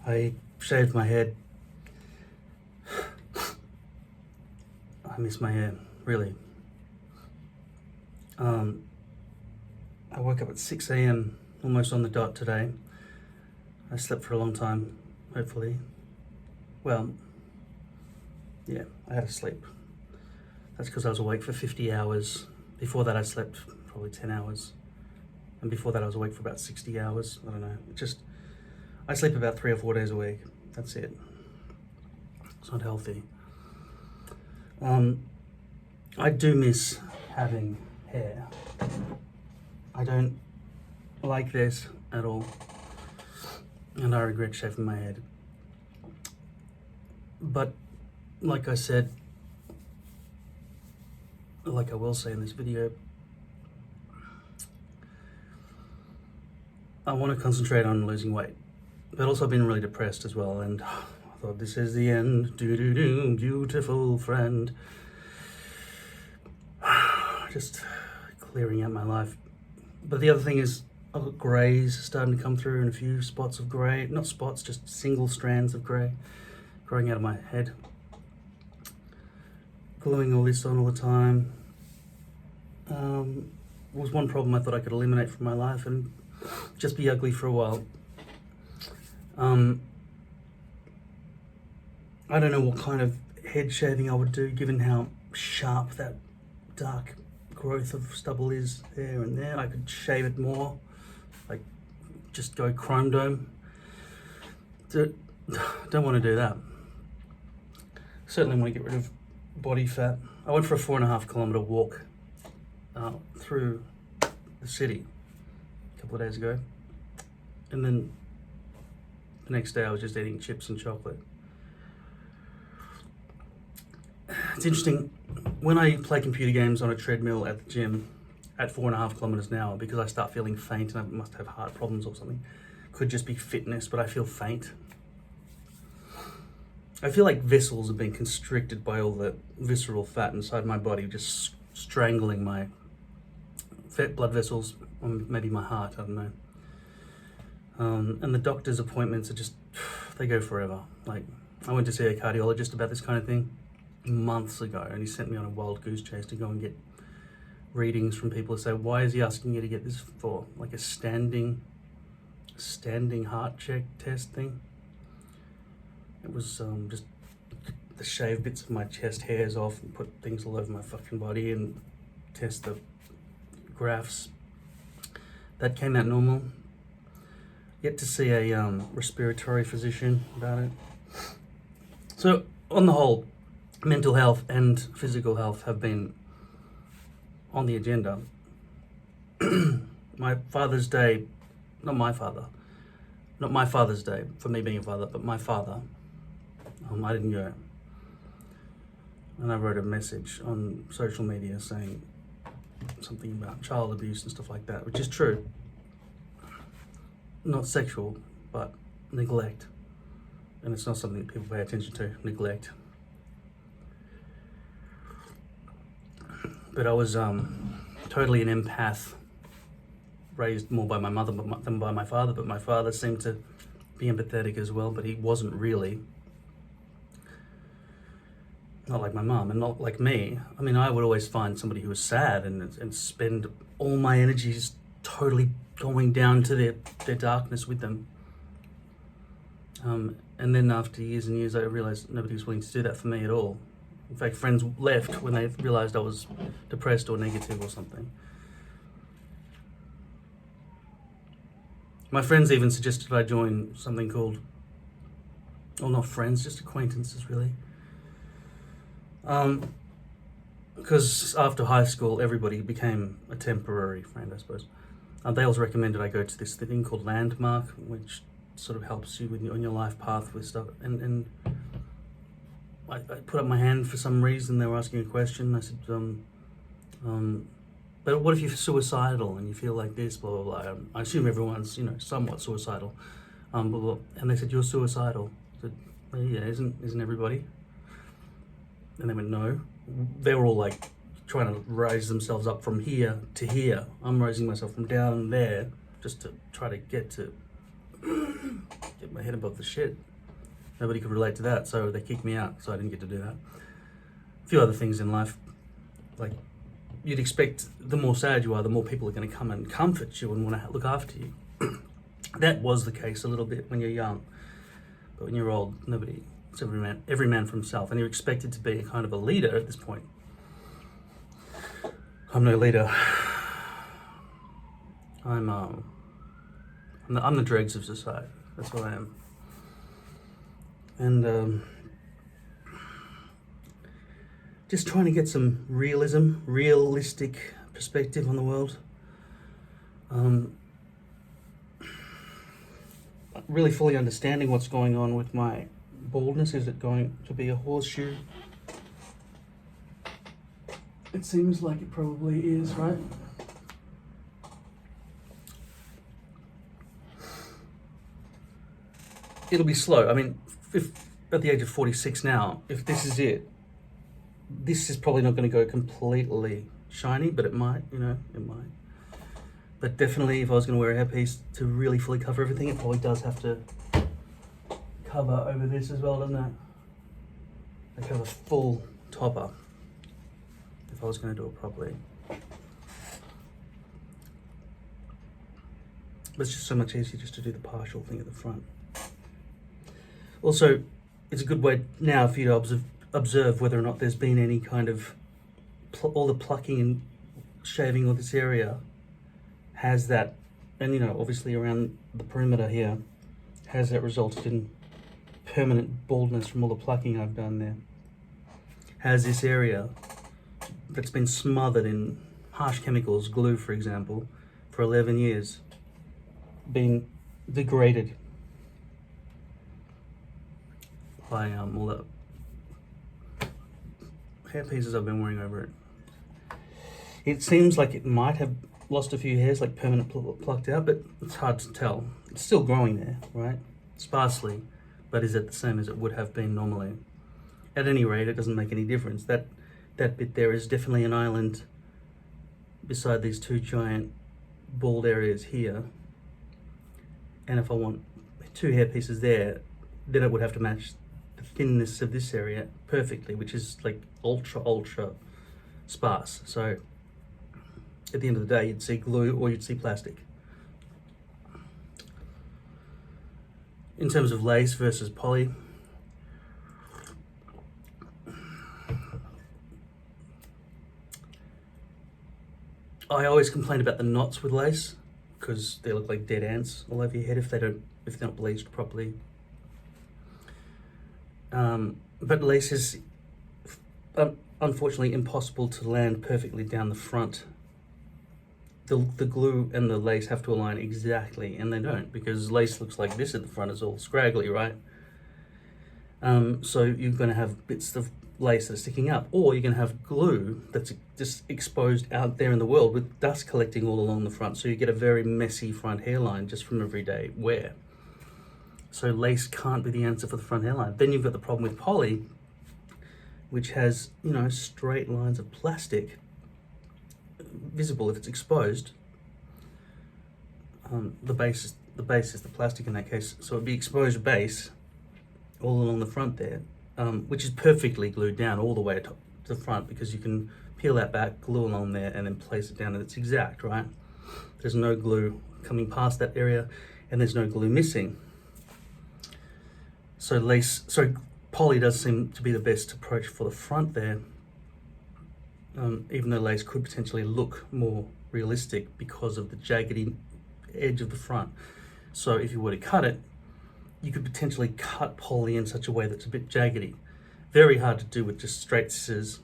I shaved my head. I miss my hair, really. I woke up at 6 a.m, almost on the dot today. I slept for a long time, hopefully. Well, yeah, I had to sleep. That's because I was awake for 50 hours. Before that I slept probably 10 hours. And before that I was awake for about 60 hours. I don't know. I sleep about 3 or 4 days a week. That's it. It's not healthy. I do miss having hair. I don't like this at all. And I regret shaving my head. But like I said, like I will say in this video, I want to concentrate on losing weight. But also I've been really depressed as well, and I thought this is the end. Do beautiful friend. Just clearing out my life. But the other thing is, I've got greys starting to come through, and a few spots of grey. Not spots, just single strands of grey growing out of my head. Gluing all this on all the time was one problem I thought I could eliminate from my life and just be ugly for a while. I don't know what kind of head shaving I would do, given how sharp that dark growth of stubble is there and there. I could shave it more, like just go chrome dome. Don't want to do that. Certainly want to get rid of body fat. I went for a 4.5 kilometer walk through the city a couple of days ago, and then the next day I was just eating chips and chocolate. It's interesting, when I play computer games on a treadmill at the gym at 4.5 kilometers an hour, because I start feeling faint and I must have heart problems or something. Could just be fitness, but I feel faint. I feel like vessels have been constricted by all the visceral fat inside my body, just strangling my fat blood vessels, or maybe my heart, I don't know. And the doctor's appointments are just, they go forever. Like, I went to see a cardiologist about this kind of thing months ago, and he sent me on a wild goose chase to go and get readings from people who say, why is he asking you to get this for? Like a standing heart check test thing. It was just to shave bits of my chest hairs off and put things all over my fucking body and test the graphs. That came out normal. Yet to see a respiratory physician about it. So on the whole, mental health and physical health have been on the agenda. My Father's Day, not my Father's Day for me being a father, but my father, I didn't go. And I wrote a message on social media saying something about child abuse and stuff like that, which is true. Not sexual, but neglect. And it's not something that people pay attention to, neglect. But I was totally an empath, raised more by my mother than by my father, but my father seemed to be empathetic as well, but he wasn't really. Not like my mum, and not like me. I mean, I would always find somebody who was sad and spend all my energies totally going down to their darkness with them. And then after years and years, I realized nobody was willing to do that for me at all. In fact, friends left when they realized I was depressed or negative or something. My friends even suggested I join something called, well, not friends, just acquaintances really. Because after high school, everybody became a temporary friend, I suppose. They also recommended I go to this thing called Landmark, which sort of helps you with on your life path with stuff. And I put up my hand for some reason. They were asking a question. I said, but what if you're suicidal and you feel like this, blah, blah, blah. I assume everyone's, somewhat suicidal. Blah, blah. And they said, you're suicidal. I said, well, yeah, isn't everybody? And they went, no. They were all like trying to raise themselves up from here to here. I'm raising myself from down there just to try to get my head above the shed. Nobody could relate to that, so they kicked me out, so I didn't get to do that. A few other things in life, like you'd expect the more sad you are, the more people are going to come and comfort you and want to look after you. That was the case a little bit when you're young, but when you're old, nobody, it's every man for himself, and you're expected to be a kind of a leader at this point. I'm no leader. I'm the dregs of society. That's what I am. And just trying to get some realistic perspective on the world. Really fully understanding what's going on with my baldness. Is it going to be a horseshoe? It seems like it probably is, right? It'll be slow. I mean, if at the age of 46 now, if this is it, this is probably not going to go completely shiny, but it might, it might. But definitely, if I was going to wear a hairpiece to really fully cover everything, it probably does have to cover over this as well, doesn't it? Like have a full topper, if I was going to do it properly. But it's just so much easier just to do the partial thing at the front. Also, it's a good way now for you to observe whether or not there's been any kind of all the plucking and shaving of this area has that, and obviously around the perimeter here, has that resulted in permanent baldness from all the plucking I've done there? Has this area that's been smothered in harsh chemicals, glue for example, for 11 years, been degraded by all the hair pieces I've been wearing over it? It seems like it might have lost a few hairs, like permanent plucked out, but it's hard to tell. It's still growing there, right? Sparsely, but is it the same as it would have been normally? At any rate, it doesn't make any difference. That bit there is definitely an island beside these two giant bald areas here. And if I want two hair pieces there, then it would have to match the thinness of this area perfectly, which is like ultra sparse. So at the end of the day, you'd see glue or you'd see plastic. In terms of lace versus poly, I always complain about the knots with lace because they look like dead ants all over your head if they're not bleached properly. But lace is unfortunately impossible to land perfectly down the front. The glue and the lace have to align exactly, and they don't, because lace looks like this at the front, is all scraggly, right? So you're going to have bits of lace that are sticking up, or you're going to have glue that's just exposed out there in the world with dust collecting all along the front, so you get a very messy front hairline just from everyday wear. So lace can't be the answer for the front hairline. Then you've got the problem with poly, which has, straight lines of plastic visible if it's exposed. The base is the plastic in that case, so it'd be exposed base all along the front there, which is perfectly glued down all the way to the front, because you can peel that back, glue along there, and then place it down, and it's exact, right? There's no glue coming past that area, and there's no glue missing. So poly does seem to be the best approach for the front there, even though lace could potentially look more realistic because of the jaggedy edge of the front. So if you were to cut it, you could potentially cut poly in such a way that's a bit jaggedy. Very hard to do with just straight scissors.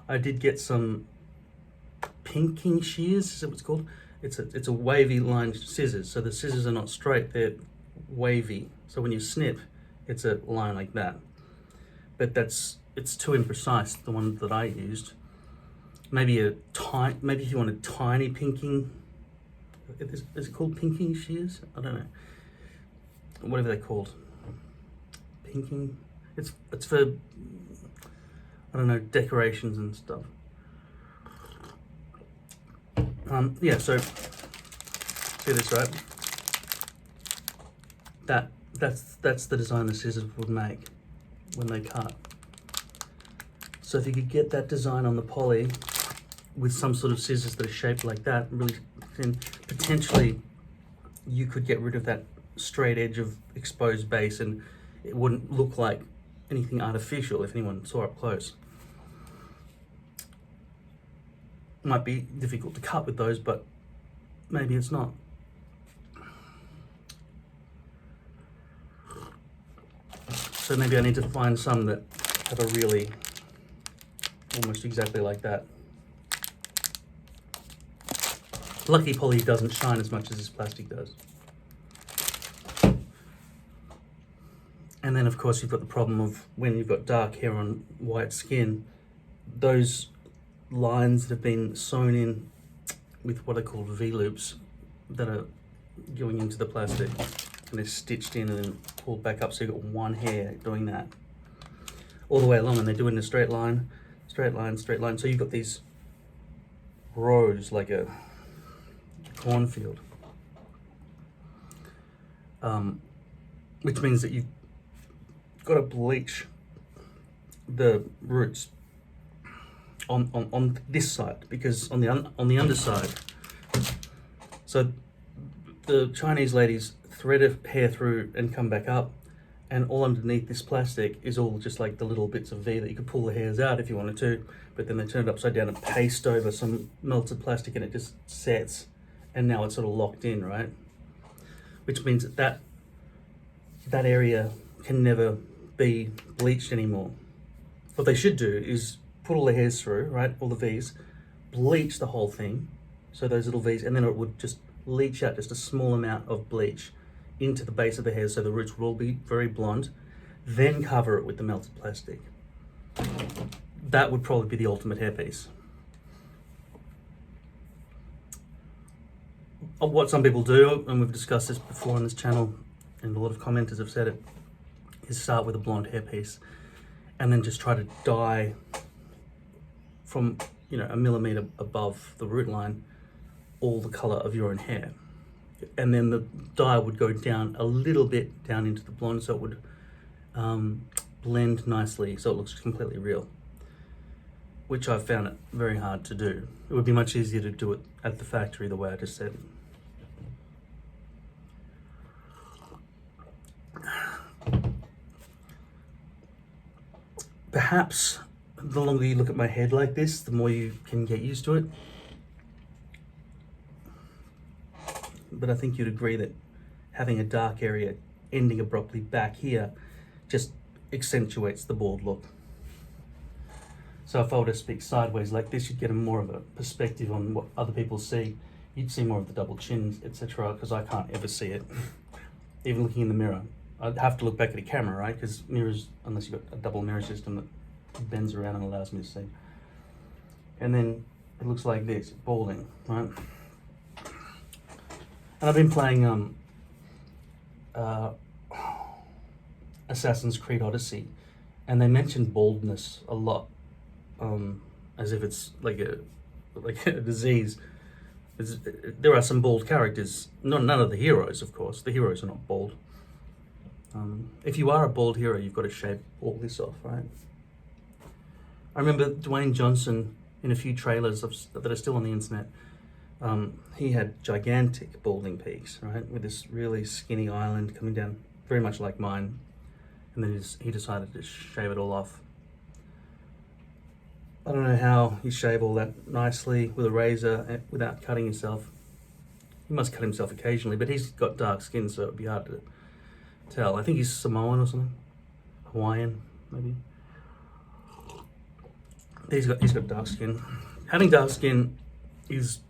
I did get some pinking shears, is that what it's called? It's a wavy line scissors. So the scissors are not straight, they're wavy. So when you snip, it's a line like that. But it's too imprecise, the one that I used. Maybe if you want a tiny pinking, is it called pinking shears? I don't know. Whatever they're called. Pinking. It's for, I don't know, decorations and stuff. Yeah, so see this, right? That's the design the scissors would make when they cut. So if you could get that design on the poly with some sort of scissors that are shaped like that, really, then potentially you could get rid of that straight edge of exposed base, and it wouldn't look like anything artificial if anyone saw up close. Might be difficult to cut with those, but maybe it's not. So maybe I need to find some that have a really almost exactly like that. Lucky poly doesn't shine as much as this plastic does. And then of course you've got the problem of when you've got dark hair on white skin, those lines that have been sewn in with what are called V-loops that are going into the plastic, and they're stitched in and then pulled back up, so you've got one hair doing that all the way along, and they do it in a straight line, straight line, straight line. So you've got these rows like a cornfield, which means that you've got to bleach the roots on this side, because on the underside, so the Chinese ladies thread a hair through and come back up, and all underneath this plastic is all just like the little bits of V that you could pull the hairs out if you wanted to, but then they turn it upside down and paste over some melted plastic, and it just sets, and now it's sort of locked in, right? Which means that that area can never be bleached anymore. What they should do is put all the hairs through, right, all the V's, bleach the whole thing, so those little V's, and then it would just leach out just a small amount of bleach into the base of the hair, so the roots will all be very blonde, then cover it with the melted plastic. That would probably be the ultimate hairpiece. What some people do, and we've discussed this before on this channel, and a lot of commenters have said it, is start with a blonde hairpiece and then just try to dye from, you know, a millimeter above the root line all the color of your own hair, and then the dye would go down a little bit down into the blonde, so it would blend nicely, so it looks completely real, which I've found it very hard to do. It would be much easier to do it at the factory the way I just said. Perhaps the longer you look at my head like this, the more you can get used to it. But I think you'd agree that having a dark area ending abruptly back here just accentuates the bald look. So if I were to speak sideways like this, you'd get a more of a perspective on what other people see. You'd see more of the double chins, etc., because I can't ever see it. Even looking in the mirror, I'd have to look back at a camera, right? Because mirrors, unless you've got a double mirror system that bends around and allows me to see. And then it looks like this, balding, right? And I've been playing Assassin's Creed Odyssey, and they mentioned baldness a lot, as if it's like a disease. There are some bald characters, none of the heroes, of course. The heroes are not bald. If you are a bald hero, you've got to shave all this off, right? I remember Dwayne Johnson in a few trailers that are still on the internet. He had gigantic balding peaks, right, with this really skinny island coming down, very much like mine, and then he decided to shave it all off. I don't know how he shaved all that nicely with a razor without cutting himself. He must cut himself occasionally, but he's got dark skin, so it'd be hard to tell. I think he's Samoan or something, Hawaiian maybe. He's got dark skin. Having dark skin is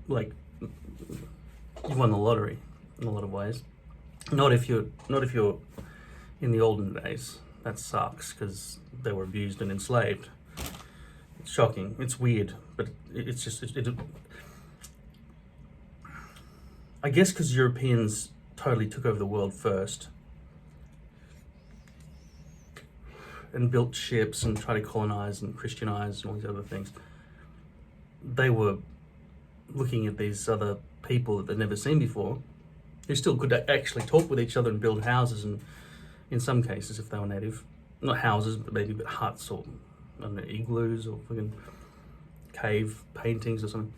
like you've won the lottery in a lot of ways. Not if you're in the olden days. That sucks because they were abused and enslaved. It's shocking. It's weird, but it's just I guess because Europeans totally took over the world first and built ships and tried to colonize and Christianize and all these other things. They were looking at these other people that they'd never seen before who still could actually talk with each other and build houses, and in some cases, if they were native, not houses, but maybe huts or I don't know, igloos or fucking cave paintings or something.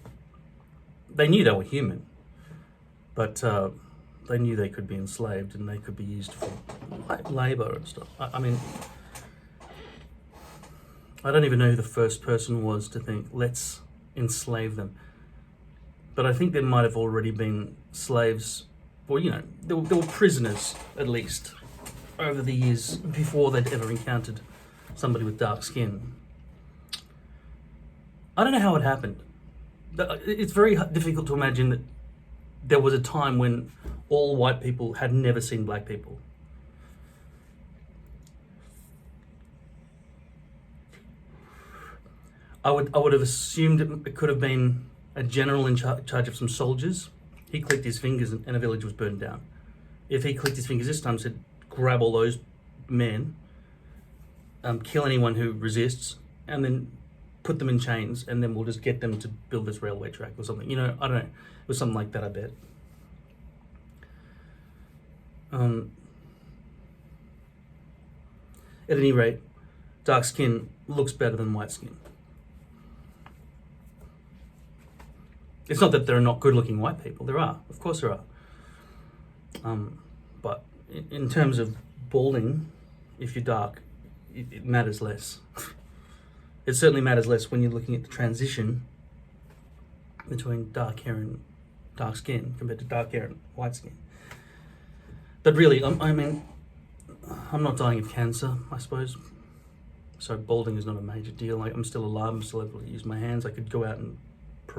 They knew they were human, but they knew they could be enslaved and they could be used for labor and stuff. I mean, I don't even know who the first person was to think, let's enslave them. But I think there might have already been slaves, or, you know, there were prisoners, at least, over the years before they'd ever encountered somebody with dark skin. I don't know how it happened. It's very difficult to imagine that there was a time when all white people had never seen black people. I would have assumed it could have been a general in charge of some soldiers. He clicked his fingers and a village was burned down. If he clicked his fingers this time, said, grab all those men, kill anyone who resists, and then put them in chains, and then we'll just get them to build this railway track or something. You know, I don't know. It was something like that, I bet. At any rate, dark skin looks better than white skin. It's not that there are not good-looking white people. There are. Of course there are. But in terms of balding, if you're dark, it matters less. It certainly matters less when you're looking at the transition between dark hair and dark skin compared to dark hair and white skin. But really, I mean, I'm not dying of cancer, I suppose. So balding is not a major deal. Like, I'm still alive. I'm still able to use my hands. I could go out and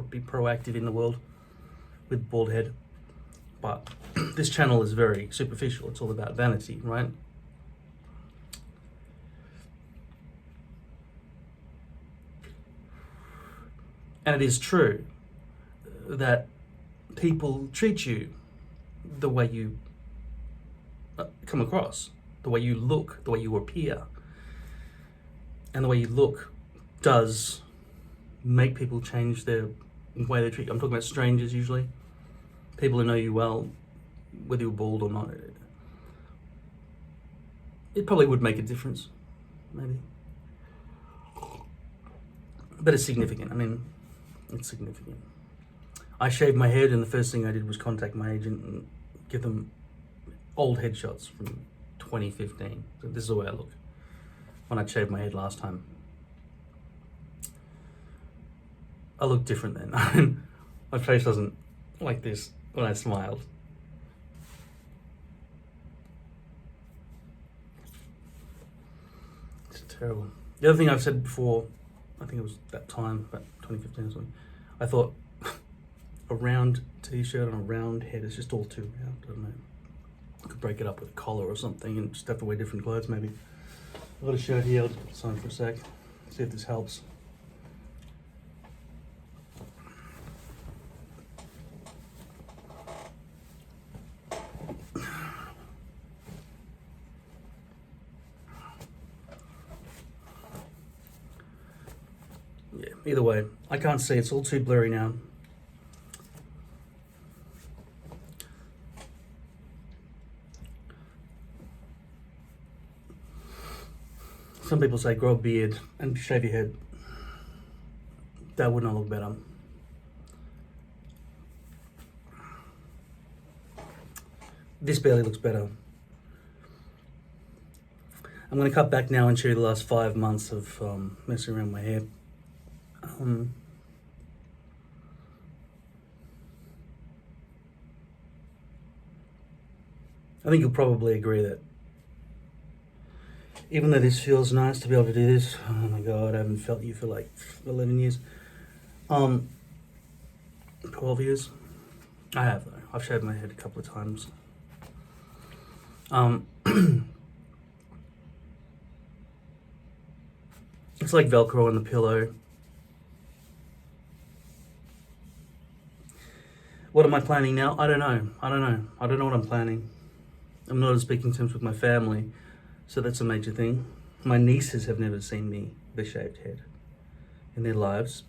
be proactive in the world with bald head. But this channel is very superficial. It's all about vanity, right? And it is true that people treat you the way you come across, the way you look, the way you appear. And the way you look does make people change their way they treat you. I'm talking about strangers usually. People who know you well, whether you're bald or not. It probably would make a difference, maybe. But it's significant. I mean, it's significant. I shaved my head and the first thing I did was contact my agent and give them old headshots from 2015. So this is the way I look when I shaved my head last time. I look different then. My face wasn't like this when I smiled. It's terrible. The other thing I've said before, I think it was that time, about 2015 or something, I thought a round t-shirt and a round head is just all too round. I don't know. I could break it up with a collar or something and just have to wear different clothes maybe. I've got a shirt here, I'll just put this on for a sec, see if this helps. Yeah, either way, I can't see, it's all too blurry now. Some people say grow a beard and shave your head. That would not look better. This barely looks better. I'm going to cut back now and show you the last 5 months of messing around with my hair. I think you'll probably agree that even though this feels nice to be able to do this, oh my god, I haven't felt you for like 11 years. 12 years. I have though. I've shaved my head a couple of times. It's like Velcro on the pillow. What am I planning now? I don't know. I don't know what I'm planning. I'm not on speaking terms with my family, so that's a major thing. My nieces have never seen me with a shaved head in their lives.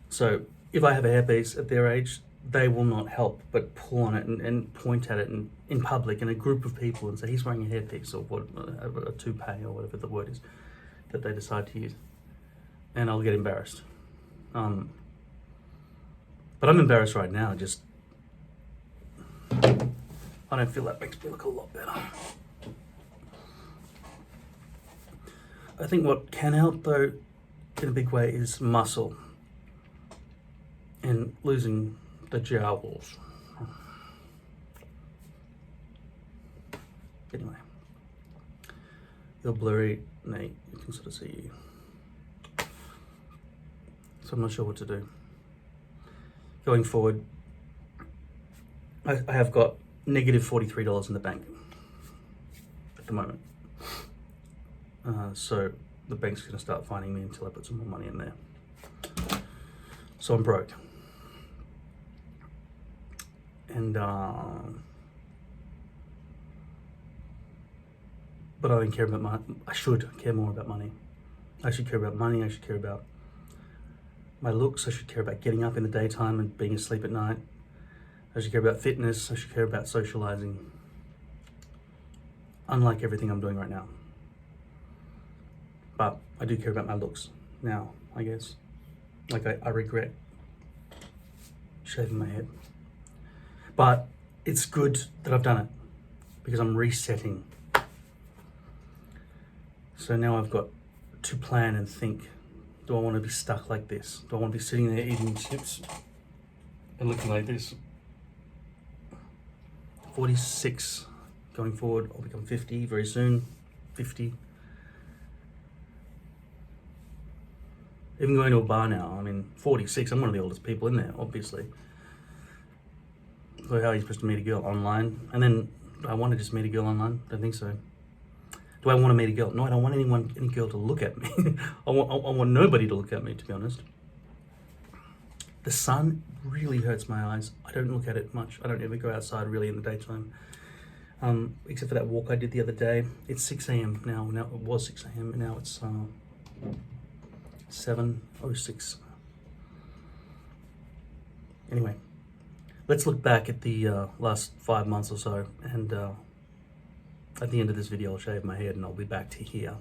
So if I have a hairpiece at their age, they will not help but pull on it and point at it in public in a group of people and say he's wearing a hairpiece, or what, a toupee, or whatever the word is that they decide to use, and I'll get embarrassed. But I'm embarrassed right now. Just I don't feel that makes me look a lot better. I think what can help though, in a big way, is muscle and losing the jowls. Anyway, you're blurry, Nate. You can sort of see you. So I'm not sure what to do. Going forward, I have got negative $43 in the bank at the moment. So the bank's going to start finding me until I put some more money in there. So I'm broke. And but I don't care about money. I should care more about money. I should care about money. I should care about my looks. I should care about getting up in the daytime and being asleep at night. I should care about fitness. I should care about socializing. Unlike everything I'm doing right now. But I do care about my looks now, I guess. Like I regret shaving my head. But it's good that I've done it because I'm resetting. So now I've got to plan and think, do I want to be stuck like this? Do I want to be sitting there eating chips and looking like this? 46 going forward, I'll become 50 very soon, 50. Even going to a bar now, I mean, 46, I'm one of the oldest people in there, obviously. So how are you supposed to meet a girl online? And then, do I want to just meet a girl online? Don't think so. Do I want to meet a girl? No, I don't want any girl to look at me. I want nobody to look at me, to be honest. The sun really hurts my eyes. I don't look at it much. I don't ever go outside really in the daytime. Except for that walk I did the other day. It's 6 a.m. now. Now it was 6 a.m. Now it's 7:06. Anyway, let's look back at the last 5 months or so, and at the end of this video I'll shave my head and I'll be back to here,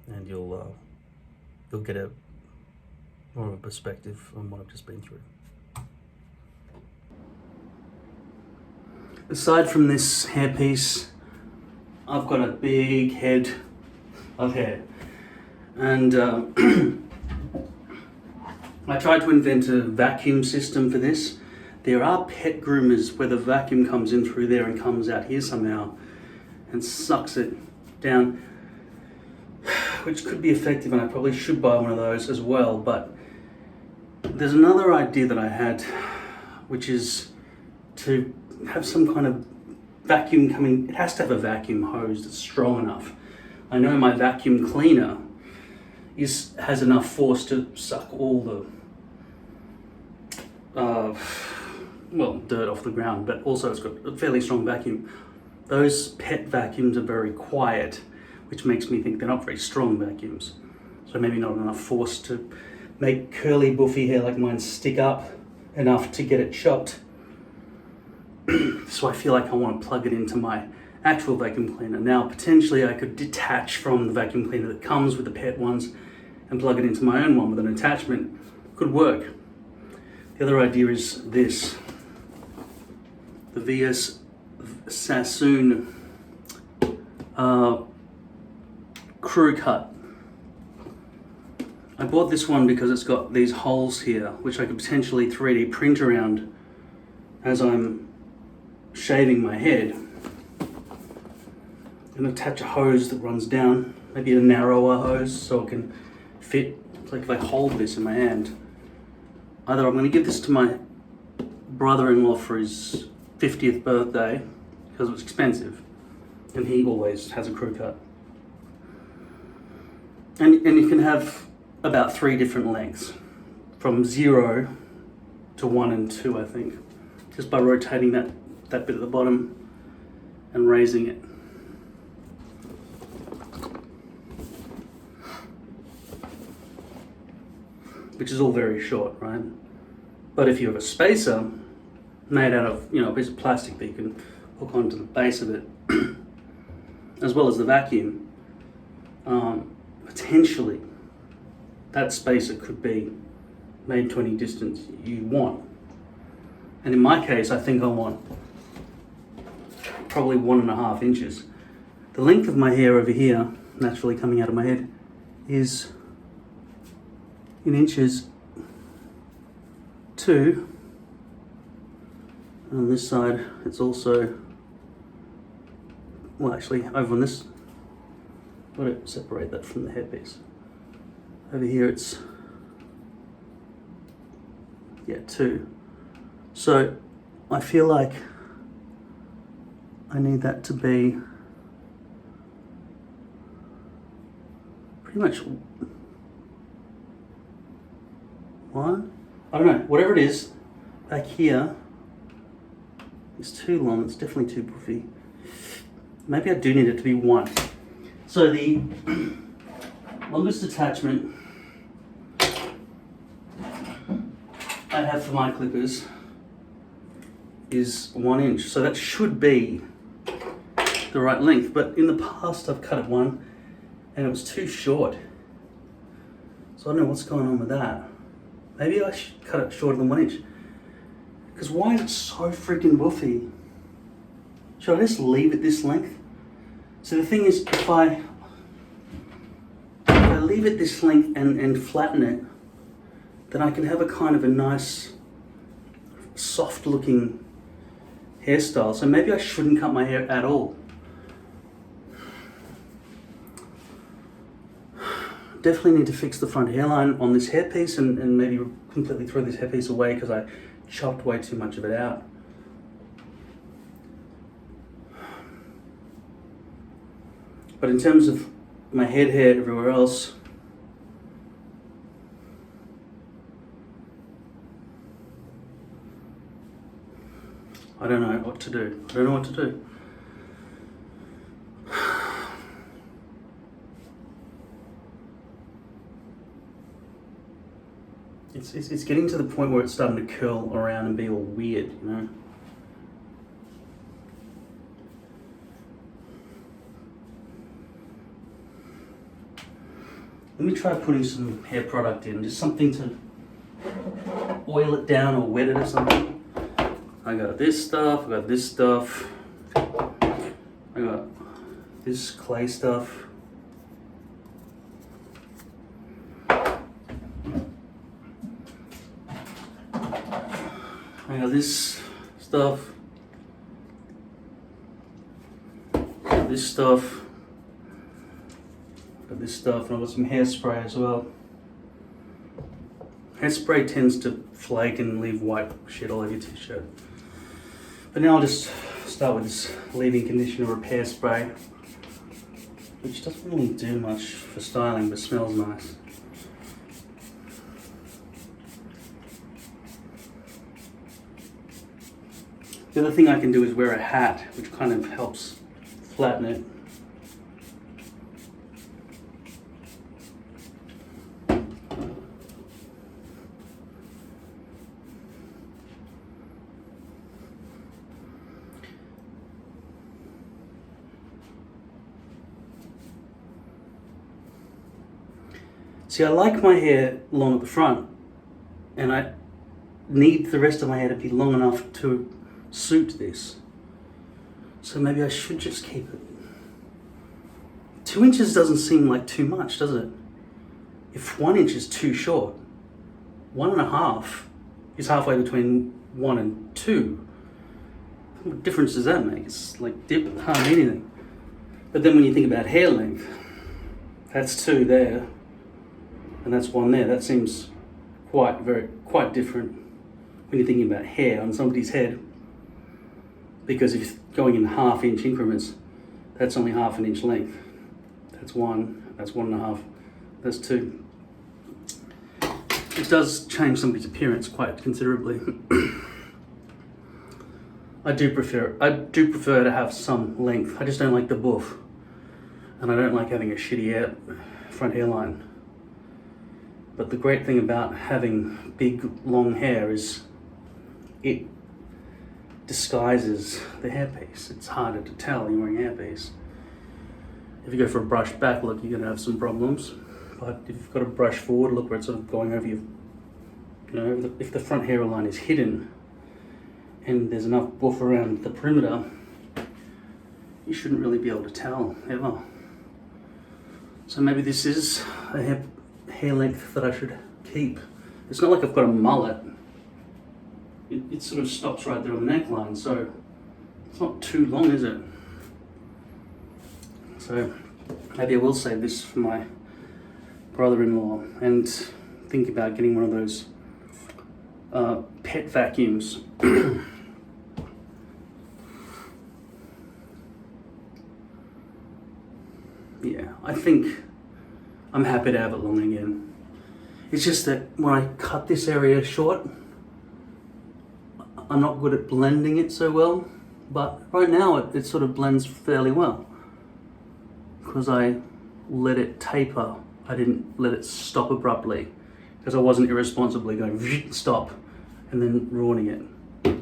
and you'll get a more of a perspective on what I've just been through. Aside from this hairpiece, I've got a big head of hair, and I tried to invent a vacuum system for this. There are pet groomers where the vacuum comes in through there and comes out here somehow and sucks it down, which could be effective, and I probably should buy one of those as well. But there's another idea that I had, which is to have some kind of vacuum coming. It has to have a vacuum hose that's strong enough. I know my vacuum cleaner has enough force to suck all the dirt off the ground, but also it's got a fairly strong vacuum. Those pet vacuums are very quiet, which makes me think they're not very strong vacuums. So maybe not enough force to make curly buffy hair like mine stick up enough to get it chopped. So I feel like I want to plug it into my actual vacuum cleaner. Now potentially I could detach from the vacuum cleaner that comes with the pet ones and plug it into my own one with an attachment. Could work. The other idea is this. The VS Sassoon crew cut. I bought this one because it's got these holes here, which I could potentially 3D print around as I'm shaving my head, and attach a hose that runs down, maybe a narrower hose so it can fit. It's like if I hold this in my hand, either I'm going to give this to my brother-in-law for his 50th birthday because it was expensive and he always has a crew cut, and you can have about 3 different lengths from 0 to 1 and 2, I think, just by rotating that bit at the bottom and raising it. which is all very short, right? But if you have a spacer made out of, a piece of plastic that you can hook onto the base of it, as well as the vacuum, potentially that spacer could be made to any distance you want. And in my case, I think I want probably 1.5 inches. The length of my hair over here, naturally coming out of my head, is in inches 2. And on this side, it's also, well, actually, over on this, I've got to separate that from the hairpiece. Over here, it's, 2. So I feel like I need that to be pretty much 1. I don't know, whatever it is, back here is too long. It's definitely too puffy. Maybe I do need it to be 1. So the longest attachment I have for my clippers is 1 inch. So that should be the right length. But in the past, I've cut it 1 and it was too short. So I don't know what's going on with that. Maybe I should cut it shorter than 1 inch. Because why is it so freaking buffy? Should I just leave it this length? So the thing is, if I leave it this length and flatten it, then I can have a kind of a nice, soft looking hairstyle. So maybe I shouldn't cut my hair at all. Definitely need to fix the front hairline on this hairpiece and maybe completely throw this hairpiece away because I chopped way too much of it out. But in terms of my head hair everywhere else, I don't know what to do. I don't know what to do. It's getting to the point where it's starting to curl around and be all weird, Let me try putting some hair product in, just something to oil it down or wet it or something. I got this stuff, I got this stuff, I got this clay stuff. I got this stuff, got this stuff, got this stuff, and I've got some hairspray as well. Hairspray tends to flake and leave white shit all over your t-shirt. But now I'll just start with this leave-in conditioner repair spray, which doesn't really do much for styling but smells nice. The other thing I can do is wear a hat, which kind of helps flatten it. See, I like my hair long at the front, and I need the rest of my hair to be long enough to suit this. So maybe I should just keep it. 2 inches doesn't seem like too much, does it? If 1 inch is too short, 1.5 is halfway between 1 and 2. What difference does that make? It's like hardly anything. But then when you think about hair length, that's 2 there, and that's 1 there. That seems quite different when you're thinking about hair on somebody's head. Because if you're going in 1/2 inch increments, that's only 1/2 inch length. That's 1, that's 1.5, that's 2. It does change somebody's appearance quite considerably. I do prefer to have some length. I just don't like the buff. And I don't like having a shitty front hairline. But the great thing about having big, long hair is it disguises the hairpiece. It's harder to tell you're wearing a hairpiece. If you go for a brush back look, you're gonna have some problems. But if you've got a brush forward look where it's sort of going over your, if the front hairline is hidden and there's enough buff around the perimeter, you shouldn't really be able to tell ever. So maybe this is a hair length that I should keep. It's not like I've got a mullet. It sort of stops right there on the neckline, so it's not too long, is it? So maybe I will save this for my brother-in-law and think about getting one of those pet vacuums. Yeah, I think I'm happy to have it long again. It's just that when I cut this area short, I'm not good at blending it so well, but right now it sort of blends fairly well because I let it taper. I didn't let it stop abruptly because I wasn't irresponsibly going stop and then ruining it.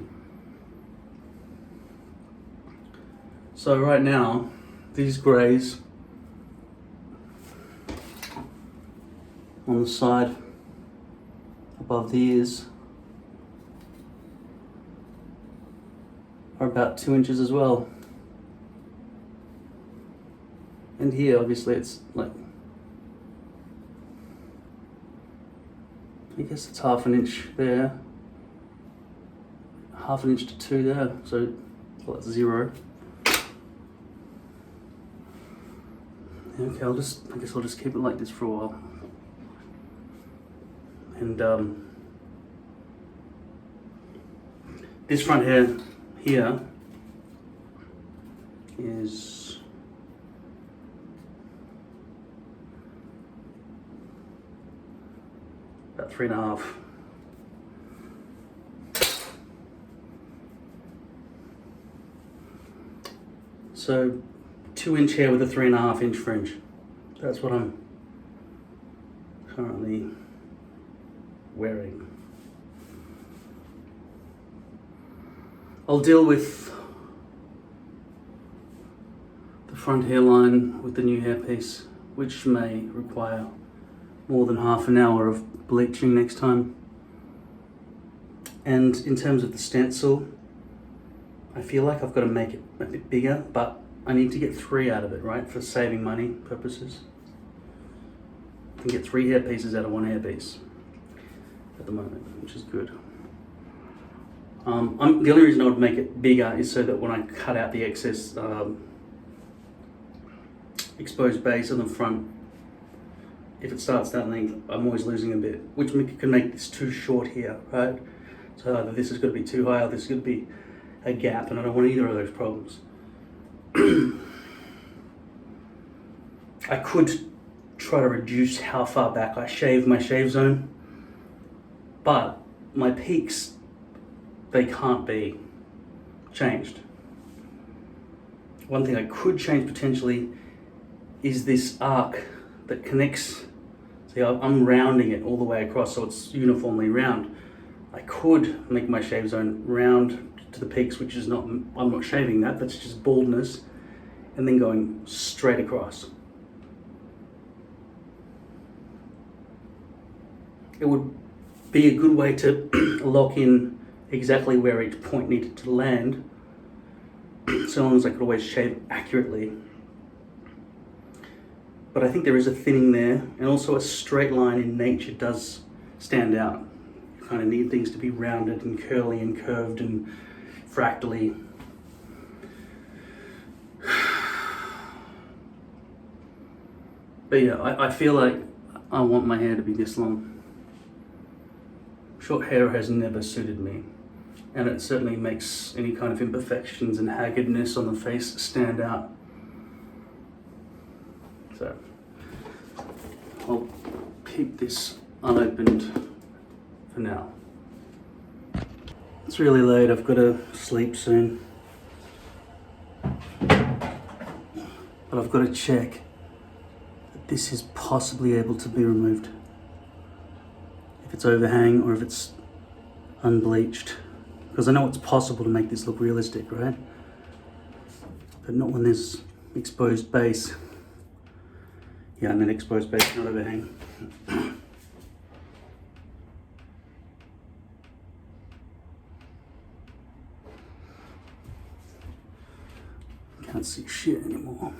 So right now, these greys on the side above the ears are about 2 inches as well. And here obviously it's like, I guess it's half an inch there, half an inch to 2 there, so well, that's 0. Okay, I guess I'll just keep it like this for a while. And this front hair here is about 3.5. So 2-inch hair with a 3.5-inch fringe. That's what I'm currently wearing. I'll deal with the front hairline with the new hairpiece, which may require more than half an hour of bleaching next time. And in terms of the stencil, I feel like I've got to make it a bit bigger, but I need to get 3 out of it, right, for saving money purposes. I can get 3 hairpieces out of 1 hairpiece at the moment, which is good. The only reason I would make it bigger is so that when I cut out the excess exposed base on the front, if it starts that length, I'm always losing a bit, which can make this too short here, right? So either this is going to be too high or this is going to be a gap, and I don't want either of those problems. I could try to reduce how far back I shave my shave zone, but my peaks, they can't be changed. One thing I could change potentially is this arc that connects. See, I'm rounding it all the way across so it's uniformly round. I could make my shave zone round to the peaks, which is not, I'm not shaving that, that's just baldness, and then going straight across. It would be a good way to lock in exactly where each point needed to land, so long as I could always shave accurately. But I think there is a thinning there, and also a straight line in nature does stand out. You kind of need things to be rounded and curly and curved and fractally. But yeah, I feel like I want my hair to be this long. Short hair has never suited me, and it certainly makes any kind of imperfections and haggardness on the face stand out. So I'll keep this unopened for now. It's really late, I've got to sleep soon. But I've got to check that this is possibly able to be removed. it's overhang or if it's unbleached. Because I know it's possible to make this look realistic, right? But not when there's exposed base. Yeah, I mean exposed base, not overhang. Can't see shit anymore.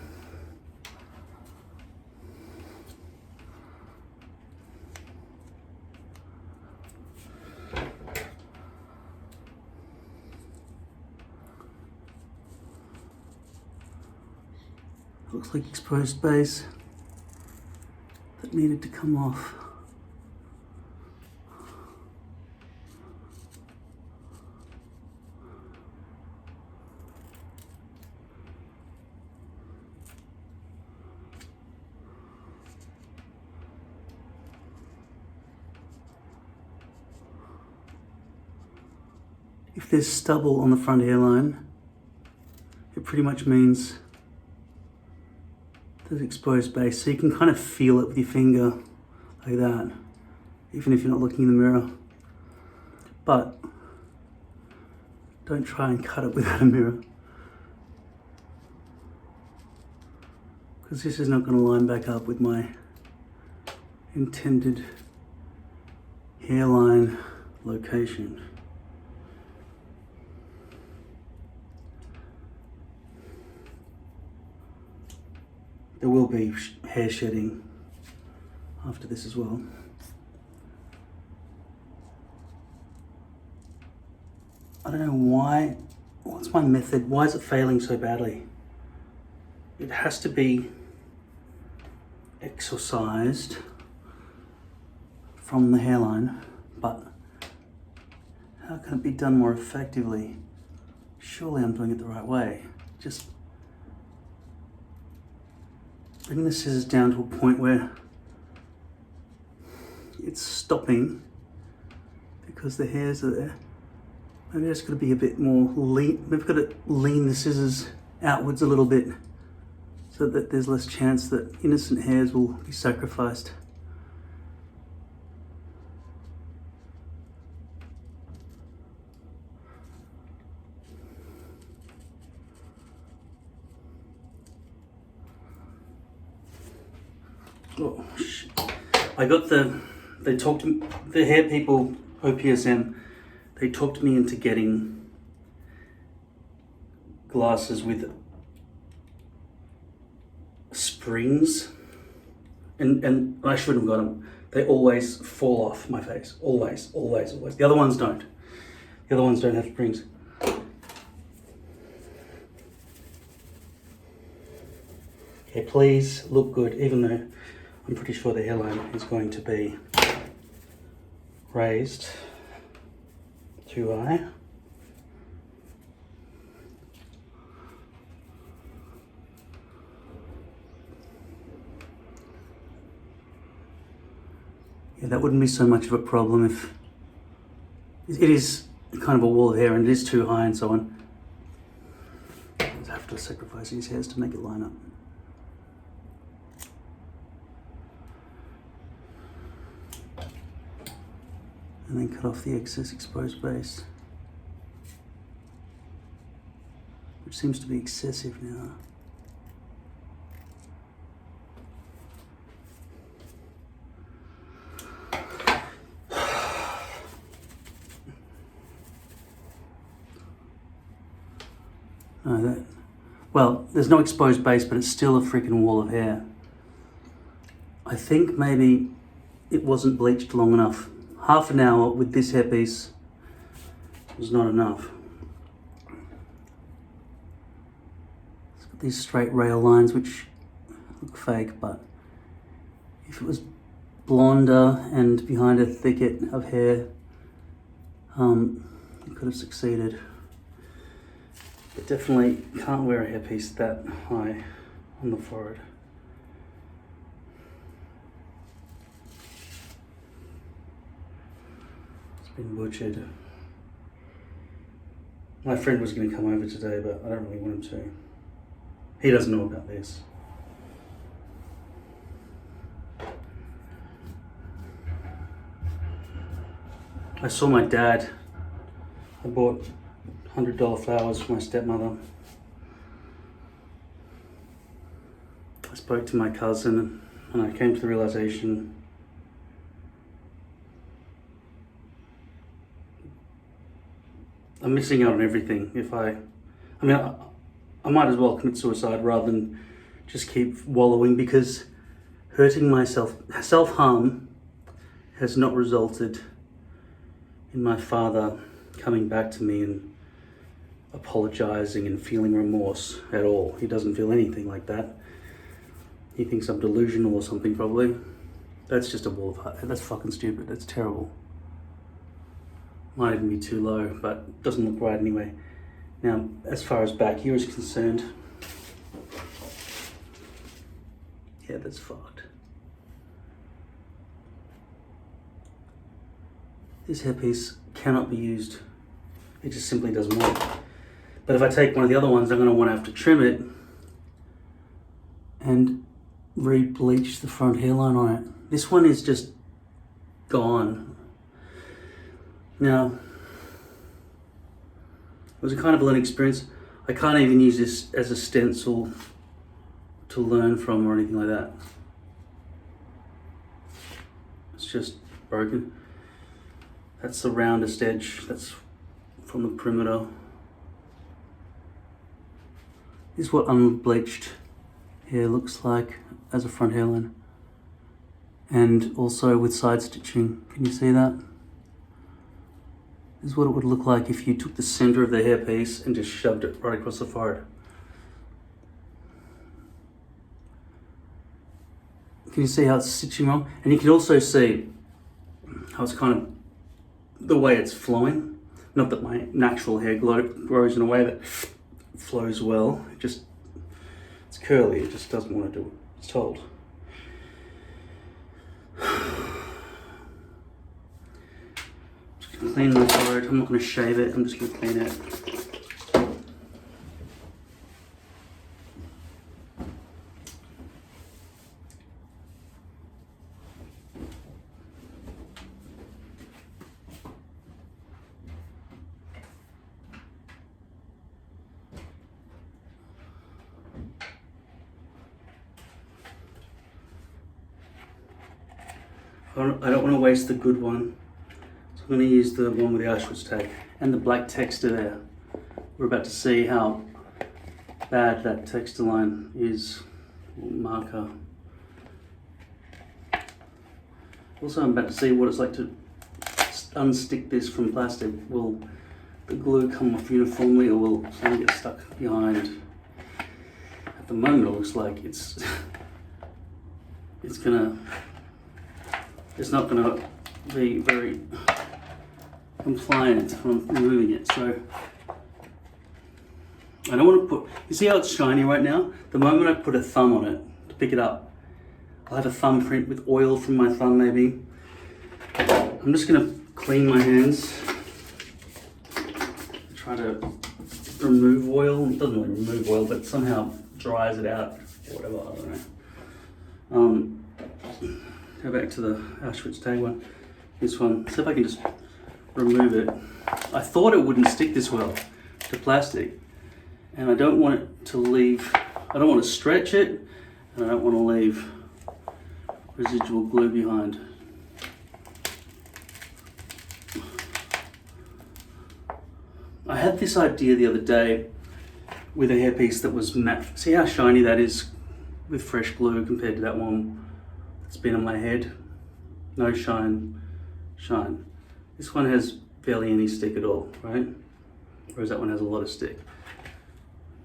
Looks like exposed base that needed to come off. If there's stubble on the front hairline, it pretty much means there's exposed base. So you can kind of feel it with your finger like that, even if you're not looking in the mirror. But don't try and cut it without a mirror, because this is not going to line back up with my intended hairline location. There will be hair shedding after this as well. I don't know why, what's my method? Why is it failing so badly? It has to be exorcised from the hairline, but how can it be done more effectively? Surely I'm doing it the right way. Just bring the scissors down to a point where it's stopping because the hairs are there. Maybe it's got to be a bit more lean. We've got to lean the scissors outwards a little bit so that there's less chance that innocent hairs will be sacrificed. Oh shit. I got they talked to me, the hair people, OPSM, they talked me into getting glasses with springs, and I shouldn't have got them. They always fall off my face, always. The other ones don't. The other ones don't have springs. Okay, please look good, even though I'm pretty sure the hairline is going to be raised too high. Yeah, that wouldn't be so much of a problem if it is kind of a wall of hair and it is too high and so on. I have to sacrifice these hairs to make it line up. And then cut off the excess exposed base, which seems to be excessive now. Well, there's no exposed base, but it's still a freaking wall of hair. I think maybe it wasn't bleached long enough. Half an hour with this hairpiece was not enough. It's got these straight rail lines which look fake, but if it was blonder and behind a thicket of hair, it could have succeeded. But definitely can't wear a hairpiece that high on the forehead. Been butchered. My friend was going to come over today, but I don't really want him to. He doesn't know about this. I saw my dad. I bought $100 flowers for my stepmother. I spoke to my cousin and I came to the realization I'm missing out on everything. I might as well commit suicide rather than just keep wallowing, because hurting myself, self-harm has not resulted in my father coming back to me and apologizing and feeling remorse at all. He doesn't feel anything like that. He thinks I'm delusional or something, probably. That's just a ball of heart. That's fucking stupid. That's terrible. Might even be too low, but doesn't look right anyway. Now, as far as back here is concerned, yeah, that's fucked. This hairpiece cannot be used. It just simply doesn't work. But if I take one of the other ones, I'm going to want to have to trim it and re-bleach the front hairline on it. This one is just gone. Now, it was a kind of a learning experience. I can't even use this as a stencil to learn from or anything like that. It's just broken. That's the roundest edge. That's from the perimeter. This is what unbleached hair looks like as a front hairline. And also with side stitching. Can you see that? This is what it would look like if you took the center of the hairpiece and just shoved it right across the forehead. Can you see how it's stitching wrong? And you can also see how it's kind of the way it's flowing. Not that my natural hair grows in a way that flows well. It's curly, it just doesn't want to do it. It's told. Clean my forehead. I'm not going to shave it, I'm just going to clean it. I don't want to waste the good one. I'm going to use the one with the Auschwitz tag and the black texture there. We're about to see how bad that texture line is. Marker. Also, I'm about to see what it's like to unstick this from plastic. Will the glue come off uniformly, or will something get stuck behind? At the moment, it looks like it's not gonna be very compliant from removing it. So I don't want to put, you see how it's shiny right now? The moment I put a thumb on it to pick it up, I'll have a thumbprint with oil from my thumb maybe. I'm just gonna clean my hands, try to remove oil. It doesn't really remove oil, but somehow dries it out or whatever, I don't know. Go back to the Auschwitz tag one. This one, see if I can just remove it. I thought it wouldn't stick this well to plastic, and I don't want it to leave, I don't want to stretch it, and I don't want to leave residual glue behind. I had this idea the other day with a hairpiece that was matte. See how shiny that is with fresh glue compared to that one that's been on my head? No shine, shine. This one has barely any stick at all, right? Whereas that one has a lot of stick,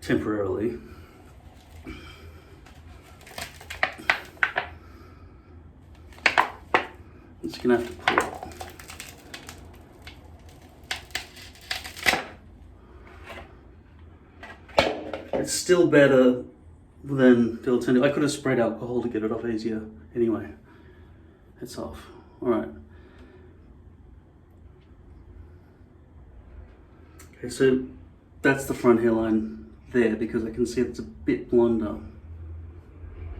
temporarily. I'm just gonna have to pull it. It's still better than the alternative. I could have sprayed alcohol to get it off easier. Anyway, it's off. All right. Okay, so that's the front hairline there, because I can see it's a bit blonder.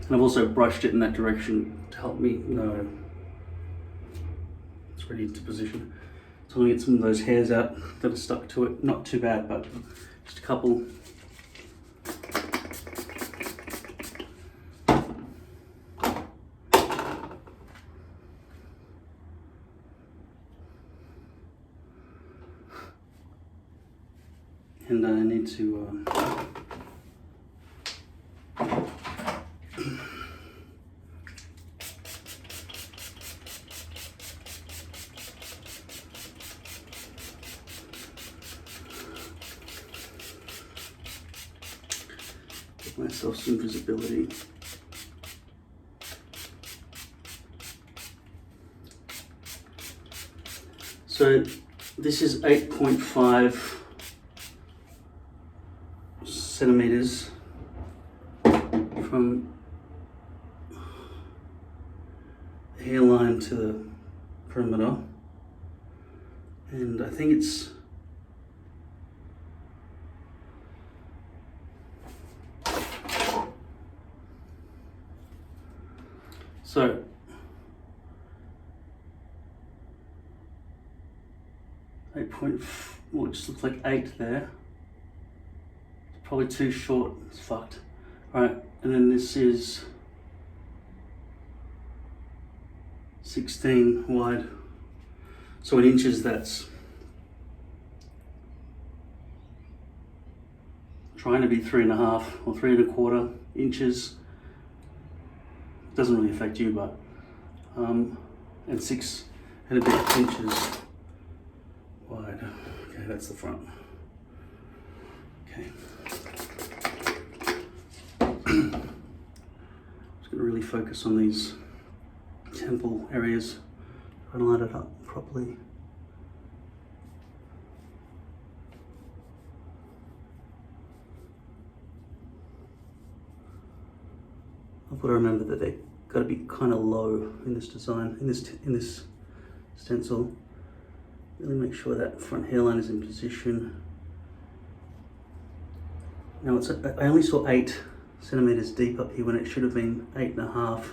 And I've also brushed it in that direction to help me know it's ready to position. So I'm going to get some of those hairs out that are stuck to it. Not too bad, but just a couple. And I need to give myself some visibility. So this is 8.5 centimeters from the hairline to the perimeter, and I think it's so well, it just looks like 8 there. Probably too short, it's fucked. Alright, and then this is 16 wide. So in inches, that's trying to be 3.5 or 3.25 inches. Doesn't really affect you, but and 6 and a bit inches wide. Okay, that's the front. Okay. Just going to really focus on these temple areas, try to line it up properly. I've got to remember that they've got to be kind of low in this design, in this stencil. Really make sure that front hairline is in position. Now I only saw 8 centimeters deep up here when it should have been 8.5.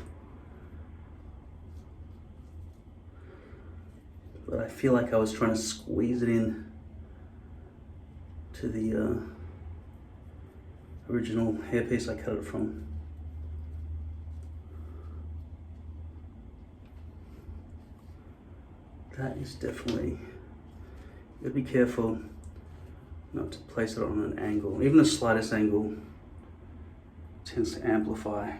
But I feel like I was trying to squeeze it in to the original hairpiece I cut it from. That is definitely, you gotta be careful not to place it on an angle. Even the slightest angle tends to amplify.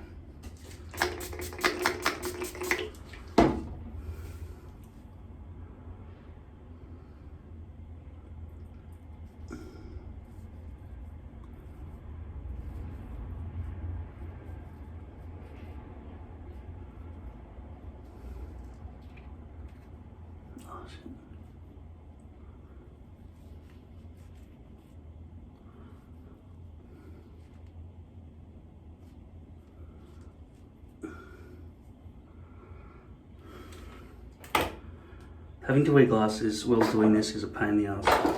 Oh, shit. Having to wear glasses while doing this is a pain in the ass.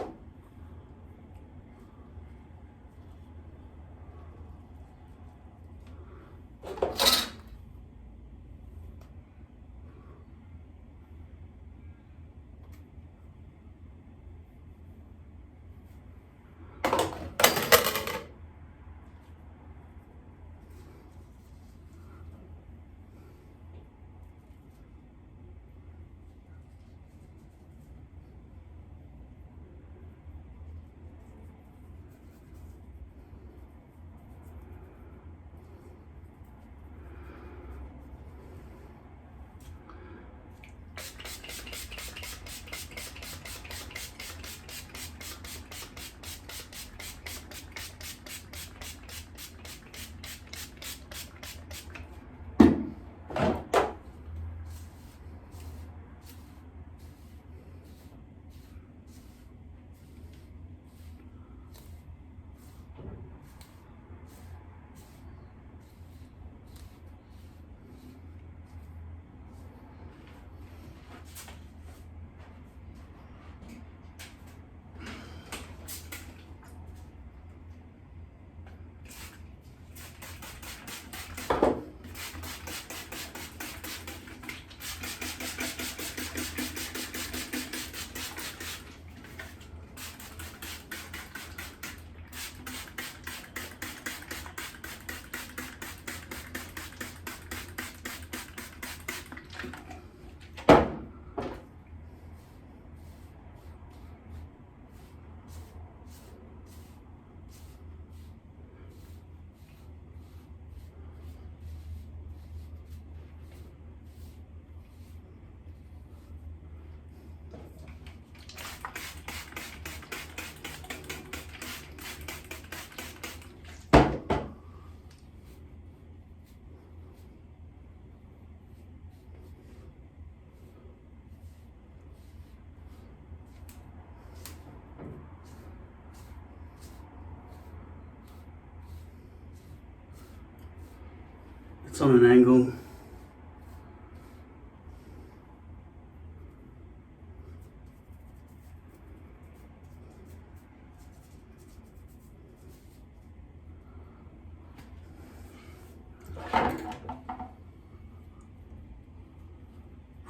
It's on an angle.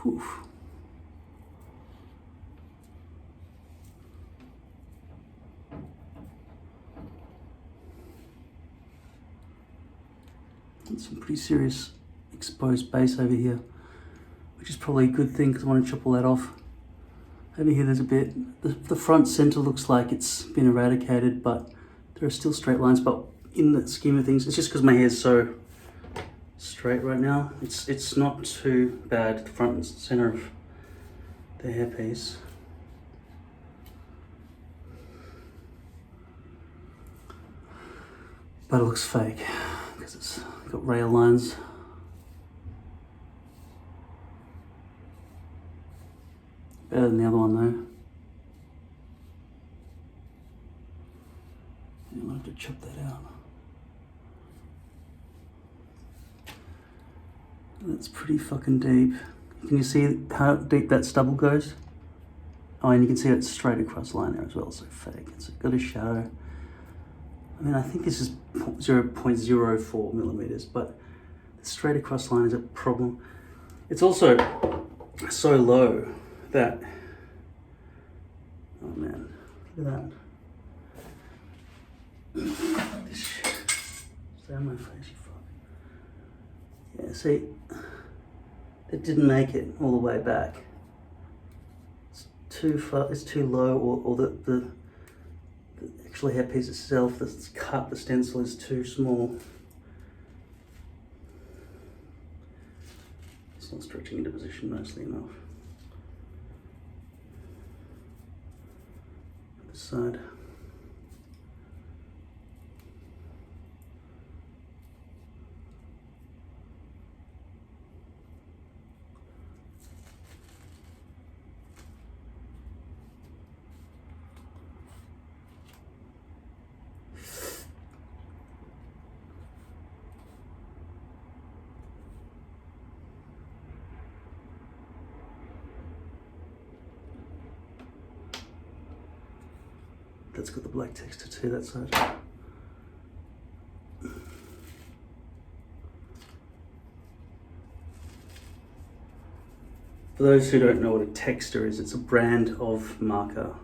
Whew. Some pretty serious exposed base over here, which is probably a good thing because I want to chop all that off. Over here there's a bit, the front center looks like it's been eradicated, but there are still straight lines. But in the scheme of things, it's just because my hair's so straight right now. It's not too bad, the front and center of the hairpiece. But it looks fake because it's got rail lines. Better than the other one though. I'll have to chop that out. That's pretty fucking deep. Can you see how deep that stubble goes? Oh, and you can see it's straight across line there as well, so fake. It's got a shadow. I mean, I think this is 0.04 millimeters, but the straight across line is a problem. It's also so low that, oh man, look at that. This shit. Stay on my face, you fuck. Yeah, see, it didn't make it all the way back. It's too far, it's too low, or the actual hairpiece itself that's cut, the stencil is too small. It's not stretching into position nicely enough. This side. That's got the black texture too, that side. For those who don't know what a texter is, it's a brand of marker.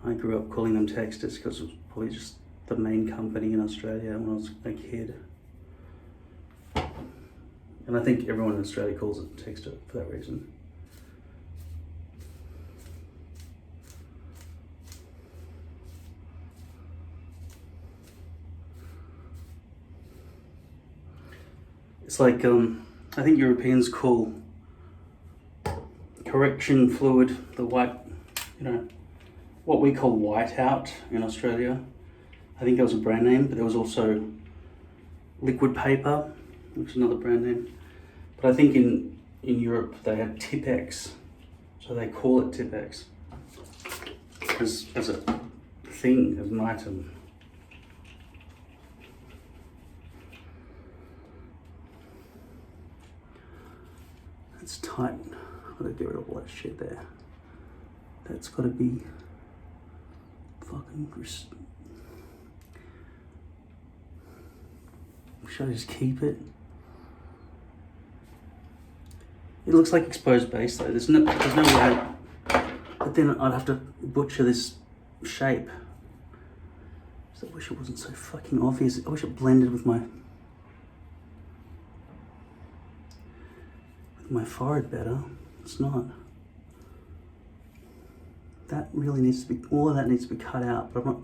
I grew up calling them texters because it was probably just the main company in Australia when I was a kid. And I think everyone in Australia calls it texter for that reason. It's like, I think Europeans call correction fluid the white, you know, what we call whiteout in Australia. I think that was a brand name, but there was also liquid paper, which is another brand name. But I think in Europe they have Tipex, so they call it Tipex as a thing, as an item. It's tight. I've got to get rid of all that shit there. That's got to be fucking. Should I just keep it? It looks like exposed base though. There's no way. But then I'd have to butcher this shape. So I wish it wasn't so fucking obvious. I wish it blended with my forehead better. It's not. That really needs to be, all of that needs to be cut out, but I'm not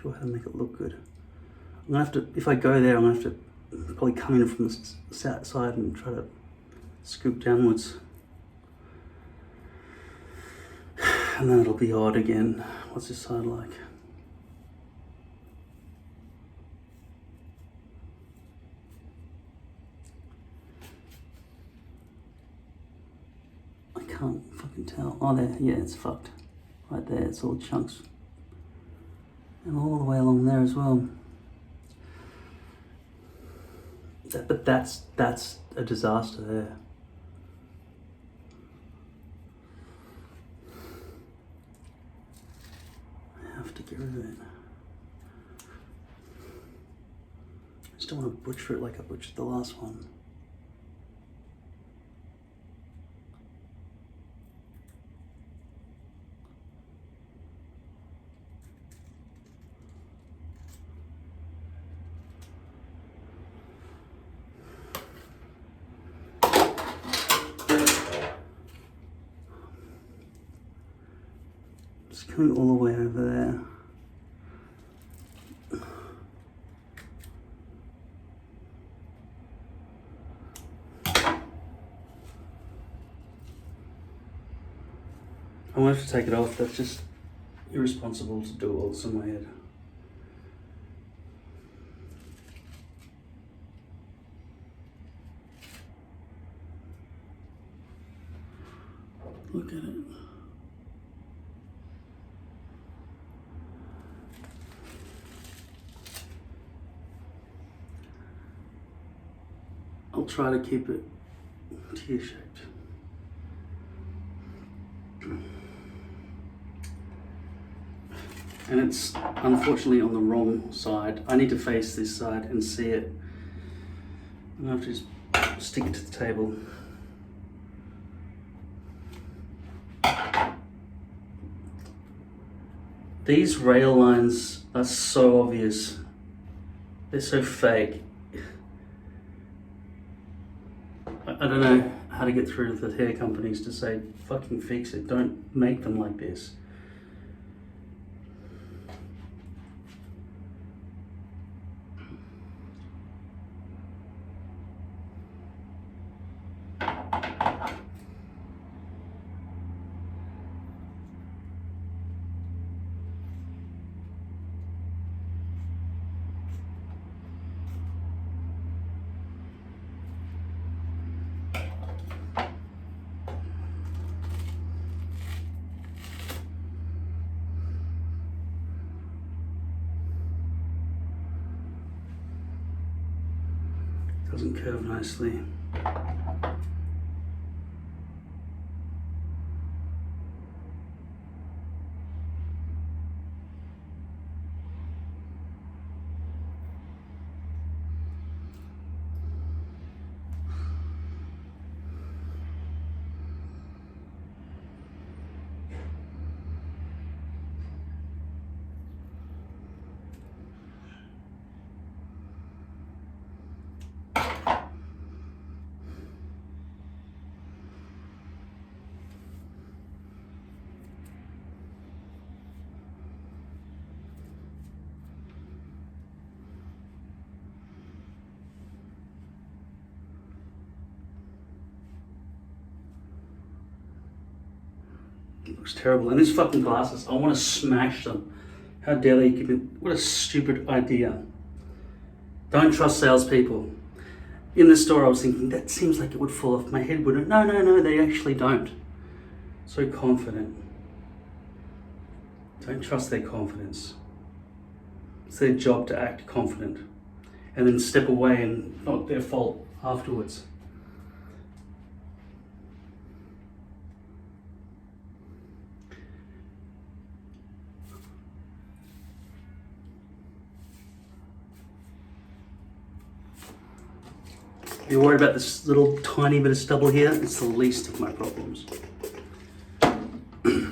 sure how to make it look good. I'm gonna have to, if I go there, I'm gonna have to probably come in from the side and try to scoop downwards. And then it'll be odd again. What's this side like? I can't fucking tell. Oh, there, yeah, it's fucked. Right there, it's all chunks. And all the way along there as well. But that's a disaster there. I have to get rid of it. I just don't want to butcher it like I butchered the last one. It's coming all the way over there. I won't have to take it off, that's just irresponsible to do all this on my head. Look at it. I'll try to keep it tear-shaped. And it's unfortunately on the wrong side. I need to face this side and see it. I'm gonna have to just stick it to the table. These rail lines are so obvious. They're so fake. I don't know how to get through to the hair companies to say, fucking fix it, don't make them like this. Doesn't curve nicely. It looks terrible. And these fucking glasses, I want to smash them. How dare they give me, what a stupid idea. Don't trust salespeople. In the store I was thinking, that seems like it would fall off my head, wouldn't it? No, they actually don't. So confident. Don't trust their confidence. It's their job to act confident and then step away and not their fault afterwards. You're worried about this little tiny bit of stubble here? It's the least of my problems. You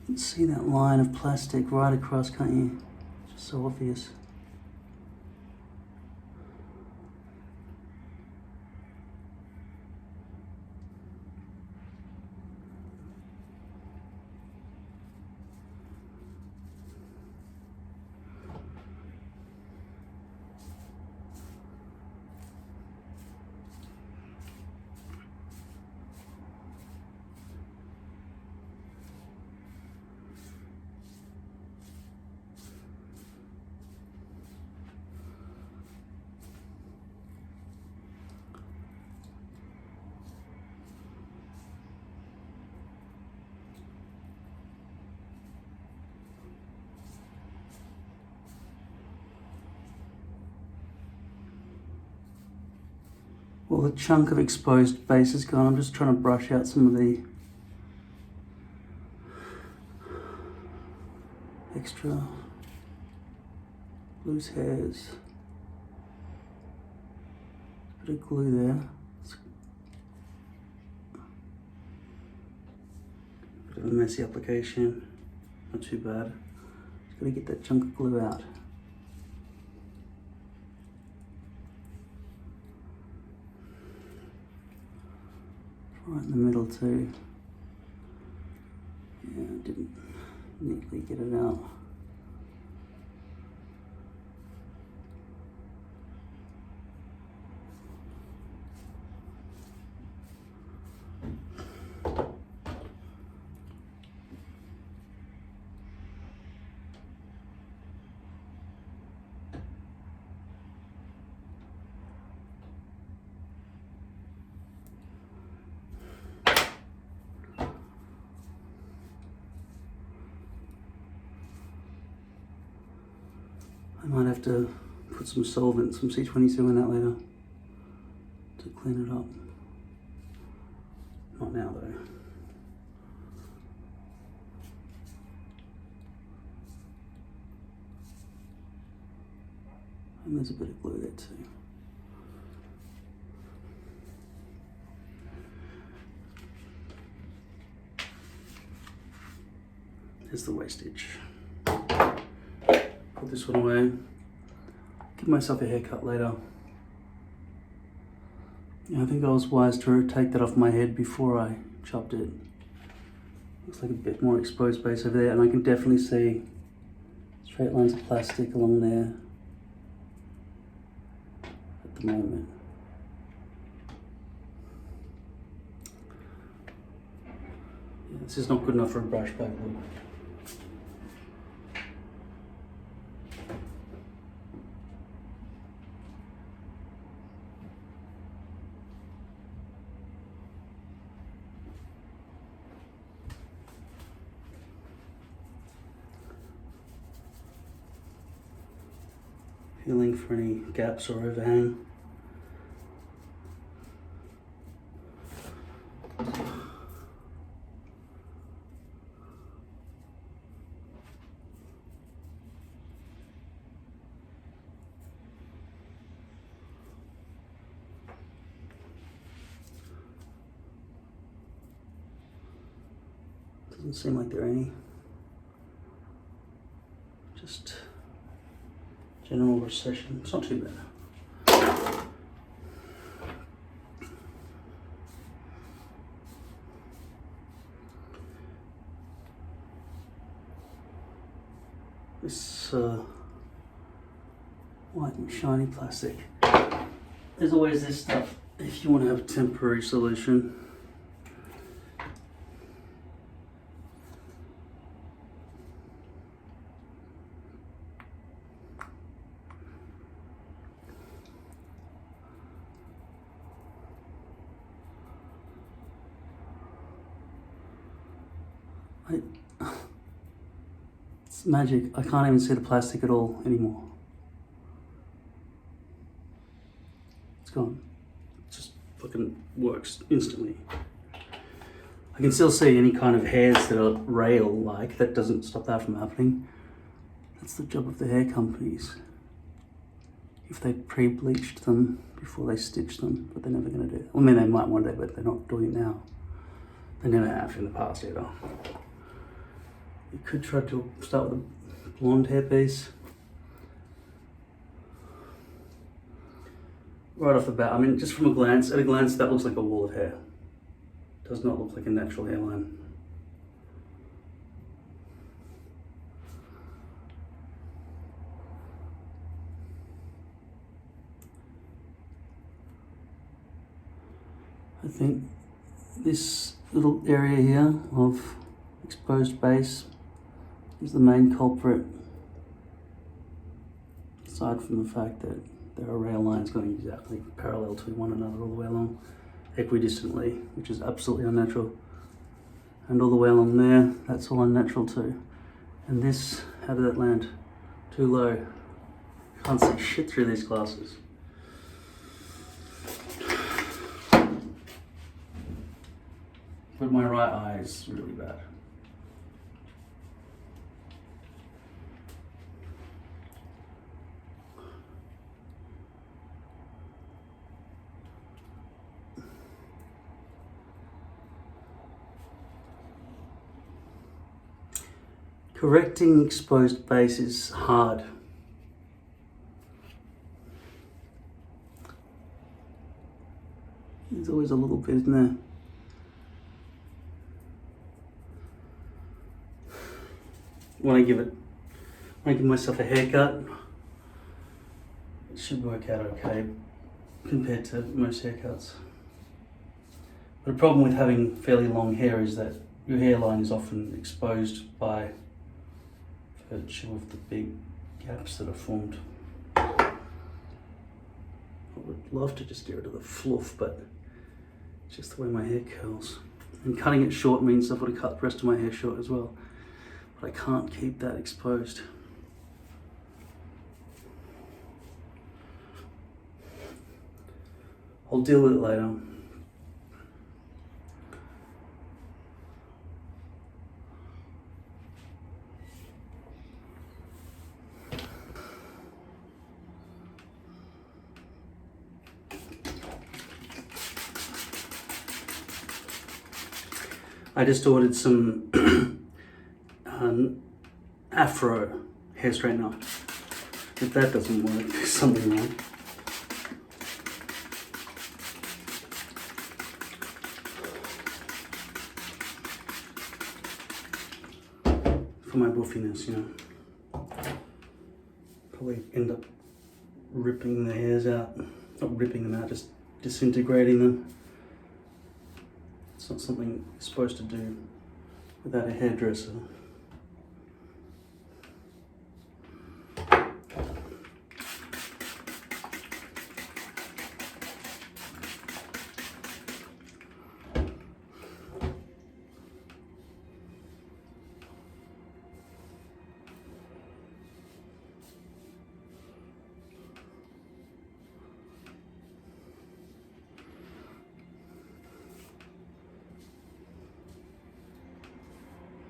can see that line of plastic right across, can't you? It's just so obvious. Well, the chunk of exposed base is gone. I'm just trying to brush out some of the extra loose hairs. Bit of glue there. Bit of a messy application, not too bad. Just gotta get that chunk of glue out. Right in the middle too. Yeah, I didn't neatly get it out. I might have to put some solvent, some C22 in that later to clean it up. Not now though. And there's a bit of glue there too. Here's the wastage. Put this one away. Give myself a haircut later. Yeah, I think I was wise to take that off my head before I chopped it. Looks like a bit more exposed base over there, and I can definitely see straight lines of plastic along there at the moment. Yeah, this is not good enough for a brush back look. Feeling for any gaps or overhang. Doesn't seem like there are any. Just general recession. It's not too bad. This white and shiny plastic. There's always this stuff if you want to have a temporary solution. It's magic. I can't even see the plastic at all anymore. It's gone. It just fucking works instantly. I can still see any kind of hairs that are rail-like. That doesn't stop that from happening. That's the job of the hair companies. If they pre-bleached them before they stitched them, but they're never going to do it. I mean, they might one day, but they're not doing it now. They never have in the past either. You could try to start with a blonde hairpiece. Right off the bat, I mean, just from a glance, at a glance, that looks like a wall of hair. Does not look like a natural hairline. I think this little area here of exposed base is the main culprit, aside from the fact that there are rail lines going exactly parallel to one another all the way along, equidistantly, which is absolutely unnatural. And all the way along there, that's all unnatural too. And this, how did that land? Too low. Can't see shit through these glasses. But my right eye is really bad. Correcting exposed base is hard. There's always a little bit in there. When I give myself a haircut, it should work out okay compared to most haircuts. But the problem with having fairly long hair is that your hairline is often exposed by virtue of the big gaps that are formed. I would love to just get rid of the fluff, but it's just the way my hair curls. And cutting it short means I've got to cut the rest of my hair short as well. But I can't keep that exposed. I'll deal with it later. I just ordered some Afro hair straightener. If that doesn't work, there's something wrong. For my buffiness, you know. Probably end up ripping the hairs out. Not ripping them out, just disintegrating them. It's not something you're supposed to do without a hairdresser.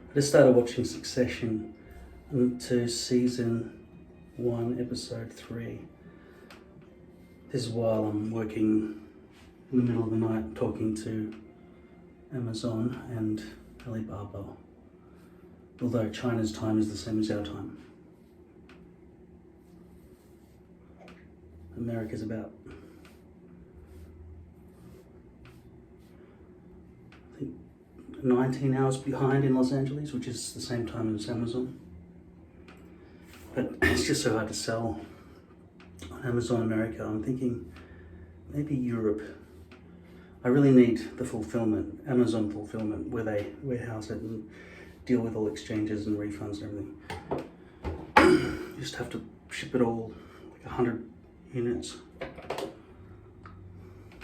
I just started watching Succession to season 1, episode 3. This is while I'm working in the middle of the night talking to Amazon and Alibaba. Although China's time is the same as our time. America's about 19 hours behind in Los Angeles, which is the same time as Amazon. But it's just so hard to sell on Amazon America. I'm thinking maybe Europe. I really need the fulfillment, Amazon fulfillment, where they warehouse it and deal with all exchanges and refunds and everything. You just have to ship it all, like 100 units,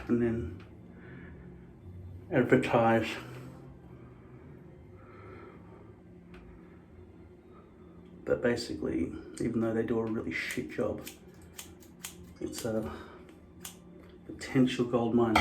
and then advertise. But basically, even though they do a really shit job, it's a potential gold mine.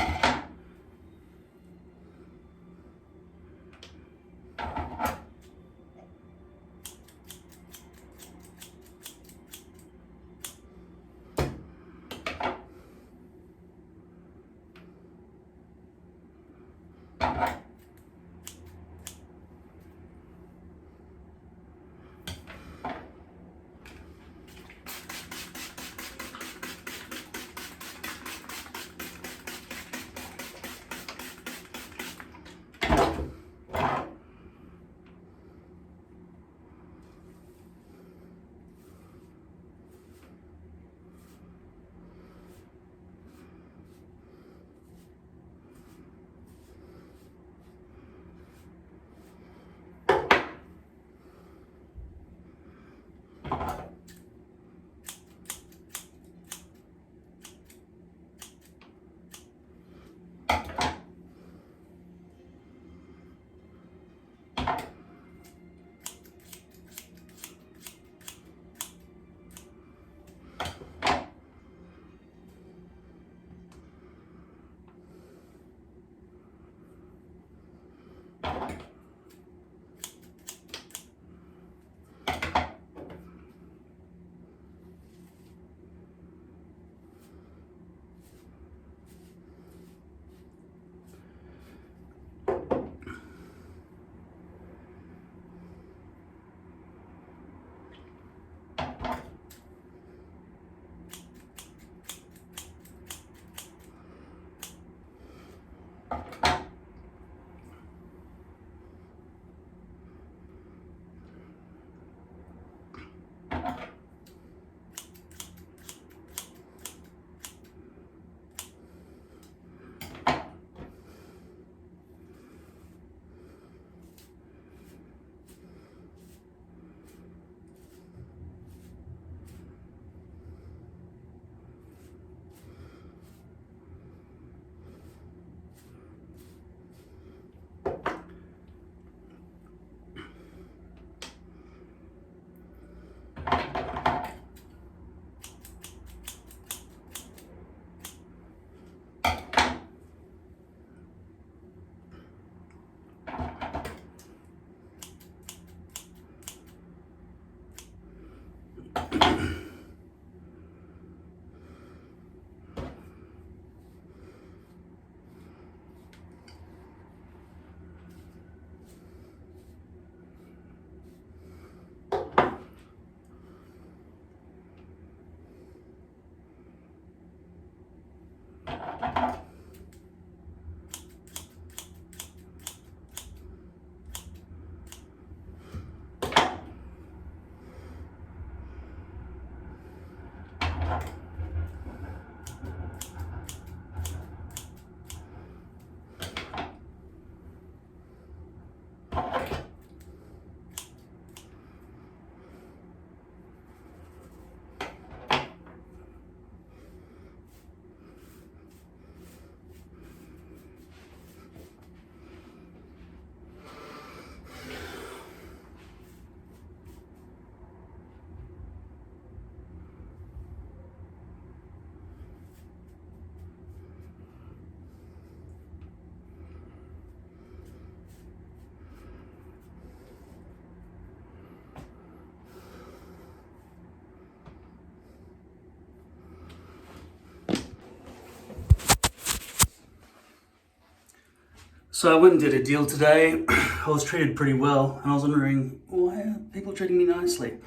So I went and did a deal today. I was treated pretty well, and I was wondering, why are people treating me nicely?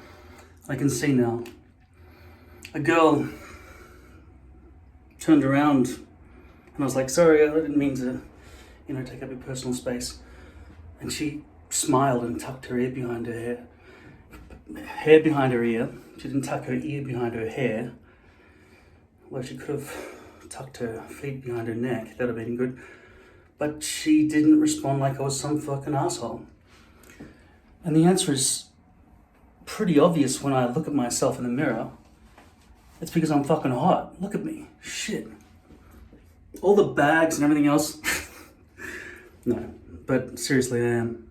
I can see now. A girl turned around, and I was like, sorry, I didn't mean to, take up your personal space. And she smiled and tucked her ear behind her hair behind her ear. She didn't tuck her ear behind her hair. Well, she could have tucked her feet behind her neck. That would have been good. But she didn't respond like I was some fucking asshole. And the answer is pretty obvious when I look at myself in the mirror. It's because I'm fucking hot. Look at me. Shit. All the bags and everything else. No, but seriously, I am.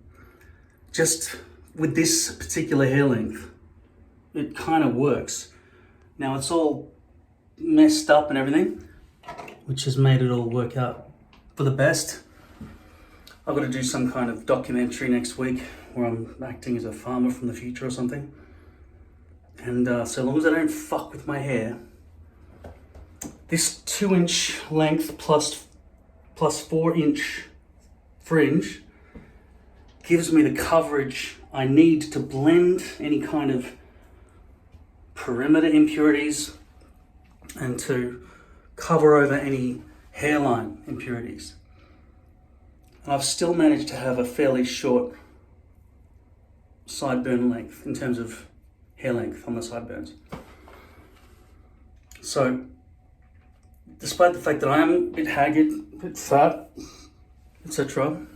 Just with this particular hair length, it kind of works. Now it's all messed up and everything, which has made it all work out for the best. I've got to do some kind of documentary next week where I'm acting as a farmer from the future or something. And so long as I don't fuck with my hair, this 2-inch length plus 4-inch fringe gives me the coverage I need to blend any kind of perimeter impurities and to cover over any hairline impurities. And I've still managed to have a fairly short sideburn length in terms of hair length on the sideburns. So, despite the fact that I am a bit haggard, a bit fat, etc.,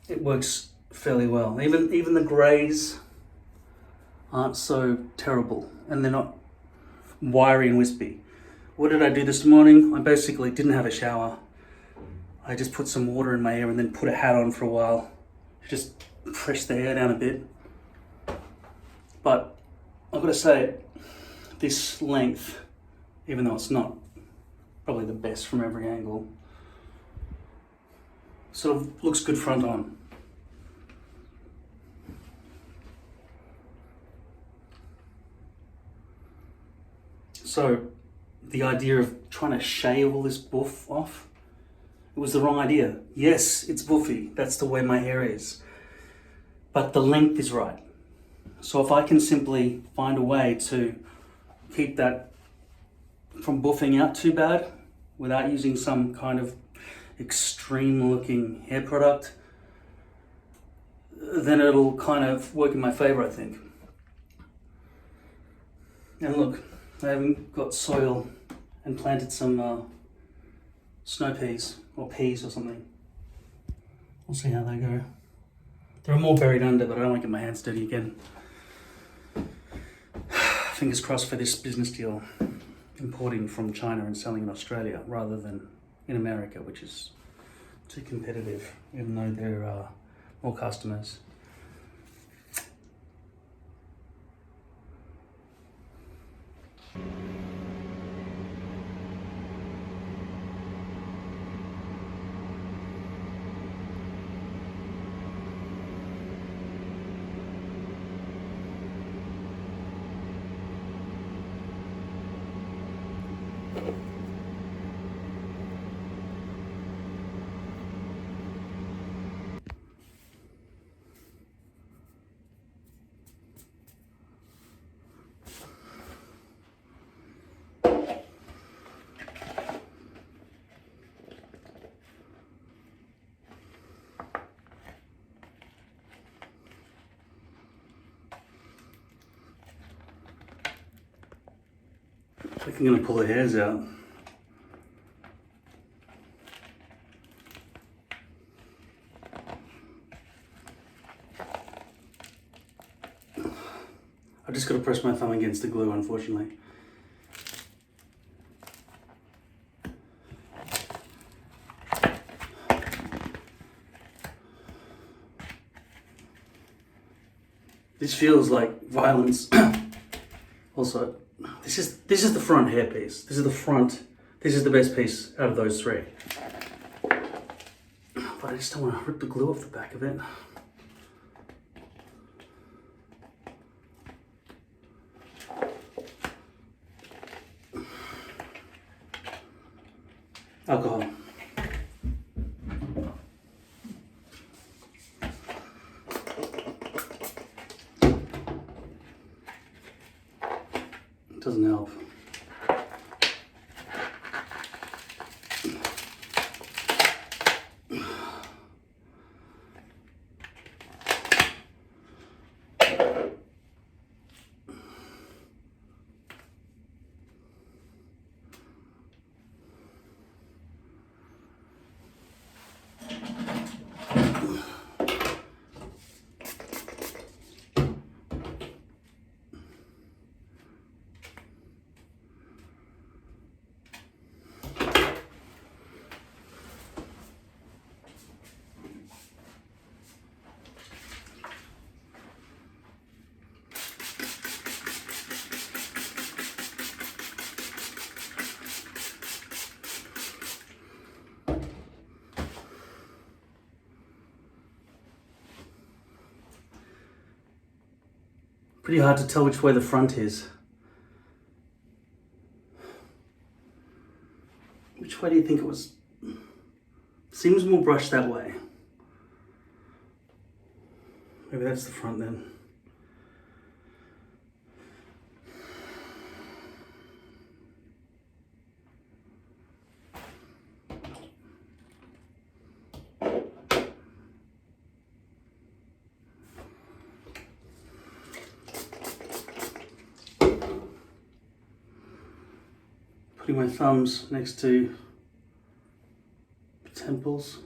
it works fairly well. Even the greys aren't so terrible, and they're not wiry and wispy. What did I do this morning? I basically didn't have a shower. I just put some water in my hair and then put a hat on for a while. Just press the hair down a bit. But I've got to say, this length, even though it's not probably the best from every angle, sort of looks good front on. So the idea of trying to shave all this buff off, it was the wrong idea. Yes, it's buffy. That's the way my hair is. But the length is right. So if I can simply find a way to keep that from buffing out too bad without using some kind of extreme looking hair product, then it'll kind of work in my favor, I think. And look, I haven't got soil and planted some snow peas or peas or something. We'll see how they go. There are more buried under, but I don't want to get my hands dirty again. Fingers crossed for this business deal, importing from China and selling in Australia rather than in America, which is too competitive, even though there are more customers. I think I'm going to pull the hairs out. I've just got to press my thumb against the glue, unfortunately. This feels like violence. Also, this is the front hair piece. This is the front. This is the best piece out of those three. But I just don't want to rip the glue off the back of it. Alcohol. Pretty hard to tell which way the front is. Which way do you think it was? Seems more brushed that way. Maybe that's the front then. Putting my thumbs next to the temples.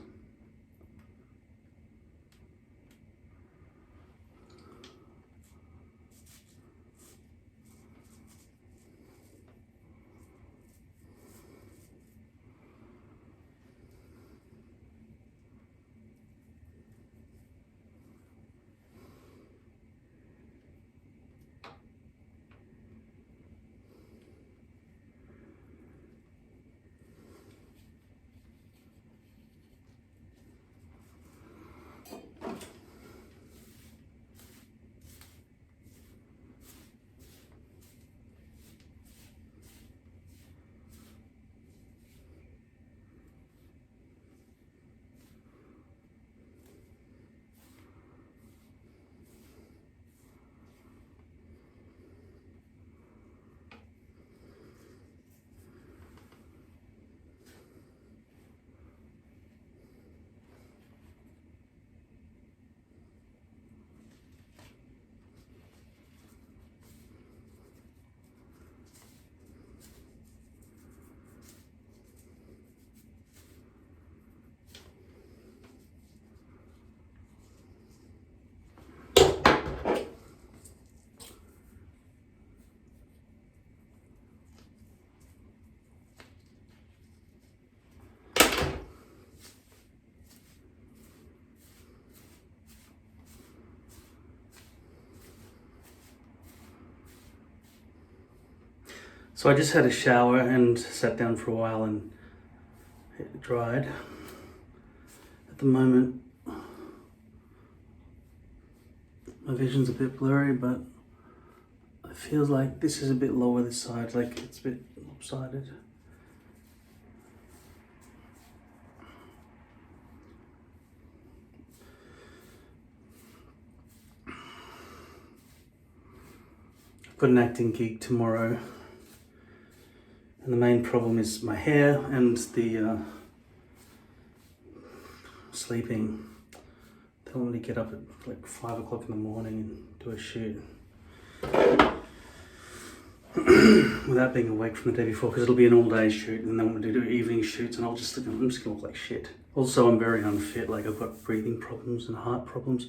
So I just had a shower and sat down for a while and it dried. At the moment, my vision's a bit blurry, but it feels like this is a bit lower this side, like it's a bit lopsided. I've got an acting gig tomorrow. And the main problem is my hair and the sleeping. They don't really get up at like 5 o'clock in the morning and do a shoot. Without being awake from the day before, because it'll be an all-day shoot and then I'm going to do evening shoots and I'm just going to look like shit. Also, I'm very unfit, like I've got breathing problems and heart problems.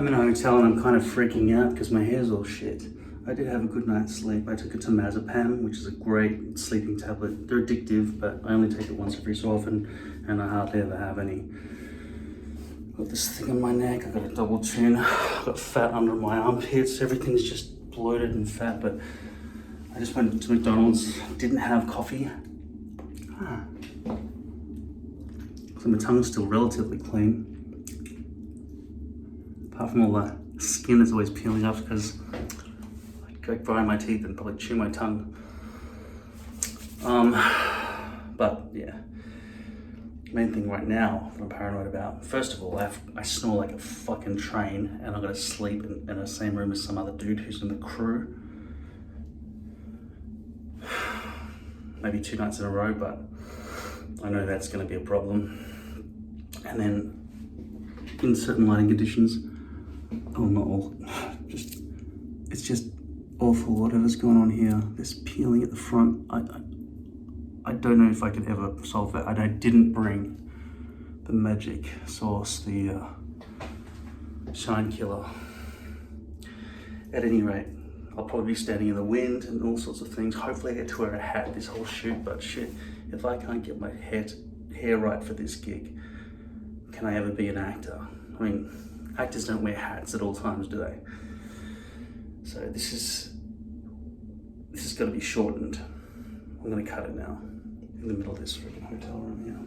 I'm in a hotel and I'm kind of freaking out because my hair's all shit. I did have a good night's sleep. I took a temazepam, which is a great sleeping tablet. They're addictive, but I only take it once every so often, and I hardly ever have any. Got this thing on my neck, I got a double chin, I got fat under my armpits, everything's just bloated and fat, but I just went to McDonald's, didn't have coffee. So my tongue's still relatively clean. Apart from all the skin that's always peeling off because I go grind my teeth and probably chew my tongue. But yeah, main thing right now that I'm paranoid about, first of all, I snore like a fucking train and I'm gonna sleep in the same room as some other dude who's in the crew. Maybe 2 nights in a row, but I know that's gonna be a problem. And then in certain lighting conditions, oh, not all, it's just awful whatever's going on here. This peeling at the front, I don't know if I could ever solve that. I didn't bring the magic sauce, the shine killer. At any rate, I'll probably be standing in the wind and all sorts of things. Hopefully I get to wear a hat this whole shoot, but shit, if I can't get my hair right for this gig, can I ever be an actor? I mean, actors don't wear hats at all times, do they? So this is going to be shortened. I'm going to cut it now in the middle of this freaking hotel room here.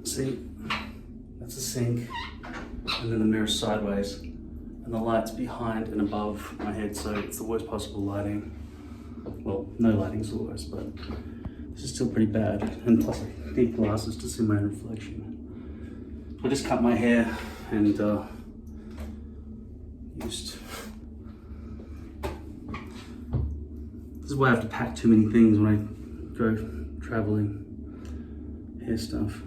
See, that's the sink, and then the mirror sideways, and the light's behind and above my head, so it's the worst possible lighting. Well, no lighting's the worst, but this is still pretty bad, and plus I need glasses to see my own reflection. I just cut my hair and this is why I have to pack too many things when I go traveling. Hair stuff.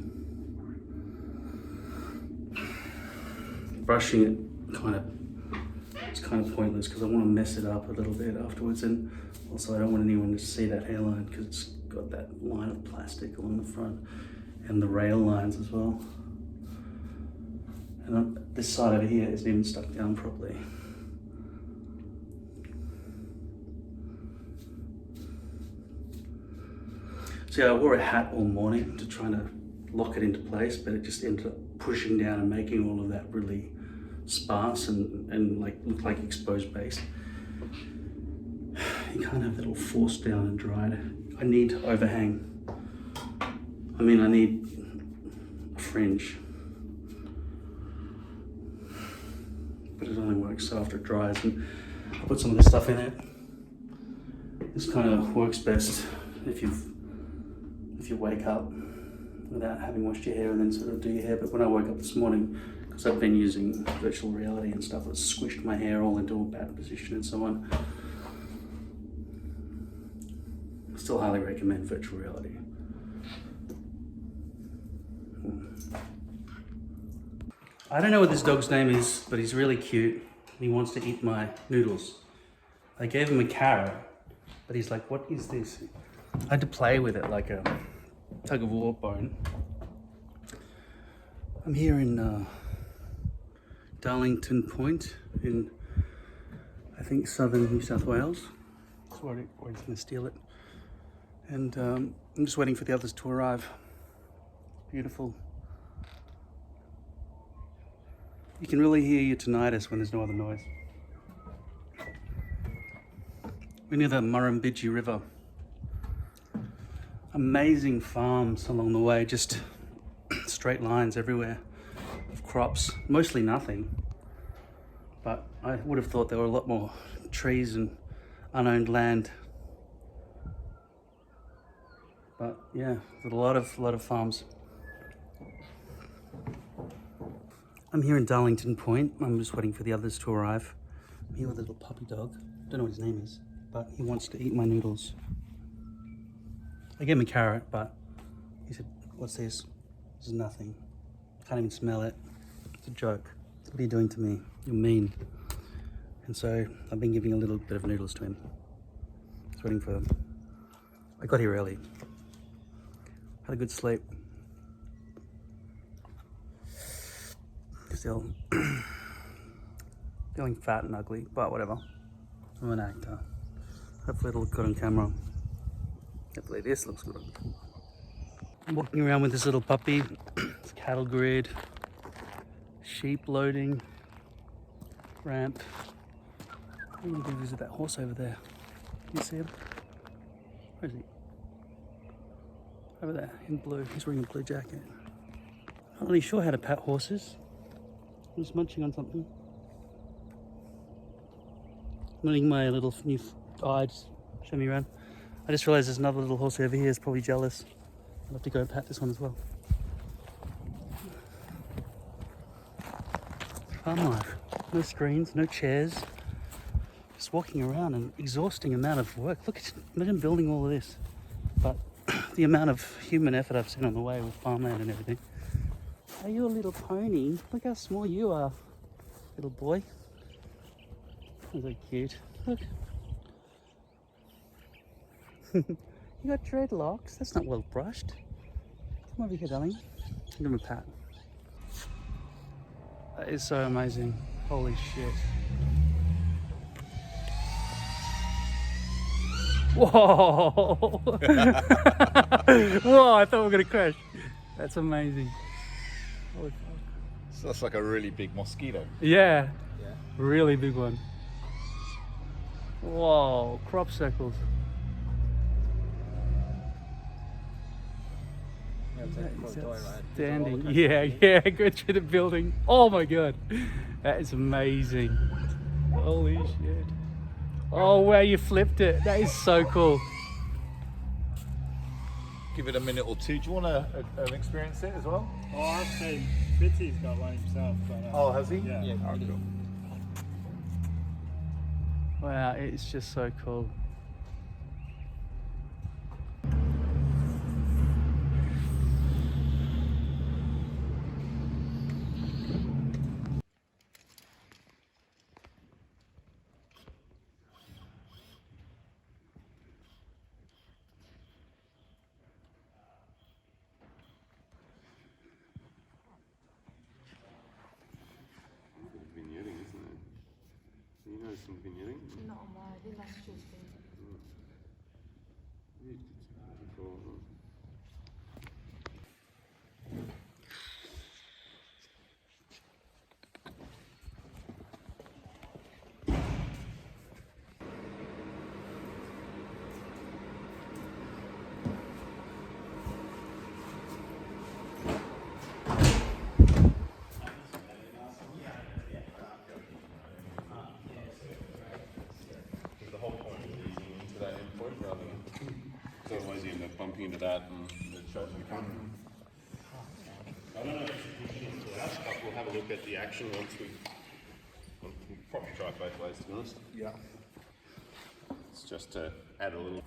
Brushing it it's kind of pointless because I want to mess it up a little bit afterwards, and also I don't want anyone to see that hairline because it's got that line of plastic along the front and the rail lines as well. And this side over here isn't even stuck down properly. So yeah, I wore a hat all morning to try to lock it into place, but it just ended up pushing down and making all of that really sparse and like look like exposed base. You can't have that all forced down and dried. I need overhang. I mean, I need a fringe. But it only works after it dries, and I put some of this stuff in it. This kind of works best if you wake up without having washed your hair and then sort of do your hair. But when I woke up this morning, because I've been using virtual reality and stuff, it's squished my hair all into a bad position and so on. I still highly recommend virtual reality. I don't know what this dog's name is, but he's really cute. He wants to eat my noodles. I gave him a carrot, but he's like, what is this? I had to play with it like a tug of war bone. I'm here in Darlington Point in, I think, southern New South Wales. Sorry, he's going to steal it. And I'm just waiting for the others to arrive. Beautiful. You can really hear your tinnitus when there's no other noise. We're near the Murrumbidgee River. Amazing farms along the way, just straight lines everywhere of crops, mostly nothing. But I would have thought there were a lot more trees and unowned land. But yeah, there's a lot of farms. I'm here in Darlington Point. I'm just waiting for the others to arrive. I'm here with a little puppy dog. Don't know what his name is, but he wants to eat my noodles. I gave him a carrot, but he said, what's this? This is nothing. Can't even smell it. It's a joke. What are you doing to me? You're mean. And so I've been giving a little bit of noodles to him. waiting for them. I got here early. Had a good sleep. Still feeling fat and ugly, but whatever. I'm an actor. Hopefully it'll look good on camera. Hopefully this looks good. I'm walking around with this little puppy. It's cattle grid, sheep loading, ramp. I'm gonna go visit that horse over there. Can you see him? Where is he? Over there, in blue. He's wearing a blue jacket. I'm not really sure how to pat horses. I'm just munching on something. I'm letting my little new eyes show me around. I just realised there's another little horse over here. It's probably jealous. I'll have to go and pat this one as well. Farm life. No screens, no chairs. Just walking around, an exhausting amount of work. Look, imagine building all of this. But the amount of human effort I've seen on the way with farmland and everything. Are you a little pony? Look how small you are, little boy. That's so cute. Look. You got dreadlocks. That's not well brushed. Come over here, darling. Give him a pat. That is so amazing. Holy shit. Whoa! Whoa, I thought we were going to crash. That's amazing. Holy fuck. So that's like a really big mosquito. Yeah. Really big one. Whoa, crop circles. Standing. Yeah, go through the building. Oh my god. That is amazing. Holy shit. Oh wow, you flipped it. That is so cool. Give it a minute or two. Do you want to experience it as well? Oh, I've seen Fitzy's got one himself. But, Oh, has he? Yeah. Oh, cool. Wow, it's just so cool. Vignetting, isn't it? You know some vignetting? Not on my, I think that's just been. You did some before, huh? The whole point is easing into that endpoint rather than, because otherwise you end up bumping into that and it shows you come. I don't know if it's to us, but we'll have a look at the action once we'll probably try it both ways, to be honest. Yeah. It's just to add a little.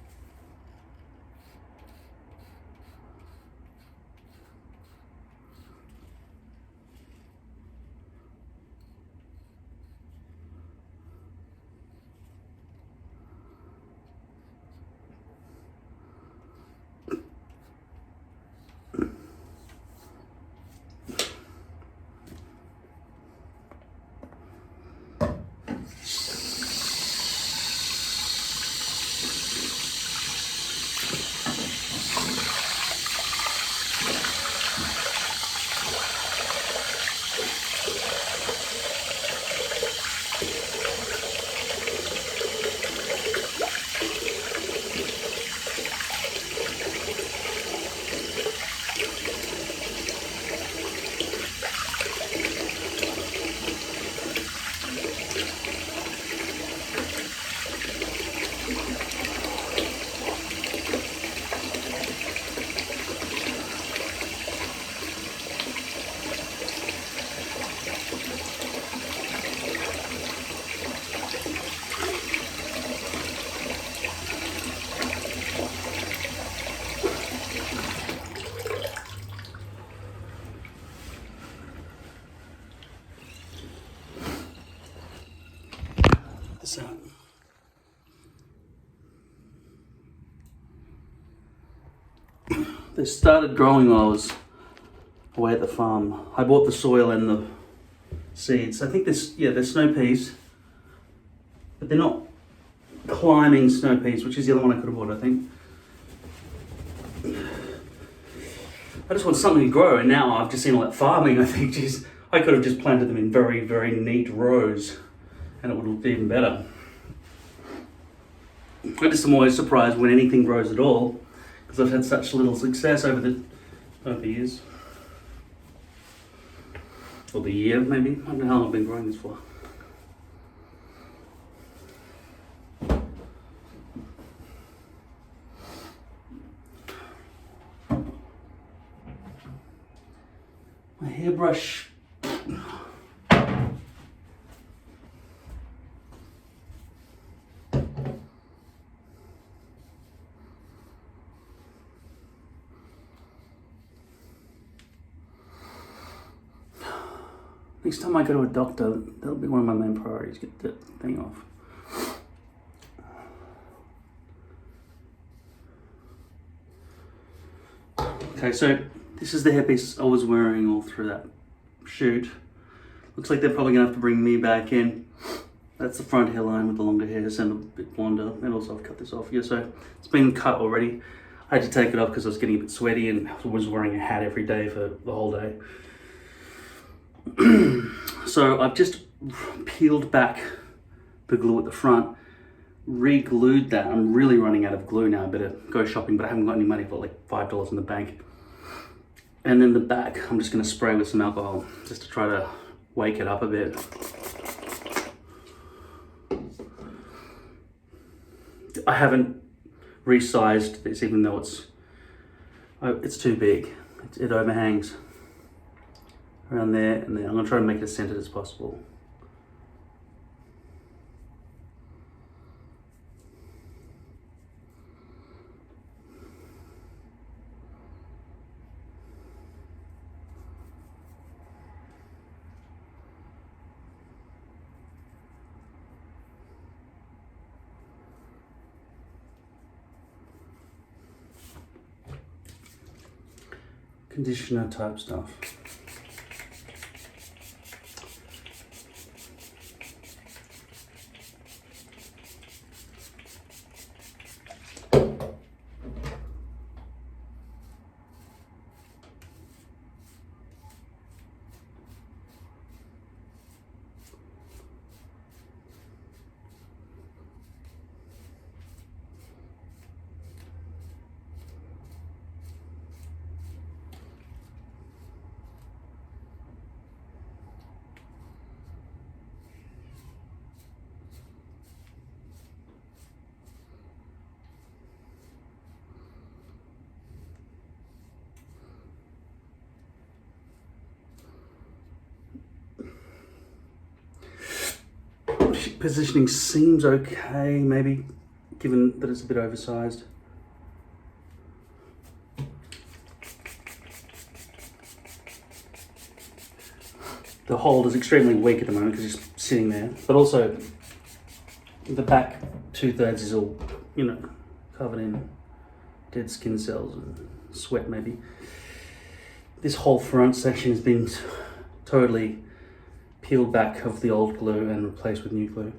This out. They started growing while I was away at the farm. I bought the soil and the seeds. I think they're snow peas, but they're not climbing snow peas, which is the other one I could have bought, I think. I just want something to grow, and now I've just seen all that farming. I think, geez, I could have just planted them in very, very neat rows, and it would look even better. I just am always surprised when anything grows at all, because I've had such little success over the years. Or the year, maybe. I don't know how long I've been growing this for. My hairbrush. Next time I go to a doctor, that'll be one of my main priorities, get that thing off. Okay, so this is the hairpiece I was wearing all through that shoot. Looks like they're probably gonna have to bring me back in. That's the front hairline with the longer hairs and a bit blonder. And also I've cut this off here, so it's been cut already. I had to take it off because I was getting a bit sweaty and I was wearing a hat every day for the whole day. So I've just peeled back the glue at the front, re-glued that. I'm really running out of glue now. I better go shopping, but I haven't got any money. I've got like $5 in the bank. And then the back, I'm just gonna spray with some alcohol just to try to wake it up a bit. I haven't resized this, even though it's too big. It overhangs around there and there. I'm gonna try to make it as centered as possible. Conditioner type stuff. Positioning seems okay, maybe, given that it's a bit oversized. The hold is extremely weak at the moment because it's just sitting there, but also the back 2/3 is all, covered in dead skin cells and sweat maybe. This whole front section has been totally peeled back of the old glue and replaced with new glue.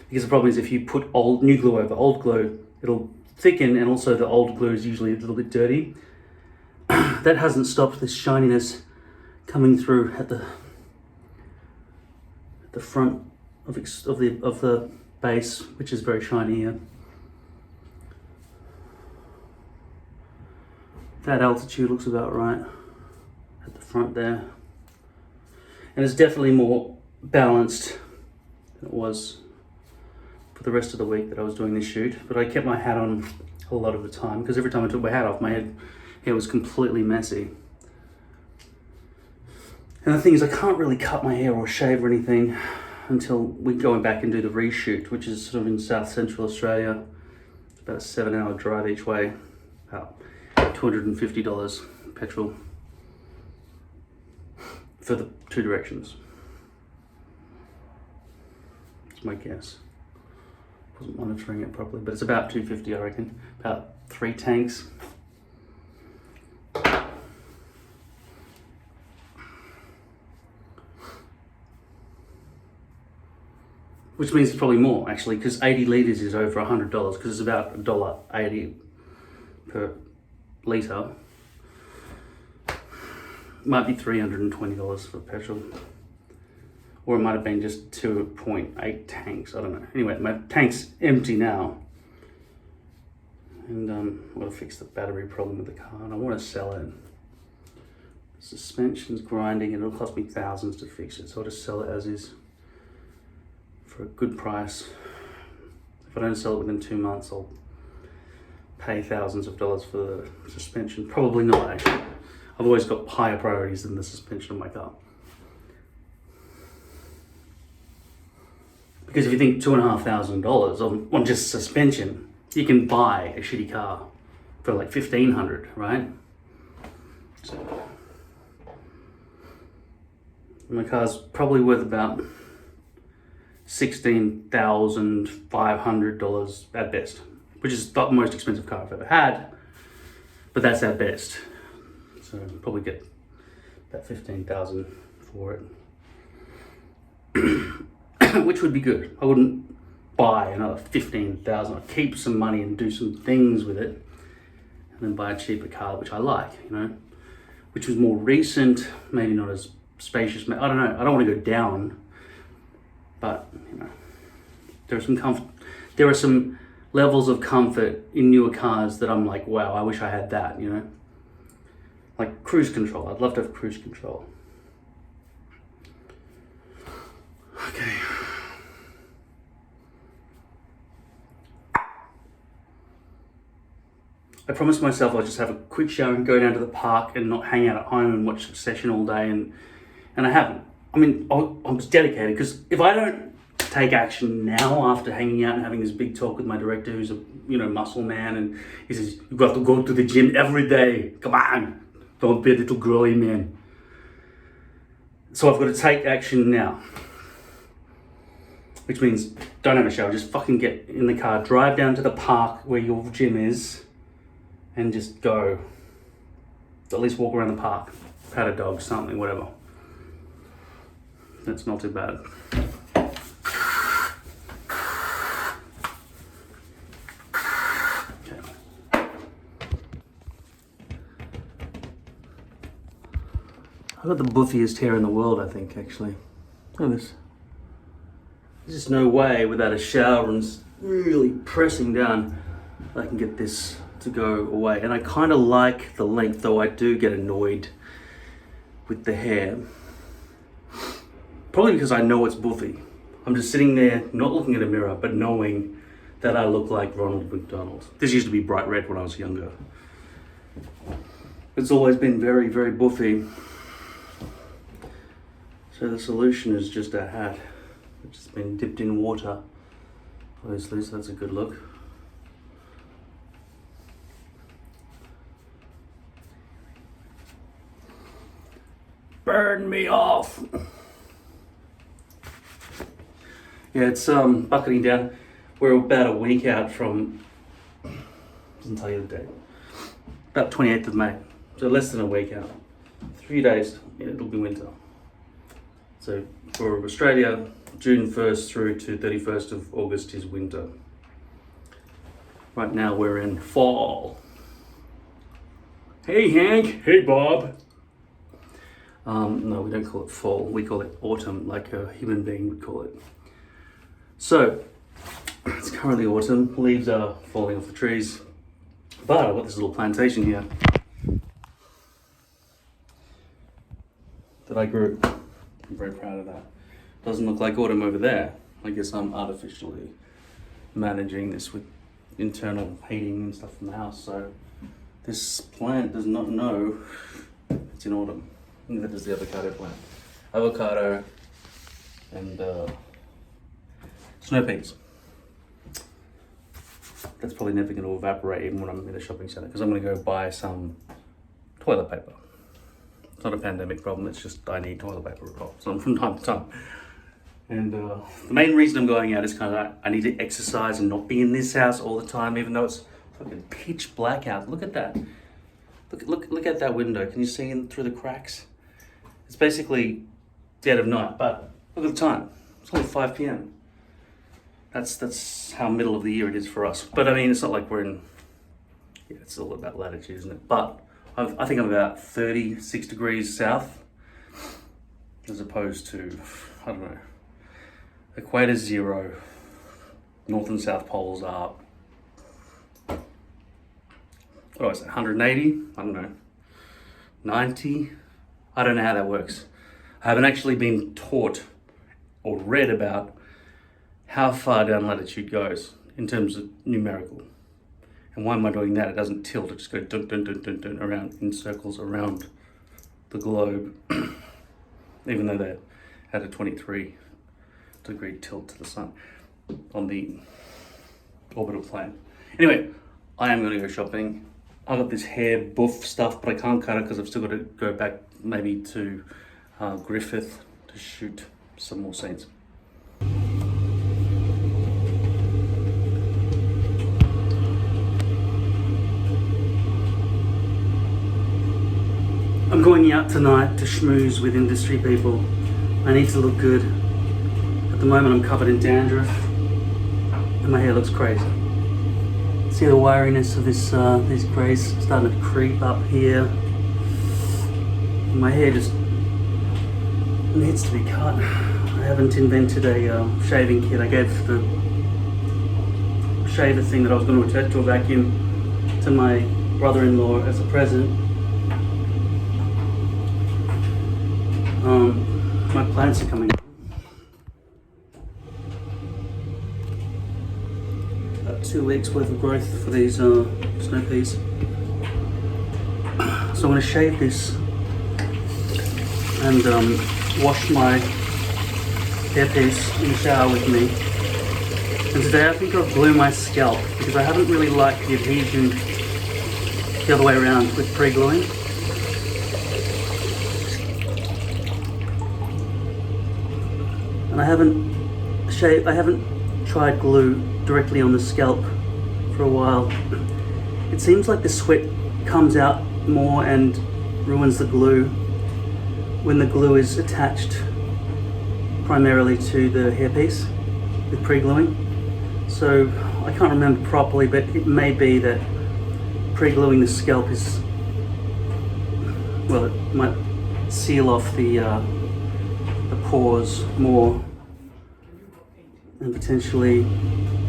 Because the problem is if you put new glue over old glue, it'll thicken, and also the old glue is usually a little bit dirty. That hasn't stopped this shininess coming through at the front of the base, which is very shiny here. That altitude looks about right at the front there. And it's definitely more balanced than it was for the rest of the week that I was doing this shoot. But I kept my hat on a lot of the time because every time I took my hat off, my hair was completely messy. And the thing is, I can't really cut my hair or shave or anything until we go back and do the reshoot, which is sort of in South Central Australia. It's about a 7-hour drive each way, about $250 petrol for the 2 directions. That's my guess. Wasn't monitoring it properly, but it's about $250, I reckon. About 3 tanks. which means it's probably more actually, because 80 litres is over $100 because it's about $1.80 per litre. Might be $320 for petrol. Or it might have been just 2.8 tanks, I don't know. Anyway, my tank's empty now. And I've got to fix the battery problem with the car and I want to sell it. Suspension's grinding and it'll cost me thousands to fix it, so I'll just sell it as is for a good price. If I don't sell it within 2 months, I'll pay thousands of dollars for the suspension. Probably not actually. I've always got higher priorities than the suspension of my car. Because if you think $2,500 on just suspension, you can buy a shitty car for like $1,500, right? So my car's probably worth about $16,500 at best, which is the most expensive car I've ever had, but that's at best. So I'll probably get about $15,000 for it. Which would be good. I wouldn't buy another $15,000. I'd keep some money and do some things with it, and then buy a cheaper car, which I like, you know, which was more recent, maybe not as spacious. I don't know. I don't want to go down, but you know, there are some levels of comfort in newer cars that I'm like, wow, I wish I had that. You know, like cruise control. I'd love to have cruise control. Okay. I promised myself I'll just have a quick shower and go down to the park and not hang out at home and watch Succession all day, and I haven't. I mean, I'm just dedicated, because if I don't take action now after hanging out and having this big talk with my director, who's a muscle man, and he says, "You've got to go to the gym every day. Come on, don't be a little girly man." So I've got to take action now. Which means don't have a shower, just fucking get in the car, drive down to the park where your gym is, and just go. At least walk around the park, pat a dog, something, whatever. That's not too bad. Okay. I've got the buffiest hair in the world, I think, actually. Look at this. There's just no way without a shower and really pressing down I can get this to go away. And I kind of like the length, though I do get annoyed with the hair. Probably because I know it's buffy. I'm just sitting there not looking at a mirror but knowing that I look like Ronald McDonald. This used to be bright red when I was younger. It's always been very, very buffy. So the solution is just a hat, which has been dipped in water, obviously, so that's a good look. Burn me off! Yeah, it's bucketing down. We're about a week out from, doesn't tell you the date, about 28th of May, so less than a week out. 3 days, yeah, it'll be winter. So for Australia, June 1st through to 31st of August is winter. Right now we're in fall. Hey Hank. Hey Bob. No, we don't call it fall. We call it autumn, like a human being would call it. So, it's currently autumn. Leaves are falling off the trees. But I've got this little plantation here that I grew. I'm very proud of that. Doesn't look like autumn over there. I guess I'm artificially managing this with internal heating and stuff from the house. So this plant does not know it's in autumn. Neither does the avocado plant. Avocado and snow peas. That's probably never going to evaporate even when I'm in a shopping centre, because I'm going to go buy some toilet paper. It's not a pandemic problem, it's just I need toilet paper from time to time. And the main reason I'm going out is kind of like, I need to exercise and not be in this house all the time, even though it's fucking pitch black out. Look at that. Look at that window. Can you see in through the cracks? It's basically dead of night, but look at the time. It's only 5 p.m. that's how middle of the year it is for us. But I mean, it's not like we're in. Yeah, it's all about latitude, isn't it? But I think I'm about 36 degrees south, as opposed to, I don't know, equator's 0, north and south poles are, what do I say, 180? I don't know, 90? I don't know how that works. I haven't actually been taught or read about how far down latitude goes in terms of numerical. And why am I doing that? It doesn't tilt, it just goes dun dun dun dun dun around in circles around the globe, even though they're at a 23-degree tilt to the sun on the orbital plane. Anyway, I am going to go shopping. I got this hair buff stuff, but I can't cut it because I've still got to go back maybe to Griffith to shoot some more scenes. I'm going out tonight to schmooze with industry people. I need to look good. At the moment I'm covered in dandruff and my hair looks crazy. See the wiriness of this, these greys starting to creep up here. My hair just needs to be cut. I haven't invented a shaving kit. I gave the shaver thing that I was going to attach to a vacuum to my brother-in-law as a present. My plants are coming. About 2 weeks worth of growth for these snow peas. So I'm going to shave this and wash my hairpiece in the shower with me. And today I think I'll glue my scalp because I haven't really liked the adhesion the other way around with pre-gluing. And I haven't tried glue directly on the scalp for a while. It seems like the sweat comes out more and ruins the glue when the glue is attached primarily to the hairpiece with pre-gluing. So I can't remember properly, but it may be that pre-gluing the scalp is, well, it might seal off the pores more and potentially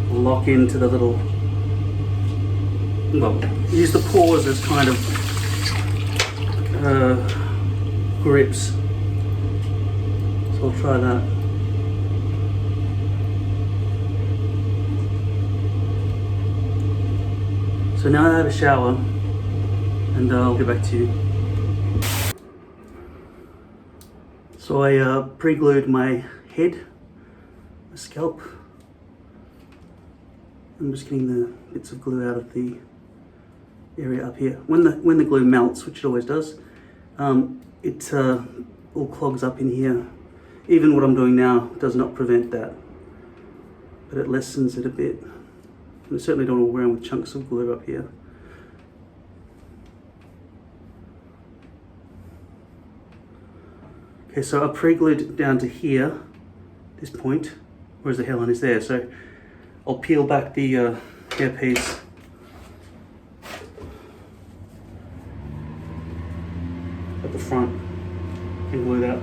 lock into the little, well, use the pores as kind of grips. So I'll try that. So now I have a shower and I'll get back to you. So I pre-glued my head, my scalp. I'm just getting the bits of glue out of the area up here. When the glue melts, which it always does, it all clogs up in here. Even what I'm doing now does not prevent that, but it lessens it a bit. And I certainly don't walk around with chunks of glue up here. Okay, so I pre-glued it down to here, this point, whereas the hairline is there. So I'll peel back the hairpiece. At the front and glue that.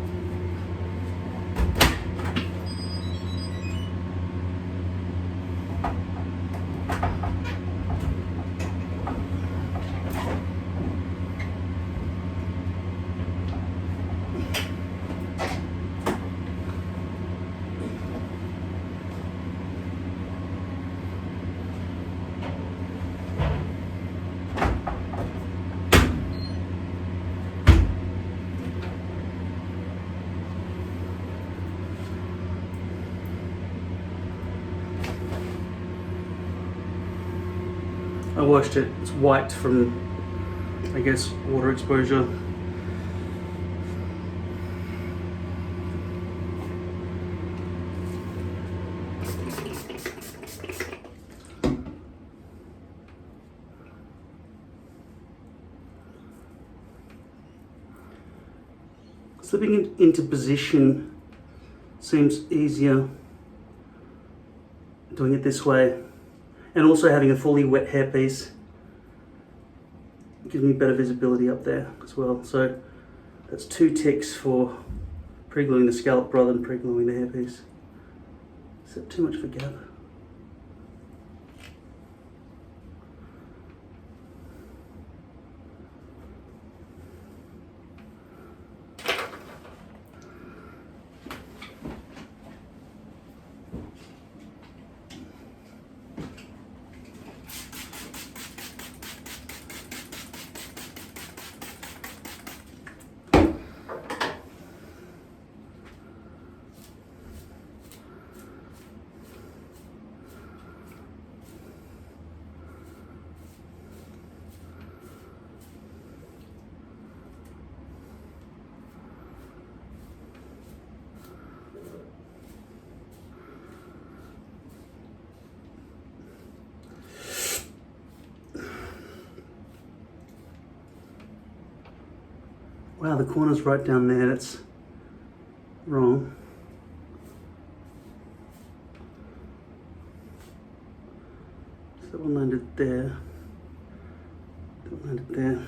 I washed it, it's white from, I guess, water exposure. Slipping into position seems easier doing it this way, and also having a fully wet hairpiece gives me better visibility up there as well. So that's 2 ticks for pre-gluing the scalp rather than pre-gluing the hairpiece. Is that too much of a gap? Wow, the corner's right down there, that's wrong. So that one landed there. That one landed there.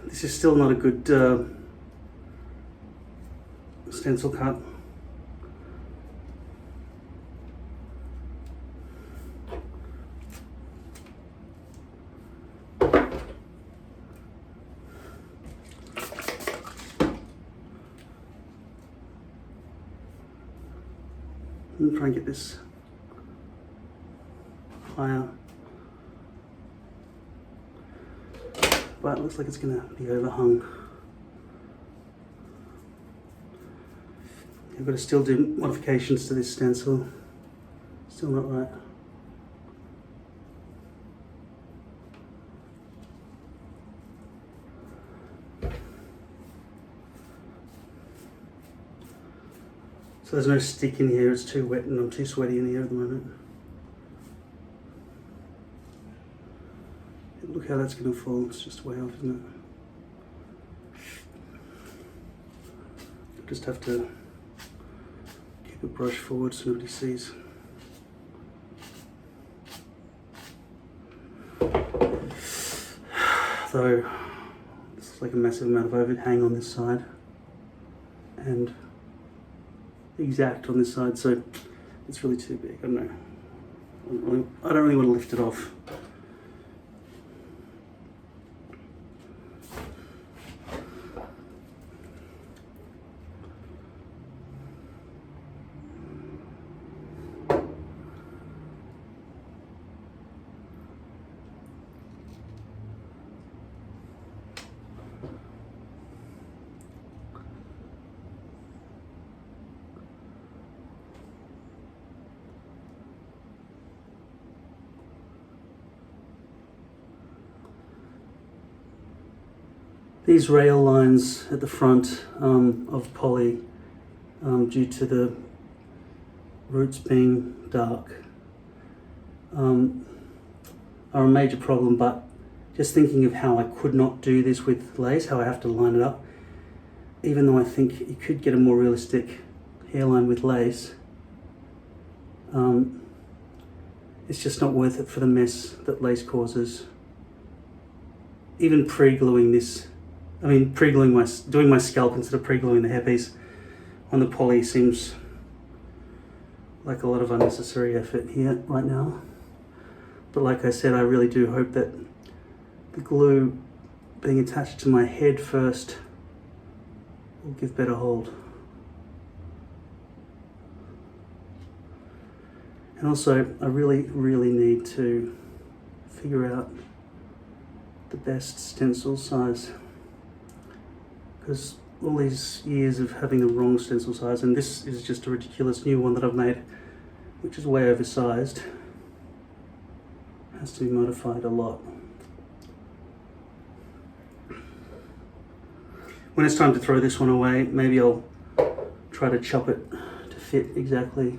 This is still not a good stencil cut. I'm gonna try and get this higher, but it looks like it's gonna be overhung. I've got to still do modifications to this stencil. Still not right. So there's no stick in here, it's too wet and I'm too sweaty in here at the moment. Look how that's going to fall, it's just way off, isn't it? Just have to keep a brush forward so nobody sees. Though, this is like a massive amount of overhang on this side and exact on this side, so it's really too big. I don't know. I don't really want to lift it off. These rail lines at the front of poly, due to the roots being dark, are a major problem, but just thinking of how I could not do this with lace, how I have to line it up, even though I think you could get a more realistic hairline with lace, it's just not worth it for the mess that lace causes. Even pre-gluing this, doing my scalp instead of pre-gluing the hairpiece on the poly seems like a lot of unnecessary effort here right now. But like I said, I really do hope that the glue being attached to my head first will give better hold. And also, I really need to figure out the best stencil size, because all these years of having the wrong stencil size, and this is just a ridiculous new one that I've made, which is way oversized, has to be modified a lot. When it's time to throw this one away, maybe I'll try to chop it to fit exactly.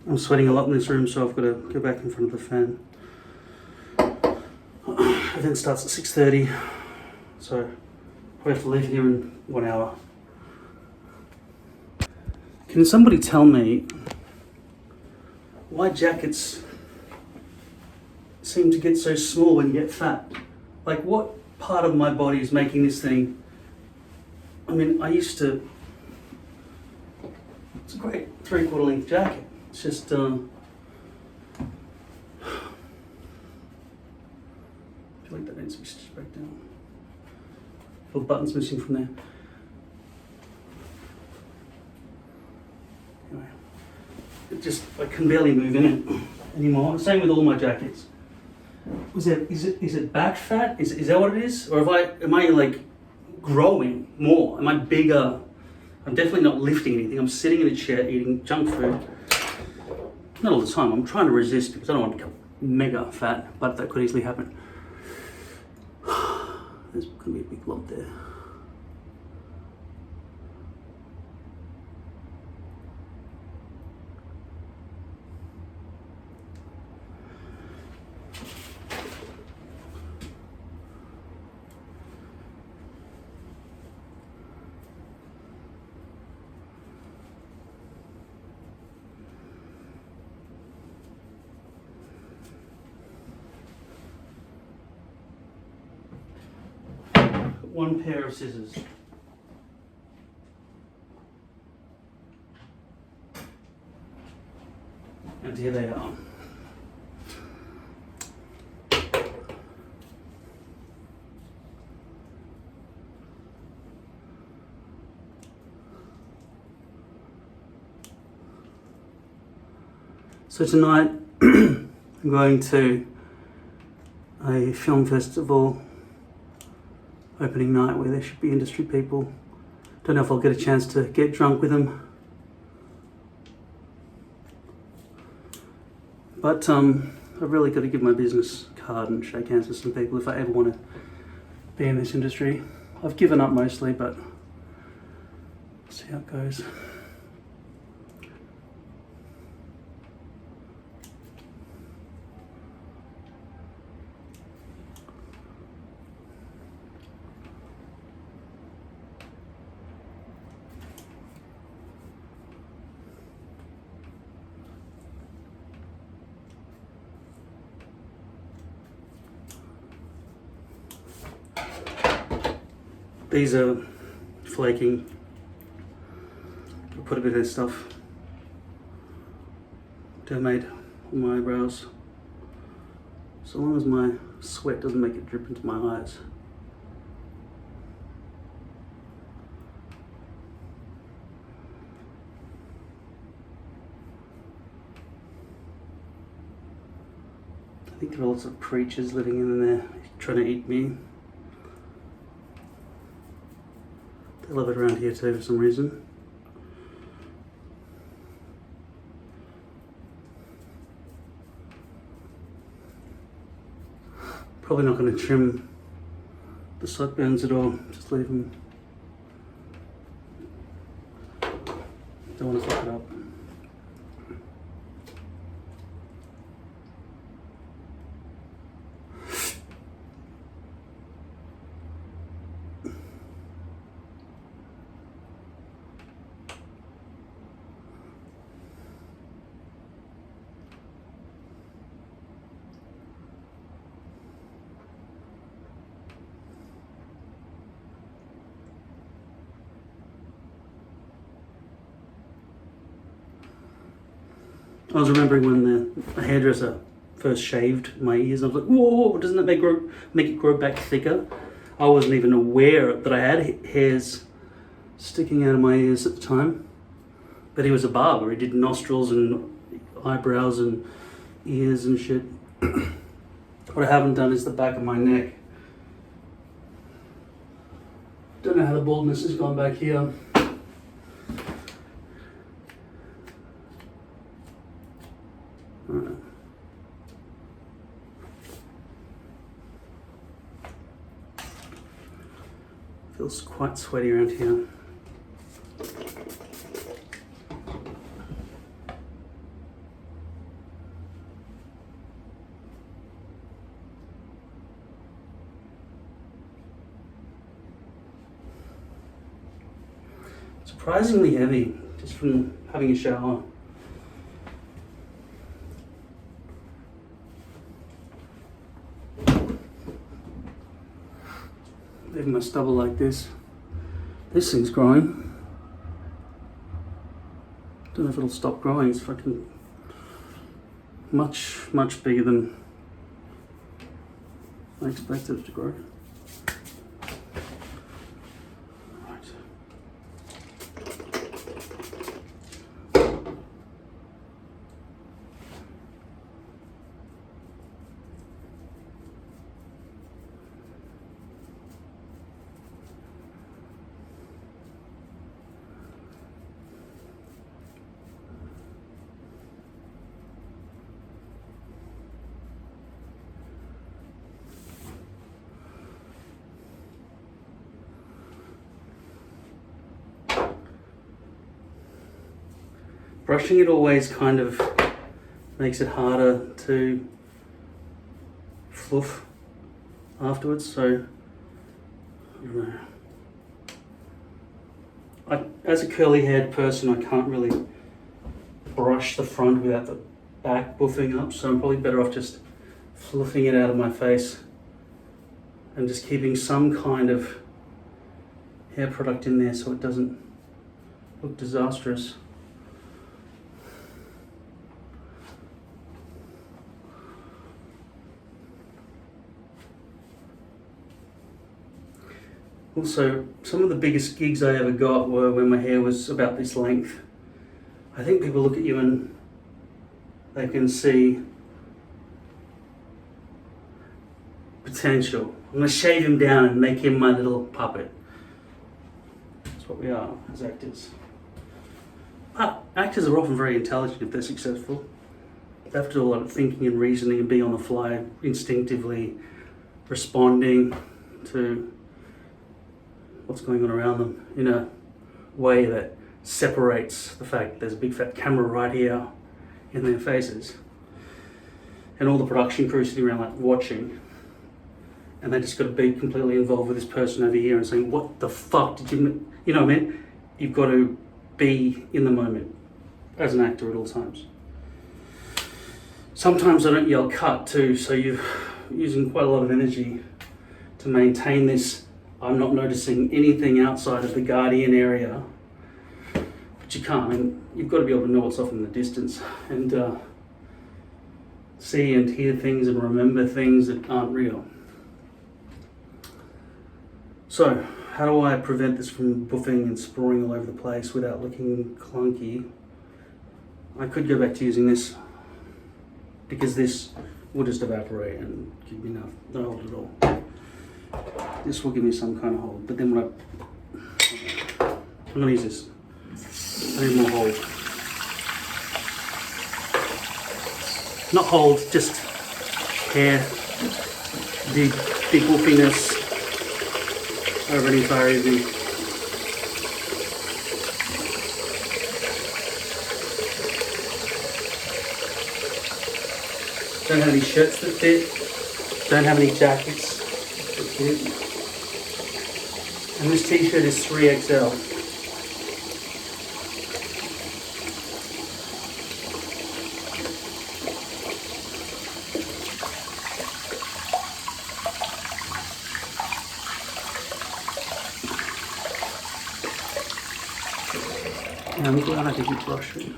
I'm sweating a lot in this room, so I've got to go back in front of the fan. Event starts at 6:30, so I have to leave here in 1 hour. Can somebody tell me why jackets seem to get so small when you get fat? Like, what part of my body is making this thing? I mean, it's a great 3/4 length jacket. It's just, I feel like that needs to be stitched back down. Little buttons missing from there. Anyway, I can barely move in it anymore. Same with all my jackets. Is it back fat? Is that what it is? Or am I like growing more? Am I bigger? I'm definitely not lifting anything. I'm sitting in a chair eating junk food. Not all the time. I'm trying to resist because I don't want to become mega fat, but that could easily happen. There's going to be a big lump there. One pair of scissors. And here they are. So tonight I'm going to a film festival opening night where there should be industry people. Don't know if I'll get a chance to get drunk with them. But I've really got to give my business card and shake hands with some people if I ever want to be in this industry. I've given up mostly, but we'll see how it goes. These are flaking. I'll put a bit of this stuff made on my eyebrows. So long as my sweat doesn't make it drip into my eyes. I think there are lots of preachers living in there trying to eat me. They love it around here too for some reason. Probably not going to trim the sideburns at all, just leave them. Don't want to fuck it up. I was remembering when the hairdresser first shaved my ears, I was like, whoa, doesn't that make it grow back thicker? I wasn't even aware that I had hairs sticking out of my ears at the time. But he was a barber, he did nostrils and eyebrows and ears and shit. What I haven't done is the back of my neck. Don't know how the baldness has gone back here. Feels quite sweaty around here. surprisingly heavy just from having a shower. Leaving my stubble like this. This thing's growing. Don't know if it'll stop growing. It's fucking much bigger than I expected it to grow. Right. Brushing it always kind of makes it harder to fluff afterwards, so I don't know. As a curly haired person, I can't really brush the front without the back buffing up, so I'm probably better off just fluffing it out of my face and just keeping some kind of hair product in there so it doesn't look disastrous. Also, some of the biggest gigs I ever got were when my hair was about this length. I think people look at you and they can see potential. I'm going to shave him down and make him my little puppet. That's what we are as actors. But actors are often very intelligent if they're successful. They have to do a lot of thinking and reasoning and be on the fly, instinctively responding to what's going on around them in a way that separates the fact that there's a big fat camera right here in their faces. And all the production crew sitting around like watching. And they just got to be completely involved with this person over here and saying, what the fuck did you know what I mean? You've got to be in the moment as an actor at all times. Sometimes I don't yell cut too, so you're using quite a lot of energy to maintain this. I'm not noticing anything outside of the guardian area, but you can't. I mean, you've got to be able to know what's off in the distance and see and hear things and remember things that aren't real. So, how do I prevent this from buffing and sprawling all over the place without looking clunky? I could go back to using this because this will just evaporate and give me no hold at all. This will give me some kind of hold, but then I'm going to use this. I need more hold. Not hold, just hair, big wolfiness over an entire evening. Don't have any shirts that fit, don't have any jackets that fit. And this t-shirt is 3XL. Yeah, I'm glad I didn't brush it.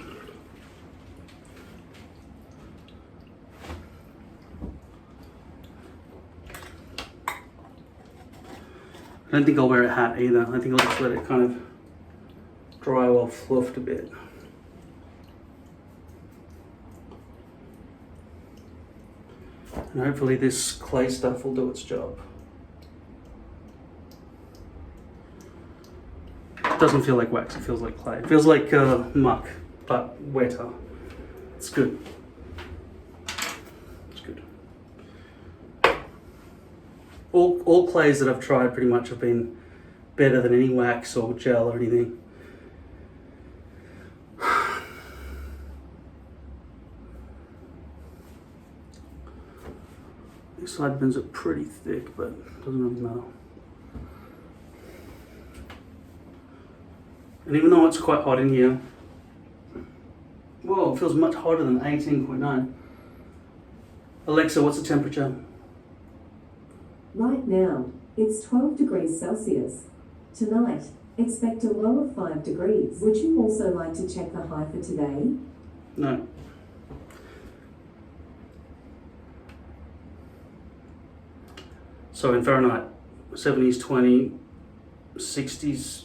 I don't think I'll wear a hat either. I think I'll just let it kind of dry while fluffed a bit. And hopefully this clay stuff will do its job. It doesn't feel like wax, it feels like clay. It feels like muck, but wetter. It's good. It's good. All clays that I've tried pretty much have been better than any wax or gel or anything. These sideburns are pretty thick, but it doesn't really matter. And even though it's quite hot in here, whoa, it feels much hotter than 18.9. Alexa, what's the temperature? Right now, it's 12 degrees Celsius. Tonight, expect a low of 5 degrees. Would you also like to check the high for today? No. So in Fahrenheit, 70s 20, 60s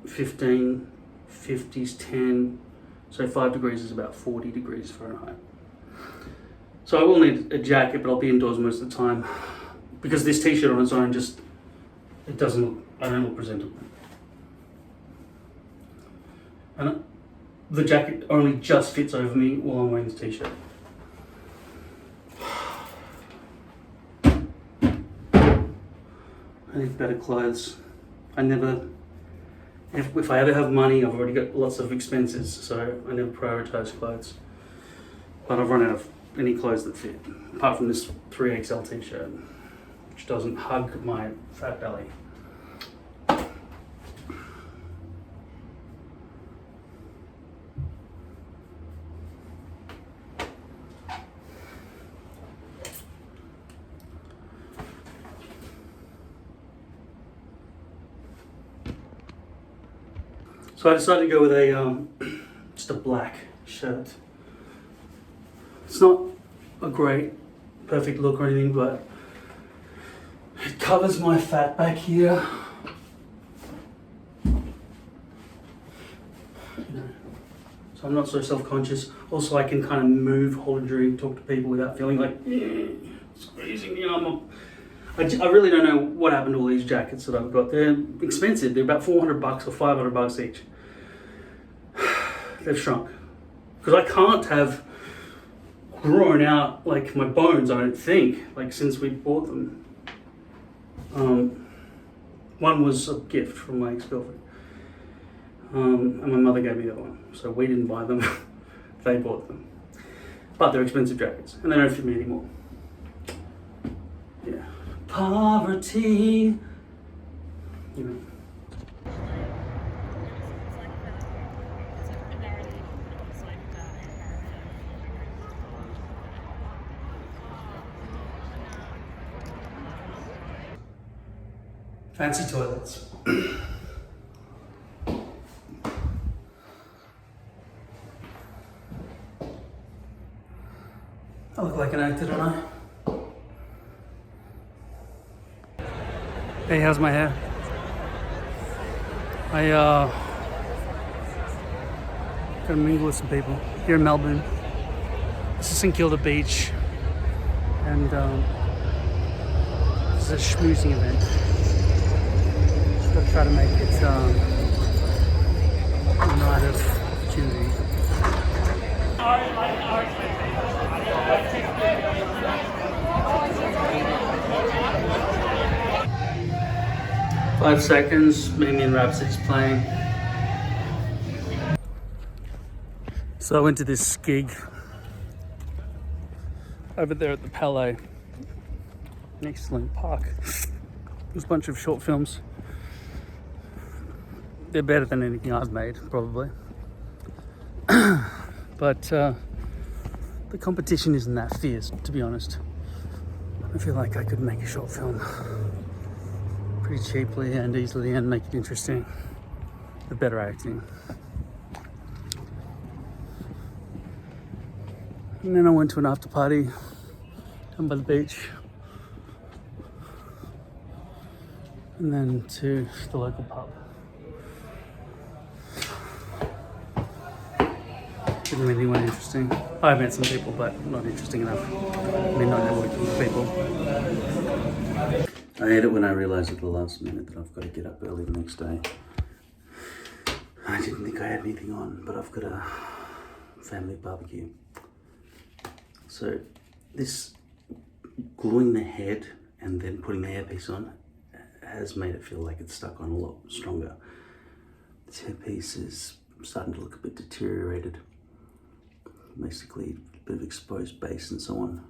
15, 50s 10. So 5 degrees is about 40 degrees Fahrenheit. So I will need a jacket, but I'll be indoors most of the time because this t-shirt on its own just, it doesn't look, I don't look presentable. And the jacket only just fits over me while I'm wearing this t-shirt. I need better clothes. If I ever have money, I've already got lots of expenses, so I never prioritize clothes. But I've run out of any clothes that fit, apart from this 3XL t-shirt, which doesn't hug my fat belly. So I decided to go with a just a black shirt. It's not a great, perfect look or anything, but it covers my fat back here. You know, so I'm not so self-conscious. Also, I can kind of move, hold a drink, talk to people without feeling like squeezing the arm up. I really don't know what happened to all these jackets that I've got. They're expensive. They're about $400 or $500 each. They've shrunk. Because I can't have grown out like my bones, I don't think, like since we bought them. One was a gift from my ex-girlfriend. And my mother gave me that one. So we didn't buy them. They bought them. But they're expensive jackets and they don't fit me anymore. Yeah. Poverty. You know. Fancy toilets. I look like an actor, don't I? Hey, how's my hair? I gotta mingle with some people here in Melbourne. This is St Kilda Beach, and this is a schmoozing event. Just gotta try to make it a night of opportunity. 5 seconds, Bohemian Rhapsody's playing. So I went to this gig over there at the Palais, an excellent park. There's a bunch of short films. They're better than anything I've made, probably. But the competition isn't that fierce, to be honest. I feel like I could make a short film pretty cheaply and easily and make it interesting with better acting. And then I went to an after party down by the beach, and then to the local pub. Didn't meet anyone interesting. I met some people, but not interesting enough. I mean, not networking with people. I hate it when I realise at the last minute that I've got to get up early the next day. I didn't think I had anything on, but I've got a family barbecue. So this gluing the head and then putting the hairpiece on has made it feel like it's stuck on a lot stronger. This hairpiece is starting to look a bit deteriorated. Basically a bit of exposed base and so on.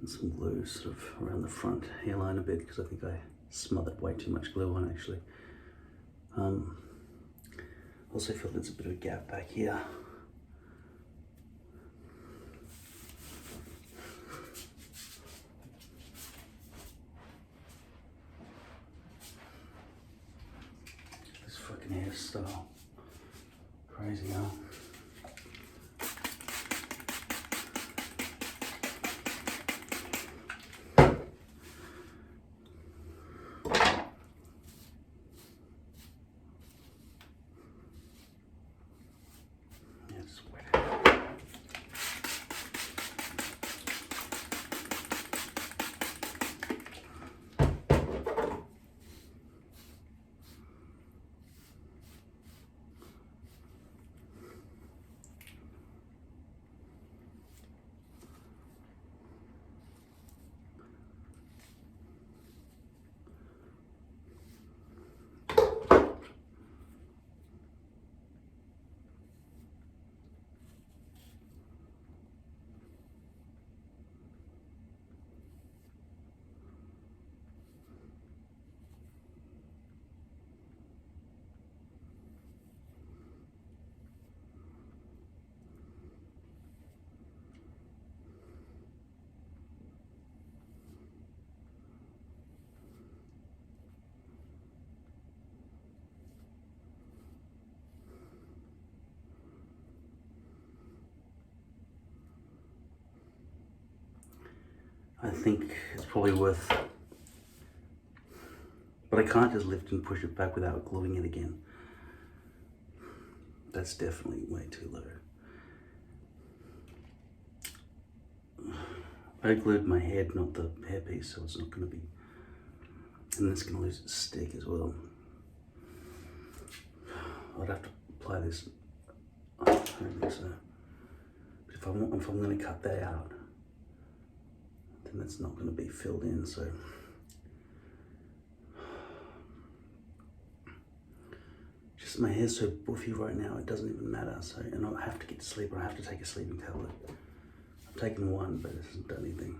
And some glue sort of around the front hairline a bit because I think I smothered way too much glue on actually. Also feel there's a bit of a gap back here. This fucking hairstyle. Crazy, huh? I think it's probably worth, but I can't just lift and push it back without gluing it again. That's definitely way too low. I glued my head, not the hairpiece, so it's not going to be, and it's going to lose its stick as well. I'd have to apply this, I don't think so. But if I'm going to cut that out, then that's not going to be filled in, so. Just my hair's so boofy right now, it doesn't even matter, so, and I have to get to sleep, or I have to take a sleeping tablet. I've taken one, but it hasn't done anything.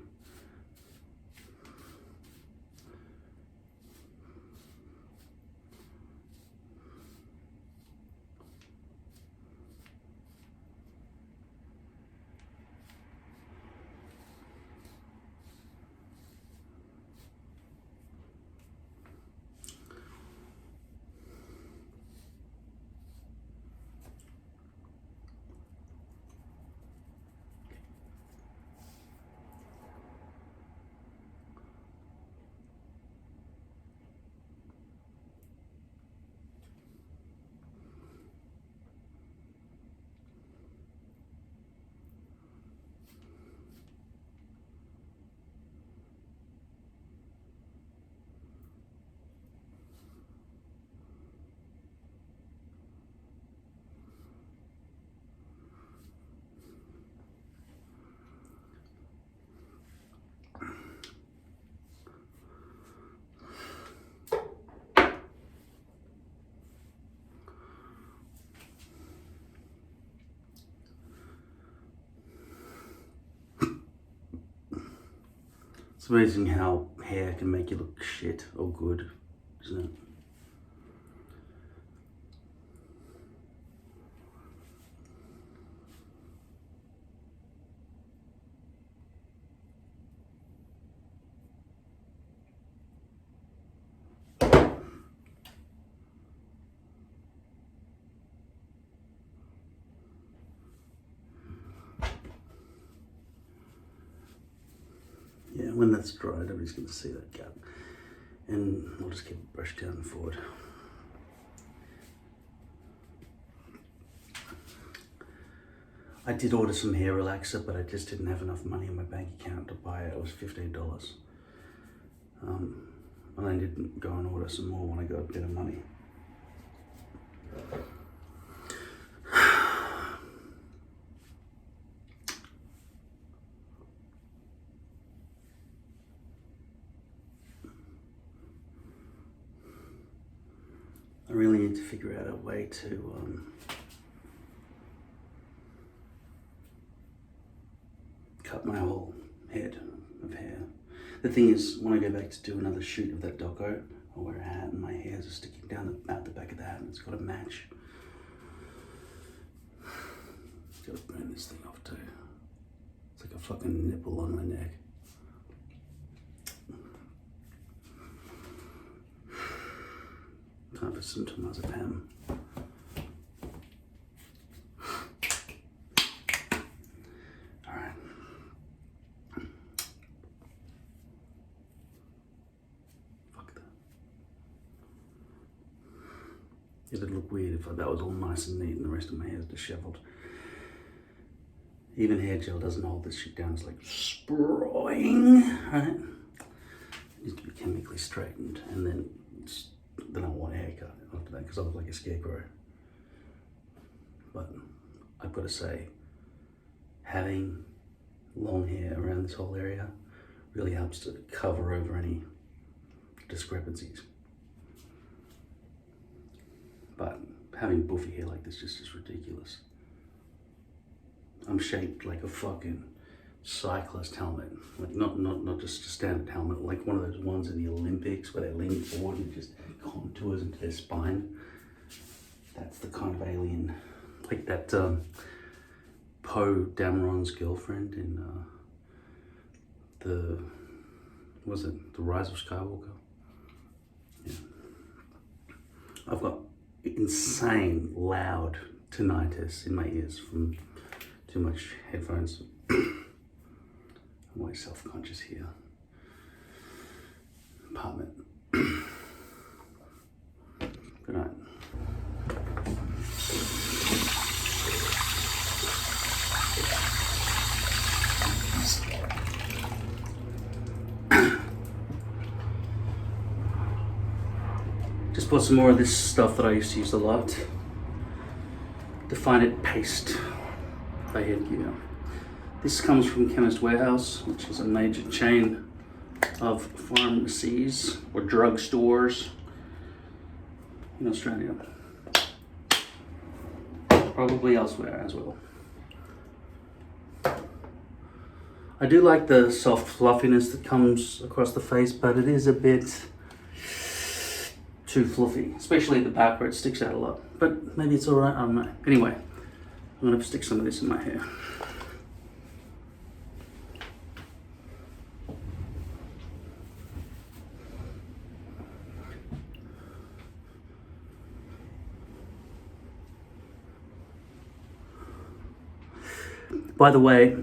It's amazing how hair can make you look shit or good, isn't it? Yeah, when that's dry, nobody's going to see that gap. And I'll just keep it brushed down and forward. I did order some hair relaxer, but I just didn't have enough money in my bank account to buy it. It was $15. And I didn't go and order some more when I got a bit of money. I really need to figure out a way to cut my whole head of hair. The thing is, when I go back to do another shoot of that doco, I'll wear a hat and my hairs are sticking down out the back of the hat and it's got to match. gotta burn this thing off too. It's like a fucking nipple on my neck. Time for some tomazepam. Alright. Fuck that. It'd look weird if that was all nice and neat and the rest of my hair is disheveled. Even hair gel doesn't hold this shit down. It's like spraying, right? It needs to be chemically straightened, and then I want a haircut after that because I look like a scarecrow. But I've got to say, having long hair around this whole area really helps to cover over any discrepancies. But having buffy hair like this is just ridiculous. I'm shaped like a fucking cyclist helmet, like not just a standard helmet, like one of those ones in the Olympics where they lean forward and just contours into their spine. That's the kind of alien, like that Poe Dameron's girlfriend in the Rise of Skywalker. Yeah. I've got insane loud tinnitus in my ears from too much headphones. I'm always self-conscious here. Apartment. Good night. Just bought some more of this stuff that I used to use a lot. Define It paste by Headgear. This comes from Chemist Warehouse, which is a major chain of pharmacies or drug stores in Australia. Probably elsewhere as well. I do like the soft fluffiness that comes across the face, but it is a bit too fluffy, especially at the back where it sticks out a lot. But maybe it's alright, I don't know. Anyway, I'm gonna stick some of this in my hair. By the way,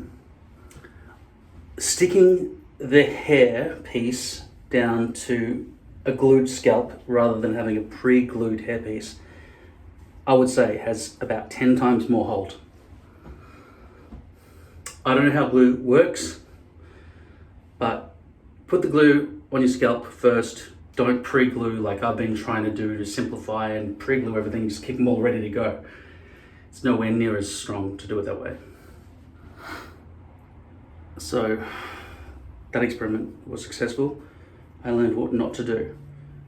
sticking the hair piece down to a glued scalp rather than having a pre-glued hair piece, I would say has about 10 times more hold. I don't know how glue works, but put the glue on your scalp first. Don't pre-glue like I've been trying to do to simplify and pre-glue everything, just keep them all ready to go. It's nowhere near as strong to do it that way. So that experiment was successful. I learned what not to do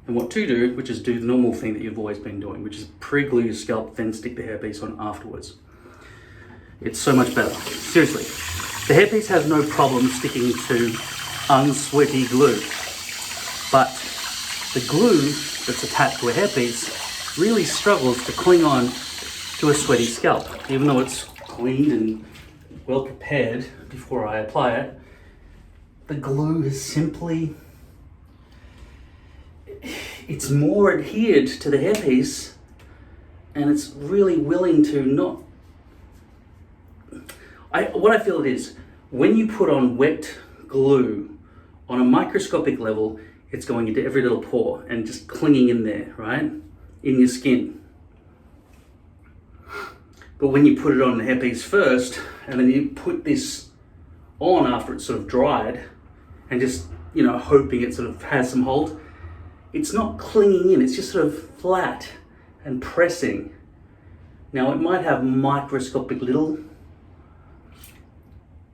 and what to do, which is do the normal thing that you've always been doing, which is pre-glue your scalp, then stick the hairpiece on afterwards. It's so much better. Seriously, the hairpiece has no problem sticking to unsweaty glue, but the glue that's attached to a hairpiece really struggles to cling on to a sweaty scalp, even though it's cleaned and well prepared before I apply it. The glue is simply, it's more adhered to the hairpiece, and it's really willing to not. What I feel it is, when you put on wet glue on a microscopic level, it's going into every little pore and just clinging in there, right? In your skin. But when you put it on the hairpiece first, and then you put this on after it's sort of dried, and just, you know, hoping it sort of has some hold, it's not clinging in, it's just sort of flat and pressing. Now it might have microscopic little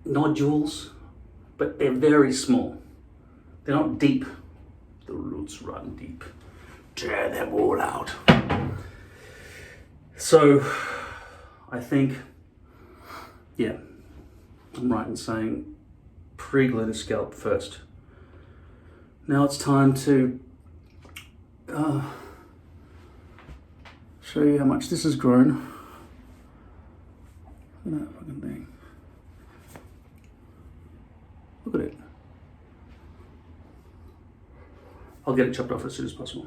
nodules, but they're very small. They're not deep. The roots run deep. Tear them all out. So I think, yeah, I'm right in saying pre-glue the scalp first. Now it's time to show you how much this has grown. Look at that fucking thing. Look at it. I'll get it chopped off as soon as possible.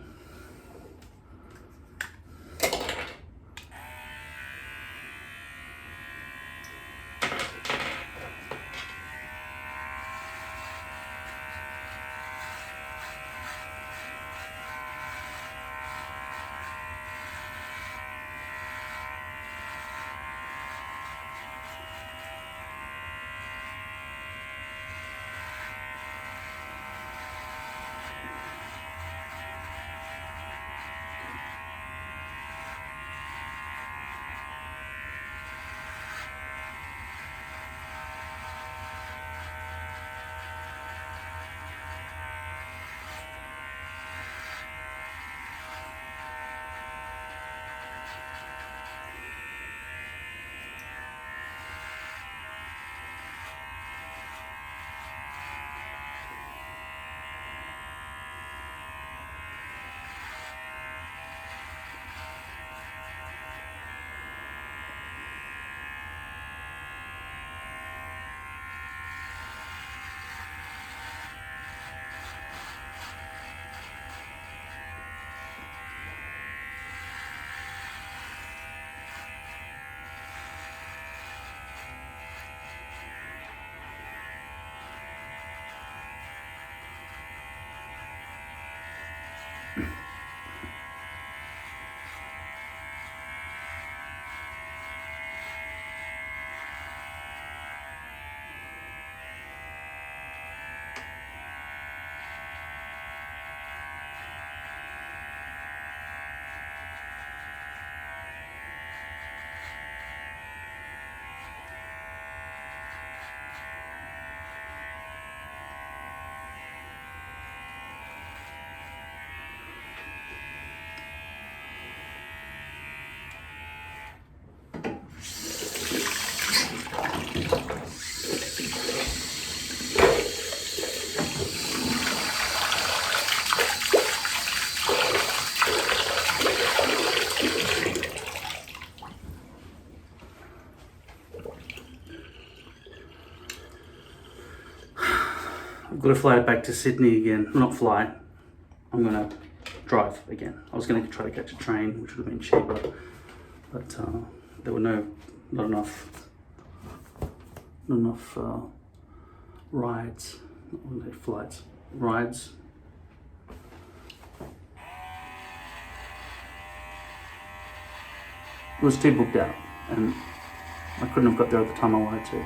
I've got to fly back to Sydney again. Well, not fly. I'm going to drive again. I was going to try to catch a train, which would have been cheaper, but there were not enough rides, flights, rides. It was too booked out, and I couldn't have got there at the time I wanted to.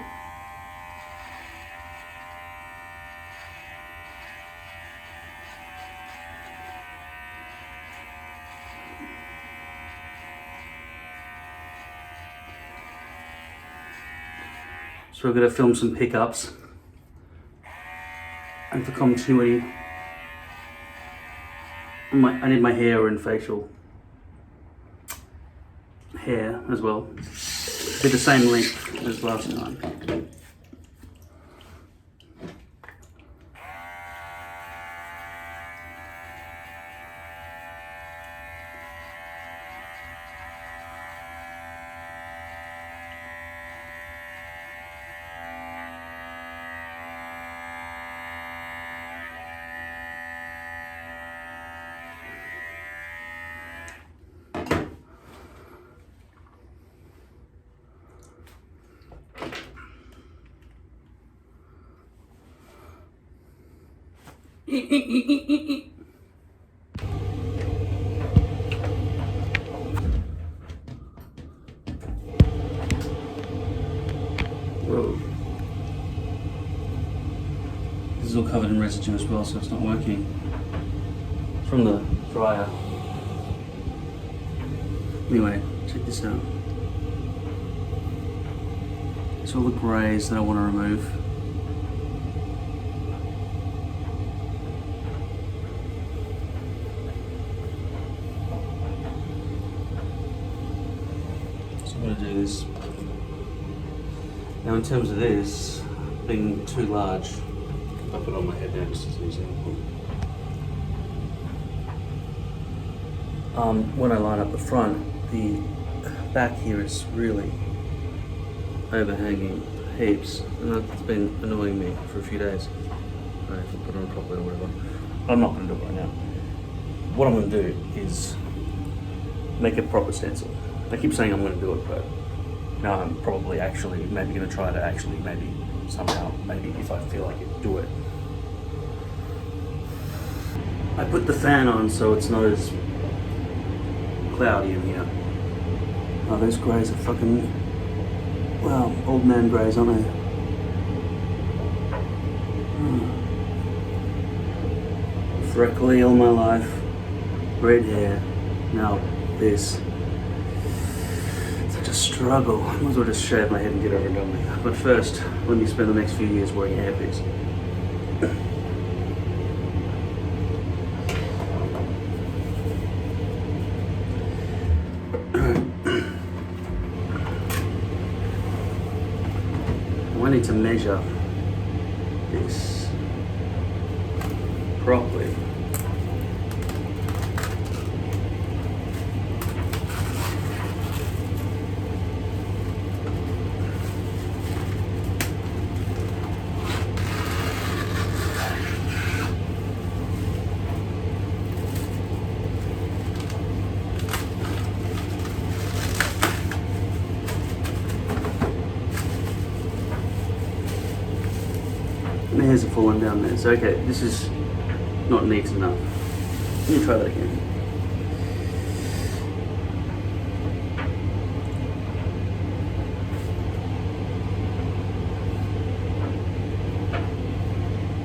So we're going to film some pickups, and for continuity, I need my hair and facial hair as well. Be the same length as last time. Whoa. This is all covered in residue as well, so it's not working. It's from the dryer. Anyway, check this out. It's all the greys that I want to remove. So I'm going to do this. Now in terms of this being too large, I'll put it on my head now just as an example. when I line up the front, the back here is really overhanging heaps, and that's been annoying me for a few days. I don't know if I put it on properly or whatever. I'm not going to do it right now. What I'm going to do is make a proper stencil. I keep saying I'm going to do it, but now I'm probably actually maybe going to try to actually maybe somehow, maybe if I feel like it, do it. I put the fan on so it's not as cloudy in here. Oh, those greys are fucking, well, old man greys, aren't they? Freckly all my life, red hair, now this. Such a struggle. I might as well just shave my head and get over and done with. But first, let me spend the next few years wearing a hairpiece. I need to measure this properly. My hairs are falling down there, so okay, this is not neat enough. Let me try that again.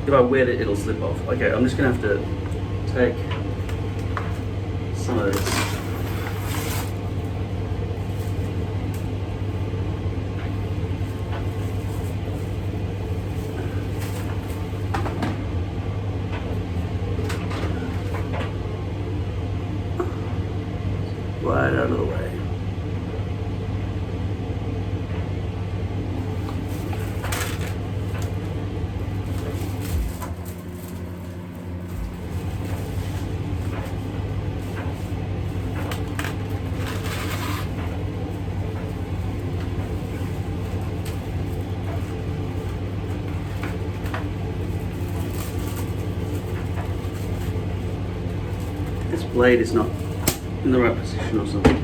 If I wet it, it'll slip off. Okay, I'm just gonna have to take some of this. Right out of the way. This blade is not in the right position or something.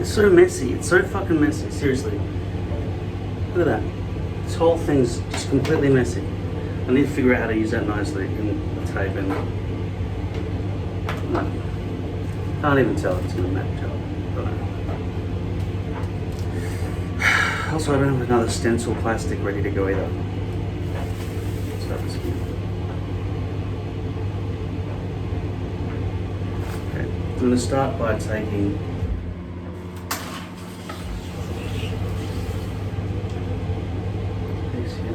so messy. It's so fucking messy. Seriously. Look at that. This whole thing's just completely messy. I need to figure out how to use that nicely in tape and no, can't even tell if it's gonna match up. Don't know. Also, I don't have another stencil plastic ready to go either. So that's good. Okay, I'm gonna start by taking this here.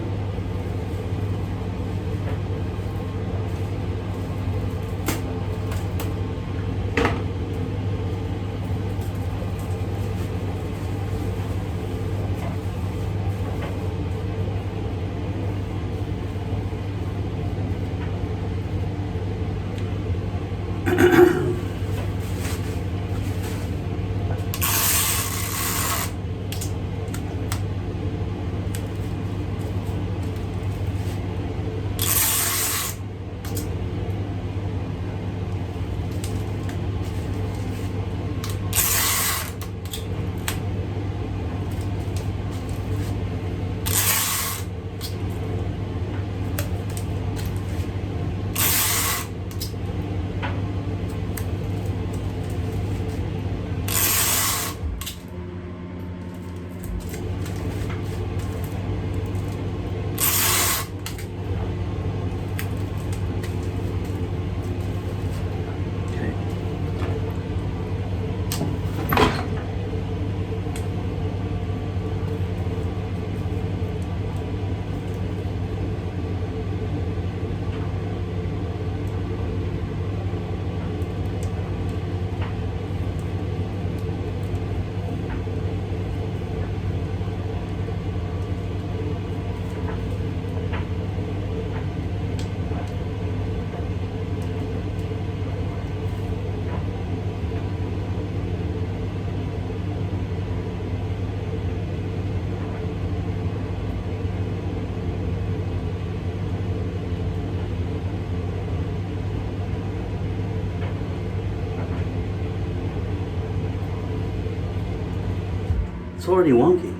It's already wonky.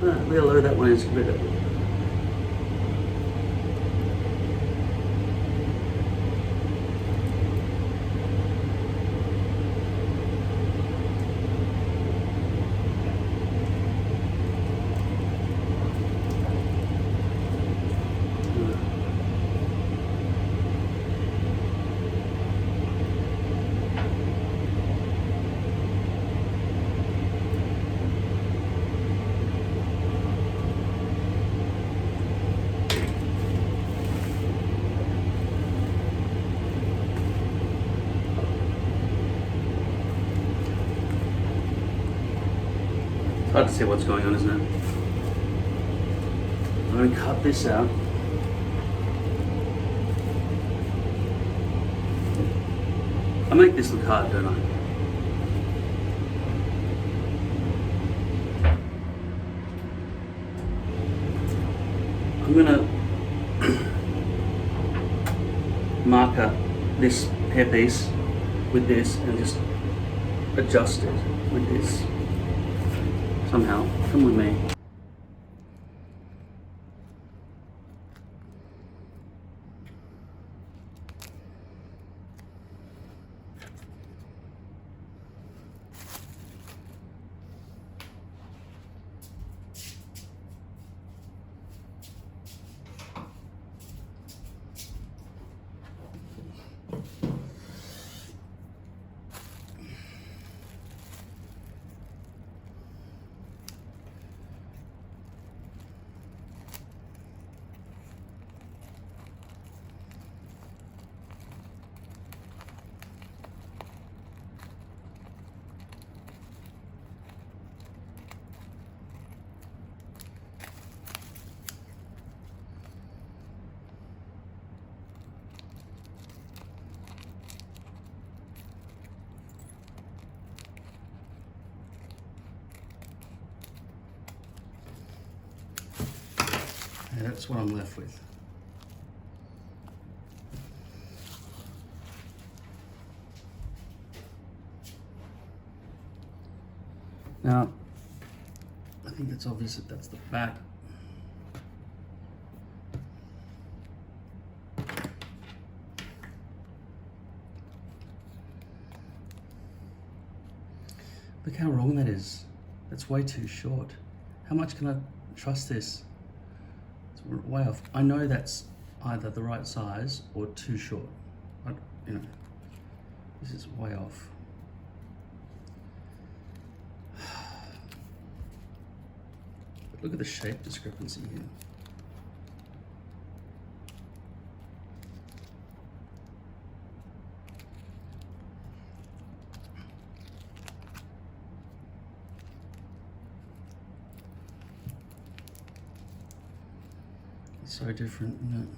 Look how low that one is compared to. Hard to see what's going on, isn't it? I'm going to cut this out. I make this look hard, don't I? I'm going to marker this hairpiece with this and just adjust it with this. Somehow, come with me. And that's what I'm left with. Now, I think it's obvious that that's the back. Look how wrong that is. That's way too short. How much can I trust this? It's way off. I know that's either the right size or too short. You know, this is way off. But look at the shape discrepancy here. It's so different, isn't it?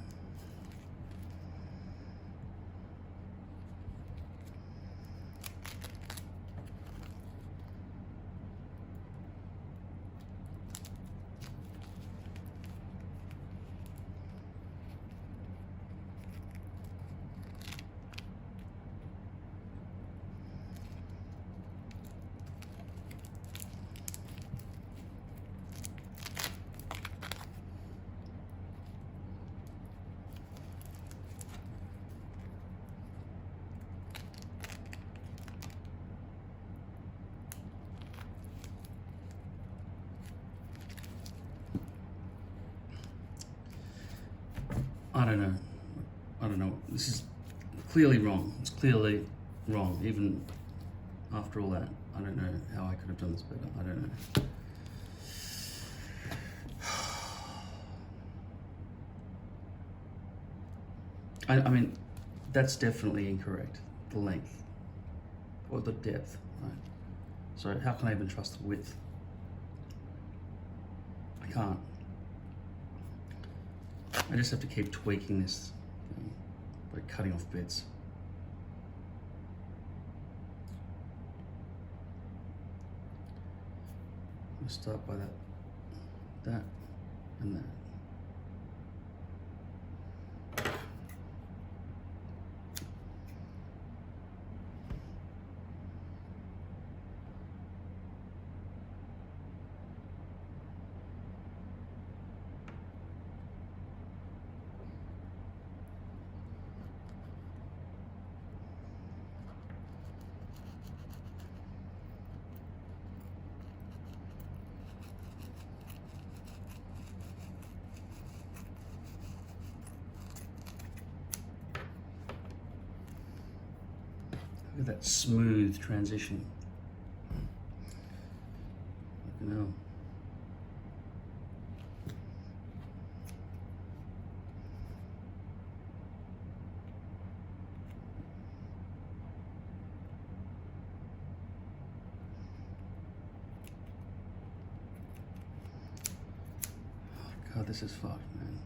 I don't know. This is clearly wrong. It's clearly wrong. Even after all that, I don't know how I could have done this better. I don't know. I mean, that's definitely incorrect. The length or the depth, right? So how can I even trust the width? I can't. I just have to keep tweaking this thing by cutting off bits. I'll start by that, and that. Look at that smooth transition. Fucking hell. Oh God, this is fucked, man.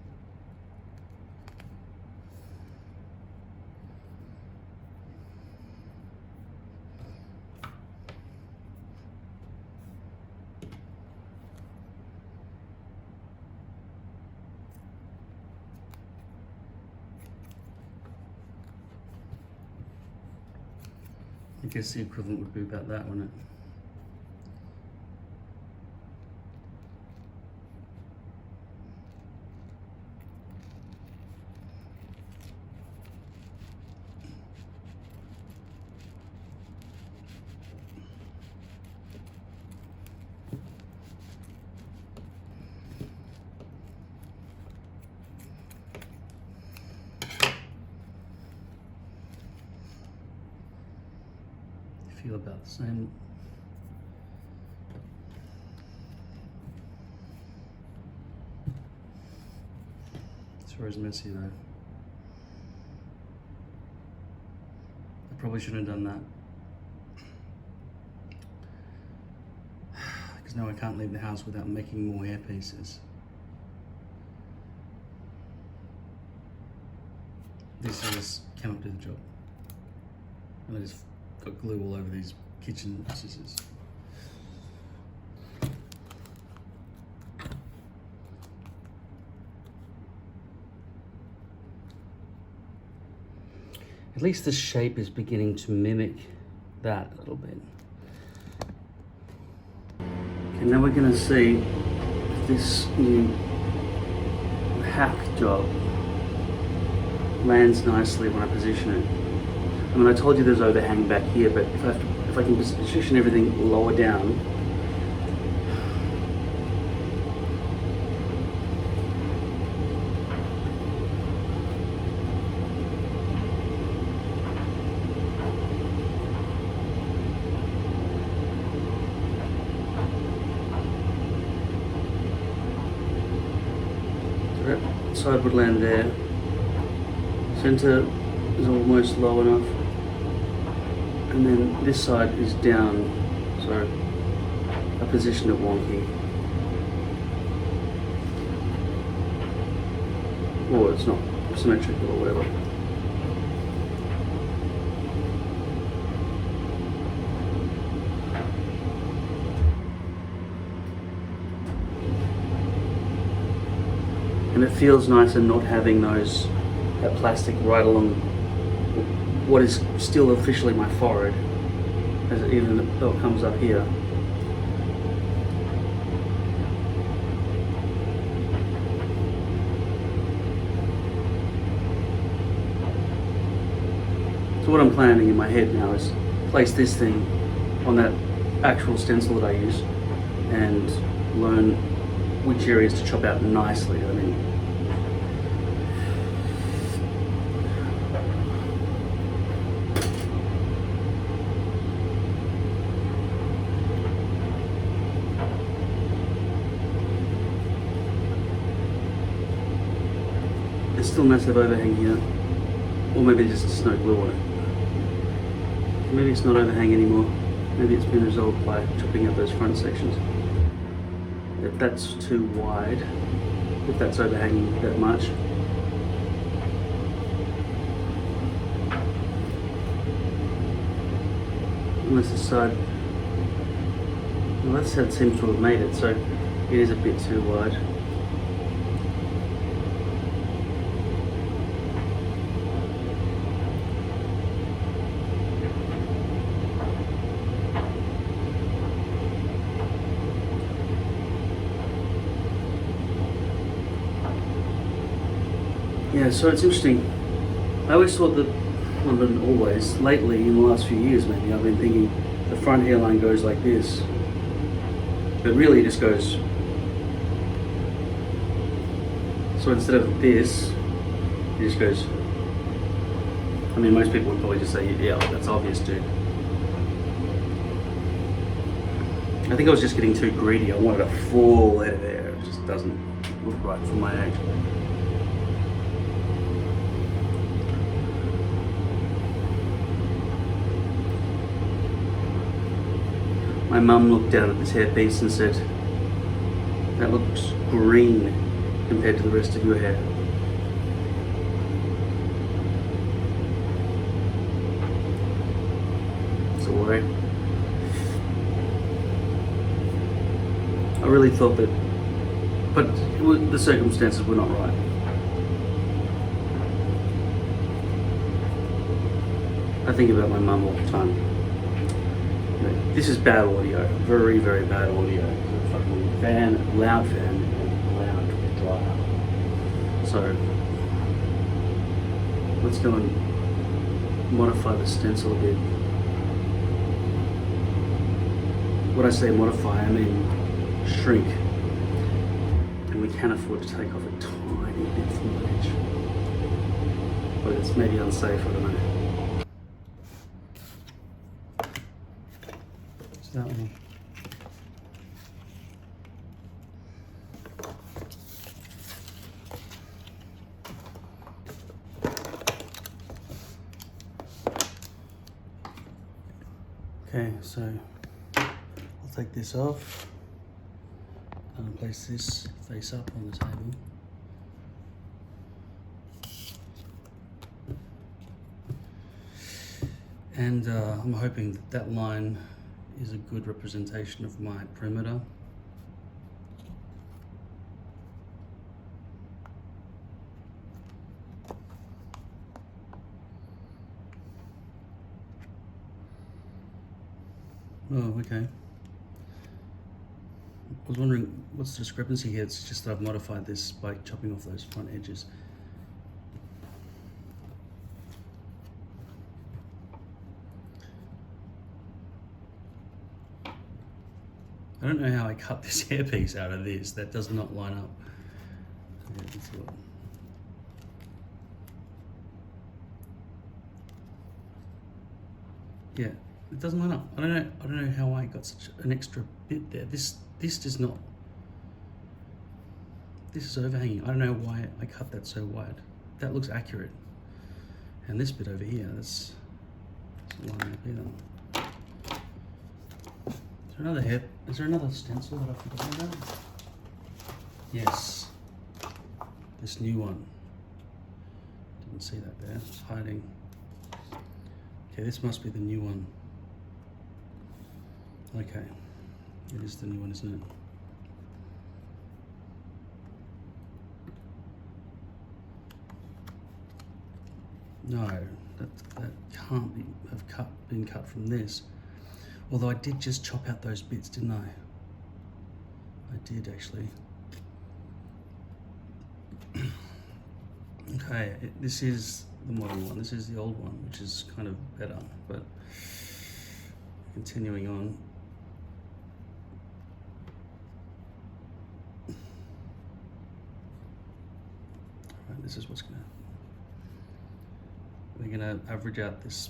I guess the equivalent would be about that, wouldn't it? Feel about the same. Sure is messy though. I probably shouldn't have done that. Because now I can't leave the house without making more hair pieces. These scissors cannot do the job. And I just got glue all over these kitchen scissors. At least the shape is beginning to mimic that a little bit. And now we're going to see if this new hack job lands nicely when I position it. I mean, I told you there's overhang back here, but if I can position everything lower down, so that side would land there. Center is almost low enough, and then this side is down, so I positioned it wonky. Or it's not symmetrical or whatever. And it feels nicer not having that plastic right along what is still officially my forehead, even though it comes up here. So what I'm planning in my head now is place this thing on that actual stencil that I use and learn which areas to chop out nicely. I mean, there's still massive overhang here, or maybe just no glue on it. Maybe it's not overhang anymore. Maybe it's been resolved by chopping out those front sections. If that's too wide, if that's overhanging that much, unless the side, well, that's how it seems to have made it, so it is a bit too wide. Yeah, so it's interesting. I always thought that, well, not always, lately in the last few years maybe, I've been thinking the front hairline goes like this. But really it just goes, so instead of this, it just goes, I mean, most people would probably just say, yeah, that's obvious, dude. I think I was just getting too greedy. I wanted a full head of hair. It just doesn't look right for my age. My mum looked down at this hairpiece and said, that looks green compared to the rest of your hair. It's a worry. I really thought that, but the circumstances were not right. I think about my mum all the time. This is bad audio, very, very bad audio. Fucking fan, loud fan, and loud dryer. So let's go and modify the stencil a bit. When I say modify, I mean shrink. And we can afford to take off a tiny bit from the edge. But it's maybe unsafe, I don't know. That one. Okay, so I'll take this off and place this face up on the table. And I'm hoping that that line is a good representation of my perimeter. Oh, okay. was wondering what's the discrepancy here. It's just that I've modified this by chopping off those front edges. I don't know how I cut this hairpiece out of this. That does not line up. Yeah, let's look. Yeah, it doesn't line up. I don't know how I got such an extra bit there. This does not. This is overhanging. I don't know why I cut that so wide. That looks accurate. And this bit over here, that's lining up either. Is there another hair? Is there another stencil that I've forgotten about? Yes. This new one. Didn't see that there. It's hiding. Okay, this must be the new one. Okay. It is the new one, isn't it? No, that can't have been cut from this. Although I did just chop out those bits, didn't I? I did actually. Okay, this is the modern one. This is the old one, which is kind of better, but continuing on. All right, this is what's we're gonna average out this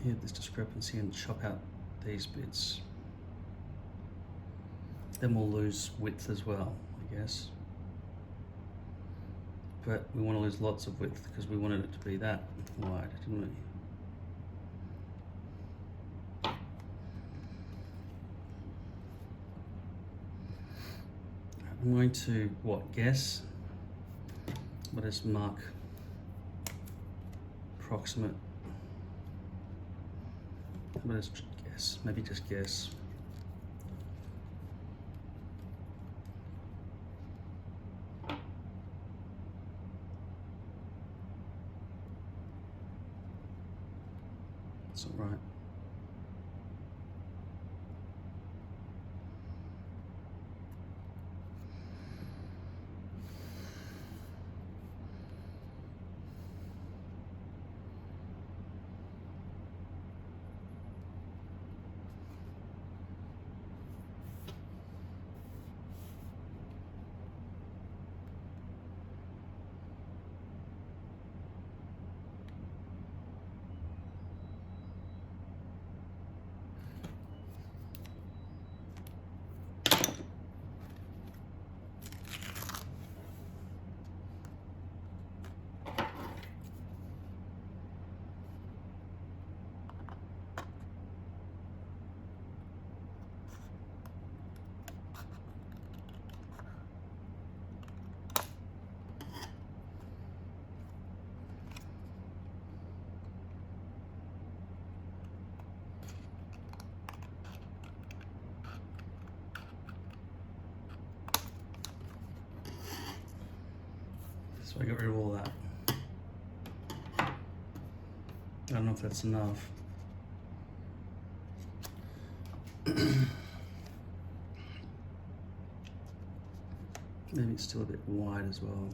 here, this discrepancy, and chop out these bits. Then we'll lose width as well, I guess. But we want to lose lots of width because we wanted it to be that wide, didn't we? I'm going to, guess? What is mark? Approximate. What is guess? Maybe just guess. That's not right. So I got rid of all that. I don't know if that's enough. Maybe it's still a bit wide as well.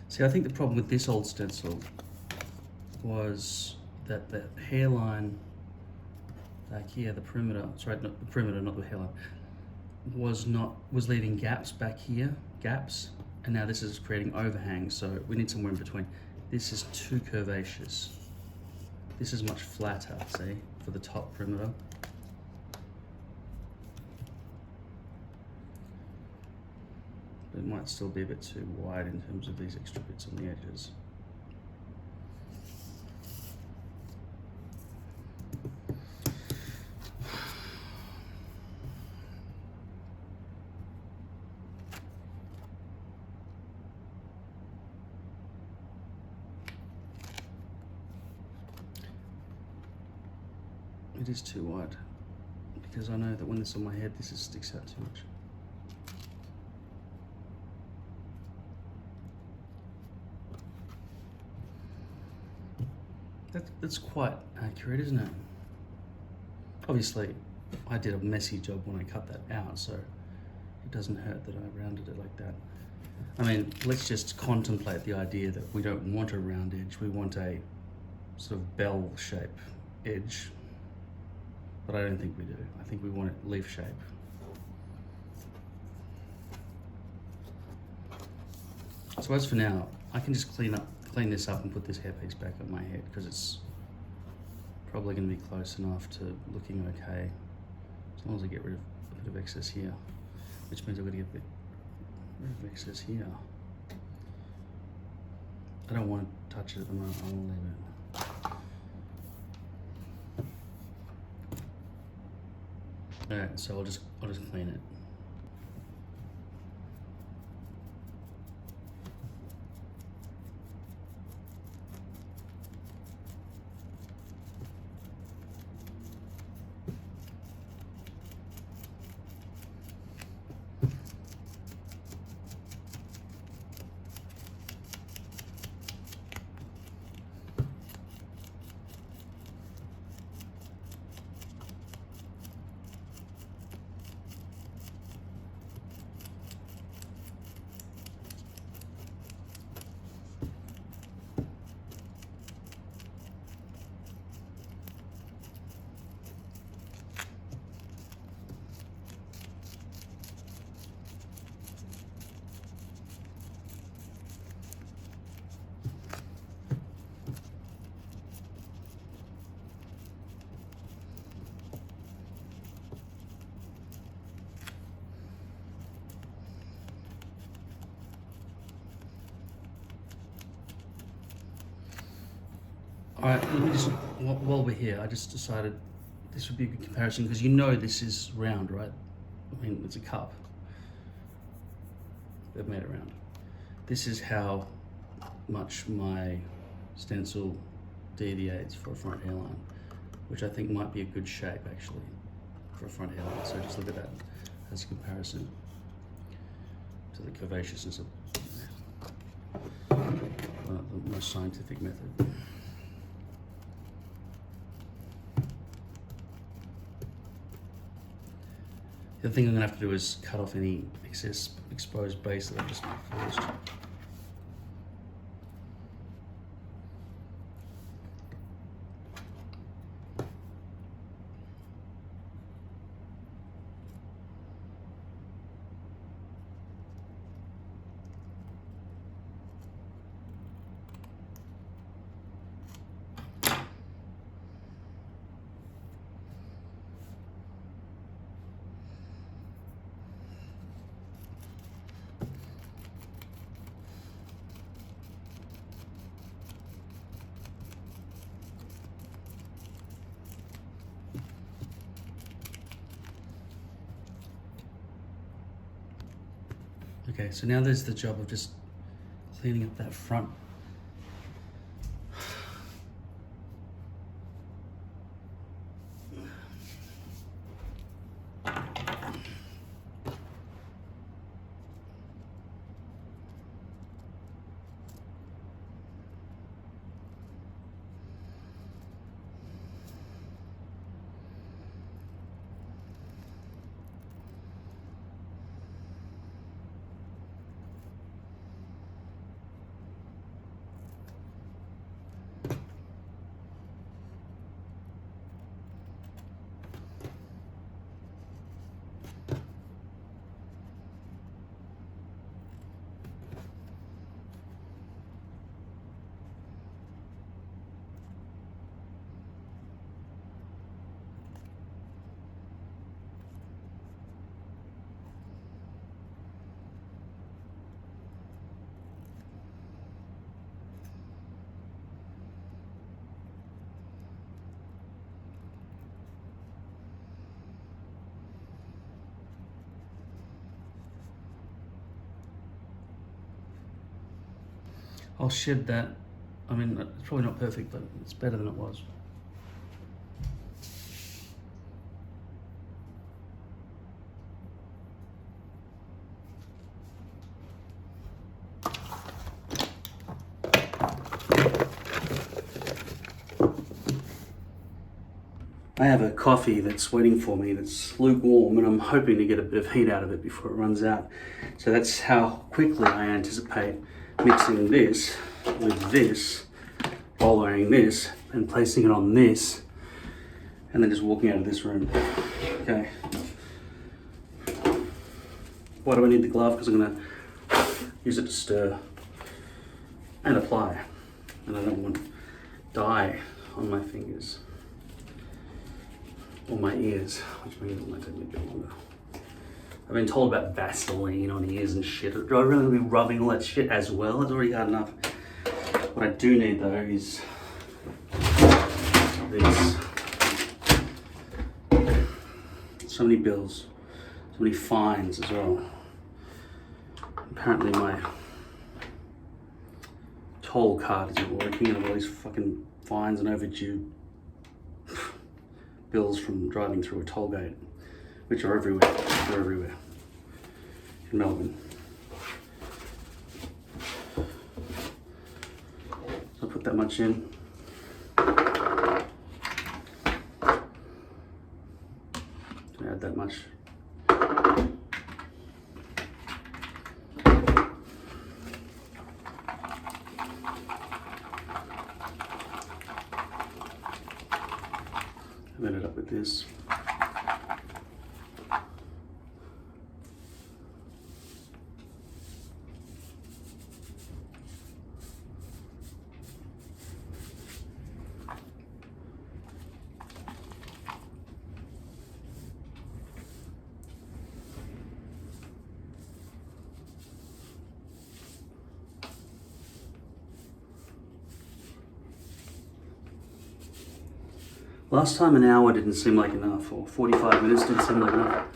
See, I think the problem with this old stencil was that the hairline back here, the perimeter, sorry, not the perimeter, not the hairline, was leaving gaps back here, gaps, and now this is creating overhangs, so we need somewhere in between. This is too curvaceous. This is much flatter, see, for the top perimeter. It might still be a bit too wide in terms of these extra bits on the edges. It is too wide because I know that when it's on my head, this sticks out too much. That's quite accurate, isn't it? Obviously, I did a messy job when I cut that out, so it doesn't hurt that I rounded it like that. I mean, let's just contemplate the idea that we don't want a round edge, we want a sort of bell shape edge, but I don't think we do. I think we want it leaf shape. So as for now, I can just clean this up and put this hairpiece back on my head because it's probably going to be close enough to looking okay, as long as I get rid of a bit of excess here, which means I'm going to get a bit rid of excess here. I don't want to touch it at the moment. I want to leave it. All right, so I'll just clean it. All right, let me just, while we're here, I just decided this would be a good comparison because you know this is round, right? I mean, it's a cup. They've made it round. This is how much my stencil deviates for a front hairline, which I think might be a good shape actually for a front hairline. So just look at that as a comparison to the curvaceousness of the most scientific method. The thing I'm gonna have to do is cut off any excess exposed base that I've just forged. Okay, so now there's the job of just cleaning up that front. I'll shed that. I mean, it's probably not perfect, but it's better than it was. I have a coffee that's waiting for me that's lukewarm, and I'm hoping to get a bit of heat out of it before it runs out. So that's how quickly I anticipate mixing this with this, rollering this, and placing it on this, and then just walking out of this room. Okay. Why do I need the glove? Because I'm gonna use it to stir and apply, and I don't want dye on my fingers or my ears, which means it might take me a bit longer. I've been told about Vaseline on ears and shit. Do I really be rubbing all that shit as well? It's already hard enough. What I do need though is this. So many bills, so many fines as well. Apparently my toll card isn't working, and all these fucking fines and overdue bills from driving through a toll gate, which are everywhere. They're everywhere in Melbourne. So I put that much in. Add that much. I've ended up with this. Last time an hour didn't seem like enough, or 45 minutes didn't seem like enough.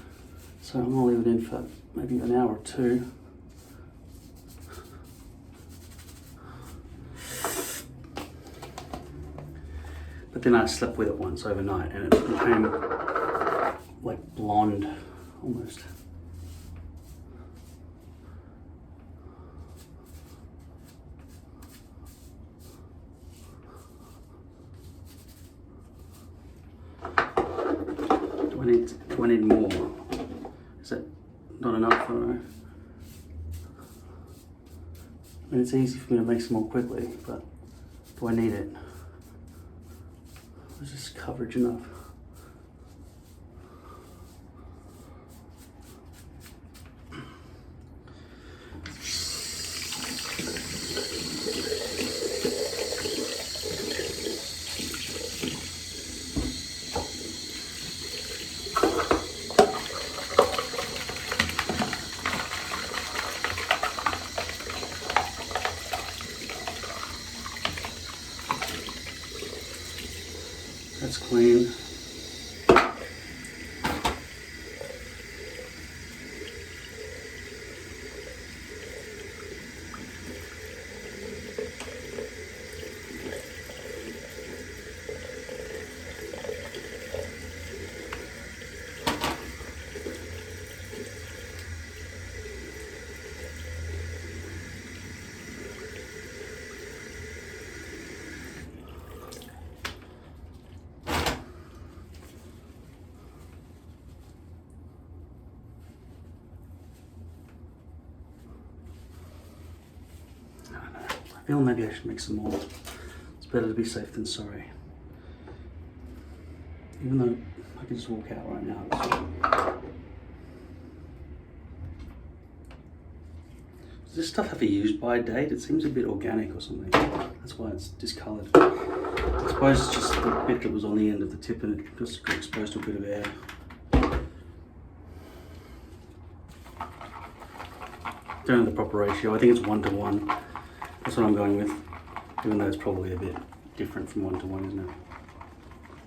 So I'm gonna leave it in for maybe an hour or two. But then I slept with it once overnight and it became like blonde almost. Do I need more? Is that not enough? I don't know. I mean, it's easy for me to make some more quickly, but do I need it? Is this coverage enough? That's clean. I feel maybe I should make some more. It's better to be safe than sorry. Even though I can just walk out right now. Does this stuff have a used by date? It seems a bit organic or something. That's why it's discoloured. I suppose it's just the bit that was on the end of the tip and it just got exposed to a bit of air. Don't have the proper ratio. I think it's 1:1. That's what I'm going with, even though it's probably a bit different from 1:1, isn't it?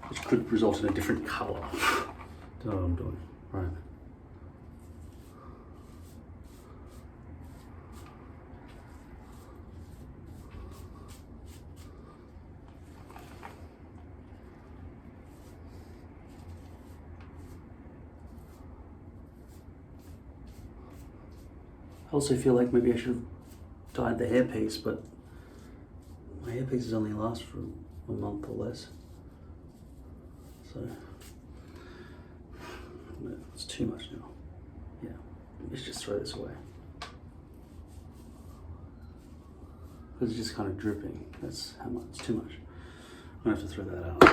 Which could result in a different colour. Don't know what I'm doing. Right. I also feel like maybe I should have dyed the hairpiece, but my hairpieces only last for a month or less. So it's too much now. Yeah, let's just throw this away. It's just kind of dripping. That's how much. It's too much. I'm gonna have to throw that out.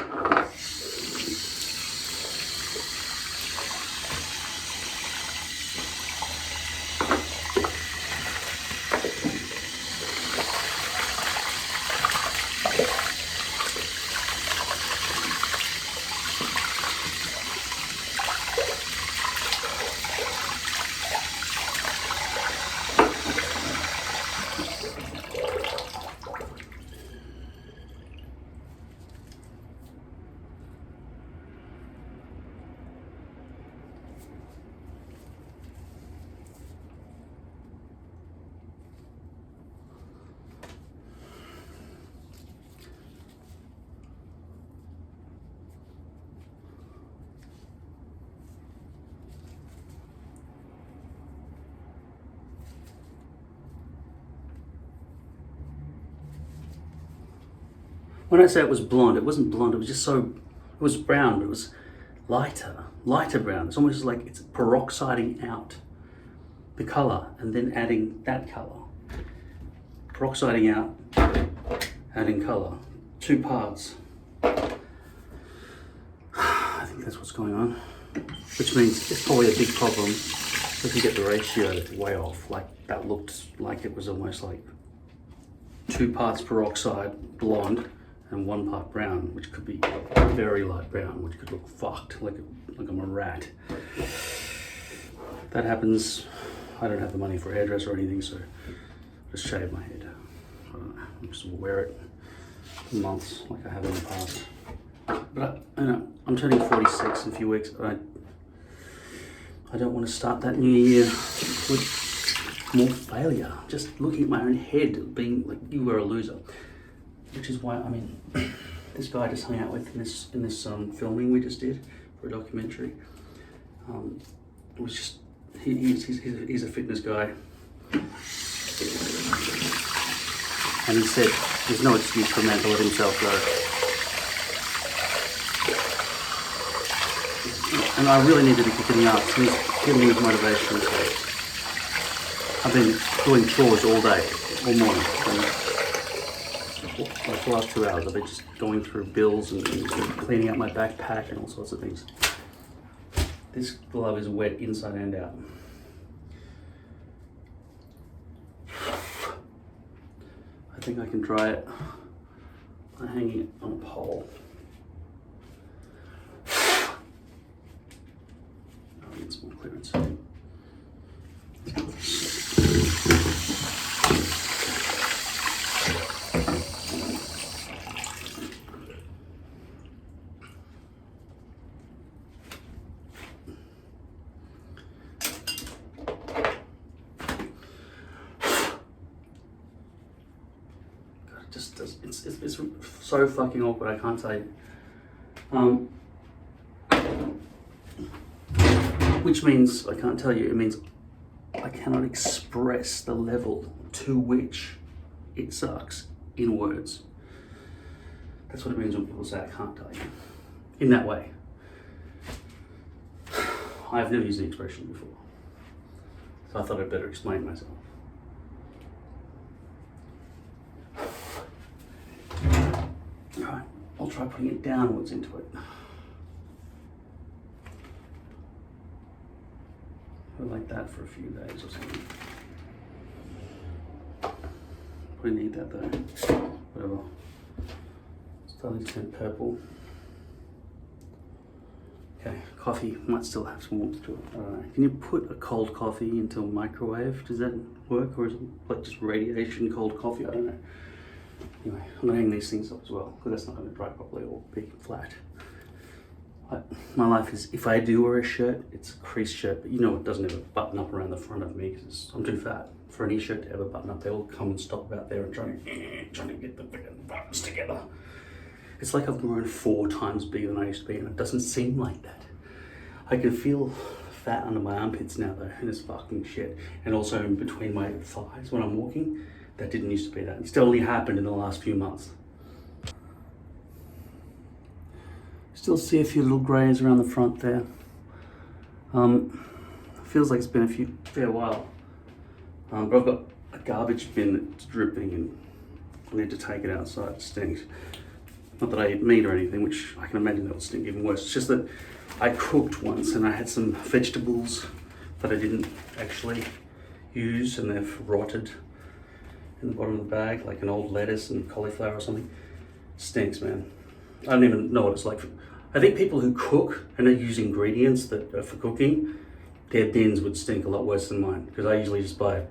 When I say it was blonde, it wasn't blonde, it was just so, it was brown, but it was lighter brown. It's almost like it's peroxiding out the color and then adding that color. Peroxiding out, adding color. 2 parts. I think that's what's going on. Which means it's probably a big problem if you get the ratio way off. Like that looked like it was almost like 2 parts peroxide blonde and 1 part brown, which could be very light brown, which could look fucked, like I'm a rat. That happens. I don't have the money for a hairdresser or anything, so just shave my head. I don't know, I just wear it for months like I have in the past. But I'm turning 46 in a few weeks. I don't want to start that new year with more failure. Just looking at my own head, being like, you were a loser. Which is why, I mean, this guy I just hung out with in this filming we just did for a documentary. It was just, he's a fitness guy. And he said, there's no excuse for a man to let himself go. And I really need to be kicking the ass. He's giving me motivation. So I've been doing chores all day, all morning. And like the last 2 hours, I've been just going through bills and cleaning out my backpack and all sorts of things. This glove is wet inside and out. I think I can dry it by hanging it on a pole. I need some more clearance. It's so fucking awkward, I can't tell you. Which means, I can't tell you, it means I cannot express the level to which it sucks in words. That's what it means when people say I can't tell you. In that way. I've never used the expression before. So I thought I'd better explain myself. Alright, I'll try putting it downwards into it. Like that for a few days or something. Probably need that though. Whatever. It's starting to turn purple. Okay, coffee might still have some warmth to it. I don't know. Can you put a cold coffee into a microwave? Does that work, or is it like just radiation cold coffee? I don't know. Anyway, I'm gonna hang these things up as well because that's not going to dry properly or be flat. My life is, if I do wear a shirt, it's a crease shirt, but you know it doesn't have a button up around the front of me because I'm too fat for any shirt to have a button up. They all come and stop out there and trying to get the buttons together. It's like I've grown 4 times bigger than I used to be, and it doesn't seem like that. I can feel fat under my armpits now though, and it's fucking shit. And also in between my thighs when I'm walking, that didn't used to be that. It's only happened in the last few months. Still see a few little greys around the front there. Feels like it's been a fair while. But I've got a garbage bin that's dripping and I need to take it outside. It stinks. Not that I eat meat or anything, which I can imagine that would stink even worse. It's just that I cooked once and I had some vegetables that I didn't actually use and they've rotted in the bottom of the bag, like an old lettuce and cauliflower or something. Stinks, man. I don't even know what it's like. I think people who cook and use ingredients that are for cooking, their bins would stink a lot worse than mine, because I usually just buy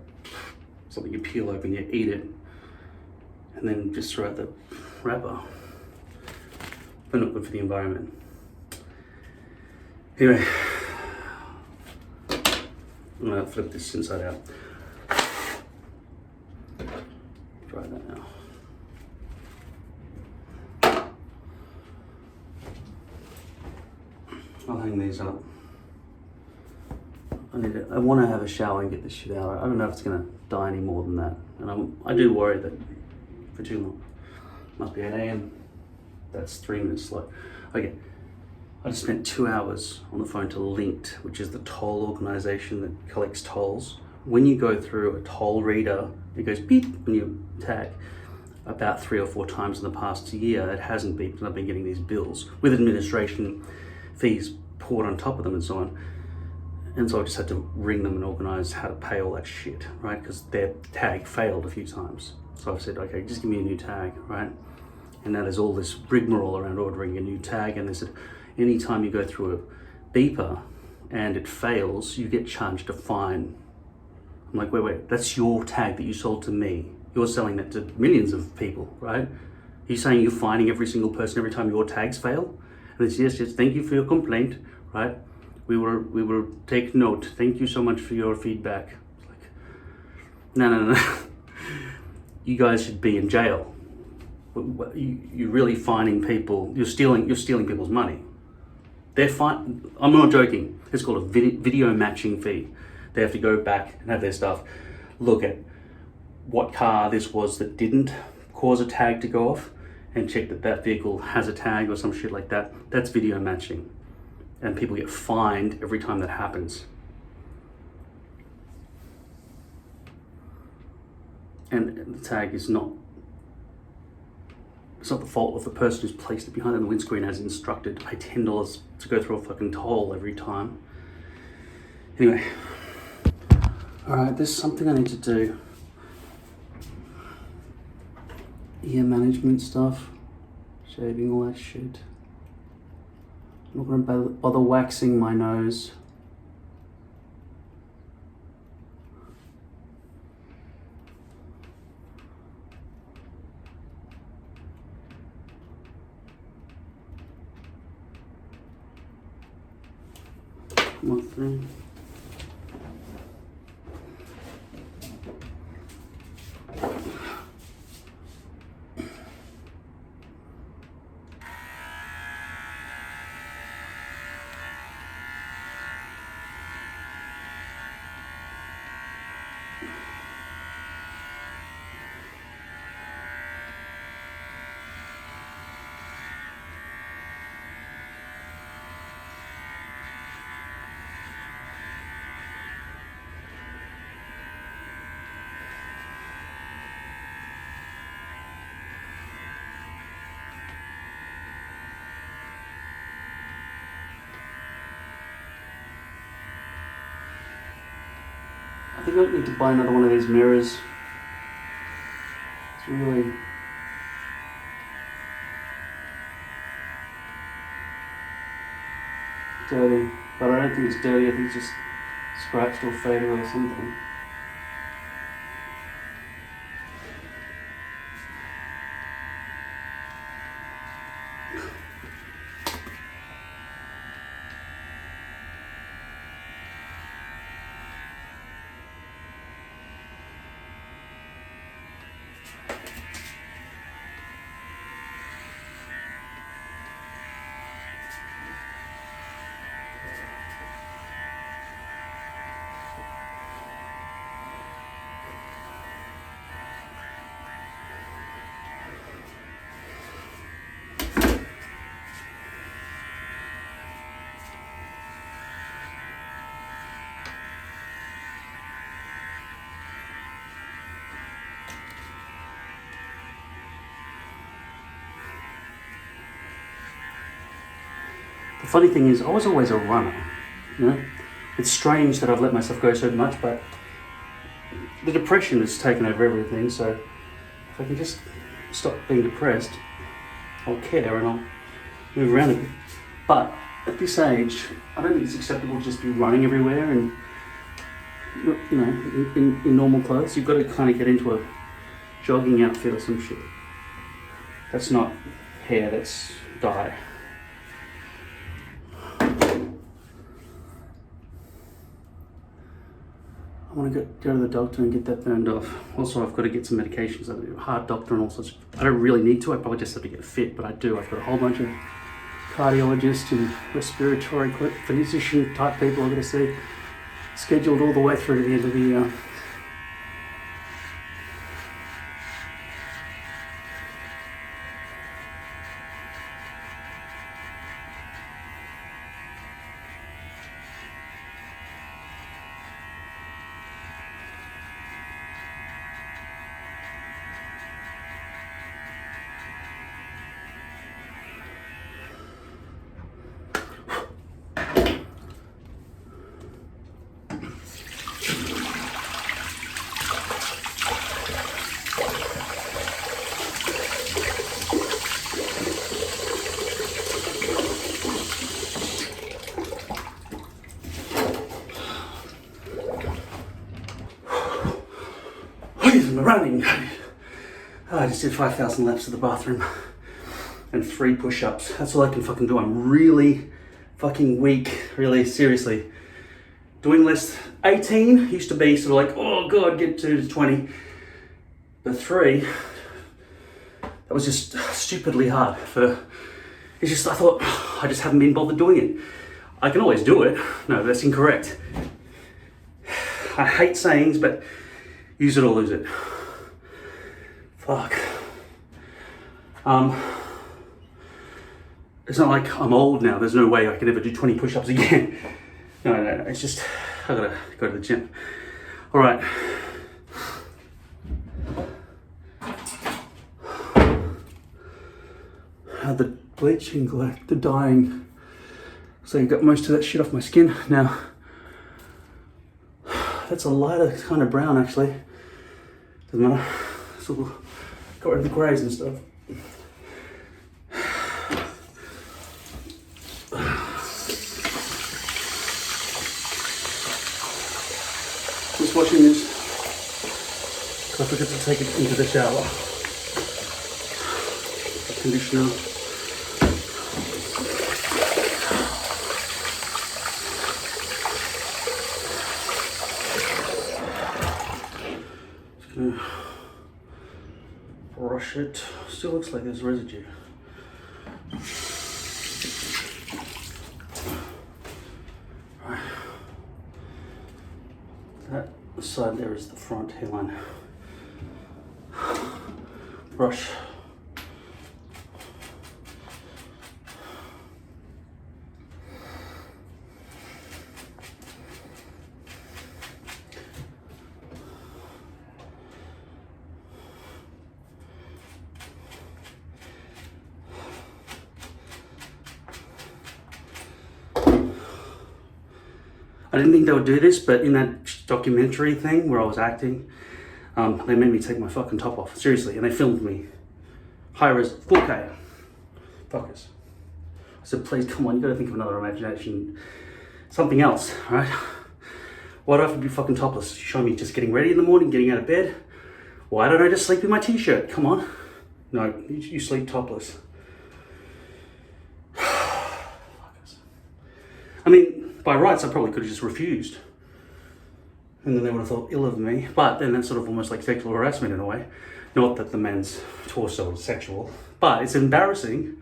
something you peel open, you eat it, and then just throw out the wrapper. But not good for the environment. Anyway, I'm gonna flip this inside out. Try that now. I'll hang these up. I want to have a shower and get this shit out. I don't know if it's gonna die any more than that, and I do worry that for too long. Must be 8 AM. That's 3 minutes slow. Okay, I just spent 2 hours on the phone to Linked, which is the toll organization that collects tolls. When you go through a toll reader, it goes beep when you tag. About 3 or 4 times in the past year, it hasn't beeped, and I've been getting these bills with administration fees poured on top of them and so on. And so I just had to ring them and organize how to pay all that shit, right? Because their tag failed a few times. So I've said, okay, just give me a new tag, right? And now there's all this rigmarole around ordering a new tag. And they said, anytime you go through a beeper and it fails, you get charged a fine. I'm like, wait, that's your tag that you sold to me. You're selling that to millions of people, right? Are you saying you're fining every single person every time your tags fail? And they said, yes, thank you for your complaint, right? We will take note. Thank you so much for your feedback. It's like, no. You guys should be in jail. You're really fining people. You're stealing people's money. They're fine. I'm not joking. It's called a video matching fee. They have to go back and have their staff look at what car this was that didn't cause a tag to go off and check that vehicle has a tag or some shit like that. That's video matching. And people get fined every time that happens. And the tag is not, it's not the fault of the person who's placed it behind the windscreen as instructed to pay $10 to go through a fucking toll every time. Anyway, all right, there's something I need to do. Ear management stuff, shaving all that shit. I'm not going to bother waxing my nose. One thing. I think I need to buy another one of these mirrors. It's really dirty, but I don't think it's dirty. I think it's just scratched or faded or something. The funny thing is, I was always a runner, you know? It's strange that I've let myself go so much, but the depression has taken over everything, so if I can just stop being depressed, I'll care and I'll move around a bit. But at this age, I don't think it's acceptable to just be running everywhere and, you know, in normal clothes. You've got to kind of get into a jogging outfit or some shit. That's not hair, that's dye. I want to go to the doctor and get that burned off. Also, I've got to get some medications, a heart doctor and all sorts. I don't really need to, I probably just have to get fit, but I do. I've got a whole bunch of cardiologists and respiratory physician type people I'm going to see scheduled all the way through to the end of the year. Running. I just did 5,000 laps of the bathroom and 3 push-ups. That's all I can fucking do. I'm really fucking weak, really, seriously. Doing less, 18 used to be sort of like, oh God, get to 20. But 3, that was just stupidly hard it's just, I thought, I just haven't been bothered doing it. I can always do it. No, that's incorrect. I hate sayings, but use it or lose it. Fuck. It's not like I'm old now. There's no way I could ever do 20 push-ups again. No, it's just, I gotta go to the gym. All right. The bleaching, like the dyeing. So you got most of that shit off my skin. Now, that's a lighter kind of brown actually. Doesn't matter. So we'll got rid of the greys and stuff. Just washing this. I forgot to take it into the shower. Conditioner. Just gonna brush it. Still looks like there's residue. Right. That side there is the front hairline. Brush. I didn't think they would do this, but in that documentary thing where I was acting, they made me take my fucking top off, seriously, and they filmed me. High res, 4K. Fuckers. I said, please, come on, you gotta think of another imagination. Something else, right? Why do I have to be fucking topless? You show me just getting ready in the morning, getting out of bed. Why don't I just sleep in my t-shirt? Come on. No, you sleep topless. Fuckers. I mean, by rights, I probably could have just refused. And then they would have thought ill of me. But then that's sort of almost like sexual harassment in a way. Not that the man's torso is sexual, but it's embarrassing.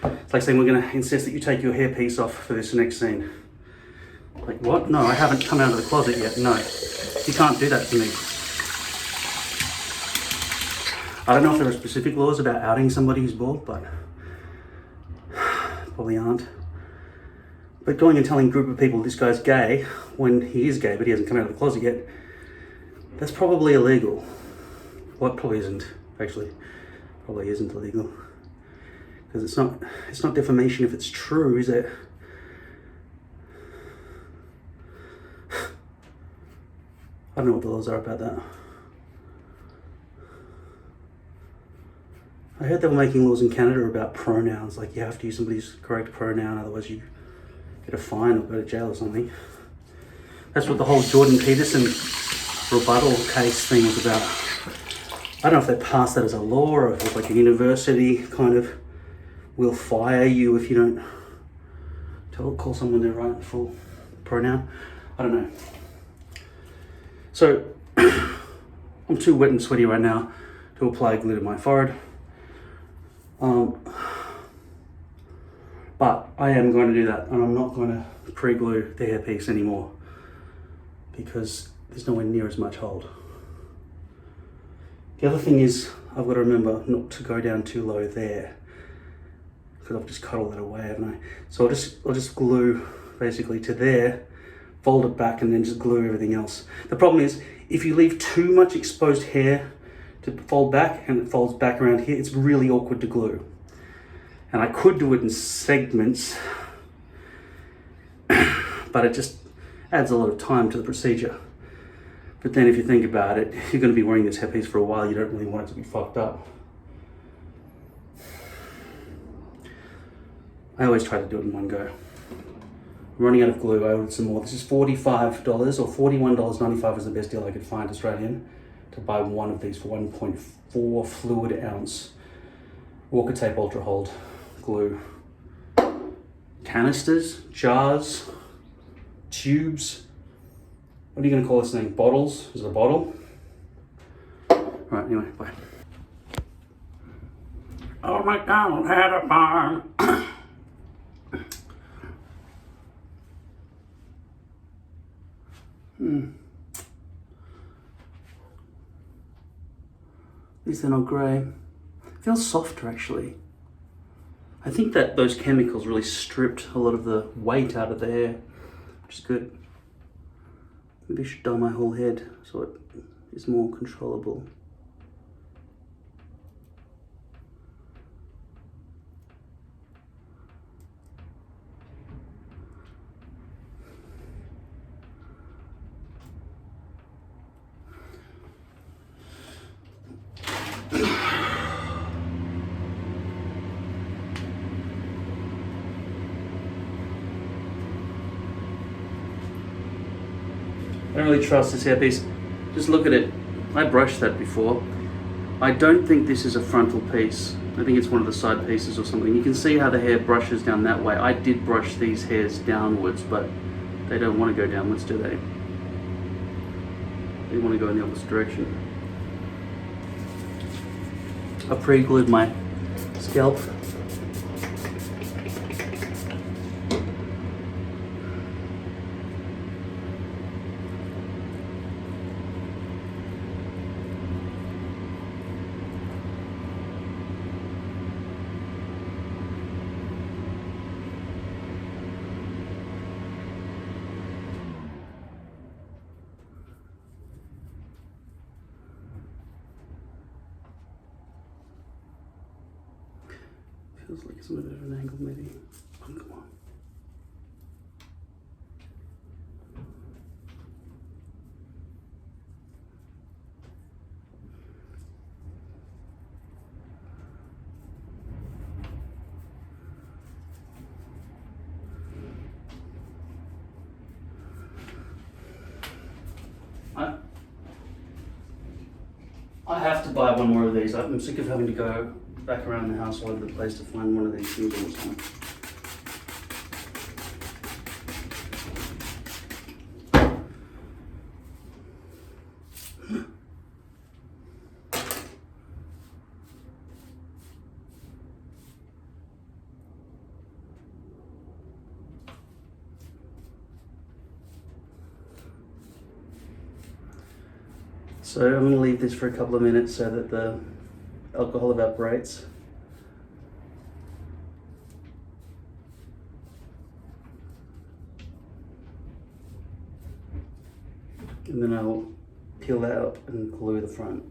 It's like saying, we're going to insist that you take your hairpiece off for this next scene. Like, what? No, I haven't come out of the closet yet. No, you can't do that to me. I don't know if there are specific laws about outing somebody who's bald, but probably aren't. But going and telling a group of people this guy's gay when he is gay but he hasn't come out of the closet yet, that's probably illegal. Well, it probably isn't, actually. Probably isn't illegal. Because it's not defamation if it's true, is it? I don't know what the laws are about that. I heard they were making laws in Canada about pronouns, like you have to use somebody's correct pronoun, otherwise you get a fine or go to jail or something. That's what the whole Jordan Peterson rebuttal case thing was about. I don't know if they passed that as a law or if it's like a university kind of will fire you if you don't call someone their right full pronoun. I don't know. So I'm too wet and sweaty right now to apply glue to my forehead. But I am going to do that, and I'm not going to pre-glue the hairpiece anymore because there's nowhere near as much hold. The other thing is I've got to remember not to go down too low there because I've just cut all that away, haven't I? So I'll just glue basically to there, fold it back, and then just glue everything else. The problem is if you leave too much exposed hair to fold back and it folds back around here, it's really awkward to glue. And I could do it in segments, but it just adds a lot of time to the procedure. But then if you think about it, you're going to be wearing this hairpiece for a while, you don't really want it to be fucked up. I always try to do it in one go. I'm running out of glue, I ordered some more. This is $45 or $41.95 is the best deal I could find Australian to buy one of these for 1.4 fluid ounce Walker Tape Ultra Hold glue. Canisters, jars, tubes. What are you going to call this thing? Bottles? Is it a bottle? Right, anyway, bye. Old MacDonald had a farm. At least they're not grey. It feels softer actually. I think that those chemicals really stripped a lot of the weight out of the hair, which is good. Maybe I should dye my whole head so it is more controllable. I don't really trust this hairpiece. Just look at it. I brushed that before. I don't think this is a frontal piece. I think it's one of the side pieces or something. You can see how the hair brushes down that way. I did brush these hairs downwards, but they don't want to go downwards, do they? They want to go in the opposite direction. I pre-glued my scalp. Feels like it's on a bit of an angle, maybe. Oh, come on. I have to buy one more of these. I'm sick of having to go back around the house all over the place to find one of these things all the time. So I'm going to leave this for a couple of minutes so that the alcohol evaporates. And then I'll peel that up and glue the front.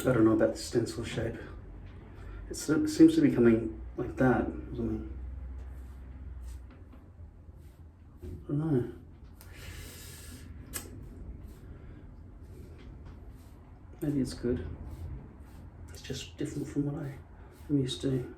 I don't know about the stencil shape. It seems to be coming like that or something. I don't know. Maybe it's good. It's just different from what I'm used to.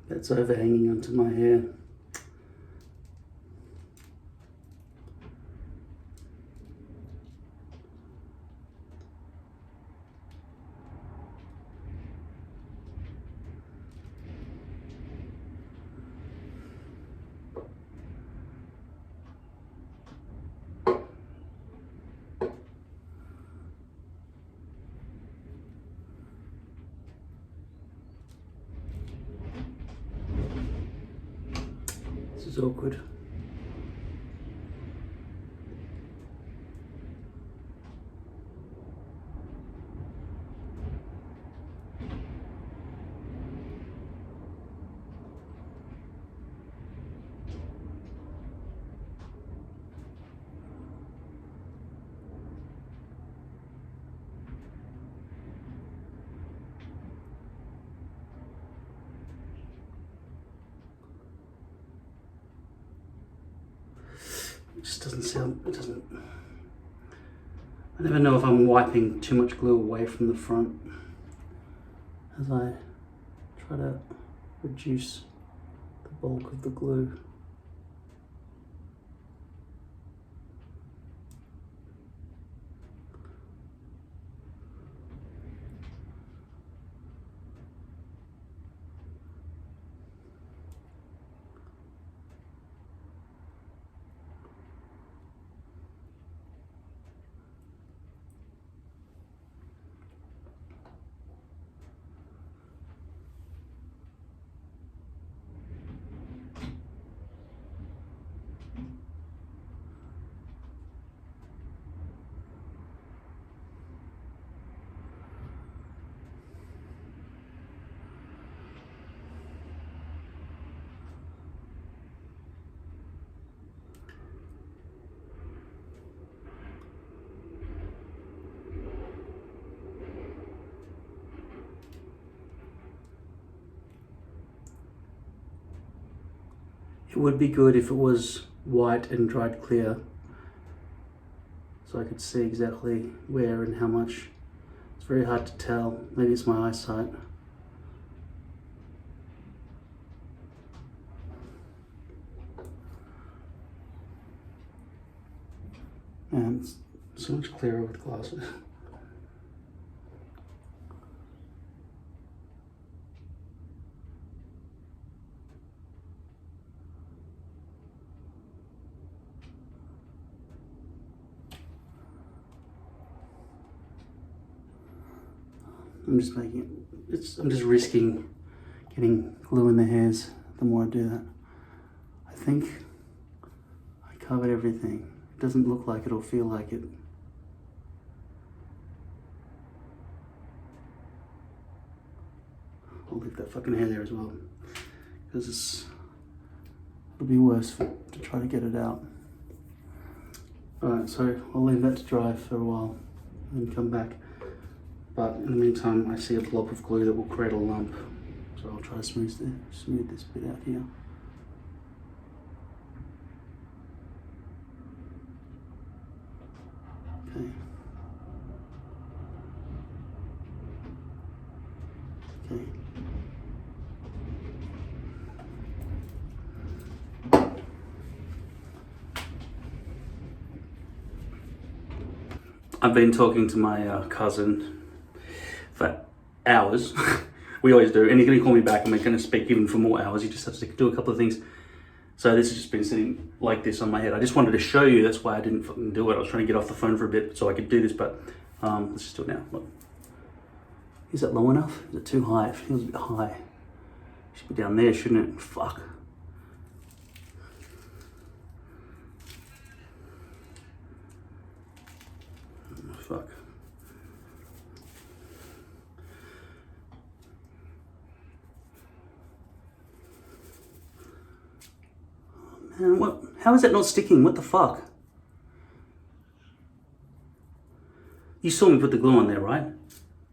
That's overhanging onto my hair. This is awkward. It just doesn't sound, it doesn't, I never know if I'm wiping too much glue away from the front as I try to reduce the bulk of the glue. It would be good if it was white and dried clear, so I could see exactly where and how much. It's very hard to tell. Maybe it's my eyesight. And it's so much clearer with glasses. I'm just making it, I'm just risking getting glue in the hairs the more I do that. I think I covered everything. It doesn't look like it or feel like it. I'll leave that fucking hair there as well, because it'll be worse to try to get it out. Alright, so I'll leave that to dry for a while and then come back. But in the meantime, I see a blob of glue that will create a lump. So I'll try to smooth this bit out here. I've been talking to my cousin for hours. We always do, and he's going to call me back and we're going to speak even for more hours. He just has to do a couple of things. So this has just been sitting like this on my head. I just wanted to show you, that's why I didn't fucking do it. I was trying to get off the phone for a bit so I could do this, but let's just do it now. Look. Is that low enough? Is it too high? It feels a bit high. Should be down there, shouldn't it? Fuck. Fuck. Man, what? How is that not sticking? What the fuck? You saw me put the glue on there, right?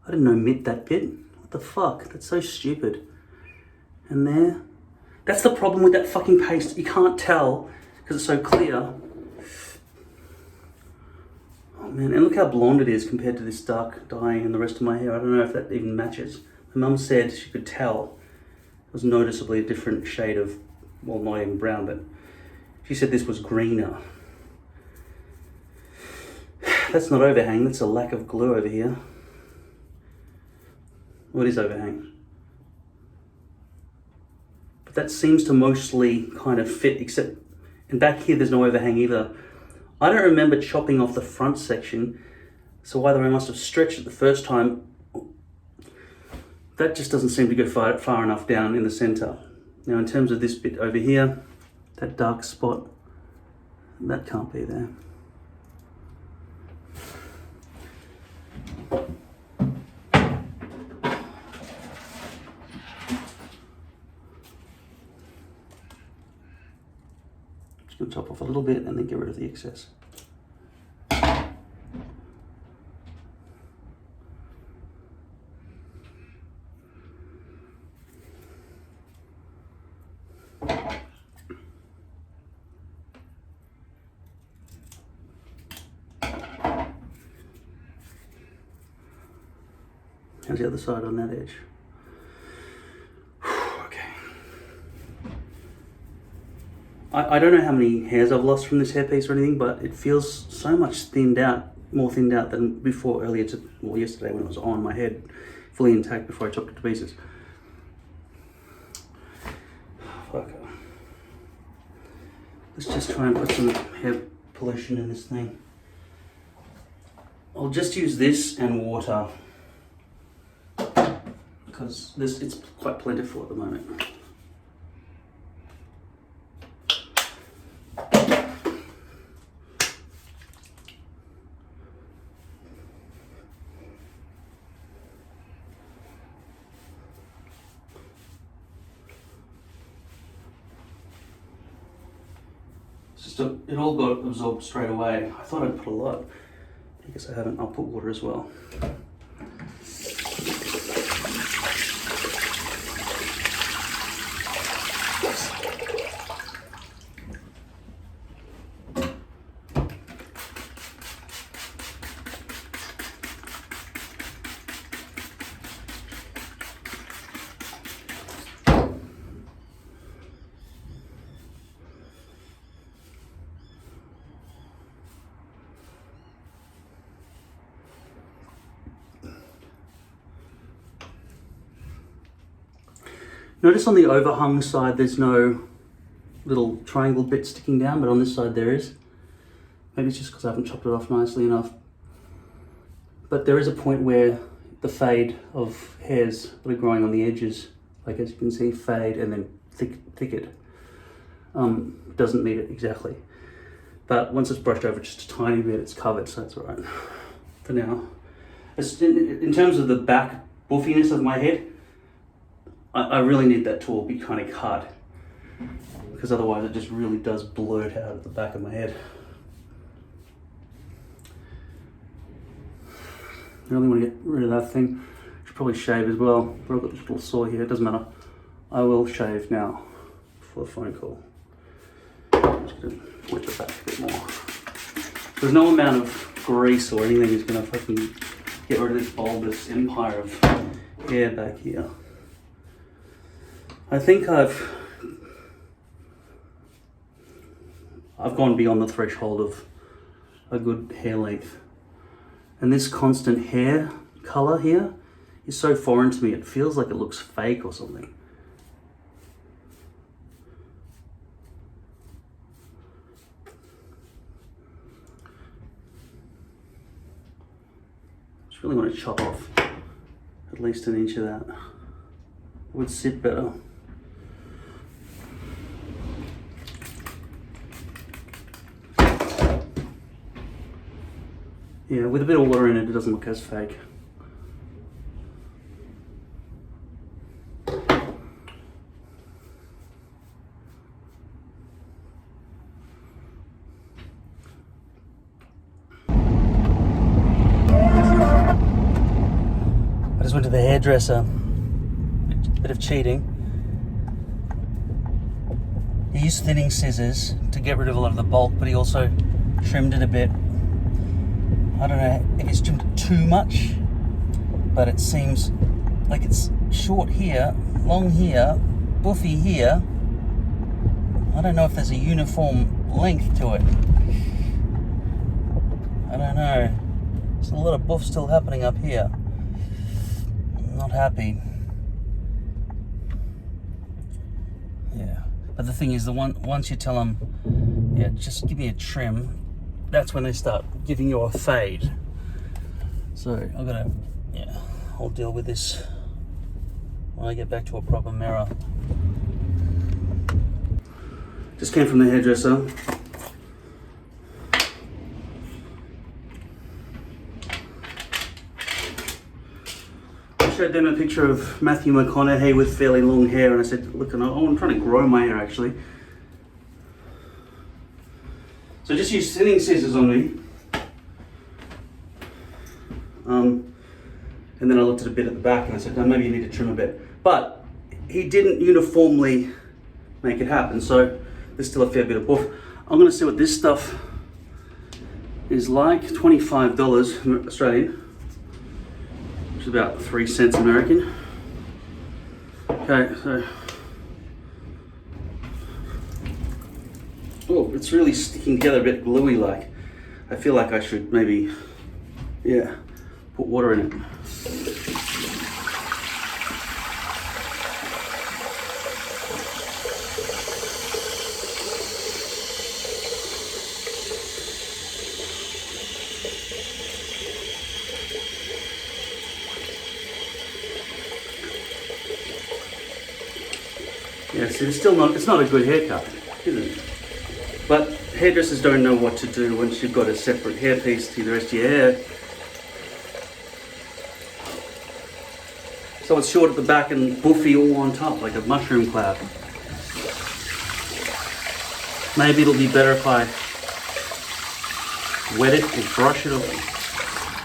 I didn't omit that bit. What the fuck? That's so stupid. And there. That's the problem with that fucking paste. You can't tell because it's so clear. Oh man, and look how blonde it is compared to this dark dye in the rest of my hair. I don't know if that even matches. My mum said she could tell it was noticeably a different shade of, well, not even brown, but she said this was greener. That's not overhang, that's a lack of glue over here. What is overhang? But that seems to mostly kind of fit, except, and back here there's no overhang either. I don't remember chopping off the front section, so either I must have stretched it the first time. That just doesn't seem to go far enough down in the center. Now in terms of this bit over here, that dark spot, that can't be there. Just gonna chop off a little bit and then get rid of the excess. How's the other side on that edge? Okay. I don't know how many hairs I've lost from this hairpiece or anything, but it feels so much thinned out, more thinned out than before earlier well, yesterday when it was on my head, fully intact before I chopped it to pieces. Fuck. Let's just try and put some hair pollution in this thing. I'll just use this and water, because it's quite plentiful at the moment. It's just it all got absorbed straight away. I thought I'd put a lot. I guess I haven't. I'll put water as well. Notice on the overhung side there's no little triangle bit sticking down, but on this side there is. Maybe it's just because I haven't chopped it off nicely enough. But there is a point where the fade of hairs that are growing on the edges, like as you can see, fade and then thicket. Doesn't meet it exactly. But once it's brushed over just a tiny bit, it's covered, so that's all right for now. In terms of the back buffiness of my head, I really need that tool to be kind of cut, because otherwise it just really does blurt out at the back of my head. I really want to get rid of that thing. Should probably shave as well, but I've got this little saw here, it doesn't matter. I will shave now for the phone call. I'm just going to whip it back a bit more. There's no amount of grease or anything that's going to fucking get rid of this bulbous empire of hair back here. I think I've gone beyond the threshold of a good hair length. And this constant hair color here is so foreign to me. It feels like it looks fake or something. Just really want to chop off at least an inch of that. It would sit better. Yeah, with a bit of water in it, it doesn't look as fake. I just went to the hairdresser. Bit of cheating. He used thinning scissors to get rid of a lot of the bulk, but he also trimmed it a bit. I don't know if it's trimmed too much, but it seems like it's short here, long here, buffy here. I don't know if there's a uniform length to it. I don't know. There's a lot of buff still happening up here. I'm not happy. Yeah, but the thing is, once you tell them, yeah, just give me a trim, that's when they start giving you a fade. So I've got to, yeah, I'll deal with this when I get back to a proper mirror. Just came from the hairdresser. I showed them a picture of Matthew McConaughey with fairly long hair, and I said, look, I'm trying to grow my hair actually. So just use thinning scissors on me. And then I looked at a bit at the back and I said, no, maybe you need to trim a bit. But he didn't uniformly make it happen, so there's still a fair bit of buff. I'm gonna see what this stuff is like. $25 Australian, which is about 3 cents American. Okay, so. Oh, it's really sticking together a bit gluey like. I feel like I should maybe, yeah, put water in it. Yeah, see, it's not a good haircut, is it? But hairdressers don't know what to do once you've got a separate hairpiece to the rest of your hair. So it's short at the back and buffy all on top, like a mushroom cloud. Maybe it'll be better if I wet it or brush it.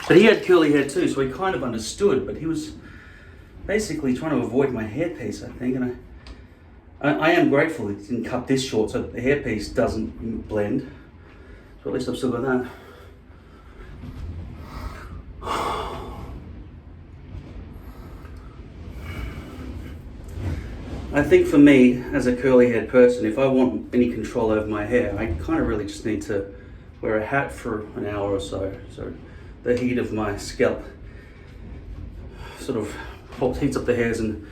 But he had curly hair too, so he kind of understood, but he was basically trying to avoid my hairpiece, I think, and I am grateful it didn't cut this short so that the hairpiece doesn't blend. So at least I've still got that. I think for me, as a curly haired person, if I want any control over my hair, I kind of really just need to wear a hat for an hour or so. So the heat of my scalp sort of heats up the hairs and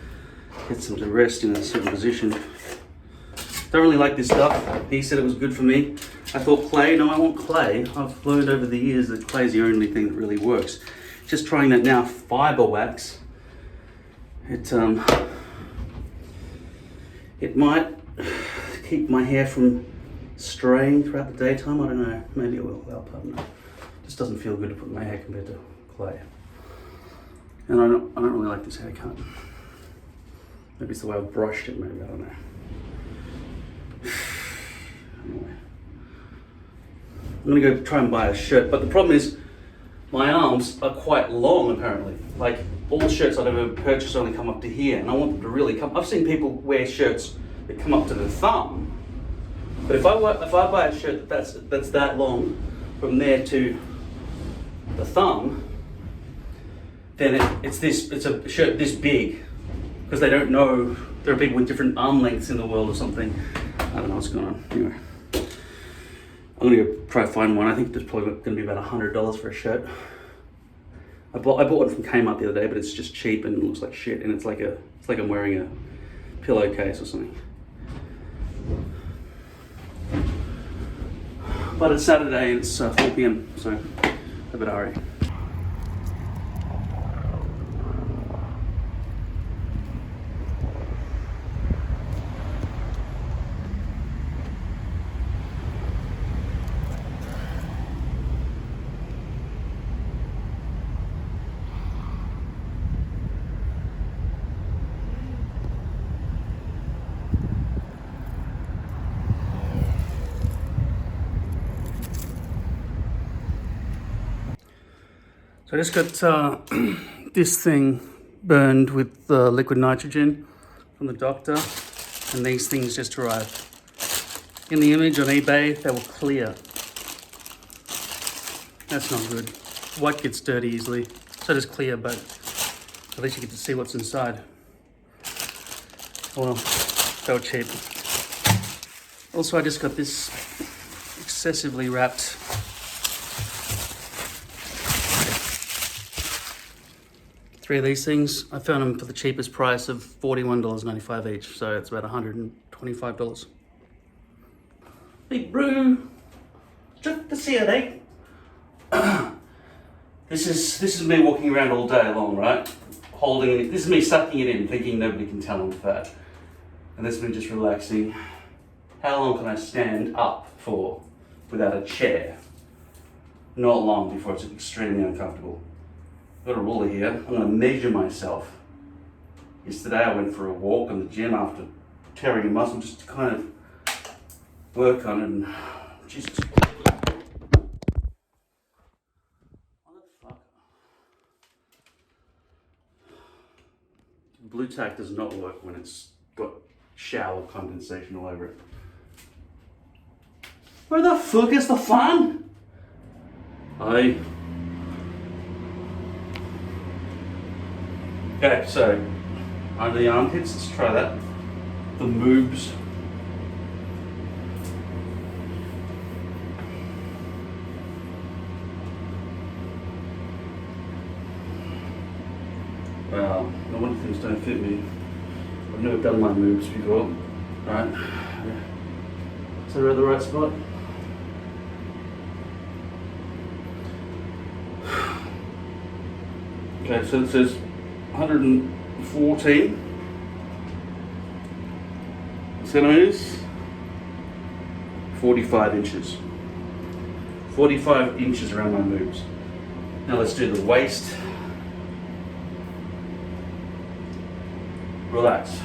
gets them to rest in a certain position. Don't really like this stuff. He said it was good for me. I thought clay, no, I want clay. I've learned over the years that clay is the only thing that really works. Just trying that now, fiber wax. It might keep my hair from straying throughout the daytime. I don't know. Maybe it will help. I don't know. It just doesn't feel good to put my hair compared to clay. And I don't really like this haircut. Maybe it's the way I've brushed it, maybe, I don't know. Anyway. I'm gonna go try and buy a shirt, but the problem is my arms are quite long apparently. Like all shirts I've ever purchased only come up to here, and I want them to really come. I've seen people wear shirts that come up to the thumb, but if I buy a shirt that's that long from there to the thumb, then it's a shirt this big, because they don't know there are people with different arm lengths in the world or something. I don't know what's going on. Anyway, I'm gonna go try to find one. I think there's probably gonna be about $100 for a shirt. I bought one from Kmart the other day, but it's just cheap and it looks like shit, and it's like I'm wearing a pillowcase or something. But it's Saturday and it's 4 p.m, so I better hurry. So I just got this thing burned with liquid nitrogen from the doctor, and these things just arrived. In the image on eBay, they were clear. That's not good. White gets dirty easily, so does clear, but at least you get to see what's inside. Well, they were cheap. Also, I just got this excessively wrapped three of these things. I found them for the cheapest price of $41.95 each, so it's about $125. Big brew, just to see it, eh? This is me walking around all day long, right? Holding it. This is me sucking it in, thinking nobody can tell I'm fat, and this is me just relaxing. How long can I stand up for without a chair? Not long before it's extremely uncomfortable. I've got a ruler here. I'm going to measure myself. Yesterday I went for a walk in the gym after tearing a muscle just to kind of work on it, and Jesus. Motherfucker. Blue tack does not work when it's got shower condensation all over it. Where the fuck is the fun? Okay, so under the armpits, let's try that. The moobs. Well, no wonder things don't fit me. I've never done my moobs before. Alright. Is that the right spot? Okay, so it says 114 centimeters, 45 inches. 45 inches around my moobs. Now let's do the waist. Relax.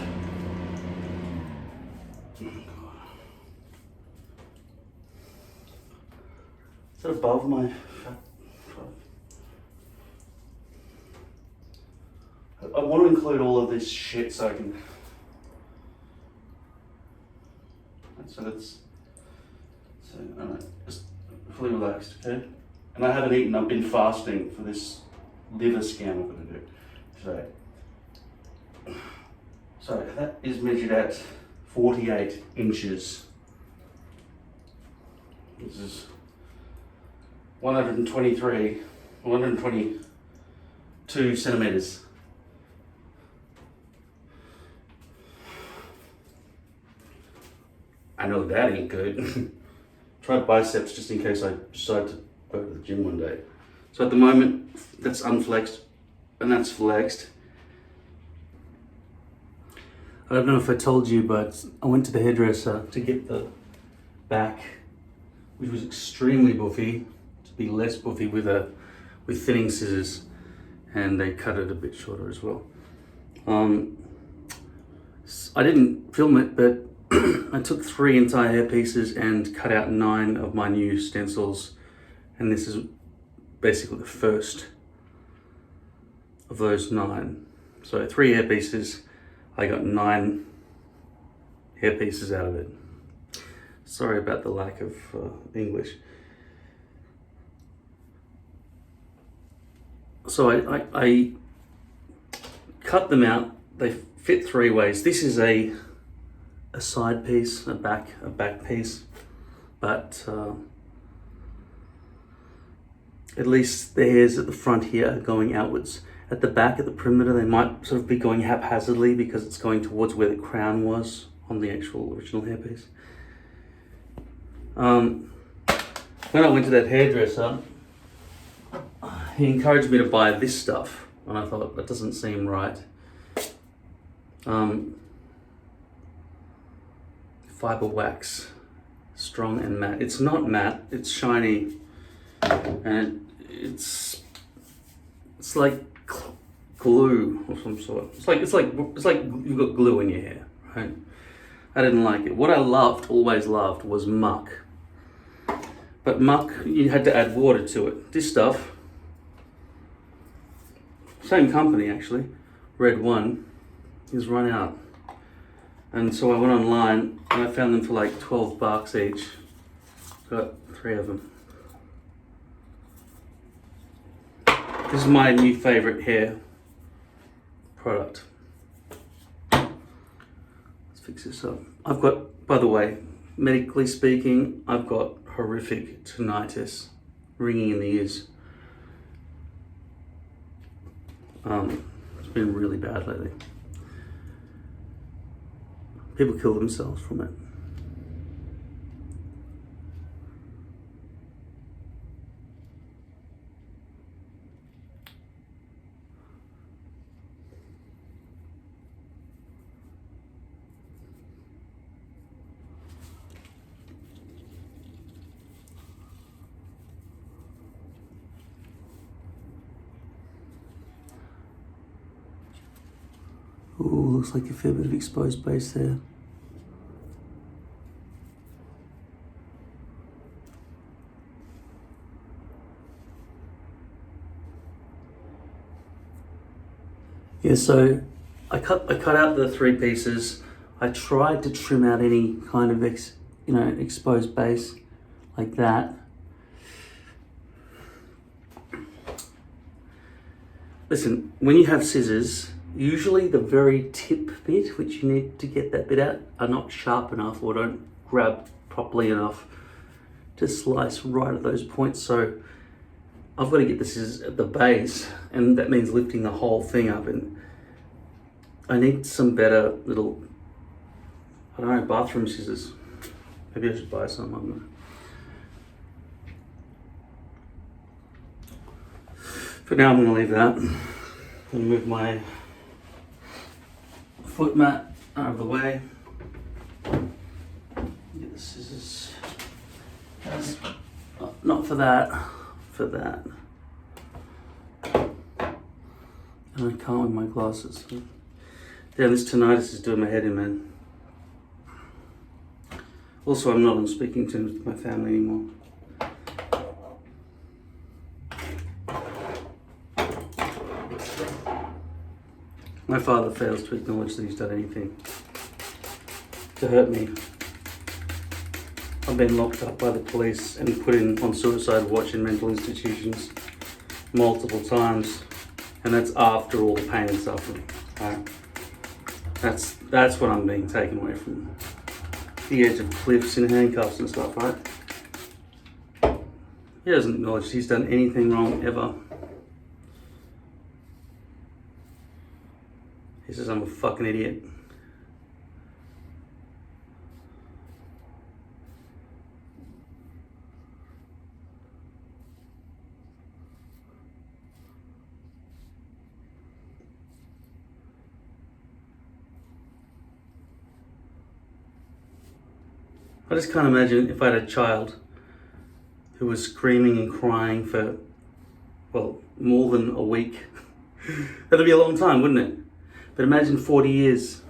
Is that above my fat? I want to include all of this shit so I can. So I don't know, just fully relaxed, okay? And I haven't eaten, I've been fasting for this liver scan I'm going to do. So that is measured at 48 inches. This is 122 centimeters. I know that ain't good. Try biceps just in case I decide to go to the gym one day. So at the moment, that's unflexed and that's flexed. I don't know if I told you, but I went to the hairdresser to get the back, which was extremely buffy, to be less buffy with thinning scissors, and they cut it a bit shorter as well. I didn't film it, but I took 3 entire hair pieces and cut out 9 of my new stencils, and this is basically the first of those 9. So 3 hair pieces, I got 9 hair pieces out of it. Sorry about the lack of English. So I cut them out. They fit 3 ways. This is a side piece, a back piece, but at least the hairs at the front here are going outwards. At the back, at the perimeter, they might sort of be going haphazardly because it's going towards where the crown was on the actual original hairpiece. When I went to that hairdresser, he encouraged me to buy this stuff, and I thought, that doesn't seem right. Fiber wax, strong and matte. It's not matte, it's shiny, and it's like glue of some sort. It's like you've got glue in your hair, right? I didn't like it. What I always loved, was muck. But muck, you had to add water to it. This stuff, same company actually, Red One, is run out. And so I went online and I found them for like $12 each. Got 3 of them. This is my new favorite hair product. Let's fix this up. I've got, by the way, medically speaking, I've got horrific tinnitus, ringing in the ears. It's been really bad lately. People kill themselves from it. Ooh, looks like a fair bit of exposed base there. Yeah, so I cut out the 3 pieces. I tried to trim out any kind of exposed base like that. Listen, when you have scissors, usually the very tip bit, which you need to get that bit out, are not sharp enough or don't grab properly enough to slice right at those points. So I've got to get the scissors at the base, and that means lifting the whole thing up, and I need some better little, I don't know, bathroom scissors. Maybe I should buy some, I don't know. For now, I'm going to leave that and move my foot mat out of the way. Get the scissors. Not for that, for that. And I can't with my glasses. Damn, this tinnitus is doing my head in, man. Also, I'm not on speaking terms with my family anymore. My father fails to acknowledge that he's done anything to hurt me. I've been locked up by the police and put on suicide watch in mental institutions multiple times, and that's after all the pain and suffering. Right? That's what I'm being taken away from. The edge of cliffs in handcuffs and stuff, right? He doesn't acknowledge he's done anything wrong ever. He says I'm a fucking idiot. I just can't imagine if I had a child who was screaming and crying for, well, more than a week. That'd be a long time, wouldn't it? But imagine 40 years.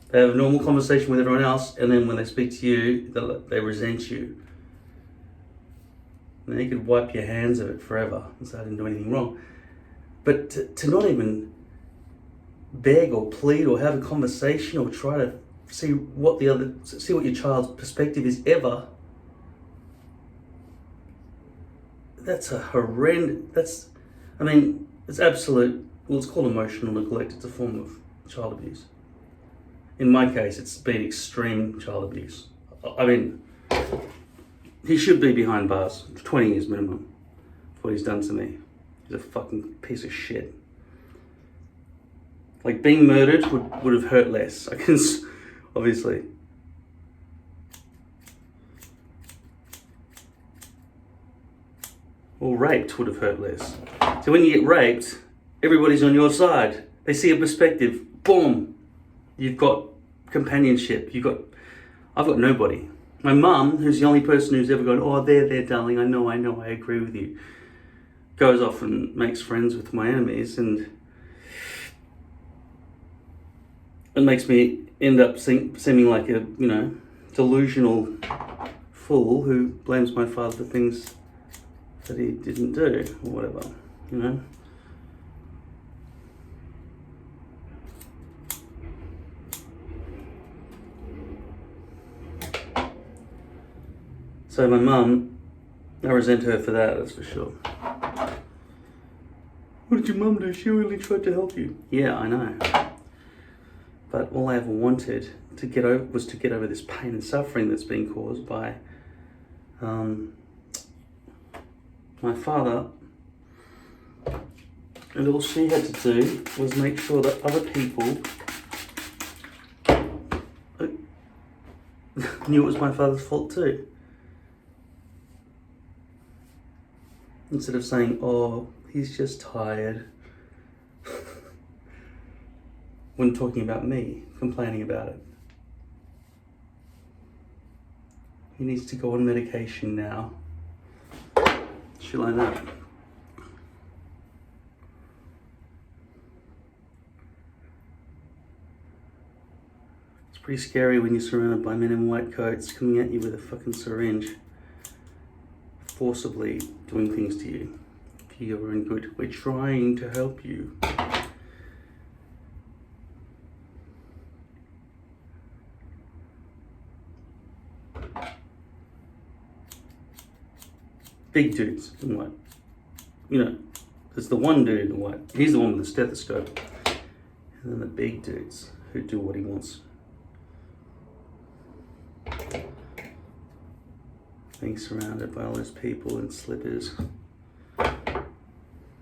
They have a normal conversation with everyone else, and then when they speak to you, they resent you. And then you could wipe your hands of it forever and say I didn't do anything wrong. But to not even beg or plead or have a conversation or try to see what your child's perspective is ever, that's a horrendous, it's absolute, well, it's called emotional neglect. It's a form of child abuse. In my case, it's been extreme child abuse. I mean, he should be behind bars for 20 years minimum for what he's done to me. He's a fucking piece of shit. Like, being murdered would have hurt less. I can, obviously. Or raped would have hurt less. So when you get raped, everybody's on your side. They see a perspective. Boom! You've got companionship. I've got nobody. My mum, who's the only person who's ever gone, oh, there, darling, I know, I agree with you, goes off and makes friends with my enemies, and it makes me end up seeming like a, delusional fool who blames my father for things that he didn't do, or whatever, So my mum, I resent her for that, that's for sure. What did your mum do? She really tried to help you. Yeah, I know. But all I ever wanted was to get over this pain and suffering that's been caused by my father. And all she had to do was make sure that other people knew it was my father's fault too. Instead of saying, oh, he's just tired. When talking about me, complaining about it. He needs to go on medication now. Shit like that. It's pretty scary when you're surrounded by men in white coats coming at you with a fucking syringe, forcibly doing things to you. If you're in good, we're trying to help you. Big dudes in white. There's the one dude in white. He's the one with the stethoscope. And then the big dudes who do what he wants. Being surrounded by all those people in slippers,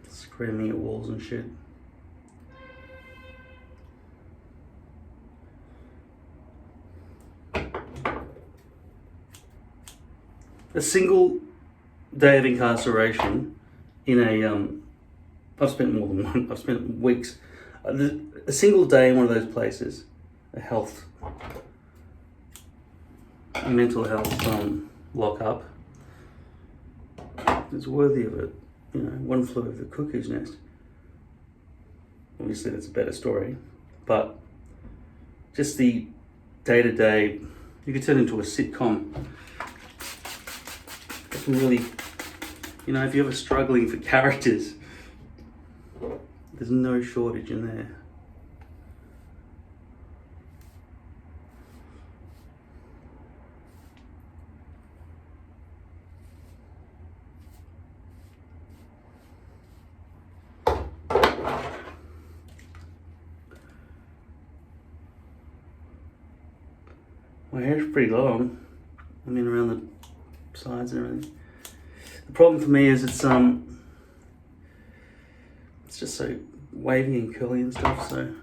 screaming at walls and shit. A single day of incarceration in I've spent more than one, I've spent weeks. A single day in one of those places, a mental health lock up, is worthy of it. One flew over the cuckoo's nest. Obviously that's a better story, but just the day-to-day, you could turn into a sitcom. It can really, if you're ever struggling for characters, there's no shortage in there. My hair's pretty long. Around the sides and everything. The problem for me is it's just so wavy and curly and stuff, so.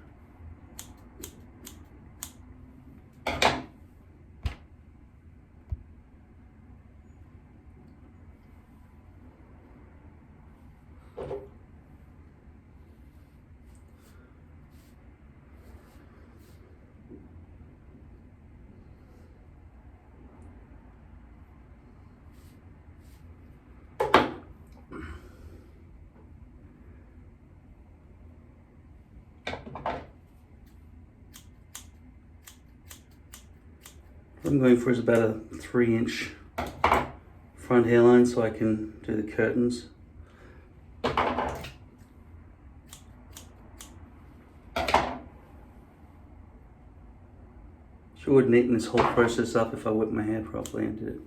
What I'm going for is about a 3-inch front hairline so I can do the curtains. Sure would neaten this whole process up if I whipped my hair properly and did it.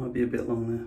Might be a bit long there.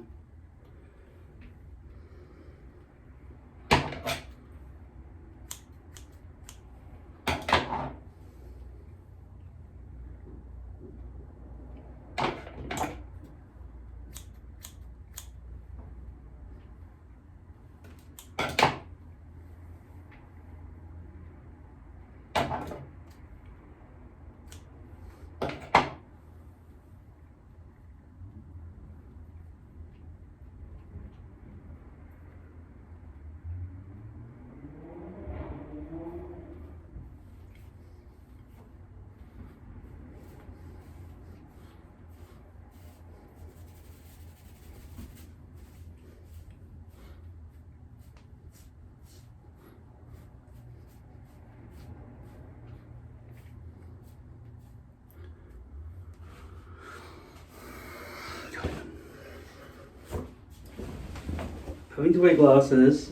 Having to wear glasses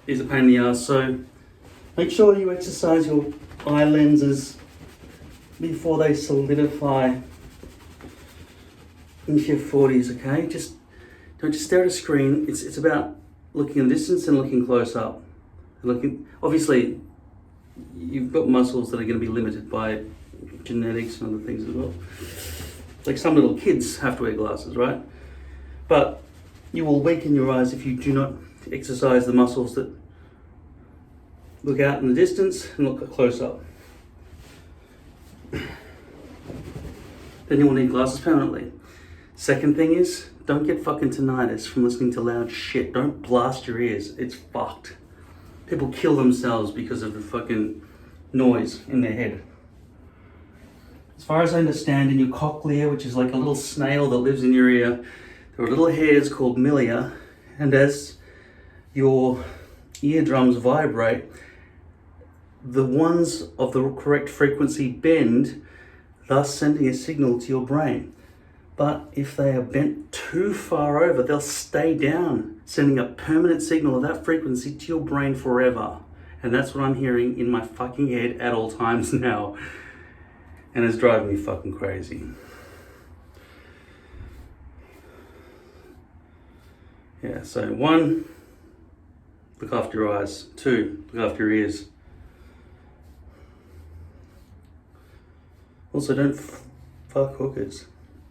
is a pain in the ass, so make sure you exercise your eye lenses before they solidify into your 40s, okay? Just don't just stare at a screen. It's about looking at a distance and looking close up. Obviously, you've got muscles that are going to be limited by genetics and other things as well. Like some little kids have to wear glasses, right? But you will weaken your eyes if you do not exercise the muscles that look out in the distance and look close up. Then you will need glasses permanently. Second thing is, don't get fucking tinnitus from listening to loud shit. Don't blast your ears. It's fucked. People kill themselves because of the fucking noise in their head. As far as I understand, in your cochlea, which is like a little snail that lives in your ear, there are little hairs called milia, and as your eardrums vibrate, the ones of the correct frequency bend, thus sending a signal to your brain. But if they are bent too far over, they'll stay down, sending a permanent signal of that frequency to your brain forever. And that's what I'm hearing in my fucking head at all times now. And it's driving me fucking crazy. Yeah, so 1, look after your eyes. 2, look after your ears. Also, don't fuck hookers,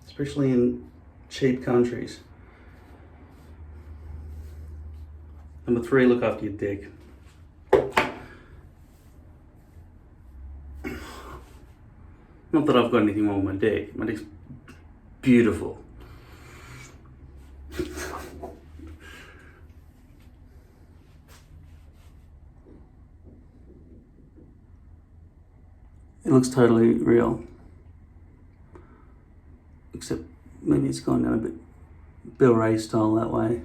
especially in cheap countries. Number 3, look after your dick. Not that I've got anything wrong with my dick. My dick's beautiful. It looks totally real. Except maybe it's gone down a bit Bill Ray style that way.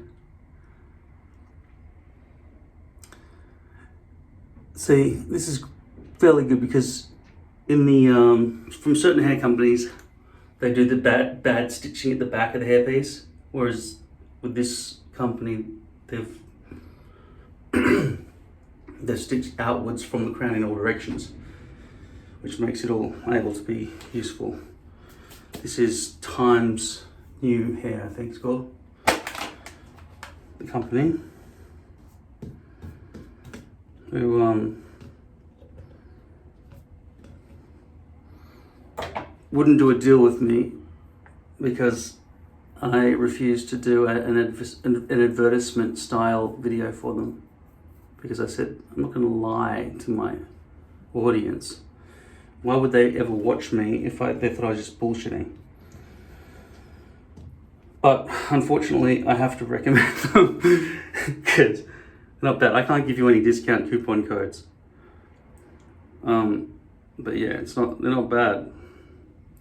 See, this is fairly good because in the from certain hair companies, they do the bad stitching at the back of the hairpiece, whereas with this company, they've they're stitched outwards from the crown in all directions, which makes it all able to be useful. This is Times New Hair, I think it's called, the company, who wouldn't do a deal with me because I refused to do an advertisement style video for them, because I said I'm not going to lie to my audience. Why would they ever watch me if they thought I was just bullshitting? But unfortunately, I have to recommend them because they're not bad. I can't give you any discount coupon codes. But yeah, they're not bad.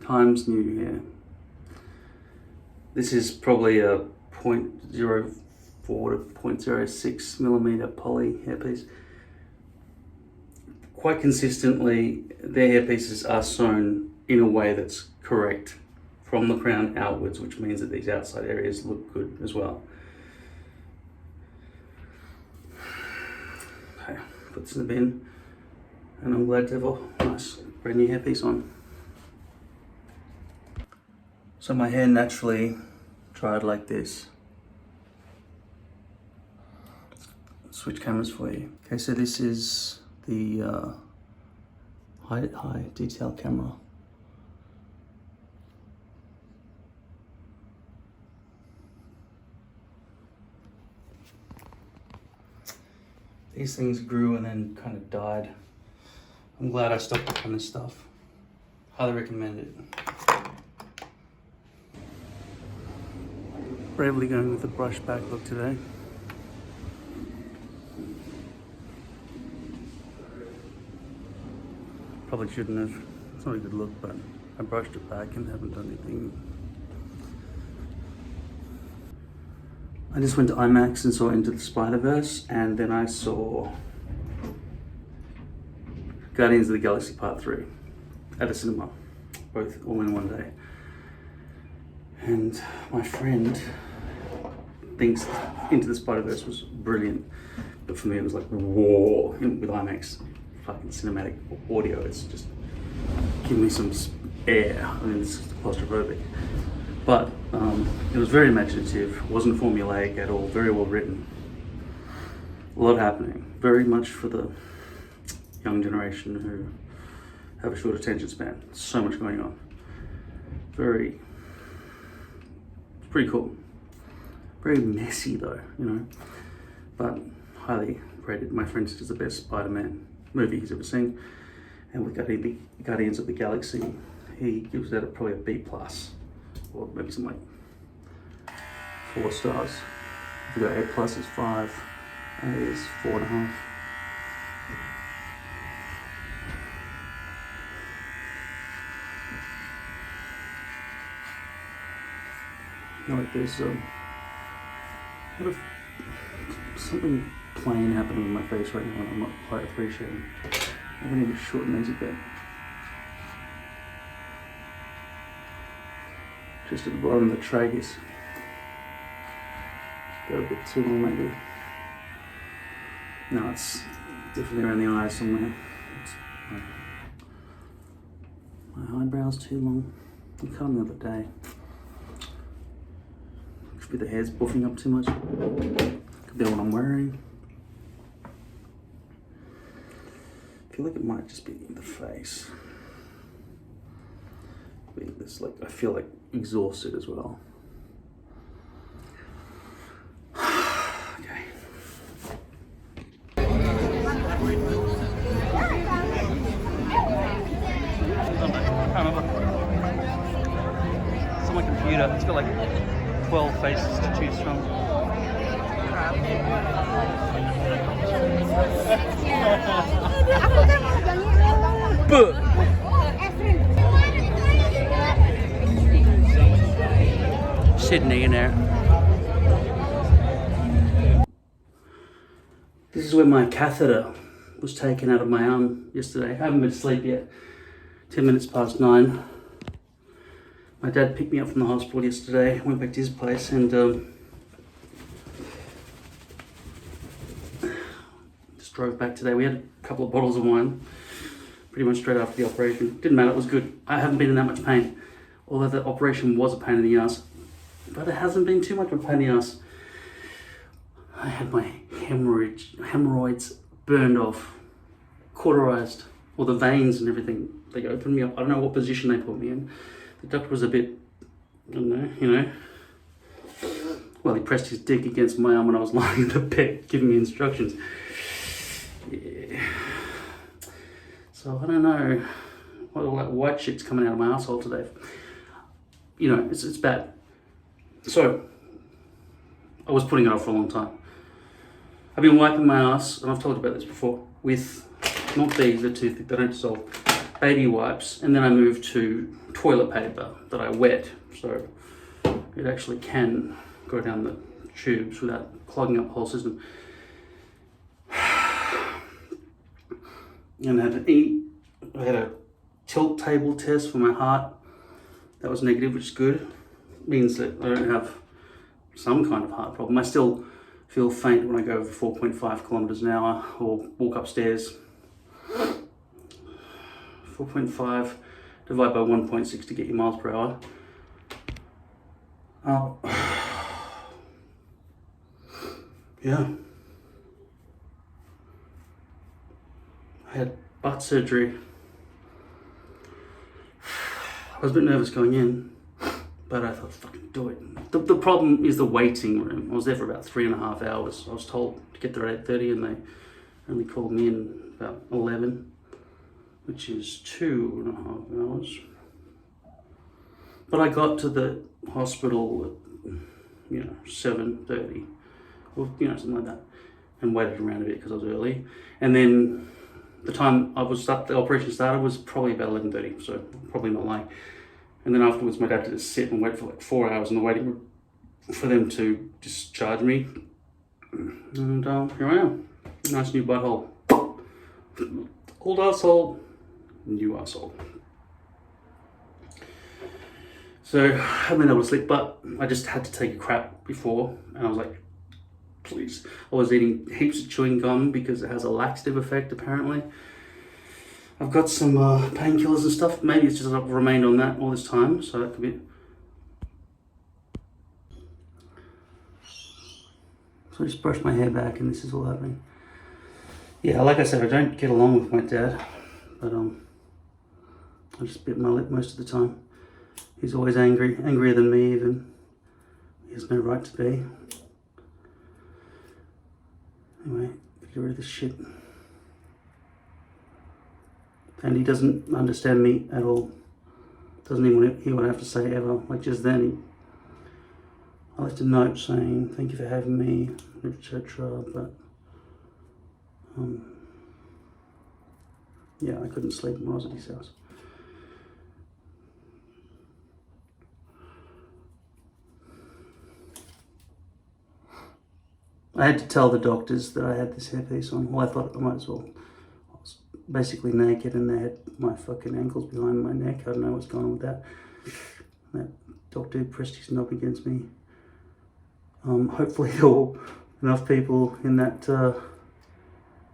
Times New Hair. This is probably a 0.04 to 0.06 millimeter poly hairpiece. Quite consistently, their hairpieces are sewn in a way that's correct from the crown outwards, which means that these outside areas look good as well. Okay, put this in the bin, and I'm glad to have a nice brand new hairpiece on. So my hair naturally try it like this. Switch cameras for you. Okay, so this is the high detail camera. These things grew and then kind of died. I'm glad I stopped up on this stuff. Highly recommend it. Bravely going with the brush back look today. Probably shouldn't have. It's not a good look, but I brushed it back and haven't done anything. I just went to IMAX and saw Into the Spider-Verse, and then I saw Guardians of the Galaxy Part 3 at a cinema, both all in one day. And my friend thinks Into the Spider-Verse was brilliant, but for me it was like whoa, with IMAX fucking cinematic audio. It's just give me some air. I mean, it's claustrophobic. But it was very imaginative, wasn't formulaic at all, very well written. A lot happening, very much for the young generation who have a short attention span. So much going on. Pretty cool. Very messy though, you know, but highly rated. My friend says it's the best Spider-Man movie he's ever seen. And with Guardians of the Galaxy, he gives that probably a B+. Or maybe something like 4 stars. If you got A+ is 5, A is 4.5. Like there's something plain happening with my face right now and I'm not quite appreciating. I need to shorten these a bit. Just at the bottom of the tragus. Go a bit too long maybe. No, it's definitely around the eyes somewhere. My eyebrows too long. I cut them the other day. Could be the hair's buffing up too much. Could be what I'm wearing. I feel like it might just be the face. This, like, I feel like exhausted as well. Okay. It's on my computer. It's got like 12 faces to choose from. Sydney in there. This is where my catheter was taken out of my arm yesterday. I haven't been to sleep yet. 10 minutes past 9. My dad picked me up from the hospital yesterday, went back to his place and just drove back today. We had a couple of bottles of wine pretty much straight after the operation. Didn't matter, it was good. I haven't been in that much pain. Although the operation was a pain in the ass. But it hasn't been too much of a pain in the ass. I had my hemorrhoids burned off, cauterized, all the veins and everything. They opened me up. I don't know what position they put me in. The doctor was a bit, I don't know, you know. Well, he pressed his dick against my arm when I was lying in the bed, giving me instructions. Yeah. So I don't know what all that white shit's coming out of my asshole today. You know, it's bad. So, I was putting it off for a long time. I've been wiping my ass, and I've told you about this before, with, not these, they're too thick, they don't dissolve, baby wipes, and then I moved to toilet paper that I wet, so it actually can go down the tubes without clogging up the whole system. And I had a tilt table test for my heart. That was negative, which is good. Means that I don't have some kind of heart problem. I still feel faint when I go over 4.5 kilometers an hour or walk upstairs. 4.5 divided by 1.6 to get your miles per hour. Oh. Yeah. I had butt surgery. I was a bit nervous going in, but I thought, fucking do it. The problem is the waiting room. I was there for about 3.5 hours. I was told to get there at 8:30 and they only called me in about 11, which is 2.5 hours. But I got to the hospital at, 7:30, or, something like that, and waited around a bit because I was early. And then the time the operation started was probably about 11:30, so probably not late. And then afterwards, my dad had to sit and wait for like 4 hours in the waiting room for them to discharge me. And here I am. Nice new butthole. Old asshole, new asshole. So I haven't been able to sleep, but I just had to take a crap before, and I was like, please. I was eating heaps of chewing gum because it has a laxative effect apparently. I've got some painkillers and stuff. Maybe it's just I've remained on that all this time, so that could be it. So I just brushed my hair back and this is all happening. Yeah, like I said, I don't get along with my dad, but I just bit my lip most of the time. He's always angry, angrier than me even. He has no right to be. Anyway, get rid of this shit. And he doesn't understand me at all. Doesn't even want to hear what I have to say ever. Like just then, I left a note saying, thank you for having me, etc. But, yeah, I couldn't sleep when I was at his house. I had to tell the doctors that I had this hairpiece on. Well, I thought I might as well. I was basically naked and they had my fucking ankles behind my neck. I don't know what's going on with that. That doctor pressed his knob against me. Hopefully there were enough people in that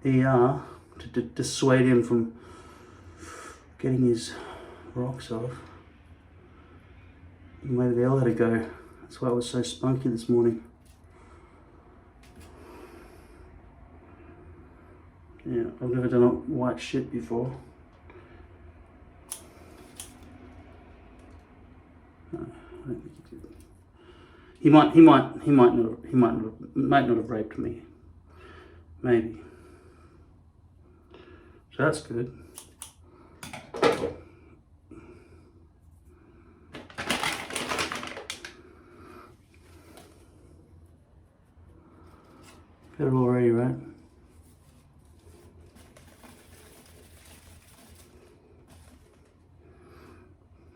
ER to dissuade him from getting his rocks off. Maybe they'll let it go. That's why I was so spunky this morning. Yeah, I've never done a white shit before. No, I don't think he did. He might not have raped me. Maybe. So that's good. Better already, right?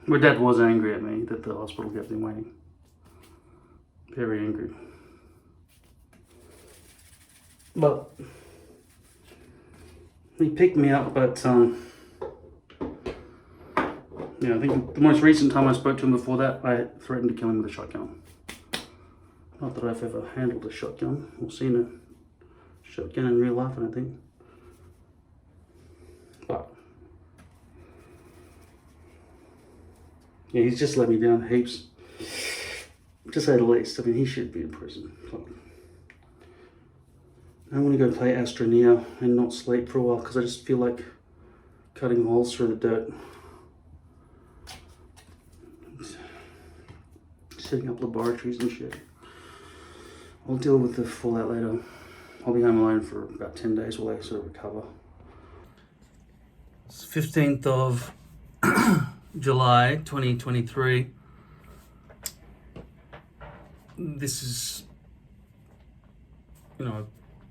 My dad was angry at me that the hospital kept him waiting. Very angry. But he picked me up, but yeah, I think the most recent time I spoke to him before that, I threatened to kill him with a shotgun. Not that I've ever handled a shotgun or seen a shotgun in real life, I don't think. But yeah, he's just let me down heaps, to say the least. I mean, he should be in prison. I want to go play Astroneer and not sleep for a while because I just feel like cutting holes through the dirt. Setting up laboratories and shit. I'll deal with the fallout later. I'll be home alone for about 10 days while I sort of recover. It's 15th of July 2023. This is,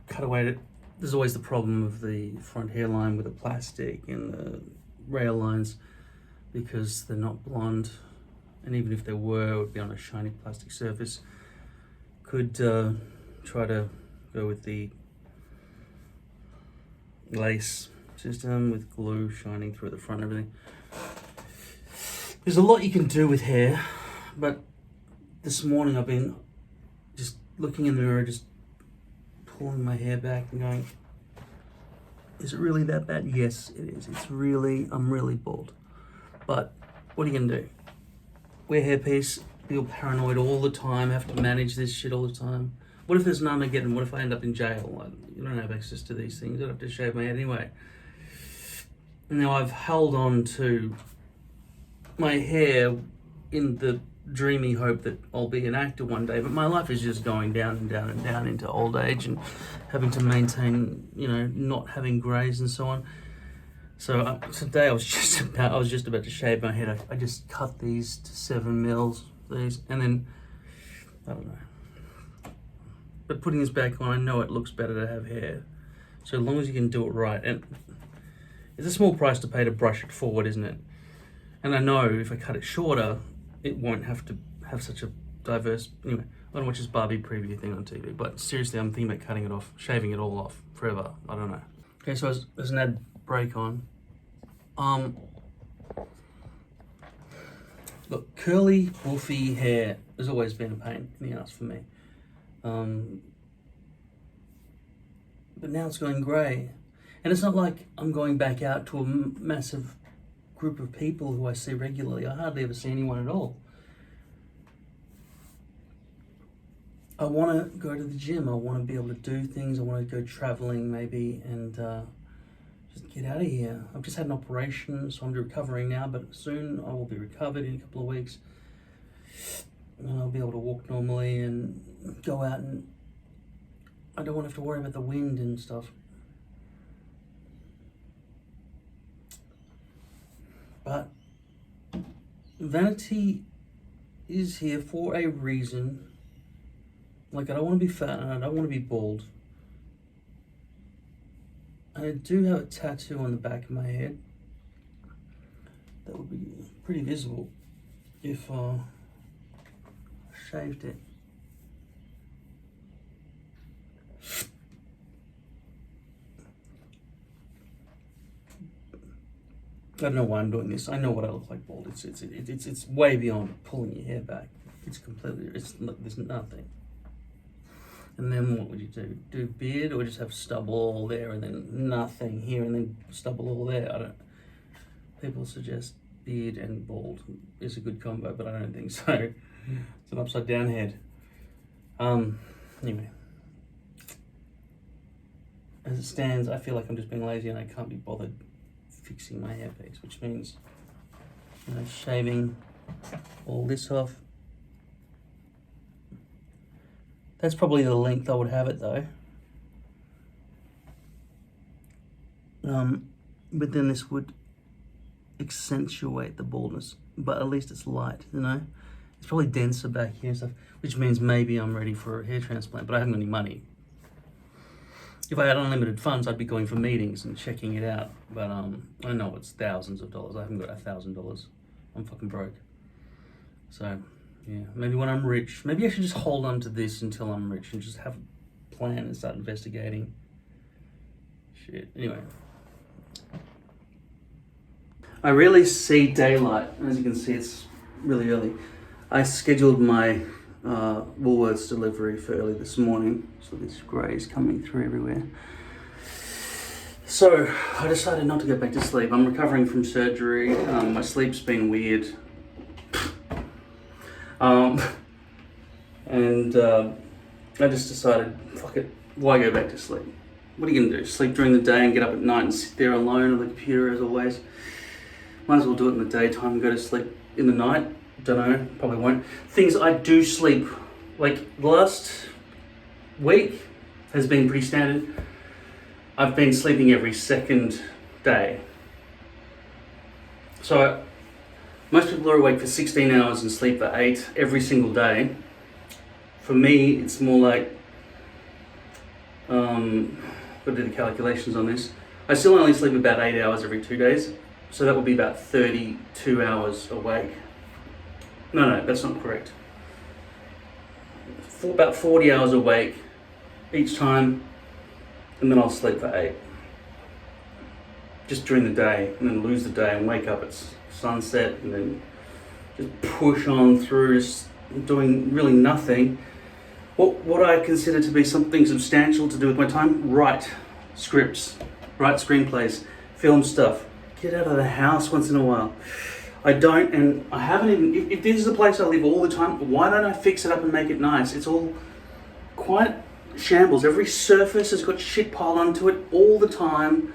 cut away. There's always the problem of the front hairline with the plastic and the rail lines because they're not blonde, and even if they were, it would be on a shiny plastic surface. Could try to go with the lace system with glue shining through the front and everything. There's a lot you can do with hair, but this morning I've been just looking in the mirror, just pulling my hair back and going, is it really that bad? Yes, it is. I'm really bald. But what are you gonna do? Wear hairpiece, feel paranoid all the time, have to manage this shit all the time. What if there's an Armageddon? What if I end up in jail? You don't have access to these things. I'd have to shave my head anyway. Now I've held on to my hair in the dreamy hope that I'll be an actor one day, but my life is just going down and down and down into old age and having to maintain, not having greys and so on. So today I was just about to shave my head. I just cut these to 7 mils, these, and then I don't know. But putting this back on, I know it looks better to have hair. So as long as you can do it right, and it's a small price to pay to brush it forward, isn't it? And I know if I cut it shorter, it won't have to have such a diverse. Anyway, I don't watch this Barbie preview thing on TV, but seriously, I'm thinking about cutting it off, shaving it all off forever. I don't know. Okay, so there's an ad break on. Look, curly, woofy hair has always been a pain in the ass for me. But now it's going grey. And it's not like I'm going back out to a massive group of people who I see regularly. I hardly ever see anyone at all. I want to go to the gym. I want to be able to do things. I want to go traveling maybe and just get out of here. I've just had an operation, so I'm recovering now, but soon I will be recovered in a couple of weeks. And I'll be able to walk normally and go out, and I don't want to have to worry about the wind and stuff. But vanity is here for a reason. Like, I don't want to be fat and I don't want to be bald. I do have a tattoo on the back of my head that would be pretty visible if I shaved it. I don't know why I'm doing this. I know what I look like bald. It's way beyond pulling your hair back. There's nothing. And then what would you do? Do beard or just have stubble all there and then nothing here and then stubble all there? People suggest beard and bald is a good combo, but I don't think so. It's an upside down head. Anyway. As it stands, I feel like I'm just being lazy and I can't be bothered fixing my hairpiece, which means shaving all this off. That's probably the length I would have it though. But then this would accentuate the baldness, but at least it's light, It's probably denser back here and stuff, which means maybe I'm ready for a hair transplant, but I haven't got any money. If I had unlimited funds, I'd be going for meetings and checking it out. But I know it's thousands of dollars. I haven't got $1,000. I'm fucking broke. So, yeah, maybe when I'm rich, maybe I should just hold on to this until I'm rich and just have a plan and start investigating. Shit. Anyway. I rarely see daylight. As you can see, it's really early. I scheduled my Woolworths delivery for early this morning, so this grey is coming through everywhere. So I decided not to go back to sleep. I'm recovering from surgery. My sleep's been weird, and I just decided, fuck it, why go back to sleep? What are you gonna do? Sleep during the day and get up at night and sit there alone on the computer as always? Might as well do it in the daytime and go to sleep in the night. Don't know, probably won't. Things I do sleep, like the last week has been pretty standard. I've been sleeping every second day. So most people are awake for 16 hours and sleep for 8 every single day. For me, it's more like, got to do the calculations on this. I still only sleep about 8 hours every 2 days. So that would be about 32 hours awake. No, that's not correct. About 40 hours awake each time, and then I'll sleep for 8. Just during the day, and then lose the day and wake up at sunset, and then just push on through, doing really nothing. What I consider to be something substantial to do with my time: write scripts, write screenplays, film stuff, get out of the house once in a while. I don't, and I haven't even, if this is a place I live all the time, why don't I fix it up and make it nice? It's all quite shambles. Every surface has got shit piled onto it all the time.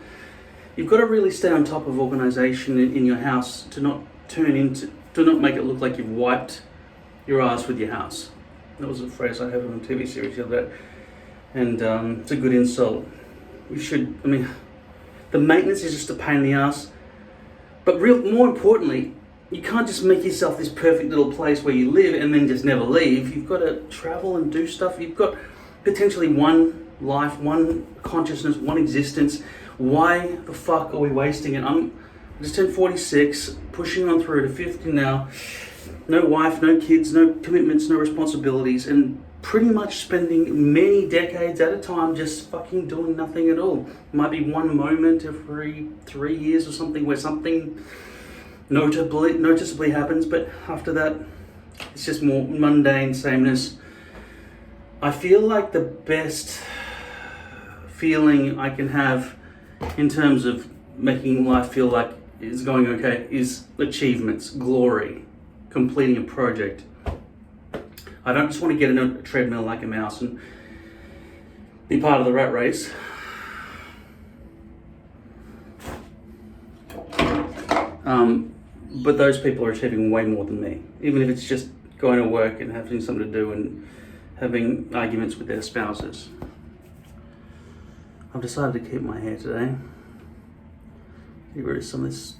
You've got to really stay on top of organisation in your house to not make it look like you've wiped your ass with your house. That was a phrase I heard on a TV series the other day, and it's a good insult. The maintenance is just a pain in the ass, but more importantly, you can't just make yourself this perfect little place where you live and then just never leave. You've got to travel and do stuff. You've got potentially one life, one consciousness, one existence. Why the fuck are we wasting it? I just turned 46, pushing on through to 50 now. No wife, no kids, no commitments, no responsibilities, and pretty much spending many decades at a time just fucking doing nothing at all. Might be one moment every 3 years or something where something noticeably happens, but after that, it's just more mundane sameness. I feel like the best feeling I can have in terms of making life feel like it's going okay is achievements, glory, completing a project. I don't just want to get in a treadmill like a mouse and be part of the rat race. But those people are achieving way more than me, even if it's just going to work and having something to do and having arguments with their spouses. I've decided to keep my hair today. Get rid of some of this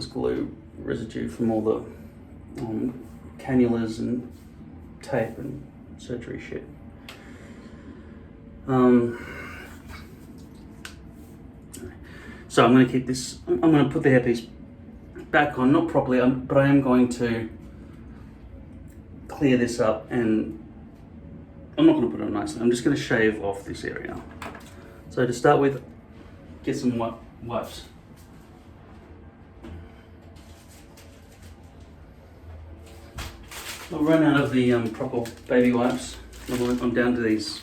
glue residue from all the cannulas and tape and surgery shit. So I'm going to keep this, I'm going to put the hairpiece back on, not properly, but I am going to clear this up, and I'm not going to put it on nicely. I'm just going to shave off this area. So to start with, get some wipes. I've run out of the proper baby wipes. I'm down to these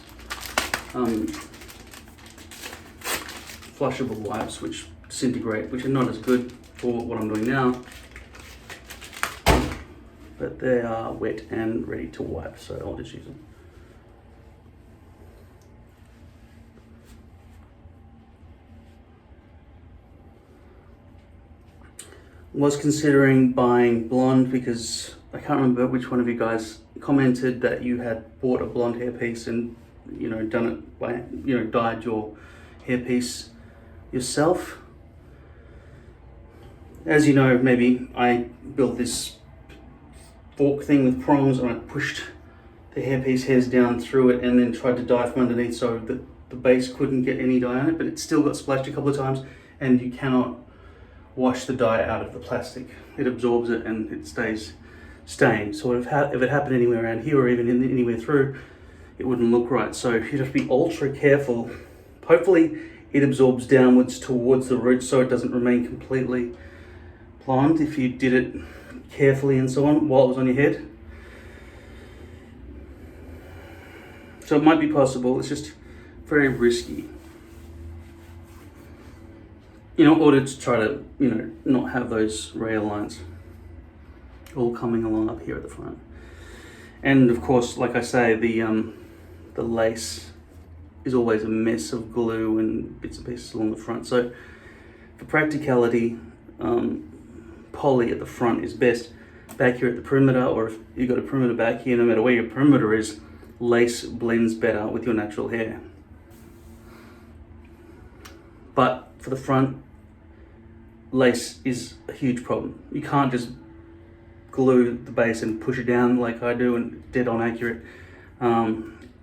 flushable wipes which disintegrate, which are not as good for what I'm doing now, but they are wet and ready to wipe, so I'll just use them. Was considering buying blonde because I can't remember which one of you guys commented that you had bought a blonde hairpiece and done it by dyed your hairpiece yourself. As you know, maybe I built this fork thing with prongs and I pushed the hairpiece hairs down through it and then tried to dye from underneath so that the base couldn't get any dye on it, but it still got splashed a couple of times, and you cannot wash the dye out of the plastic. It absorbs it and it stays stained. So if it happened anywhere around here or even anywhere through, it wouldn't look right. So you'd have to be ultra careful. Hopefully it absorbs downwards towards the root so it doesn't remain completely blonde if you did it carefully and so on while it was on your head. So it might be possible, it's just very risky. In order to try to, not have those rail lines all coming along up here at the front. And of course, like I say, the lace is always a mess of glue and bits and pieces along the front. So for practicality, poly at the front is best. Back here at the perimeter, or if you've got a perimeter back here, no matter where your perimeter is, lace blends better with your natural hair. But for the front, lace is a huge problem. You can't just glue the base and push it down like I do and dead on accurate.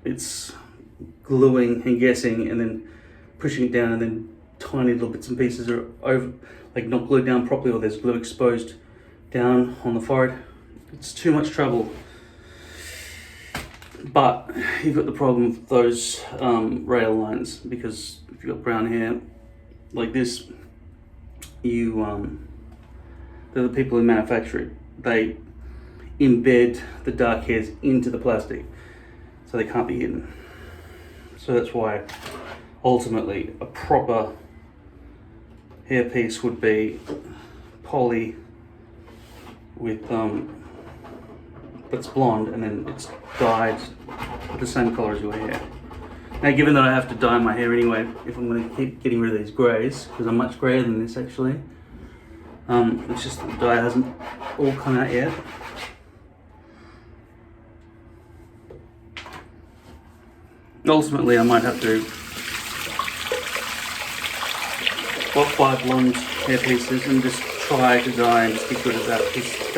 It's gluing and guessing and then pushing it down, and then tiny little bits and pieces are not glued down properly, or there's glue exposed down on the forehead. It's too much trouble. But you've got the problem of those rail lines, because if you've got brown hair like this, they're the people who manufacture it. They embed the dark hairs into the plastic, so they can't be hidden. So that's why ultimately a proper hairpiece would be poly with the but it's blonde, and then it's dyed with the same colour as your hair. Now, given that I have to dye my hair anyway, if I'm going to keep getting rid of these greys, because I'm much greyer than this actually, it's just that the dye hasn't all come out yet. Ultimately, I might have to buy blonde hair pieces and just try to dye and just get good at that, because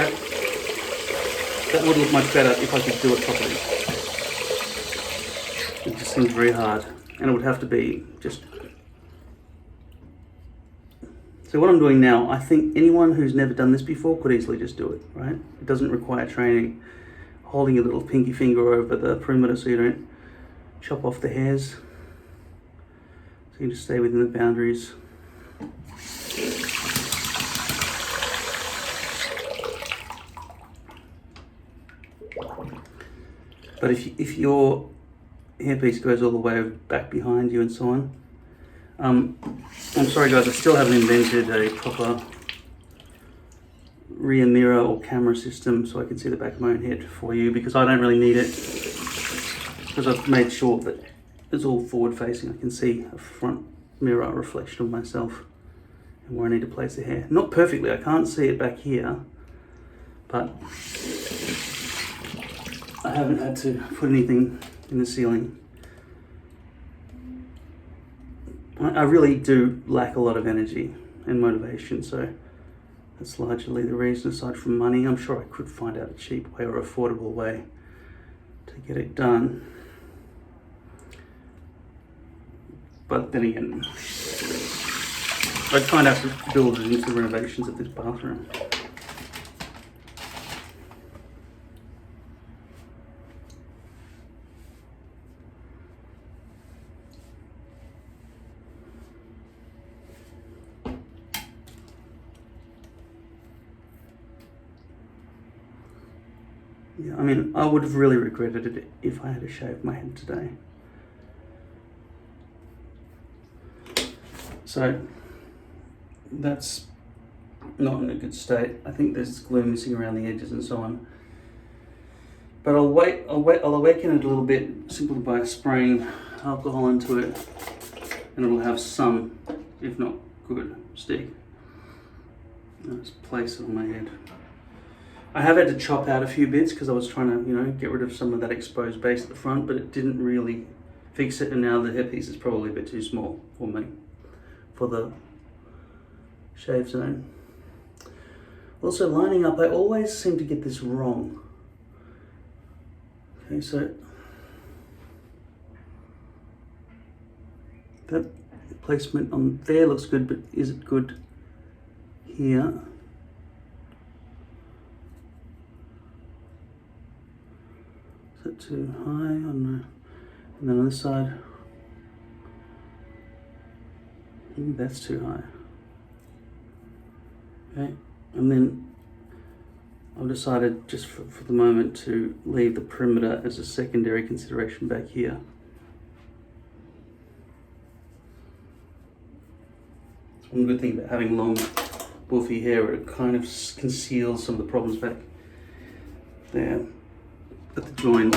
that would look much better if I could do it properly. It just seems very hard, and it would have to be just... So what I'm doing now, I think anyone who's never done this before could easily just do it, right? It doesn't require training. Holding your little pinky finger over the perimeter so you don't chop off the hairs. So you just stay within the boundaries. But if your hairpiece goes all the way back behind you and so on, I'm sorry guys, I still haven't invented a proper rear mirror or camera system so I can see the back of my own head for you, because I don't really need it, because I've made sure that it's all forward facing. I can see a front mirror reflection of myself and where I need to place the hair. Not perfectly, I can't see it back here, but I haven't had to put anything in the ceiling. I really do lack a lot of energy and motivation, so that's largely the reason. Aside from money, I'm sure I could find out a cheap way or affordable way to get it done. But then again, I'd kind of have to build it into the renovations of this bathroom. Yeah, I mean, I would have really regretted it if I had to shave my head today. So that's not in a good state. I think there's glue missing around the edges and so on. But I'll awaken it a little bit simply by spraying alcohol into it, and it'll have some, if not good, stick. I'll just place it on my head. I have had to chop out a few bits because I was trying to, get rid of some of that exposed base at the front, but it didn't really fix it, and now the hairpiece is probably a bit too small for me, for the shave zone. Also, lining up, I always seem to get this wrong. Okay, so that placement on there looks good, but is it good here? Is it too high? I don't know. And then on this side, maybe that's too high. Okay, and then I've decided just for the moment to leave the perimeter as a secondary consideration back here. One good thing about having long, woolly hair, it kind of conceals some of the problems back there at the joint.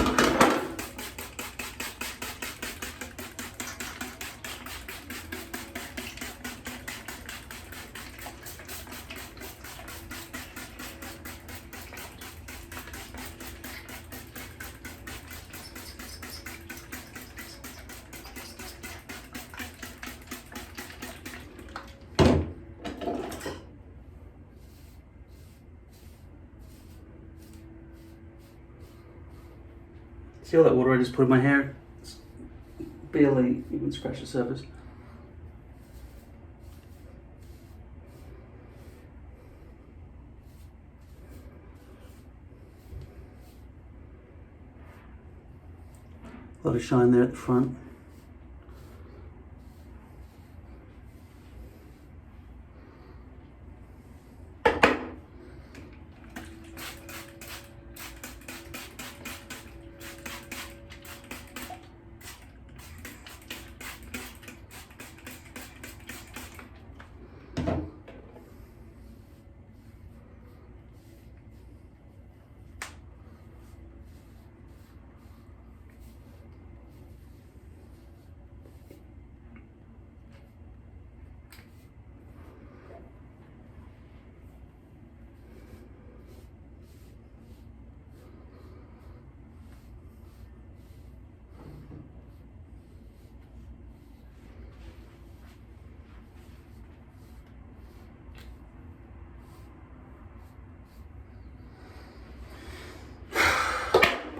See all that water I just put in my hair? It's barely even scratched the surface. A lot of shine there at the front.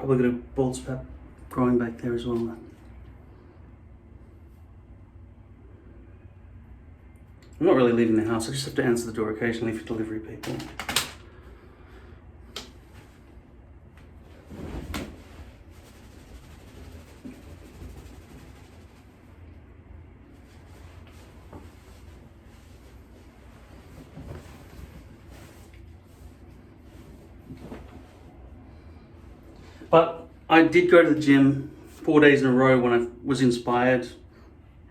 Probably got a bald spot growing back there as well. I'm not really leaving the house, I just have to answer the door occasionally for delivery people. But I did go to the gym 4 days in a row when I was inspired.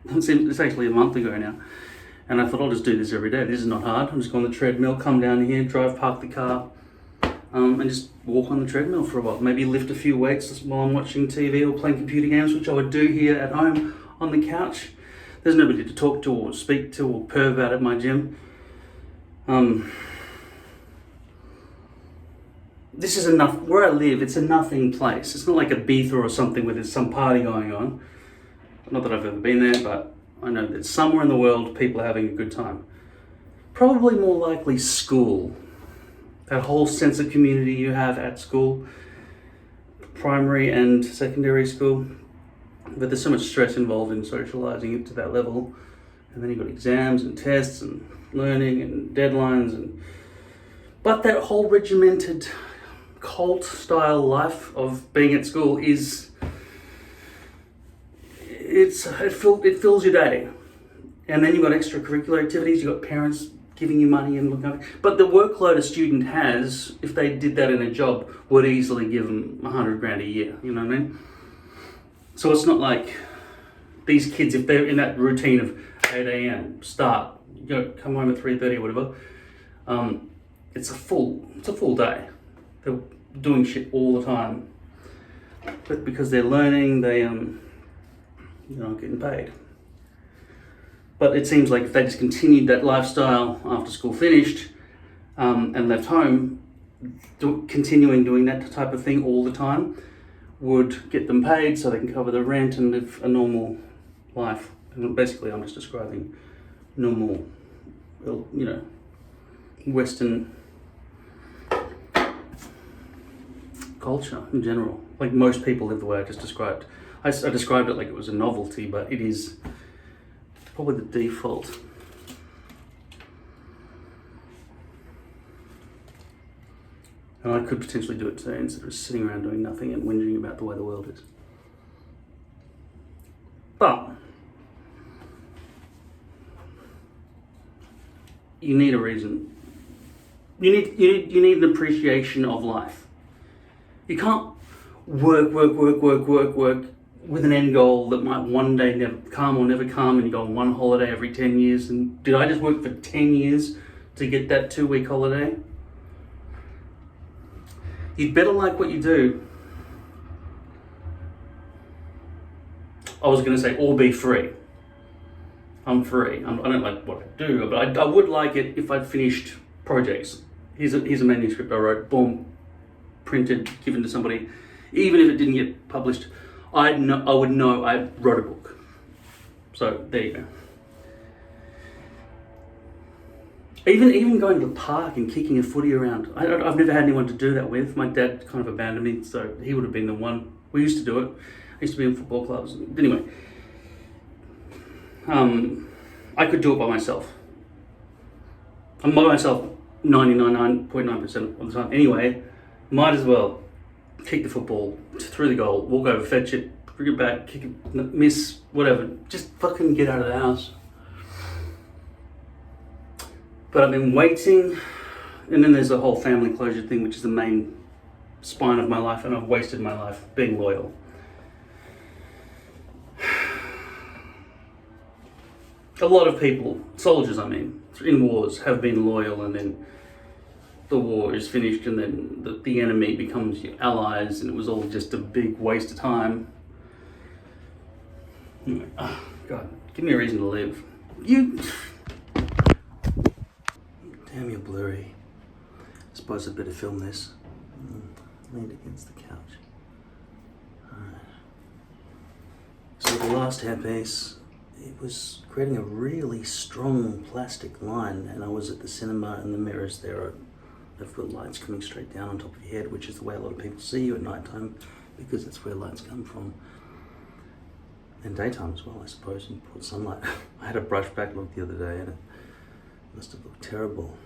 It's actually a month ago now. And I thought I'll just do this every day. This is not hard. I'm just going on the treadmill, come down here, park the car, and just walk on the treadmill for a while. Maybe lift a few weights while I'm watching TV or playing computer games, which I would do here at home on the couch. There's nobody to talk to or speak to or perv at my gym. This is enough. Where I live, it's a nothing place. It's not like Ibiza or something where there's some party going on. Not that I've ever been there, but I know that somewhere in the world people are having a good time. Probably more likely school. That whole sense of community you have at school, primary and secondary school. But there's so much stress involved in socializing it to that level. And then you've got exams and tests and learning and deadlines. But that whole regimented cult style life of being at school is, it fills your day. And then you've got extracurricular activities, you've got parents giving you money and looking after. But the workload a student has, if they did that in a job, would easily give them $100,000 a year, you know what I mean? So it's not like these kids, if they're in that routine of 8 a.m, start, come home at 3:30 or whatever, it's a full day. They're doing shit all the time. But because they're learning, they getting paid. But it seems like if they just continued that lifestyle after school finished and left home, continuing doing that type of thing all the time would get them paid so they can cover the rent and live a normal life. And basically, I'm just describing normal, Western culture in general. Like most people live the way I just described. I described it like it was a novelty, but it is probably the default. And I could potentially do it today instead of sitting around doing nothing and whinging about the way the world is. But you need a reason. You need an appreciation of life. You can't work with an end goal that might one day never come or never come, and you go on one holiday every 10 years. And did I just work for 10 years to get that 2-week holiday? You'd better like what you do. I was going to say, or be free. I'm free. I don't like what I do, but I would like it if I'd finished projects. Here's a manuscript I wrote, boom, printed, given to somebody. Even if it didn't get published, I would know I wrote a book. So there you go. Even going to the park and kicking a footy around. I've never had anyone to do that with. My dad kind of abandoned me, so he would have been the one. We used to do it. I used to be in football clubs. Anyway, I could do it by myself. I'm by myself 99.9% of the time. Anyway, might as well kick the football through the goal, walk over, fetch it, bring it back, kick it, miss, whatever. Just fucking get out of the house. But I've been waiting, and then there's the whole family closure thing, which is the main spine of my life, and I've wasted my life being loyal. A lot of people, soldiers I mean, in wars have been loyal, and then the war is finished, and then the enemy becomes your allies, and it was all just a big waste of time. Anyway, oh God, give me a reason to live. Damn, you're blurry. I suppose I'd better film this. Leaned against the couch. Alright. So the last hairpiece, it was creating a really strong plastic line, and I was at the cinema, and the mirrors there they've got lights coming straight down on top of your head, which is the way a lot of people see you at night time because that's where lights come from. And daytime as well, I suppose, and put sunlight. I had a brush back look the other day and it must have looked terrible.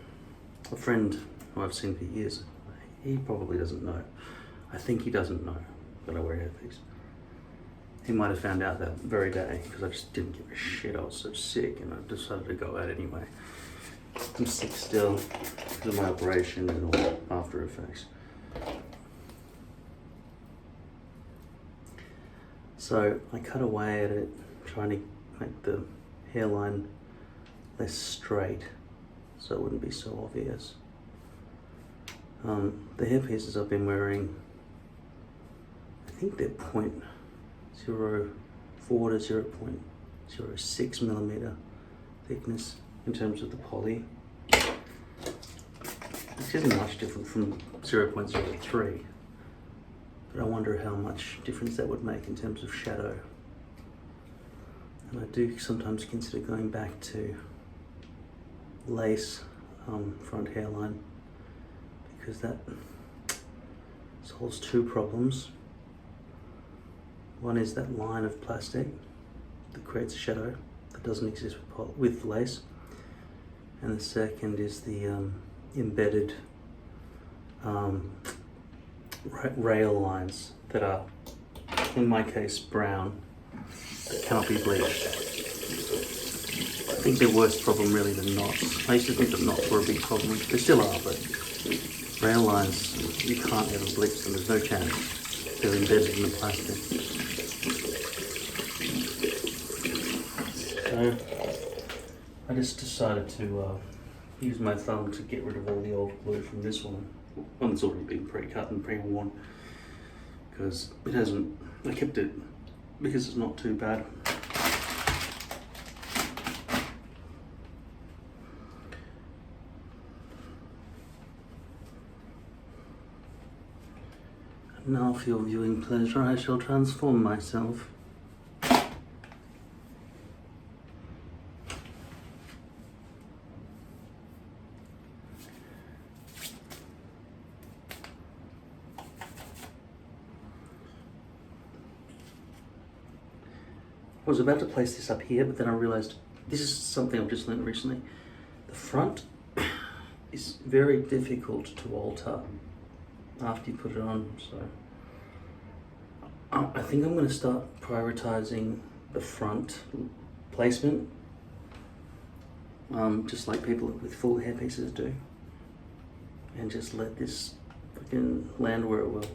A friend who I've seen for years, he probably doesn't know. I think he doesn't know that I wear hairpiece. He might have found out that very day because I just didn't give a shit. I was so sick and I decided to go out anyway. I'm sick still because of my operation and all the after effects. So I cut away at it, trying to make the hairline less straight so it wouldn't be so obvious. The hairpieces I've been wearing, I think they're 0.04 to 0.06 millimeter thickness in terms of the poly, which isn't much different from 0.03. But I wonder how much difference that would make in terms of shadow. And I do sometimes consider going back to lace front hairline because that solves two problems. One is that line of plastic that creates a shadow that doesn't exist with lace. And the second is the embedded rail lines that are, in my case, brown, that cannot be bleached. I think they're worse problem really than knots. I used to think that knots were a big problem. They still are, but rail lines, you can't ever bleach them, there's no chance. They're embedded in the plastic. So I just decided to use my thumb to get rid of all the old glue from this one that's already been pre-cut and pre-worn, because it hasn't, I kept it because it's not too bad. And now for your viewing pleasure, I shall transform myself. I was about to place this up here, but then I realized this is something I've just learned recently. The front is very difficult to alter after you put it on, so I think I'm going to start prioritizing the front placement, just like people with full hair pieces do, and just let this fucking land where it will.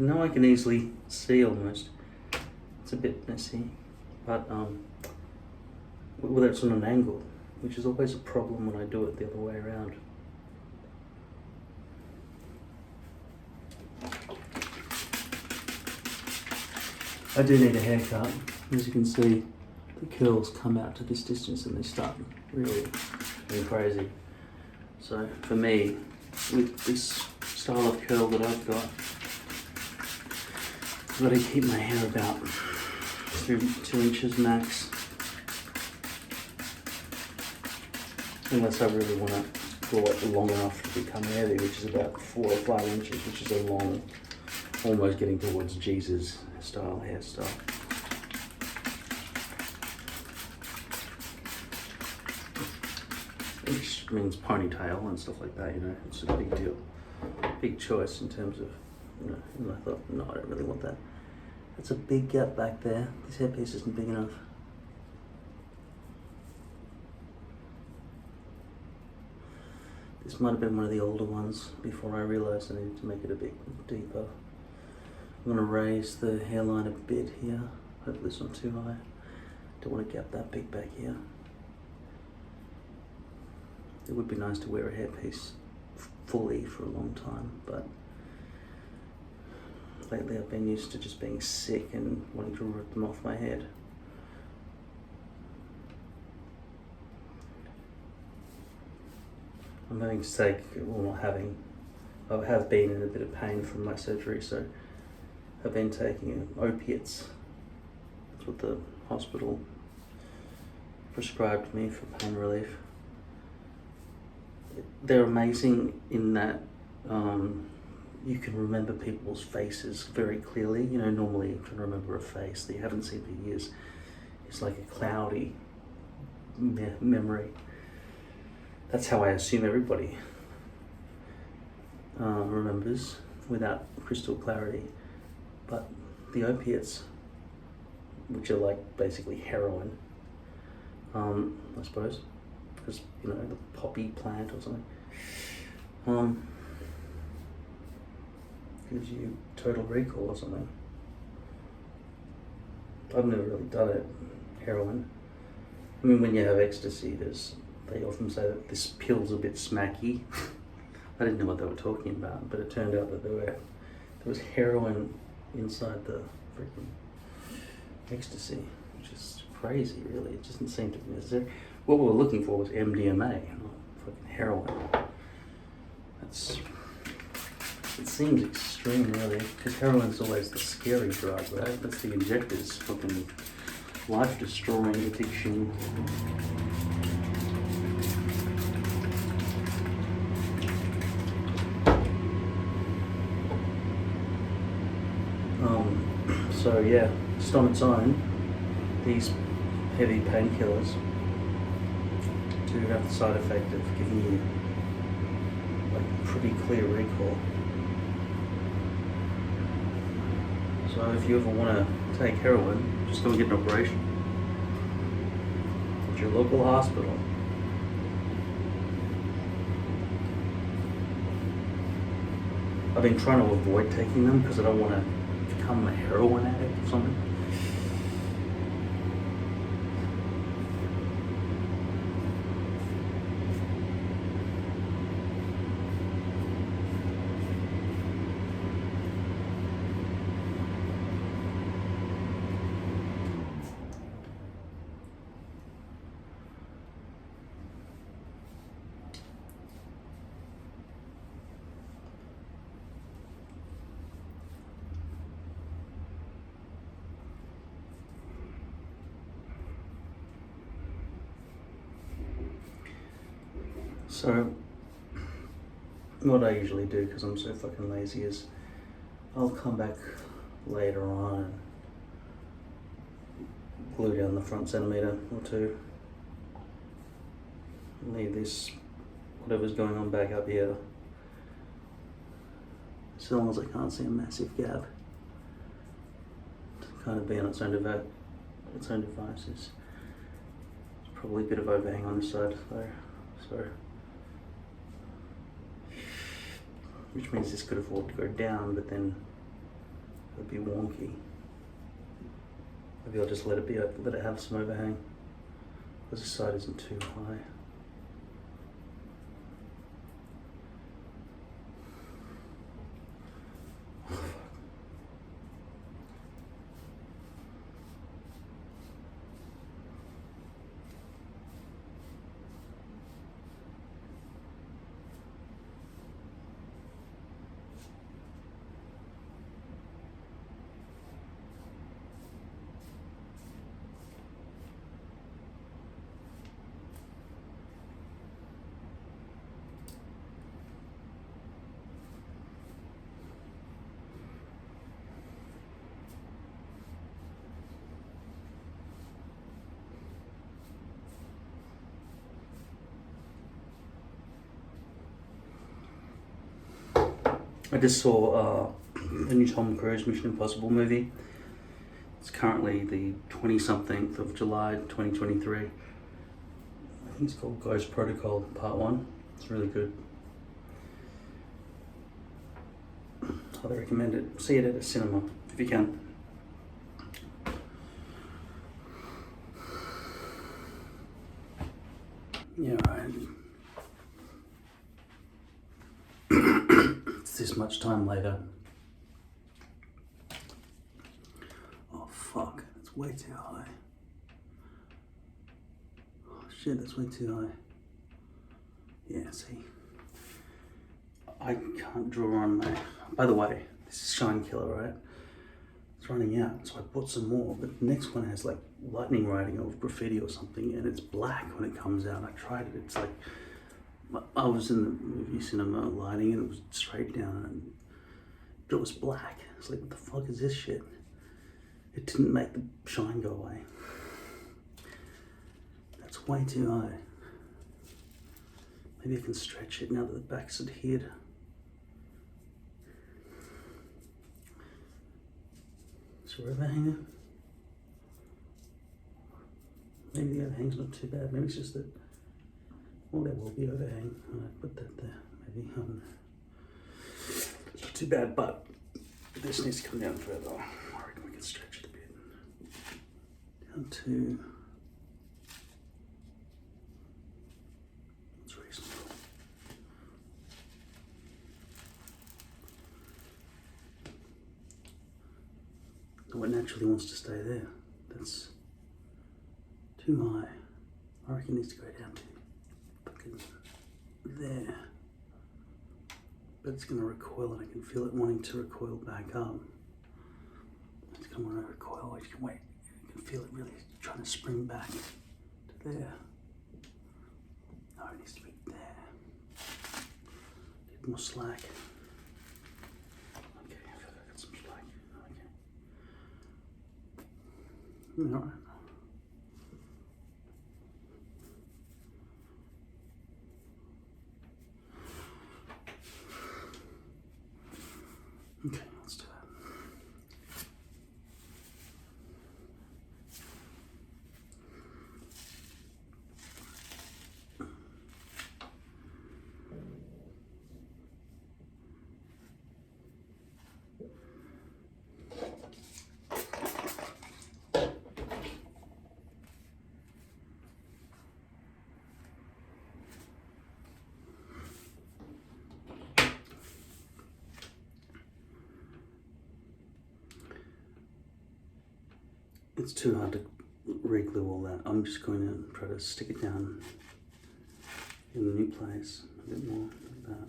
Now I can easily see almost. It's a bit messy, but whether it's on an angle, which is always a problem when I do it the other way around. I do need a haircut. As you can see, the curls come out to this distance and they start really getting crazy. So for me, with this style of curl that I've got, I've got to keep my hair about 2 inches max, unless I really want to grow it long enough to become heavy, which is about 4 or 5 inches, which is a long, almost getting towards Jesus style hairstyle. Which means ponytail and stuff like that, you know, it's a big deal, big choice in terms of, you know, and I thought, no, I don't really want that. That's a big gap back there. This hairpiece isn't big enough. This might have been one of the older ones before I realised I needed to make it a bit deeper. I'm going to raise the hairline a bit here. Hopefully it's not too high. Don't want to gap that big back here. It would be nice to wear a hairpiece fully for a long time, but lately I've been used to just being sick and wanting to rip them off my head. I'm having to take, well not having, I have been in a bit of pain from my surgery, so I've been taking opiates. That's what the hospital prescribed me for pain relief. They're amazing in that you can remember people's faces very clearly. You know, normally you can remember a face that you haven't seen for years. It's like a cloudy memory. That's how I assume everybody remembers without crystal clarity. But the opiates, which are like basically heroin, I suppose, because, you know, the poppy plant or something, gives you total recall or something. I've never really done it, heroin. I mean, when you have ecstasy, they often say that this pill's a bit smacky. I didn't know what they were talking about, but it turned out that there was heroin inside the freaking ecstasy, which is crazy, really. It doesn't seem to be necessary. What we were looking for was MDMA, not fucking heroin. It seems extreme, really, because heroin's always the scary drug, right? That's the injector's fucking life-destroying addiction. So yeah, just on its own, these heavy painkillers do have the side effect of giving you like pretty clear recall. So if you ever want to take heroin, just go and get an operation at your local hospital. I've been trying to avoid taking them because I don't want to become a heroin addict or something. So, what I usually do, because I'm so fucking lazy, is I'll come back later on and glue down the front centimetre or two. Leave this, whatever's going on back up here, so long as I can't see a massive gap. To kind of be on its own devices. There's probably a bit of overhang on this side though, so. Which means this could afford to go down, but then it'd be wonky. Maybe I'll just let it have some overhang, because this side isn't too high. I just saw a new Tom Cruise Mission Impossible movie. It's currently the 20-something of July 2023. I think it's called Ghost Protocol Part 1. It's really good. highly recommend it. See it at a cinema if you can. Yeah, right. It's this much time later. Oh fuck, that's way too high. Oh shit, that's way too high. Yeah, see. I can't draw on my... By the way, this is Shine Killer, right? It's running out, so I bought some more, but the next one has like lightning writing or graffiti or something, and it's black when it comes out. I tried it, it's like... I was in the movie cinema lighting and it was straight down and it was black. It's like, what the fuck is this shit? It didn't make the shine go away. That's way too high. Maybe I can stretch it now that the back's adhered. Is there overhanger? Maybe the overhang's not too bad. Maybe it's just that, well, there will be overhang when I put that there. Maybe it's not too bad, but this needs to come down further. I reckon we can stretch it a bit. Down to... it's reasonable. Oh, it naturally wants to stay there. That's too high. I reckon it needs to go down to fucking there. But it's going to recoil and I can feel it wanting to recoil back up. It's going to want to recoil. I can wait. I can feel it really trying to spring back to there. No, it needs to be there. Need more slack. Okay, I feel like I got some slack. Okay. Alright. Okay, let's do that. It's too hard to re-glue all that. I'm just going to try to stick it down in the new place a bit more like that.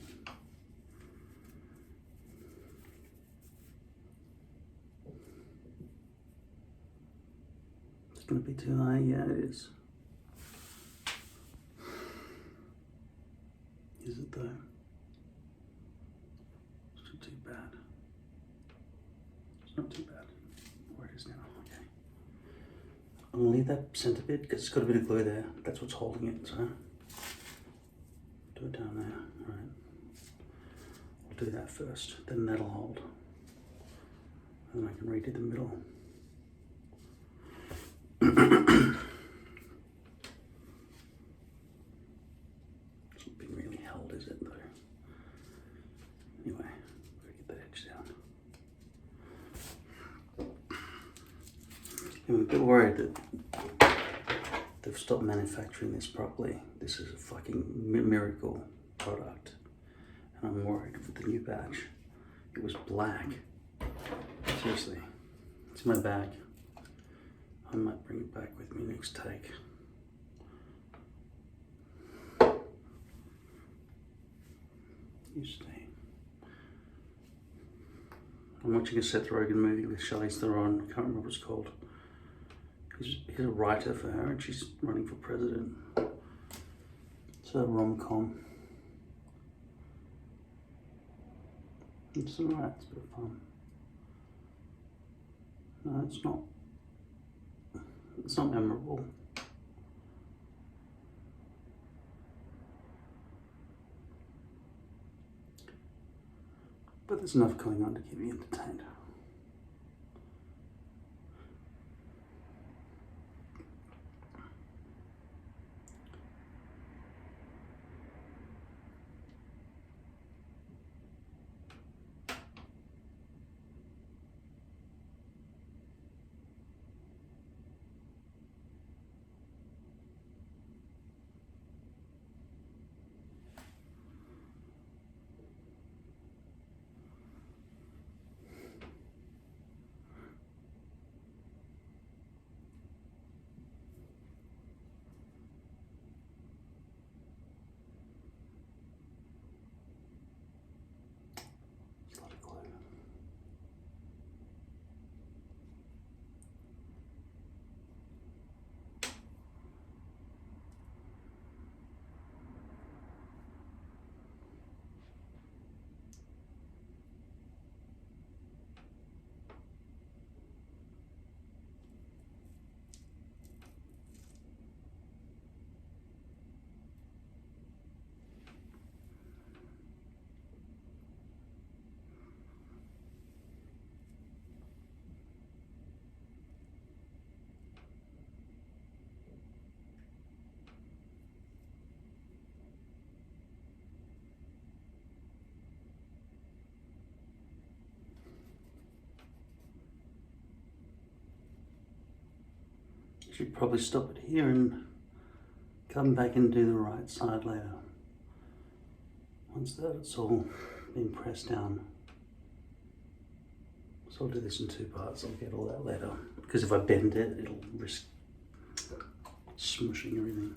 It's going to be too high? Yeah, it is. Is it though? It's not too bad. It's not too bad. Where it is now. Okay. I'm gonna leave that center bit because it's got a bit of glue there. That's what's holding it, so do it down there. Alright. I'll do that first, then that'll hold. And then I can redo the middle. It's not being really held, is it though? Anyway, gotta get that edge down. I'm a bit worried that they've stopped manufacturing this properly. This is a fucking miracle product. And I'm worried with the new batch. It was black. Seriously. It's in my bag. I might bring it back with me next take. You stay. I'm watching a Seth Rogen movie with Charlize Theron. I can't remember what it's called. He's a writer for her and she's running for president. It's a rom-com. It's alright, it's a bit of fun. No, it's not. It's not memorable. But there's enough going on to keep you entertained. Should probably stop it here and come back and do the right side later. Once that's all been pressed down. So I'll do this in 2 parts. I'll get all that later. Because if I bend it, it'll risk smushing everything.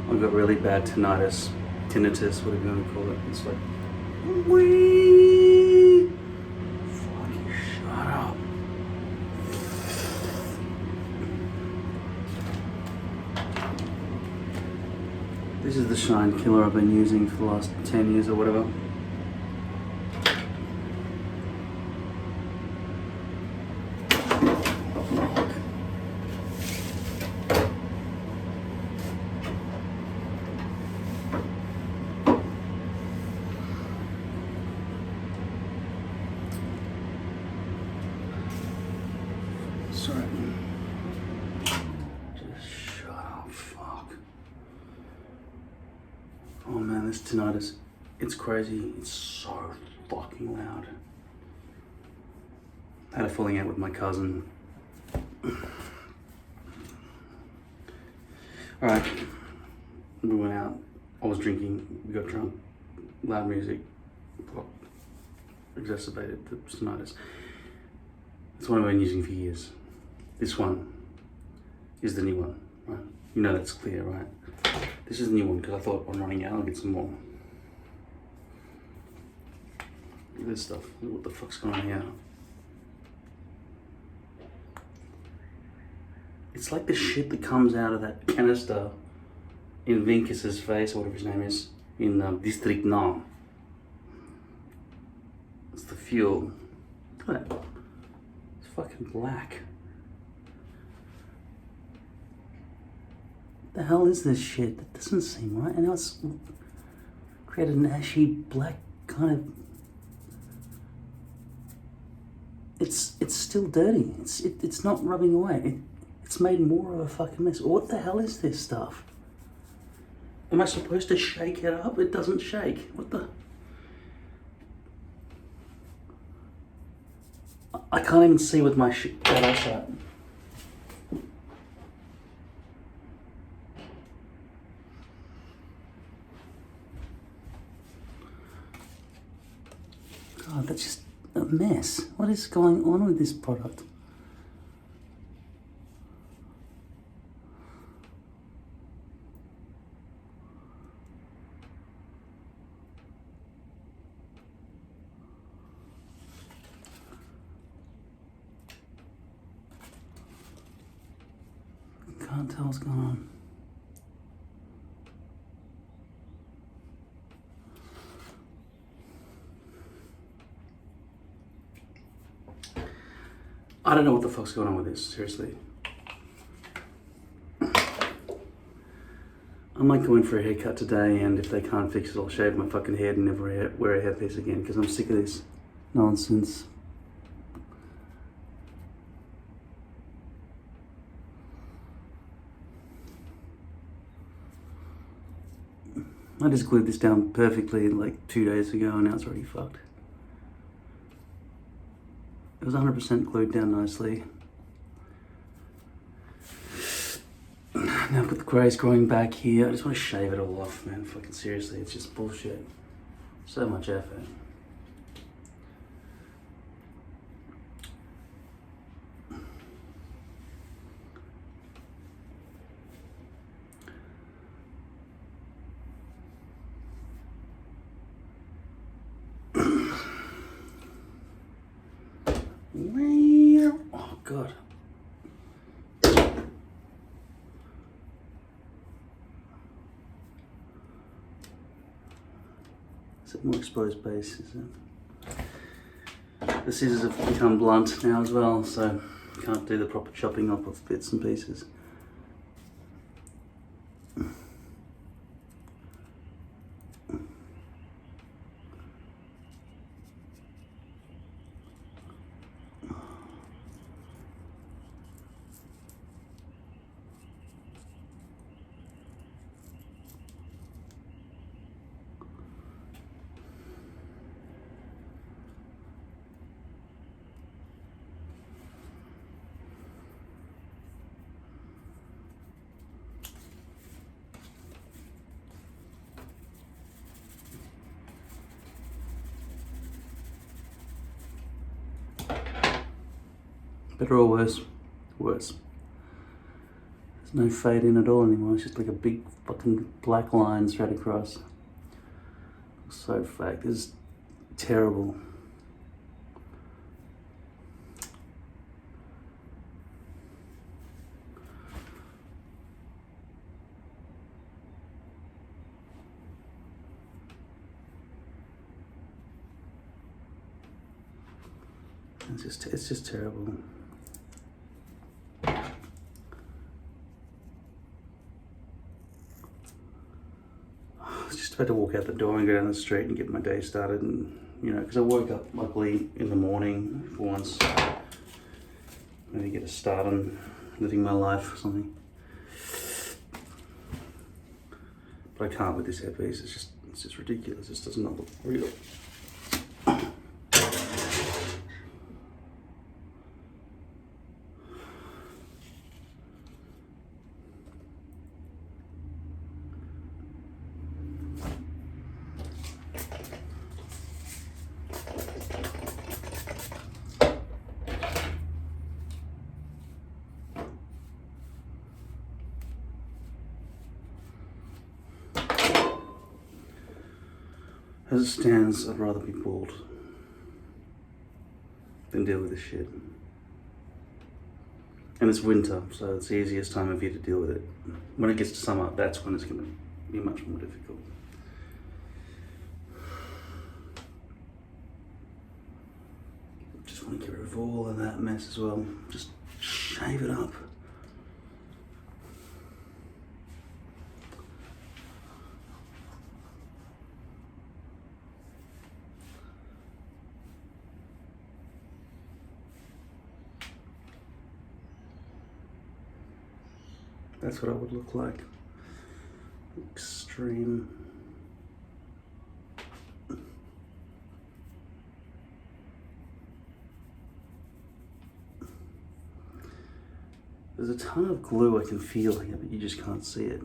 I've got really bad tinnitus, whatever you want to call it. It's like, wee. Fucking shut up. This is the shine killer I've been using for the last 10 years or whatever. Sorry. Just shut up, fuck. Oh man, this tinnitus, it's crazy. It's so fucking loud. I had a falling out with my cousin. Alright, we went out. I was drinking, we got drunk, loud music, exacerbated the tinnitus. It's one I've been using for years. This one is the new one, right? You know that's clear, right? This is the new one because I thought I'm running out, I'll get some more. Look at this stuff. Look what the fuck's going on here. It's like the shit that comes out of that canister in Vinkis's face, or whatever his name is, in District 9. It's the fuel. Look at that. It's fucking black. What the hell is this shit? That doesn't seem right. And now it's created an ashy black kind of. It's still dirty. It's not rubbing away. It's made more of a fucking mess. What the hell is this stuff? Am I supposed to shake it up? It doesn't shake. What the? I can't even see with my that eyesight. God, that's just a mess. What is going on with this product? Can't tell what's going on. I don't know what the fuck's going on with this, seriously. I might go in for a haircut today, and if they can't fix it, I'll shave my fucking head and never wear a hairpiece again, because I'm sick of this nonsense. I just glued this down perfectly like 2 days ago, and now it's already fucked. It was 100% glued down nicely. Now I've got the greys growing back here. I just want to shave it all off, man. Fucking seriously, it's just bullshit. So much effort. Oh God. Is it more exposed base? Is it? The scissors have become blunt now as well, so can't do the proper chopping up of bits and pieces. Better or worse? Worse. There's no fade in at all anymore. It's just like a big fucking black line straight across. So fake. This is terrible. It's just terrible. I was just about to walk out the door and go down the street and get my day started, and you know, because I woke up luckily in the morning for once. Maybe get a start on living my life or something. But I can't with this headpiece. It's just ridiculous. It does not look real. As it stands, I'd rather be bald than deal with this shit. And it's winter, so it's the easiest time of year to deal with it. When it gets to summer, that's when it's going to be much more difficult. Just want to get rid of all of that mess as well. Just shave it up. That's what I would look like. Extreme. There's a ton of glue I can feel here, but you just can't see it.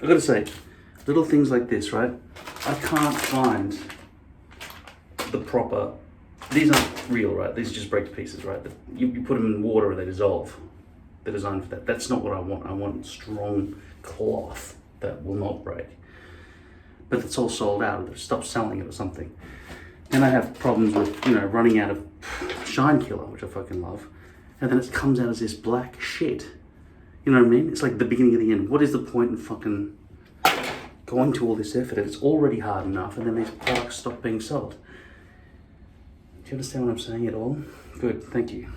I've got to say, little things like this, right? I can't find the proper, these aren't real, right? These are just break pieces, right? You put them in water and they dissolve. They're designed for that. That's not what I want. I want strong cloth that will not break. But it's all sold out. They've stopped selling it or something. And I have problems with, you know, running out of Shine Killer, which I fucking love. And then it comes out as this black shit. You know what I mean? It's like the beginning of the end. What is the point in fucking going to all this effort if it's already hard enough and then these products stop being sold? Do you understand what I'm saying at all? Good, thank you.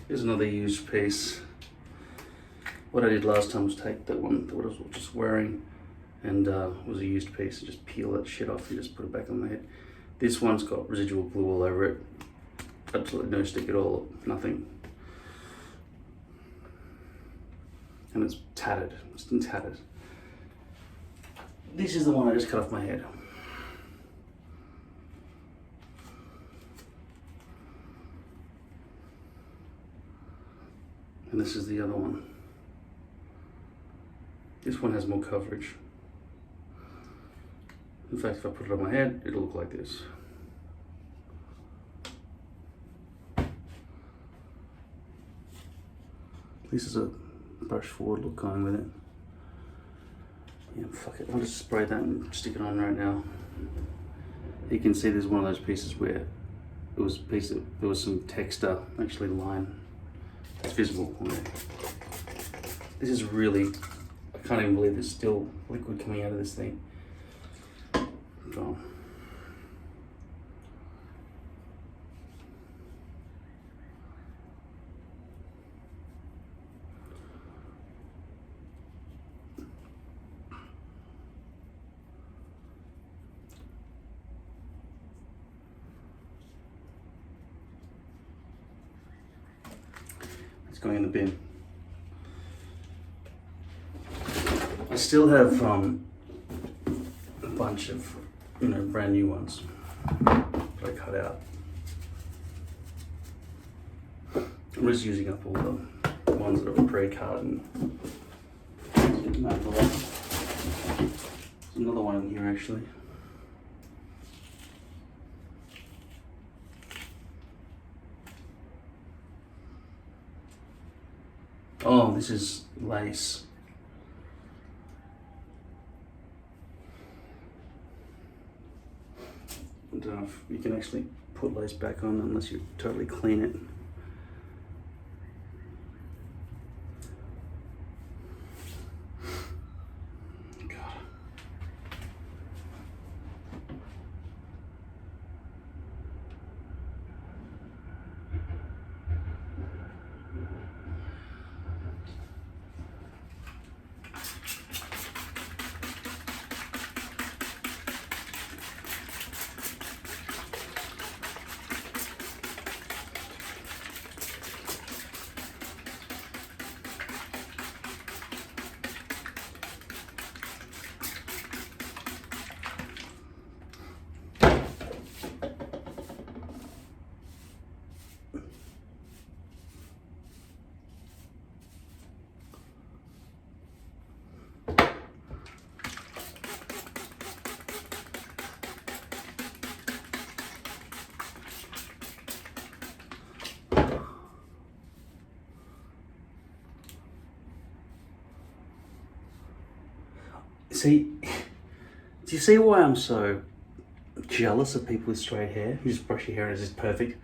Here's another used piece. What I did last time was take that one that I was just wearing and was a used piece and just peel that shit off and just put it back on my head. This one's got residual glue all over it. Absolutely no stick at all, nothing. And it's tattered, it's been tattered. This is the one I just cut off my head. And this is the other one. This one has more coverage. In fact, if I put it on my head, it'll look like this. This is a brush forward look going with it. Yeah, fuck it. I'll just spray that and stick it on right now. You can see there's one of those pieces where it was a piece that there was some texture, actually line. It's visible on there. This is really, I can't even believe there's still liquid coming out of this thing. Oh. going in the bin. I still have a bunch of, brand new ones that I cut out. I'm just using up all the ones that are pre-cut and get them out of the way. There's another one in here actually. Oh, this is lace. I don't know if you can actually put lace back on unless you totally clean it. God. See, do you see why I'm so jealous of people with straight hair? You just brush your hair and it's just perfect.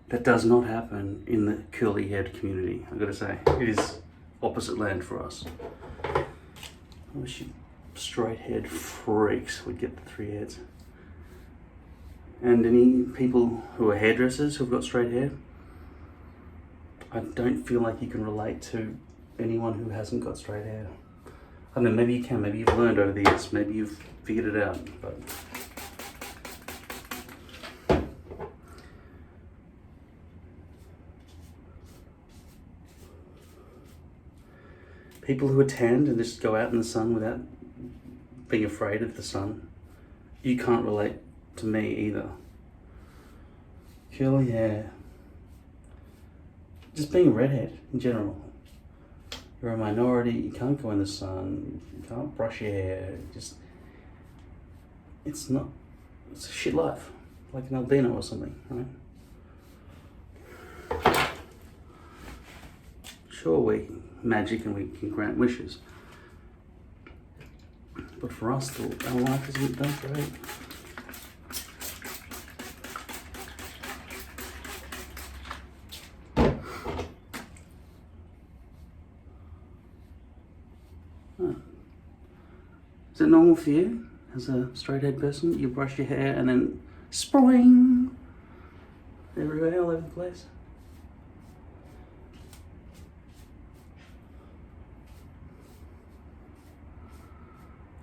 That does not happen in the curly haired community, I've got to say. It is opposite land for us. I wish you straight haired freaks would get the 3 heads. And any people who are hairdressers who've got straight hair, I don't feel like you can relate to anyone who hasn't got straight hair. I don't know, maybe you can, maybe you've learned over the years, maybe you've figured it out, but people who are tanned and just go out in the sun without being afraid of the sun, you can't relate to me either. Curly hair, just being a redhead in general. You're a minority, you can't go in the sun, you can't brush your hair, it's a shit life, like an albino or something, right? Sure, we magic and we can grant wishes, but for us, our life isn't that great. Is it normal for you, as a straight-haired person? You brush your hair and then spring everywhere, all over the place?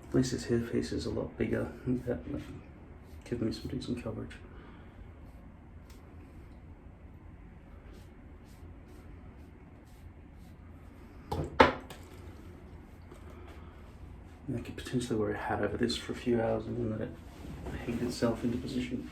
At least this hairpiece is a lot bigger. That gives me some decent coverage. I could potentially wear a hat over this for a few hours and then let it heat itself into position.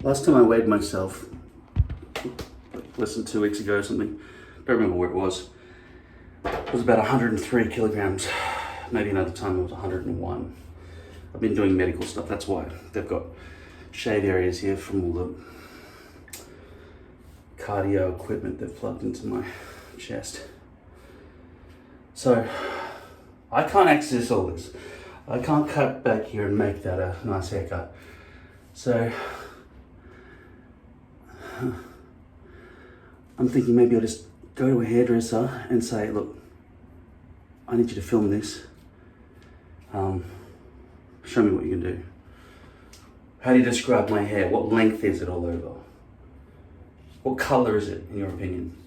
Last time I weighed myself, less than 2 weeks ago or something, don't remember where it was about 103 kilograms. Maybe another time it was 101. I've been doing medical stuff, that's why they've got shave areas here from all the cardio equipment they've plugged into my chest. So I can't access all this. I can't cut back here and make that a nice haircut. So I'm thinking maybe I'll just go to a hairdresser and say, look, I need you to film this. Show me what you can do. How do you describe my hair? What length is it all over? What color is it, in your opinion?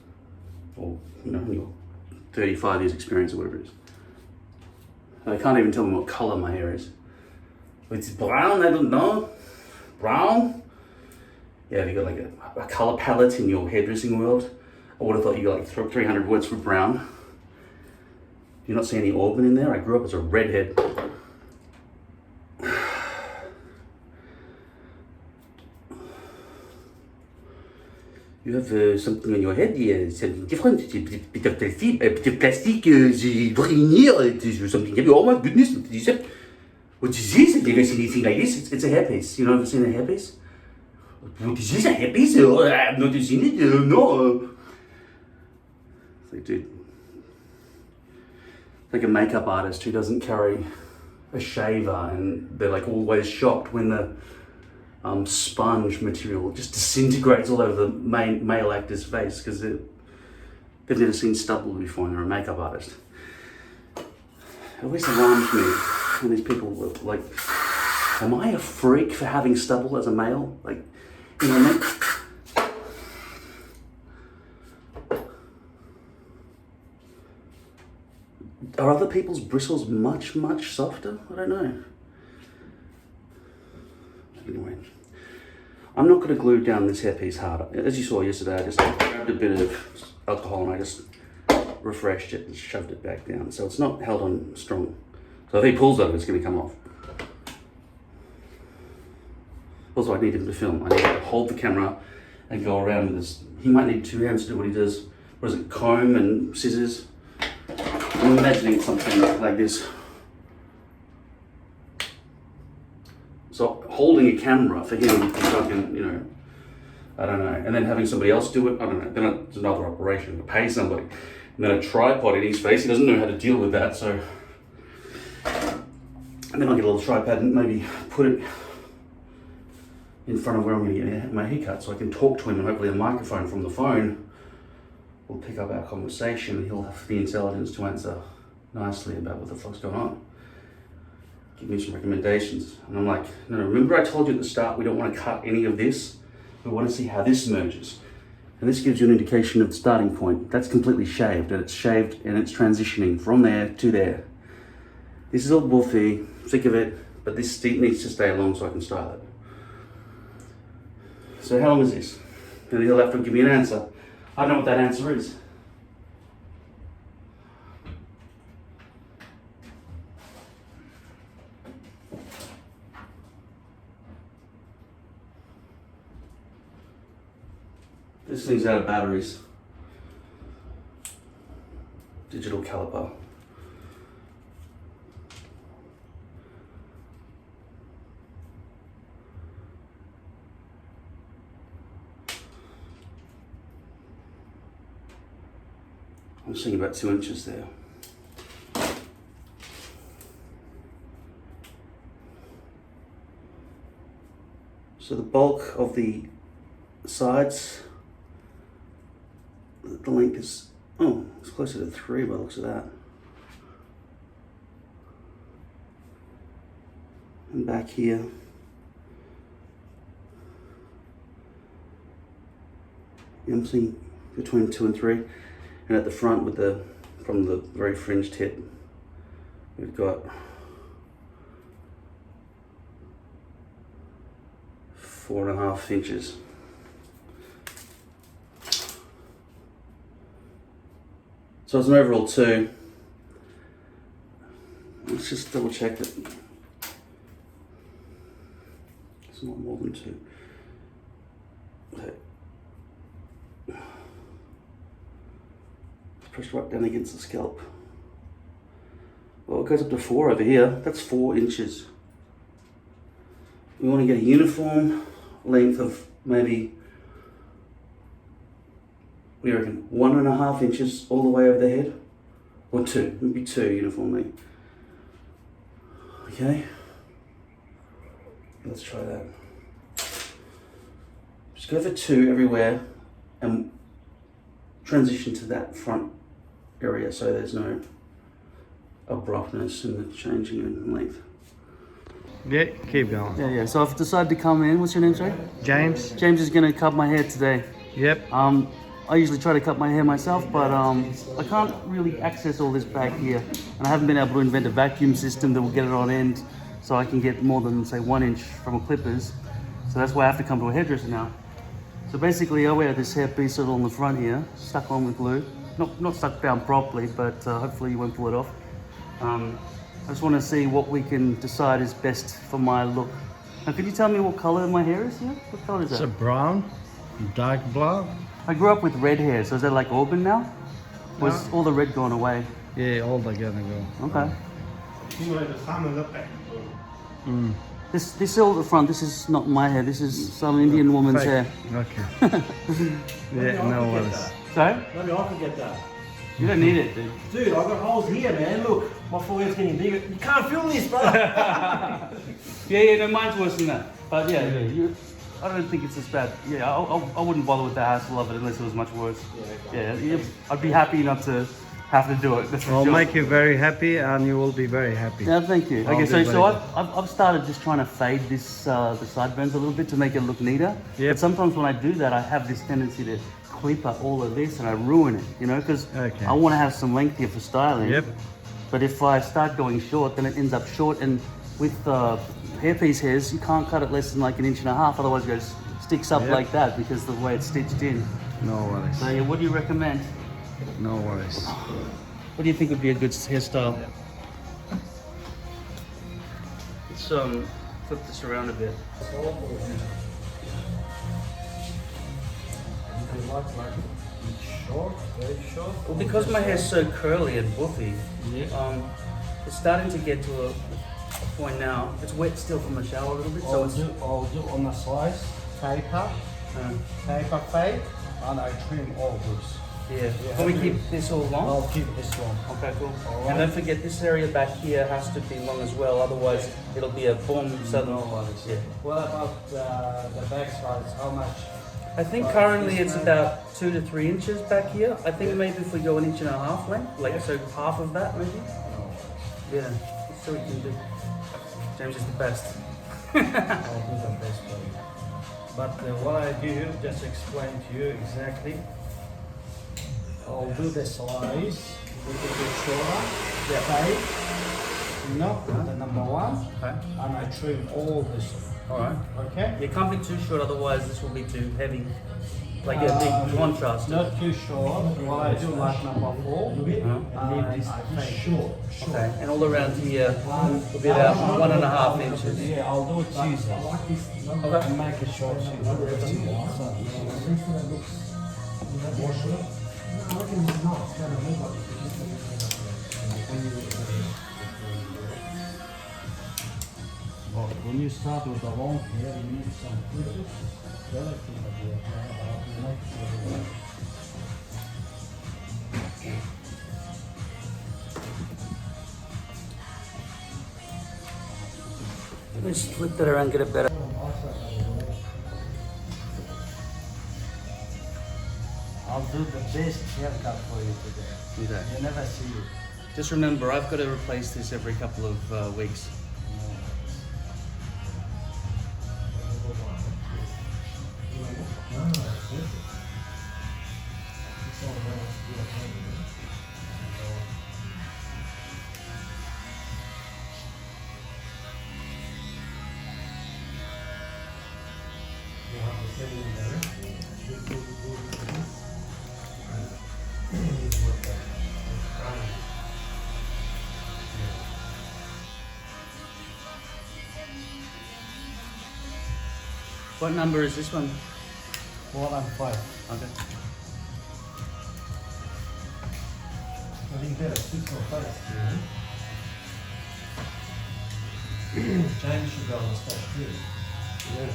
Or, you know, in your 35 years experience or whatever it is. I can't even tell me what color my hair is. It's brown, I don't know. Brown? Yeah, have you got like a color palette in your hairdressing world? I would have thought you got like 300 words for brown. Do you not see any auburn in there? I grew up as a redhead. You have something on your head, something different, a bit of plastic, something. Oh my goodness, what is this? Have you ever seen anything like this? It's a hairpiece. You know, ever seen a hairpiece? What is this, a hairpiece? Oh, I've not seen it, no. It's like, dude, like a makeup artist who doesn't carry a shaver and they're like always shocked when the sponge material just disintegrates all over the male actor's face because they've never seen stubble before and they're a makeup artist. It always alarms me when these people were like, am I a freak for having stubble as a male? Like, you know what I mean? Are other people's bristles much softer? I don't know. Anyway, I'm not going to glue down this hairpiece harder. As you saw yesterday, I just grabbed a bit of alcohol and I just refreshed it and shoved it back down. So it's not held on strong. So if he pulls on it, it's going to come off. Also, I need him to film. I need him to hold the camera and go around with this. He might need 2 hands to do what he does. What is it, comb and scissors? I'm imagining something like this. So holding a camera for him is fucking, you know, I don't know. And then having somebody else do it, I don't know. Then it's another operation to pay somebody. And then a tripod in his face. He doesn't know how to deal with that. So, and then I'll get a little tripod and maybe put it in front of where I'm going to get my haircut so I can talk to him and hopefully a microphone from the phone will pick up our conversation and he'll have the intelligence to answer nicely about what the fuck's going on. Give me some recommendations. And I'm like, no, remember I told you at the start we don't want to cut any of this? We want to see how this merges. And this gives you an indication of the starting point. That's completely shaved, and it's shaved and it's transitioning from there to there. This is all woofy, sick of it, but this needs to stay along so I can style it. So how long is this? And he'll have to give me an answer. I don't know what that answer is. This thing's out of batteries. Digital caliper. I'm seeing about 2 inches there. So the bulk of the sides, the length is, oh, it's closer to 3 by the looks of that. And back here, I'm seeing between 2 and 3. And at the front with from the very fringed tip, we've got 4.5 inches. So it's an overall 2. Let's just double check that it's not more than 2. Okay. Press right down against the scalp. Well, it goes up to 4 over here. That's 4 inches. We want to get a uniform length of maybe What do you reckon? 1.5 inches all the way over the head? Or 2? Maybe 2 uniformly. Okay. Let's try that. Just go for 2 everywhere and transition to that front area so there's no abruptness in the changing in length. Yeah, keep going. Yeah. So I've decided to come in. What's your name, sorry? James? James is going to cut my hair today. Yep. I usually try to cut my hair myself, but I can't really access all this back here. And I haven't been able to invent a vacuum system that will get it on end so I can get more than, say, 1 inch from a clippers. So that's why I have to come to a hairdresser now. So basically I wear this hairpiece sort of on the front here, stuck on with glue. Not stuck down properly, but hopefully you won't pull it off. I just want to see what we can decide is best for my look. Now, could you tell me what color my hair is here? What color is It's a that? brown, dark blonde. I grew up with red hair, so is that like auburn now? Was all the red gone away? Yeah, all together go. Okay. Mm. This all at the front, this is not my hair, this is some Indian woman's Fake. hair. Okay. Yeah, no worries. Sorry? Maybe I can get that. You don't need it, dude. Dude, I've got holes here, man. Look, my forehead's getting bigger. You can't film this, brother. Yeah, no, mine's worse than that. But yeah, I don't think it's as bad. Yeah, I wouldn't bother with the hassle of it unless it was much worse. Yeah, I'd be happy not to have to do it. That's for I'll sure. make you very happy and you will be very happy. Yeah, thank you. I'll Okay, do so later. I've started just trying to fade this the sideburns a little bit to make it look neater. Yep. But sometimes when I do that, I have this tendency to clip up all of this and I ruin it, you know, because Okay. I want to have some length here for styling. Yep. But if I start going short, then it ends up short. And with hairpiece hairs, you can't cut it less than like 1.5 inches, otherwise it goes sticks up Yep. like that because of the way it's stitched in. No worries. So yeah, what do you recommend? No worries. What do you think would be a good hairstyle? Let's flip this around a bit. Short, very short. Well, because my hair's so curly and buffy, it's starting to get to a point now. It's wet still from the shower a little bit, so it's I'll do on the size, taper fade, and I trim all this. yeah. Can we keep this all long? I'll keep this one. Okay, cool. All And right. don't forget, this area back here has to be long as well, otherwise it'll be a boom sudden. Yeah. What about the back size? How much? I think currently it's about 2 to 3 inches back here. I think maybe if we go 1.5 inches length, like so half of that maybe. Yeah, let's see what we can do. James is the best. I'll do the best for you. But what I do, just explain to you exactly. I'll do the slice, a little bit shorter, the fade, the number one, Okay. and I trim all this. Alright. Okay? You can't be too short, otherwise this will be too heavy. Like a big contrast. Not too short. What I do like number 4, leave this short. Okay, and all around here will be about 1.5 inches. Yeah, I'll do it Tuesday. Okay. And make it short Tuesday. But when you start with the long hair, you need some clippers. Let me just flip that around, get it better. I'll do the best haircut for you today. Okay. You never see it. Just remember, I've got to replace this every couple of weeks. What number is this one? 4 and 5. Okay. James should go on stop too. Yeah.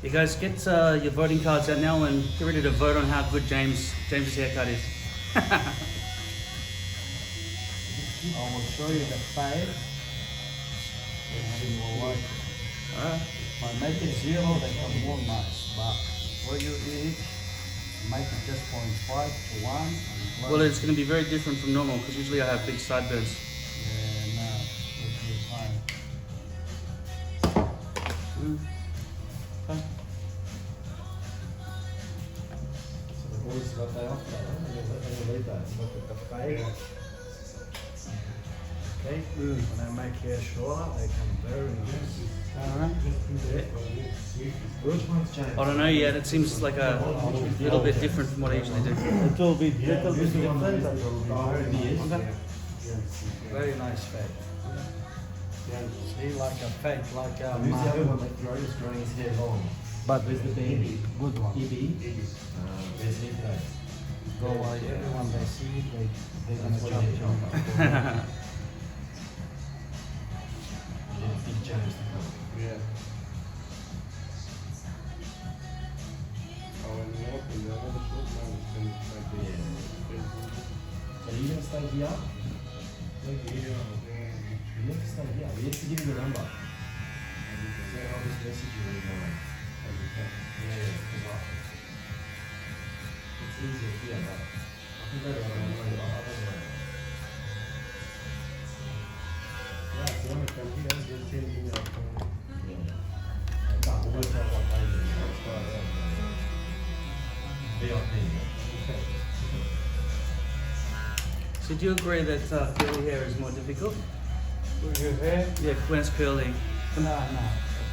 You guys get your voting cards out now and get ready to vote on how good James's haircut is. I will show you the fade. And you will like it. Alright. If I make it 0, they come more nice. But what you eat, make it just 0.5 to 1. And Well, it's going to be very different from normal because usually I have big sideburns. yeah, no, it'll be fine. Okay. So the boys got that off that one, and you leave that. Look at the fade. Okay, when I make hair shorter, they come very nice. Alright. Yeah. Good. I don't know yet. It seems like a little bit different from what I usually do. It will be little bit different, but it will be very nice. Okay. Very nice fade. See, like a fade, like a Who's the other one that grows growing his hair long? but Where's the baby? good one. EB? Where's he today? Go like everyone they see, they're gonna That's what jump they jump. Big James to come. Yeah. Oh, and the other short man is going to make Yeah. So are you gonna stay here? You need to stay here. We have to give you the number. So I'll just message you when you know. Yeah, because it's easier here, but I can go the other way. Yeah, if you want to come here, just send me a phone. Yeah. But we'll work out what day you want. It's fine, VIP. So do you agree that curly hair is more difficult? With your hair? Yeah, when it's curly. No.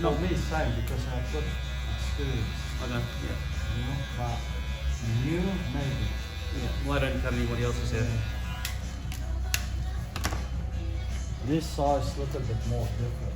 Not me same because I've got experience, Okay. Yeah. you know, but you maybe. Yeah. Well, I don't cut anybody else's hair. This size a little bit more different.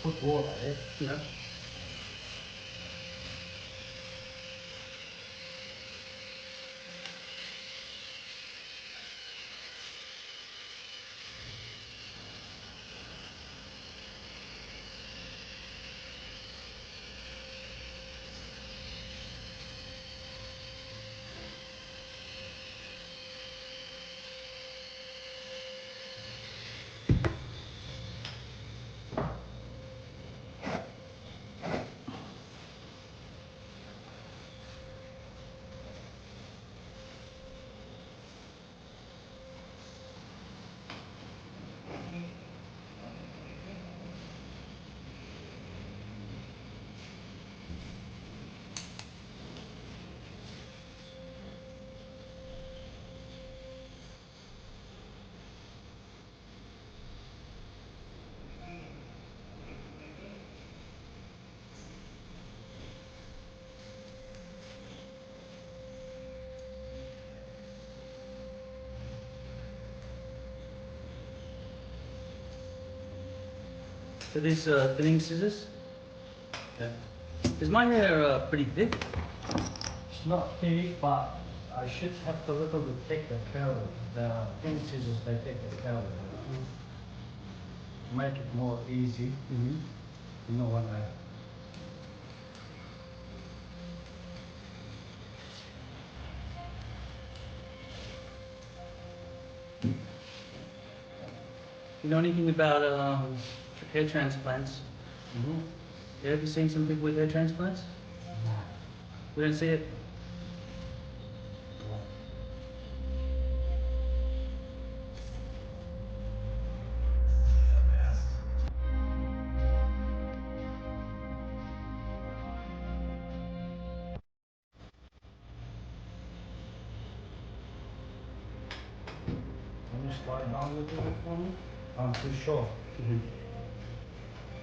Put water, eh? Yeah. So these thinning scissors. Yeah. Is my hair pretty thick? It's not thick, but I should have to little bit take the care. The thin scissors, they take the care. Make it more easy. You know what I. You know anything about hair transplants? Mm-hmm. You ever seen some people with hair transplants? We don't see it. Can you slide down a little bit for me? I'm too short.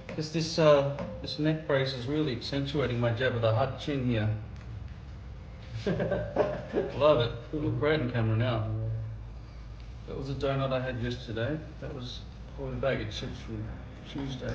Because this neck brace is really accentuating my jab with a hard chin here. Love it. It look great on camera now. That was a donut I had yesterday. That was probably a bag of chips from Tuesday.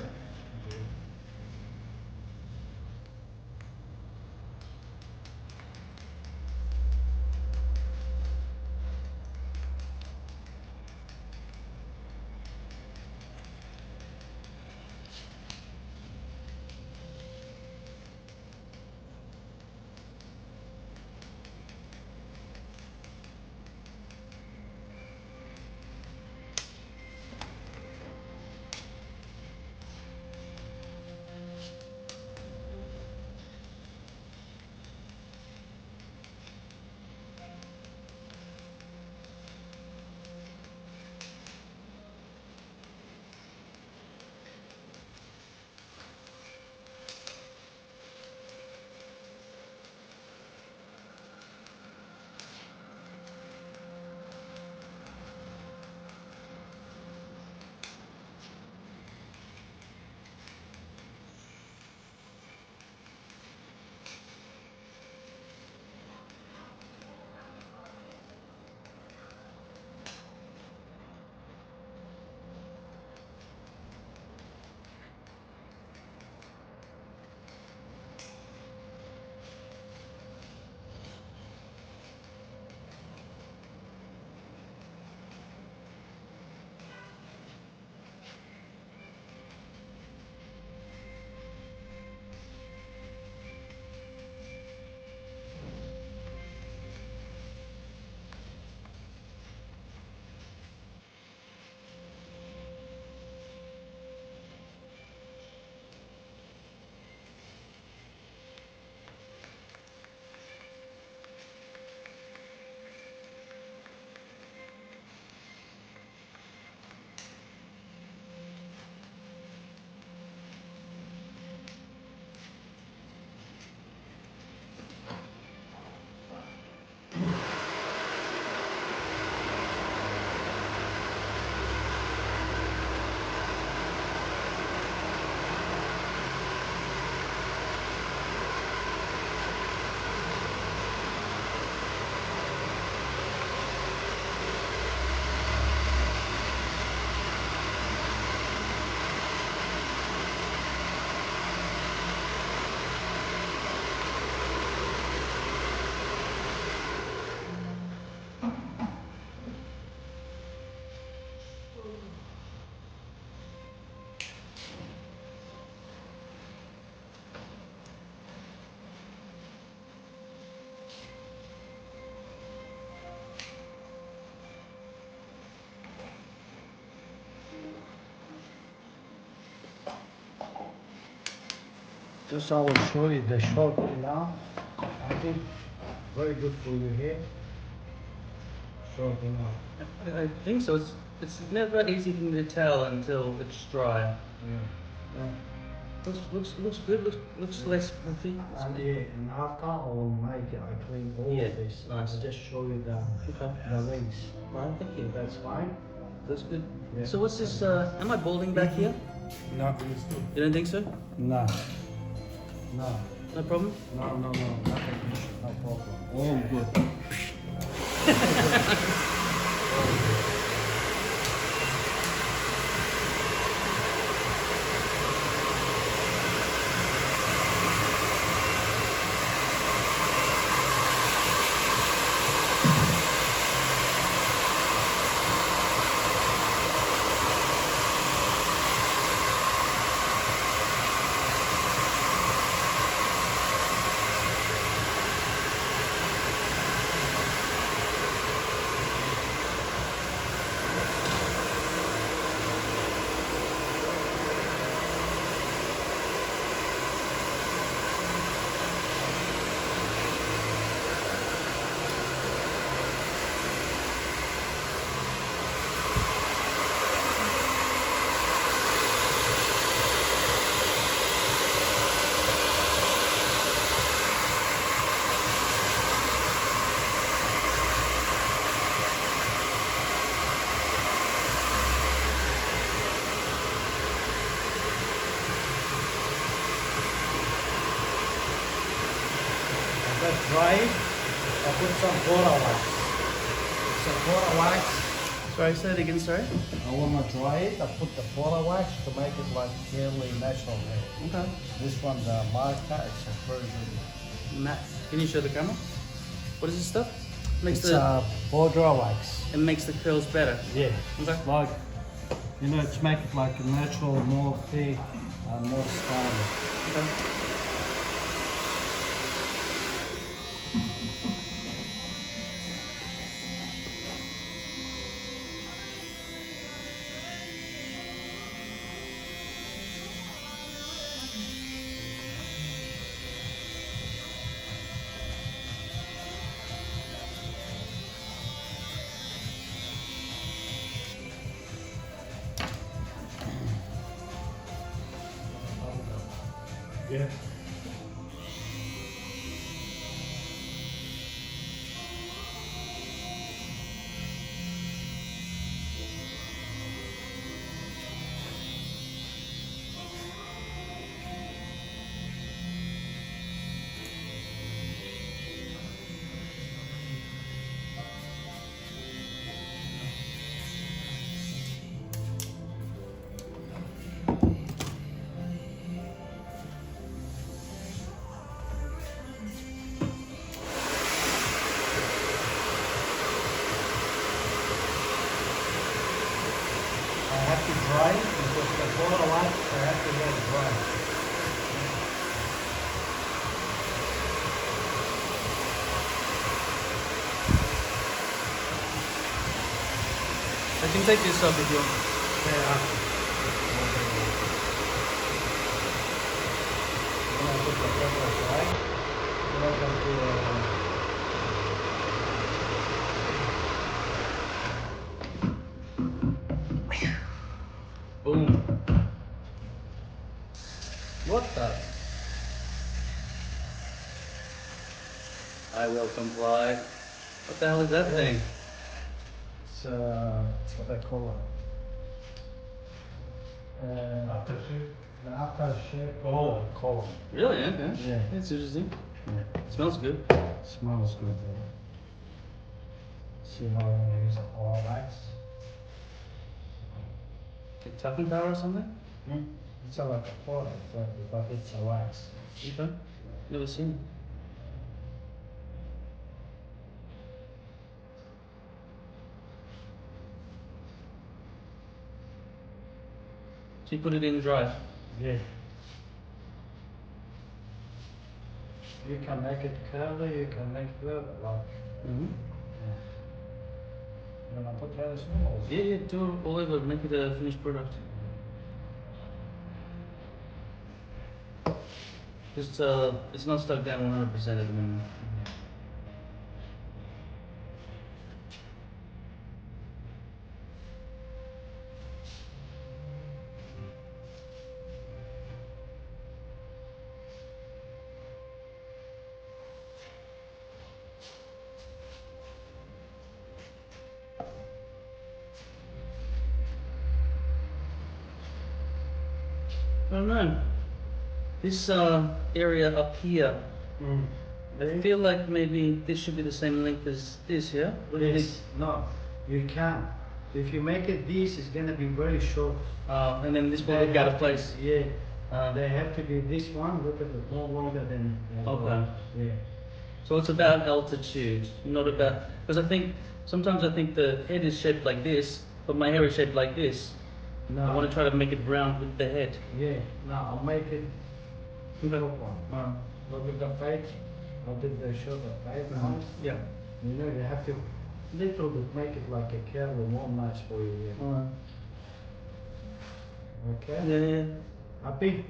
Just I will show you the short now. I think very good for your hair. Short now. I think so. It's never easy thing to tell until it's dry. Yeah. Looks good. Looks less puffy. And and after I will make it, I clean all Yeah, of this. nice. I'll just show you Okay. the rings. Right. Thank you. That's fine. That's good. Yeah. So what's this? Am I balding back here? No, it's good. You don't think so? No. No. No problem. No, nothing issue, no problem. All good. dry it, I put some water wax. Some water wax. Sorry, say it again, sorry. I want to dry it. I put the water wax to make it like fairly natural hair. Okay. This one, the marker, it's a very good. Matt, can you show the camera? What is this stuff? Makes It's border wax. it makes the curls better. Yeah. Okay. Like, you know, to make it like a natural, more thick, more stylish. Okay. Yeah. I have to dry it because the water wax, I have to let it dry. I can take this off if you want. When I put the water dry, then I can do Boom. What the? I will comply. What the hell is that thing? it's what they call it. Aftershave. The aftershave. Oh, column. Really? Okay. Yeah. That's interesting. Yeah. Smells good. Smells good. See how I'm gonna use the water wax. Like talcum powder or something? It's not like a powder, but it's a wax. Okay. Never seen. So you put it in dry. Yeah. You can make it curly, you can make it like. Mm-hmm. When I put that as well. Yeah, yeah, do it all over, make it a finished product. Just it's not stuck down 100% at the moment. I don't know. This area up here, I feel like maybe this should be the same length as this, yeah? What do you think? No, you can't. If you make it this, it's gonna be very short. And then this will look out of place. Yeah. Uh, They have to be this one, look at it more longer than. Okay. Yeah. So it's about altitude, not about, because sometimes I think the head is shaped like this, but my hair is shaped like this. No. I want to try to make it round with the head. Yeah. No, I'll make it. Short one. Look at the fade. I did the shorter fade one. Yeah. You know, you have to little bit make it like a curly, more nice for you. Yeah. Okay. Yeah, yeah. Happy?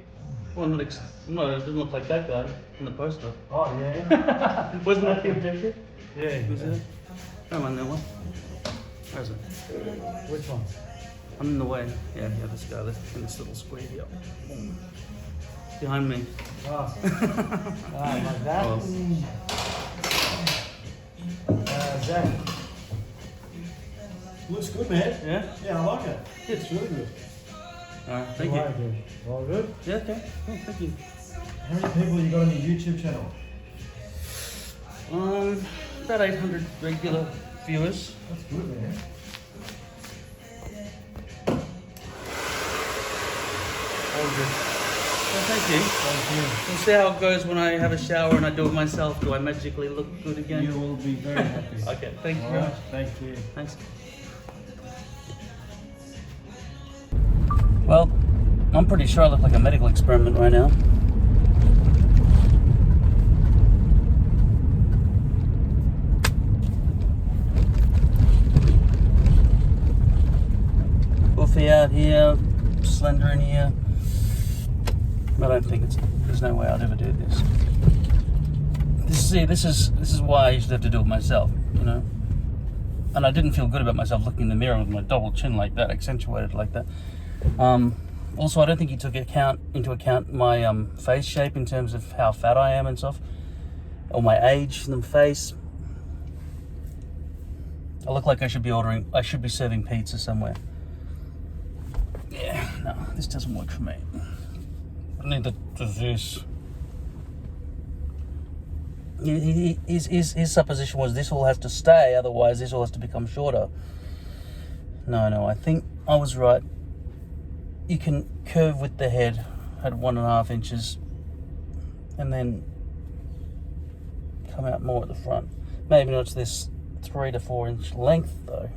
Well, no, it doesn't look like that guy in the poster. Oh yeah. Wasn't that the objective? Yeah. Was it? Come on, that one. Where is it? Which one? I'm in the way. Yeah, this guy, in this little square here. Boom. Behind me. Oh. Like that. Oh. Zach. Looks good, man. Yeah? Yeah, I like it. It's really good. Alright, thank you. All good? Yeah, okay. Oh, thank you. How many people you got on your YouTube channel? About 800 regular viewers. That's good, man. All good. Well, thank you. We'll see how it goes when I have a shower and I do it myself. Do I magically look good again? You will be very happy. Okay, thank you All very right, much. thank you. Thanks. Well, I'm pretty sure I look like a medical experiment right now. Buffy out here, slender in here. I don't think there's no way I'd ever do this. This is why I used to have to do it myself, you know. And I didn't feel good about myself looking in the mirror with my double chin like that, accentuated like that. Also, I don't think he took into account my face shape in terms of how fat I am and stuff, or my age in the face. I look like I should be serving pizza somewhere. Yeah, no, this doesn't work for me. I need this. His supposition was this all has to stay, otherwise this all has to become shorter. No, I think I was right. You can curve with the head at 1.5 inches and then come out more at the front. Maybe not to this 3 to 4 inch length though.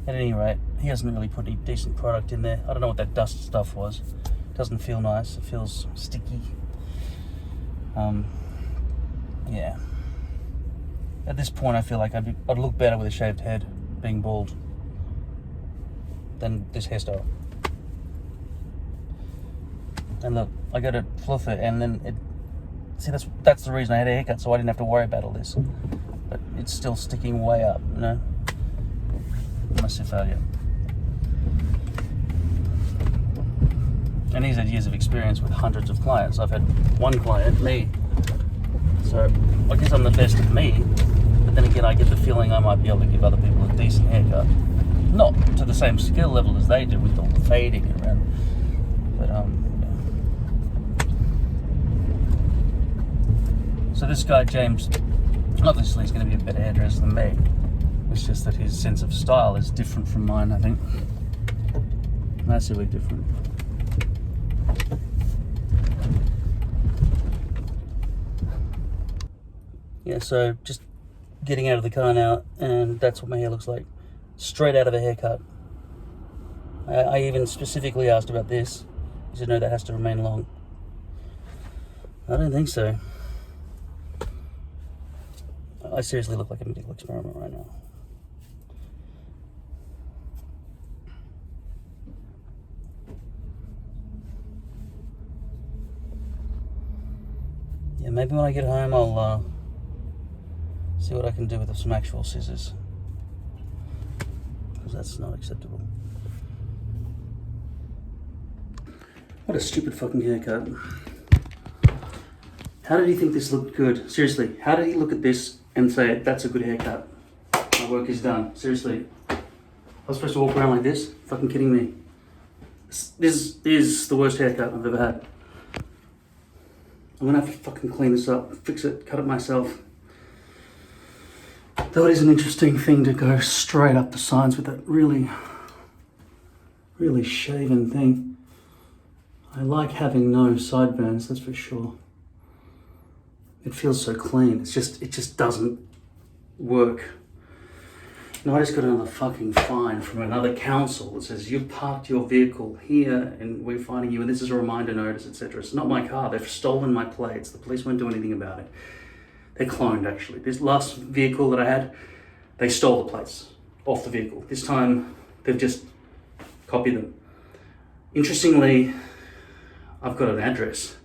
At any rate, he hasn't really put any decent product in there. I don't know what that dust stuff was. It doesn't feel nice, it feels sticky. Yeah. At this point I feel like I'd look better with a shaved head, being bald, than this hairstyle. And look, I got to fluff it, and then that's the reason I had a haircut, so I didn't have to worry about all this. But it's still sticking way up, you know. Massive failure. And he's had years of experience with hundreds of clients. I've had one client, me. So I guess I'm the best at me, but then again I get the feeling I might be able to give other people a decent haircut. Not to the same skill level as they do with all the fading around. But yeah. So this guy, James, obviously he's going to be a better hairdresser than me. It's just that his sense of style is different from mine, I think. Massively different. Yeah, so just getting out of the car now, and that's what my hair looks like. Straight out of a haircut. I even specifically asked about this. He said, no, that has to remain long. I don't think so. I seriously look like a medical experiment right now. Yeah, maybe when I get home I'll see what I can do with some actual scissors, because that's not acceptable. What a stupid fucking haircut. How did he think this looked good? Seriously, how did he look at this and say, that's a good haircut? My work is done. Seriously. I was supposed to walk around like this? Fucking kidding me. This is the worst haircut I've ever had. I'm gonna have to fucking clean this up, fix it, cut it myself. Though it is an interesting thing to go straight up the sides with that really shaven thing. I like having no sideburns, that's for sure. It feels so clean. It just doesn't work. No, I just got another fucking fine from another council that says you've parked your vehicle here and we're fining you and this is a reminder notice, etc. It's not my car. They've stolen my plates. The police won't do anything about it. They're cloned, actually. This last vehicle that I had, they stole the plates off the vehicle. This time, they've just copied them. Interestingly, I've got an address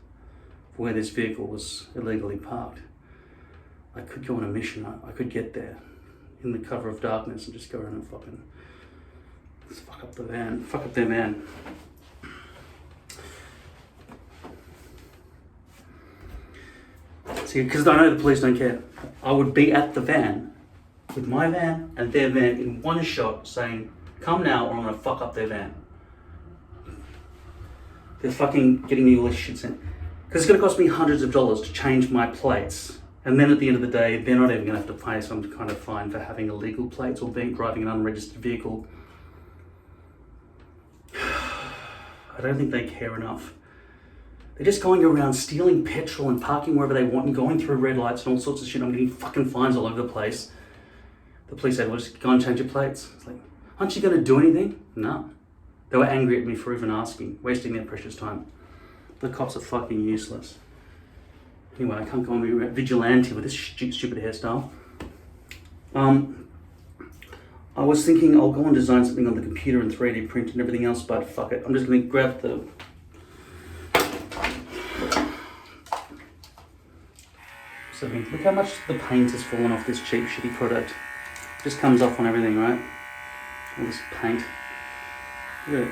for where this vehicle was illegally parked. I could go on a mission. I could get there in the cover of darkness and just go around and fucking fuck up the van. Fuck up their van. See, because I know the police don't care. I would be at the van, with my van and their van in one shot saying, come now or I'm gonna fuck up their van. They're fucking getting me all this shit sent. Because it's gonna cost me hundreds of dollars to change my plates And then at the end of the day, they're not even going to have to pay some kind of fine for having illegal plates or driving an unregistered vehicle. I don't think they care enough. They're just going around stealing petrol and parking wherever they want and going through red lights and all sorts of shit. I'm getting fucking fines all over the place. The police said, well, just go and change your plates. It's like, aren't you going to do anything? No. They were angry at me for even asking, wasting their precious time. The cops are fucking useless. Anyway, I can't go and be a vigilante with this stupid hairstyle. I was thinking I'll go and design something on the computer and 3D print and everything else, but fuck it. I'm just going to grab the... So look how much the paint has fallen off this cheap, shitty product. Just comes off on everything, right? All this paint. Yeah.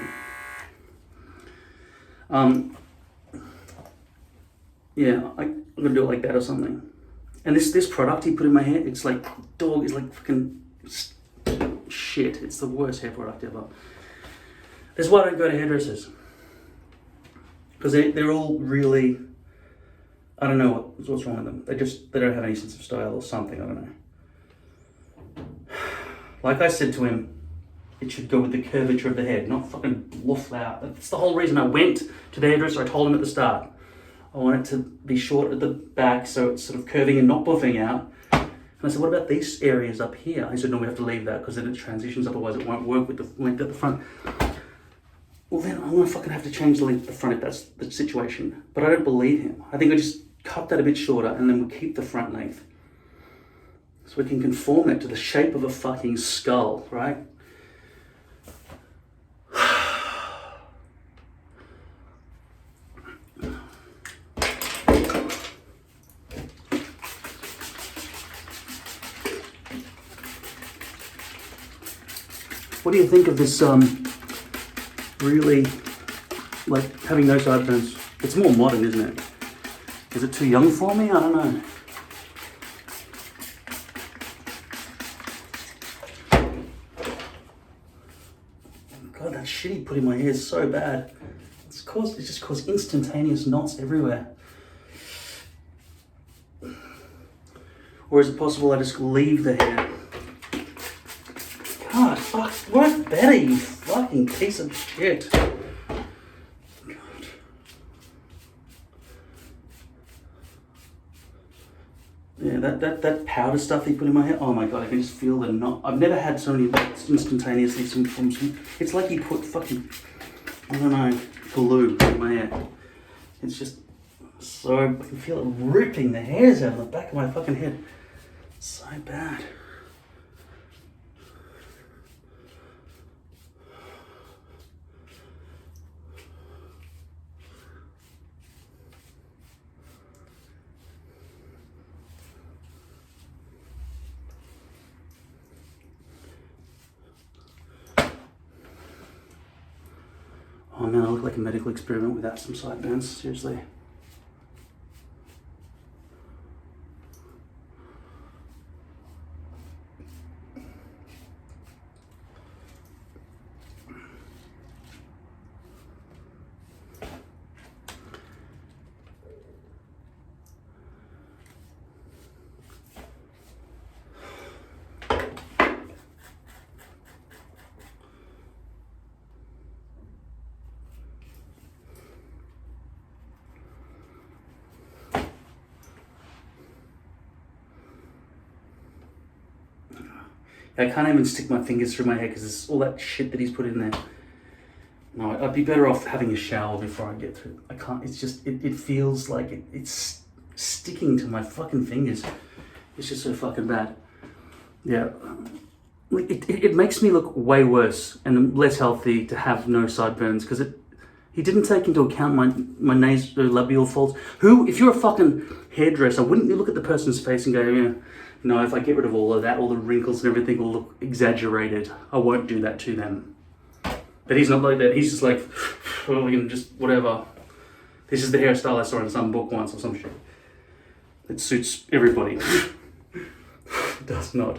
Yeah, I'm gonna do it like that or something. And this product he put in my hair, it's like, dog, it's like fucking shit. It's the worst hair product ever. That's why I don't go to hairdressers. Because they're all really, I don't know what's wrong with them. They don't have any sense of style or something, I don't know. Like I said to him, it should go with the curvature of the head, not fucking bluff out. That's the whole reason I went to the hairdresser. I told him at the start, I want it to be short at the back so it's sort of curving and not buffing out. And I said, what about these areas up here? He said, no, we have to leave that because then it transitions, otherwise it won't work with the length at the front. Well then I'm gonna fucking have to change the length at the front if that's the situation. But I don't believe him. I think I just cut that a bit shorter and then we'll keep the front length. So we can conform it to the shape of a fucking skull, right? What do you think of this, really, like, having no sideburns? It's more modern, isn't it? Is it too young for me? I don't know. God, that shit he put in my hair is so bad. It's just caused instantaneous knots everywhere. Or is it possible I just leave the hair? God, fuck, work better, you fucking piece of shit. God. Yeah, that powder stuff he put in my hair, oh my God, I can just feel the knot. I've never had so many knots instantaneously from it's like he put fucking, I don't know, glue in my hair. It's just so, I can feel it ripping the hairs out of the back of my fucking head. It's so bad. Oh man, I look like a medical experiment without some sideburns, seriously. I can't even stick my fingers through my hair because it's all that shit that he's put in there. No, I'd be better off having a shower before I get through. I can't, it's just, it feels like it's sticking to my fucking fingers. It's just so fucking bad. Yeah. It makes me look way worse and less healthy to have no sideburns because he didn't take into account my nasolabial folds. Who, if you're a fucking hairdresser, wouldn't you look at the person's face and go, yeah, no, if I get rid of all of that, all the wrinkles and everything will look exaggerated. I won't do that to them. But he's not like that. He's just like, well, we can just, whatever. This is the hairstyle I saw in some book once or some shit. It suits everybody. It does not.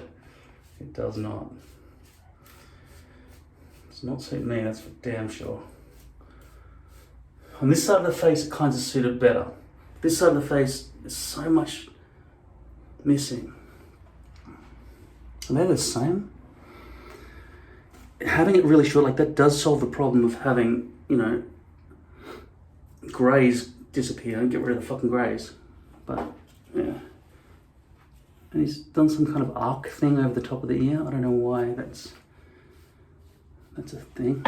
It does not. It's not suit me, that's for damn sure. On this side of the face, it kind of suited better. This side of the face is so much missing. Are they the same? Having it really short like that does solve the problem of having, you know, greys disappear and get rid of the fucking greys. But, yeah. And he's done some kind of arc thing over the top of the ear. I don't know why that's a thing.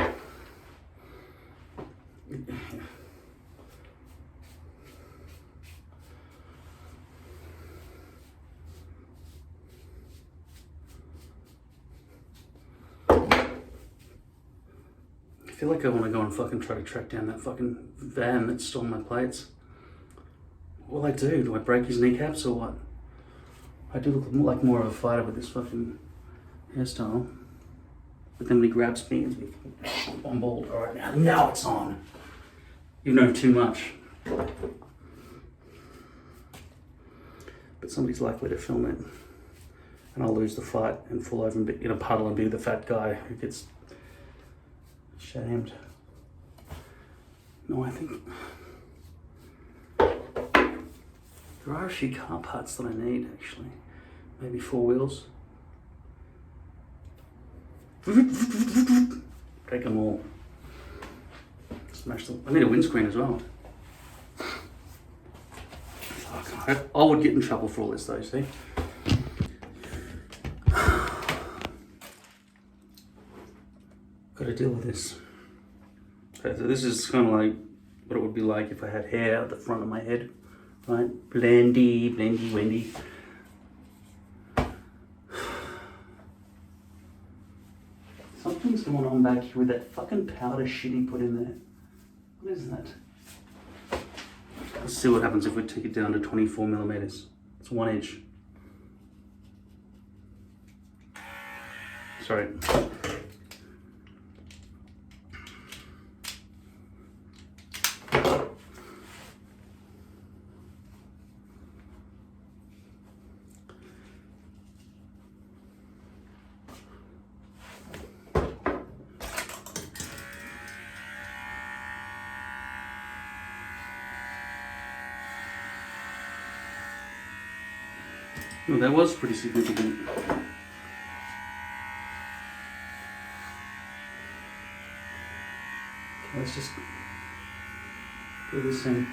I feel like I want to go and fucking try to track down that fucking van that stole my plates. What will I do? Do I break his kneecaps or what? I do look like more of a fighter with this fucking hairstyle. But then when he grabs me, I'm bald. Alright, now it's on. You know too much. But somebody's likely to film it. And I'll lose the fight and fall over and be in a puddle and be the fat guy who gets shamed. No, I think there are a few car parts that I need actually. Maybe 4 wheels. Take them all. Smash them. I need a windscreen as well. Fuck, I would get in trouble for all this though, see? Gotta deal with this. Okay, so this is kind of like what it would be like if I had hair at the front of my head, right? Blendy, blendy, wendy. Something's going on back here with that fucking powder shit he put in there. What is that? Let's see what happens if we take it down to 24 millimeters. It's 1 inch. Sorry. Well, that was pretty significant. Okay, let's just do this in.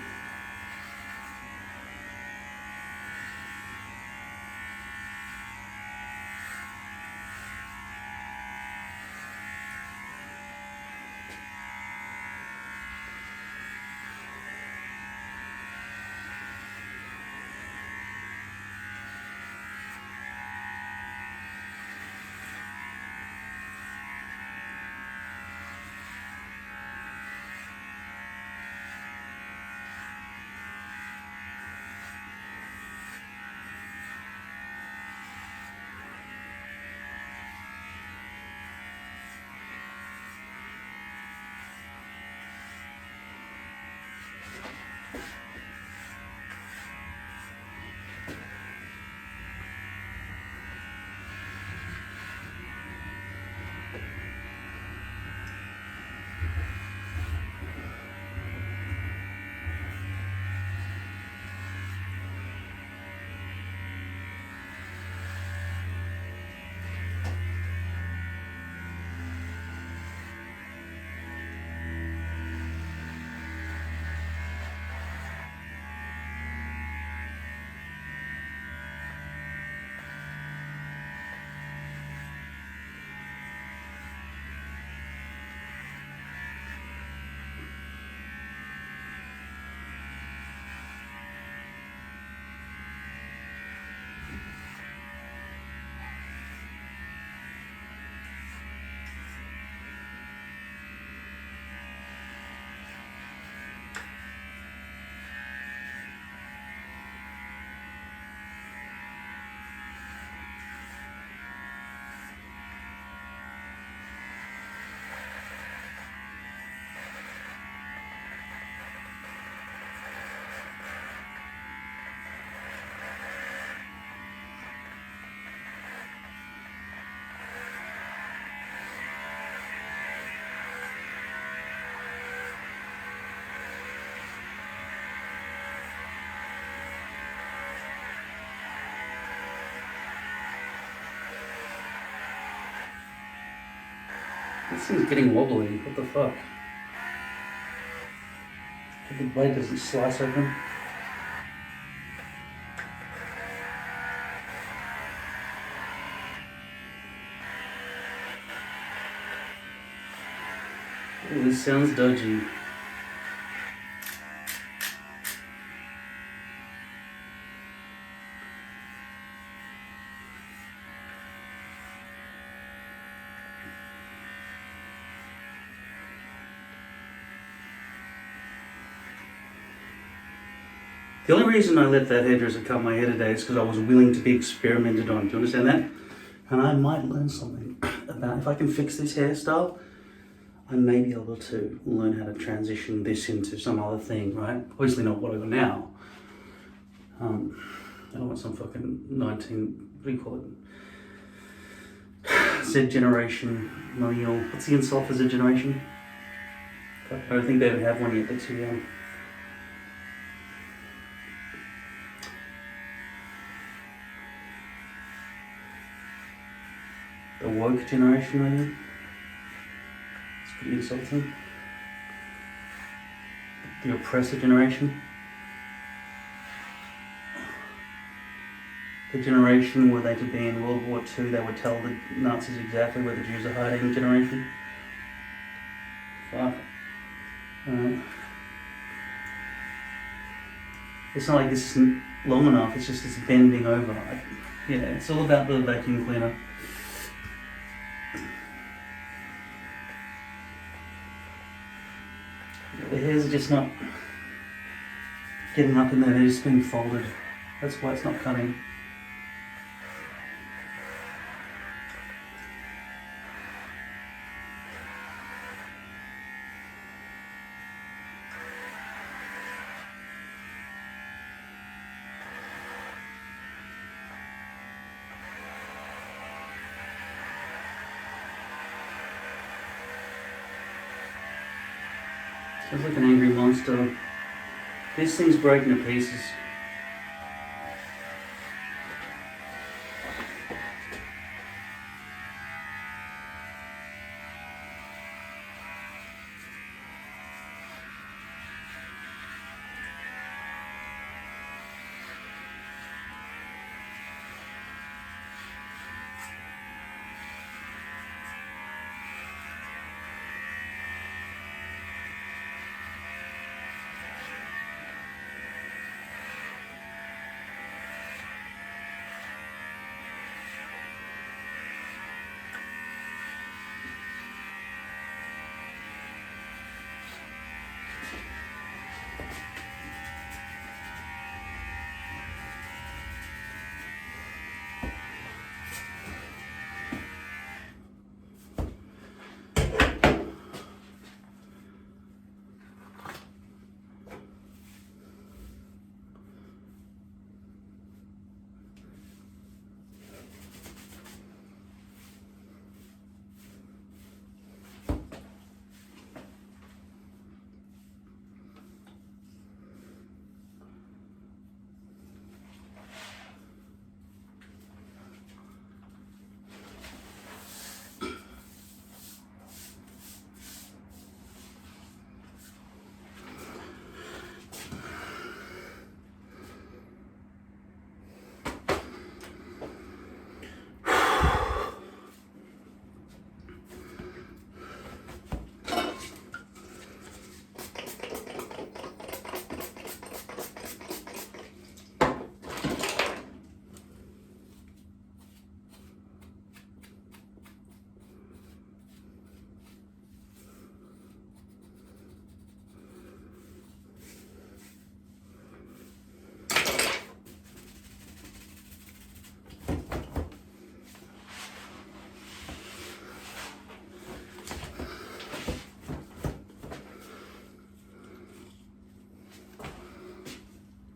This thing's getting wobbly. What the fuck? The blade doesn't slice open. Ooh, this sounds dodgy. The only reason I let that hairdresser cut my hair today is because I was willing to be experimented on. Do you understand that? And I might learn something about if I can fix this hairstyle, I may be able to learn how to transition this into some other thing, right? Obviously not what I got now. I don't want some fucking 19, what do you call it? Z generation, millennial. What's the insult for Z generation? I don't think they even have one yet, they're too young. The woke generation, maybe? It's pretty insulting. The oppressor generation. The generation were they to be in World War II, they would tell the Nazis exactly where the Jews are hiding generation. Fuck. It's not like this isn't long enough, it's just it's bending over. Yeah, it's all about the vacuum cleaner. The hairs are just not getting up in there, they're just being folded. That's why it's not cutting. Sounds like an angry monster. This thing's breaking to pieces.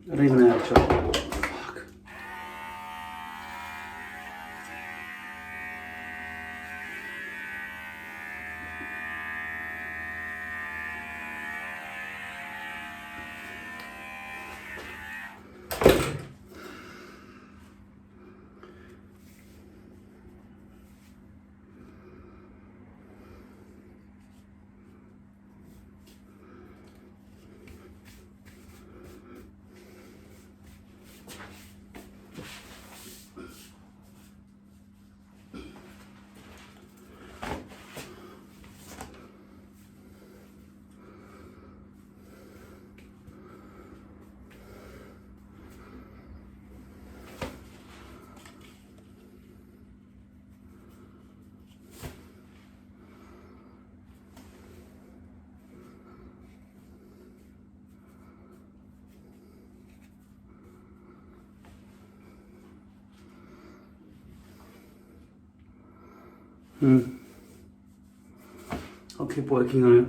I don't even know how to chop. Fuck. I'll keep working on it.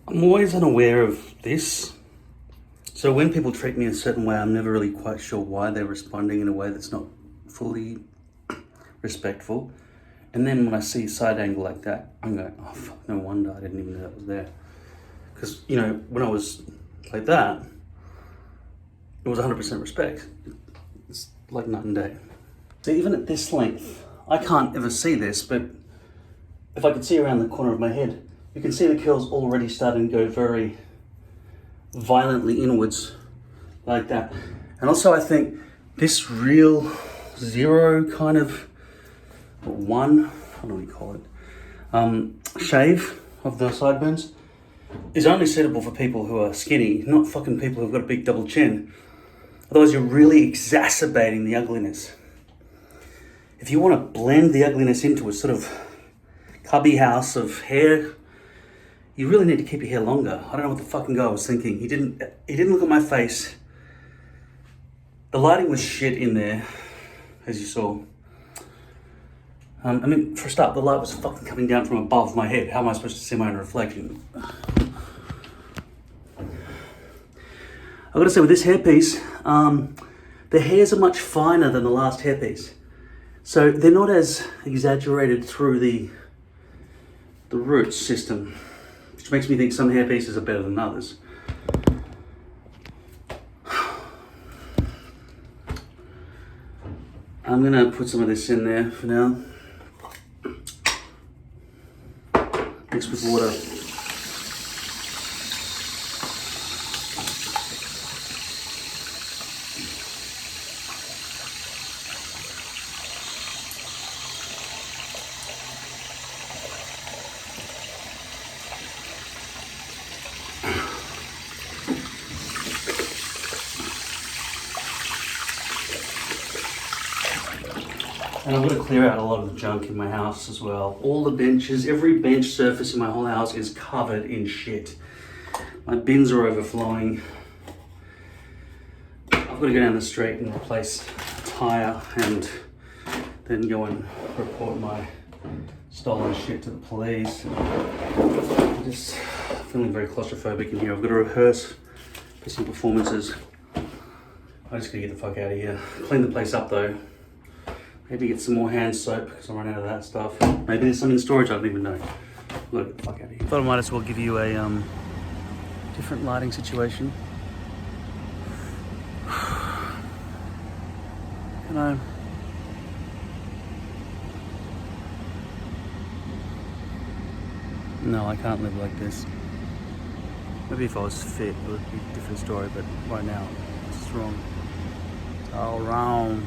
I'm always unaware of this. So when people treat me a certain way, I'm never really quite sure why they're responding in a way that's not fully respectful. And then when I see a side angle like that, I'm going, oh fuck, no wonder I didn't even know that was there. Because, you know, when I was like that, it was 100% respect. It's like night and day. So even at this length, I can't ever see this, but if I could see around the corner of my head, you can see the curls already starting to go very violently inwards like that. And also I think this real zero kind of, or one, what do we call it? Shave of the sideburns is only suitable for people who are skinny, not fucking people who've got a big double chin. Otherwise you're really exacerbating the ugliness. If you want to blend the ugliness into a sort of cubby house of hair, you really need to keep your hair longer. I don't know what the fucking guy was thinking. He didn't look at my face. The lighting was shit in there, as you saw. I mean, for a start, the light was fucking coming down from above my head. How am I supposed to see my own reflection? I've got to say, with this hairpiece, the hairs are much finer than the last hairpiece. So they're not as exaggerated through the roots system, which makes me think some hairpieces are better than others. I'm gonna put some of this in there for now. Mixed with water. And I'm going to clear out a lot of the junk in my house as well. All the benches, every bench surface in my whole house is covered in shit. My bins are overflowing. I've got to go down the street and replace a tire and then go and report my stolen shit to the police. I'm just feeling very claustrophobic in here. I've got to rehearse for some performances. I just got to get the fuck out of here. Clean the place up though. Maybe get some more hand soap because I'm running out of that stuff. Maybe there's some in storage, I don't even know. Look, get the fuck out of here. Thought I might as well give you a different lighting situation. You know, no, I can't live like this. Maybe if I was fit, it would be a different story, but right now, it's wrong. It's all wrong.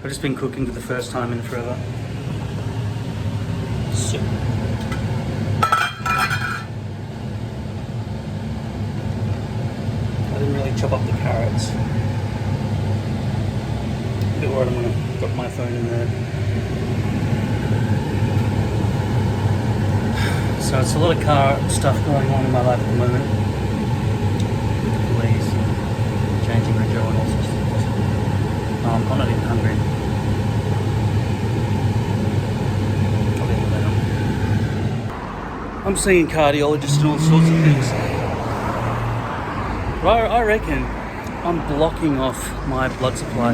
I've just been cooking for the first time in forever. So. I didn't really chop up the carrots. A bit worried I'm going to drop my phone in there. So it's a lot of car stuff going on in my life at the moment. With the police, changing my job and all sorts of things. I'm not even hungry. I'm seeing cardiologists and all sorts of things. But I reckon I'm blocking off my blood supply.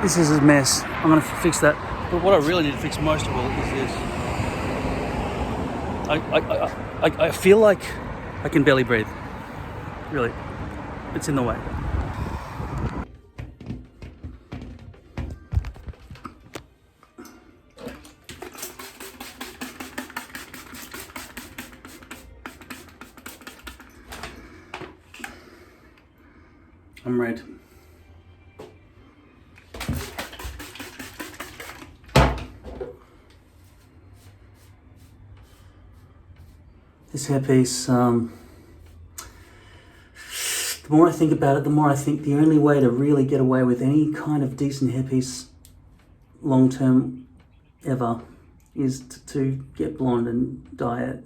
This is a mess. I'm gonna fix that. But what I really need to fix most of all is this. I feel like I can barely breathe. Really, it's in the way. I'm red. This hairpiece, the more I think about it, the more I think the only way to really get away with any kind of decent hairpiece long term ever is to get blonde and dye it,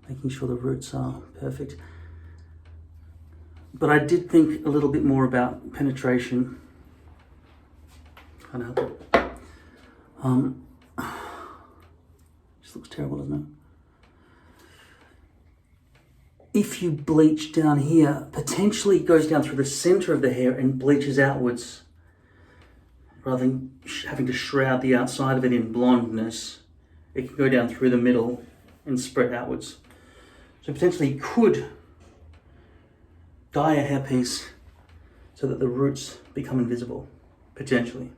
making sure the roots are perfect. But I did think a little bit more about penetration. Can't help it. Just looks terrible, doesn't it? If you bleach down here, potentially it goes down through the center of the hair and bleaches outwards, rather than having to shroud the outside of it in blondness. It can go down through the middle and spread outwards. So potentially you could dye a hairpiece so that the roots become invisible, potentially.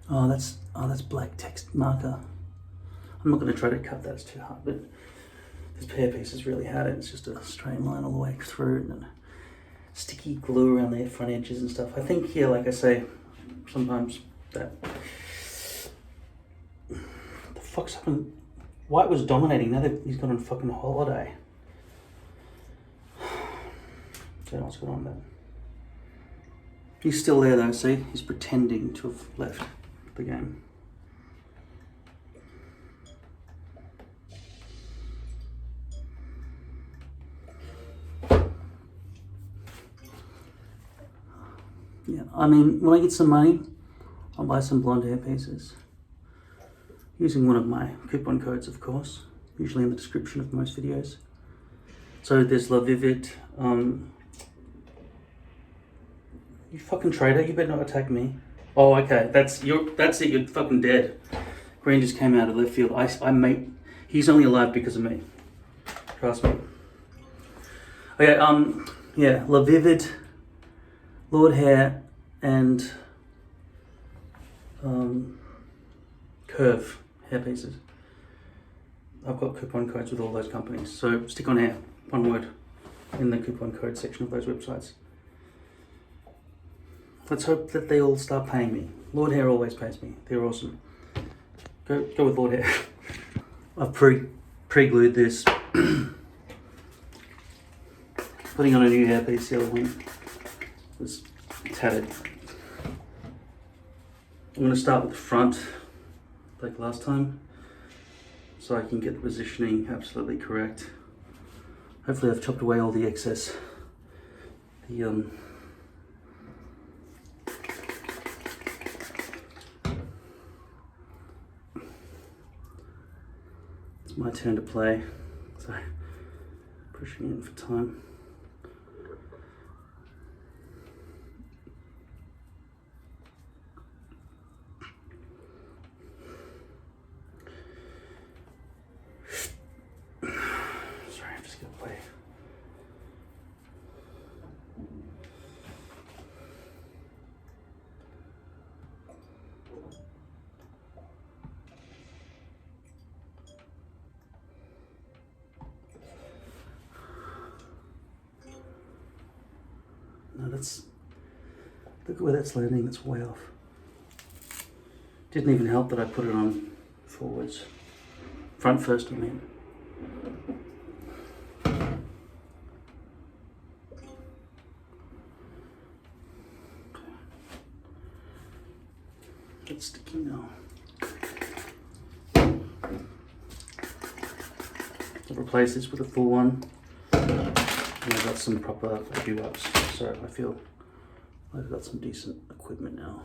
Oh, that's black text marker. I'm not going to try to cut that, it's too hard, but this hairpiece has really had it. It's just a straight line all the way through and sticky glue around the front edges and stuff. I think here, like I say, sometimes that... What the fuck's happened? White was dominating, now that he's gone on fucking holiday. Don't know what's going on there. He's still there though, see? He's pretending to have left the game. Yeah, I mean, when I get some money, I'll buy some blonde hair pieces. Using one of my coupon codes, of course, usually in the description of most videos. So there's La Vivid. You fucking traitor, you better not attack me. Oh, okay, that's it, you're fucking dead. Green just came out of left field. He's only alive because of me. Trust me. Okay, yeah, La Vivid, Lord Hair, and Curve hair pieces. I've got coupon codes with all those companies. So StickOnHair, one word, in the coupon code section of those websites. Let's hope that they all start paying me. Lord Hair always pays me. They're awesome. Go with Lord Hair. I've pre-glued this. Putting on a new hairpiece, the other one was tattered. I'm going to start with the front, like last time, so I can get the positioning absolutely correct. Hopefully I've chopped away all the excess. It's my turn to play, so pushing in for time. No, look at where that's landing, that's way off. Didn't even help that I put it on forwards. Front first, I mean. It's sticky now. I'll replace this with a full one. And I've got some proper do-ups, so I feel I've got some decent equipment now.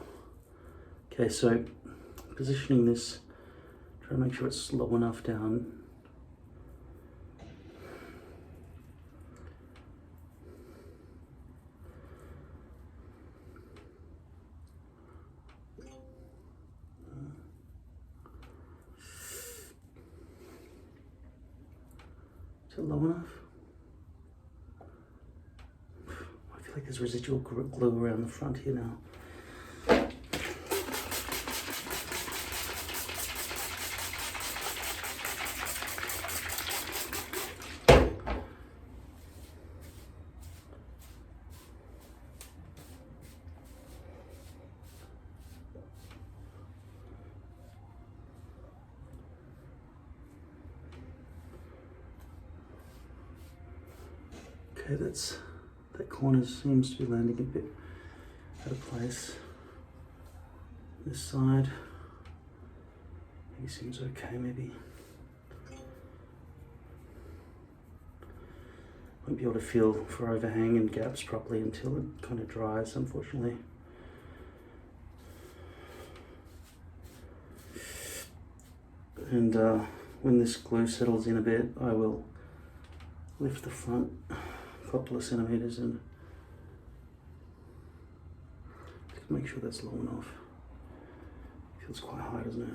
Okay, so positioning this, try to make sure it's low enough down. Is it low enough? I feel like there's residual glue around the front here now. Okay, that corner seems to be landing a bit out of place. This side maybe seems okay, maybe. Won't be able to feel for overhang and gaps properly until it kind of dries, unfortunately. And when this glue settles in a bit, I will lift the front a couple of centimeters and just make sure that's low enough. Feels quite high, doesn't it?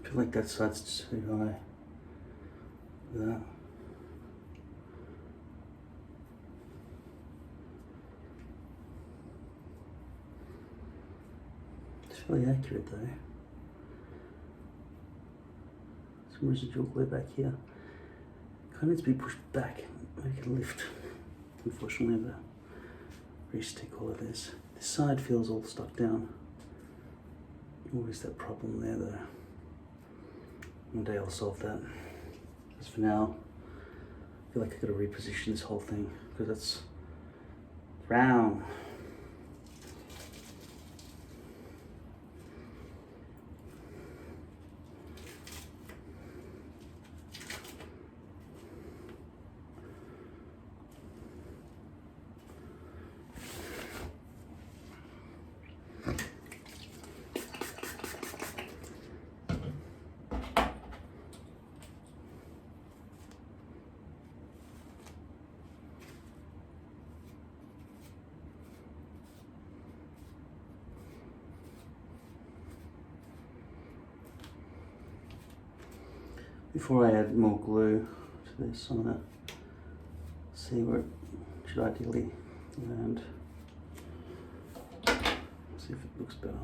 I feel like that side's too high. That. It's really accurate though. Some residual glue back here. Kind of needs to be pushed back. Make it lift. Unfortunately, I have to re-stick all of this. This side feels all stuck down. Always that problem there though. One day I'll solve that. As for now, I feel like I've got to reposition this whole thing because it's round. Before I add more glue to this, I'm going to see where it should ideally land. See if it looks better.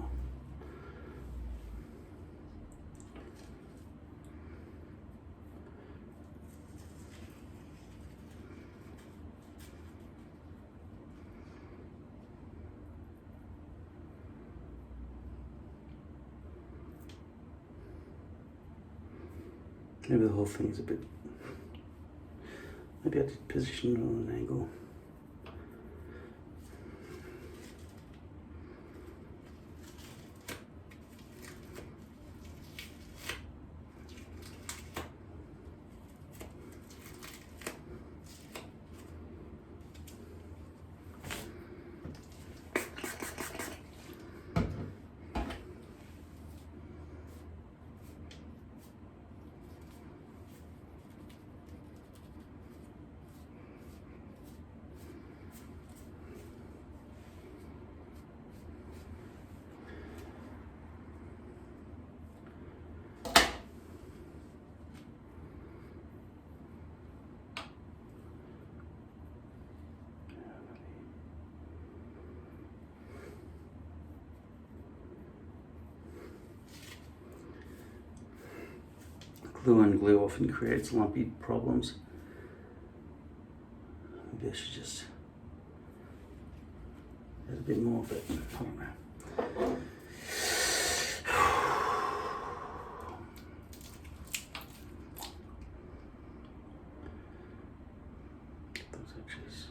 Maybe the whole thing is a bit, maybe I did position it on an angle. glue and glue often creates lumpy problems. Maybe I should just add a bit more, but I don't know. Get those edges.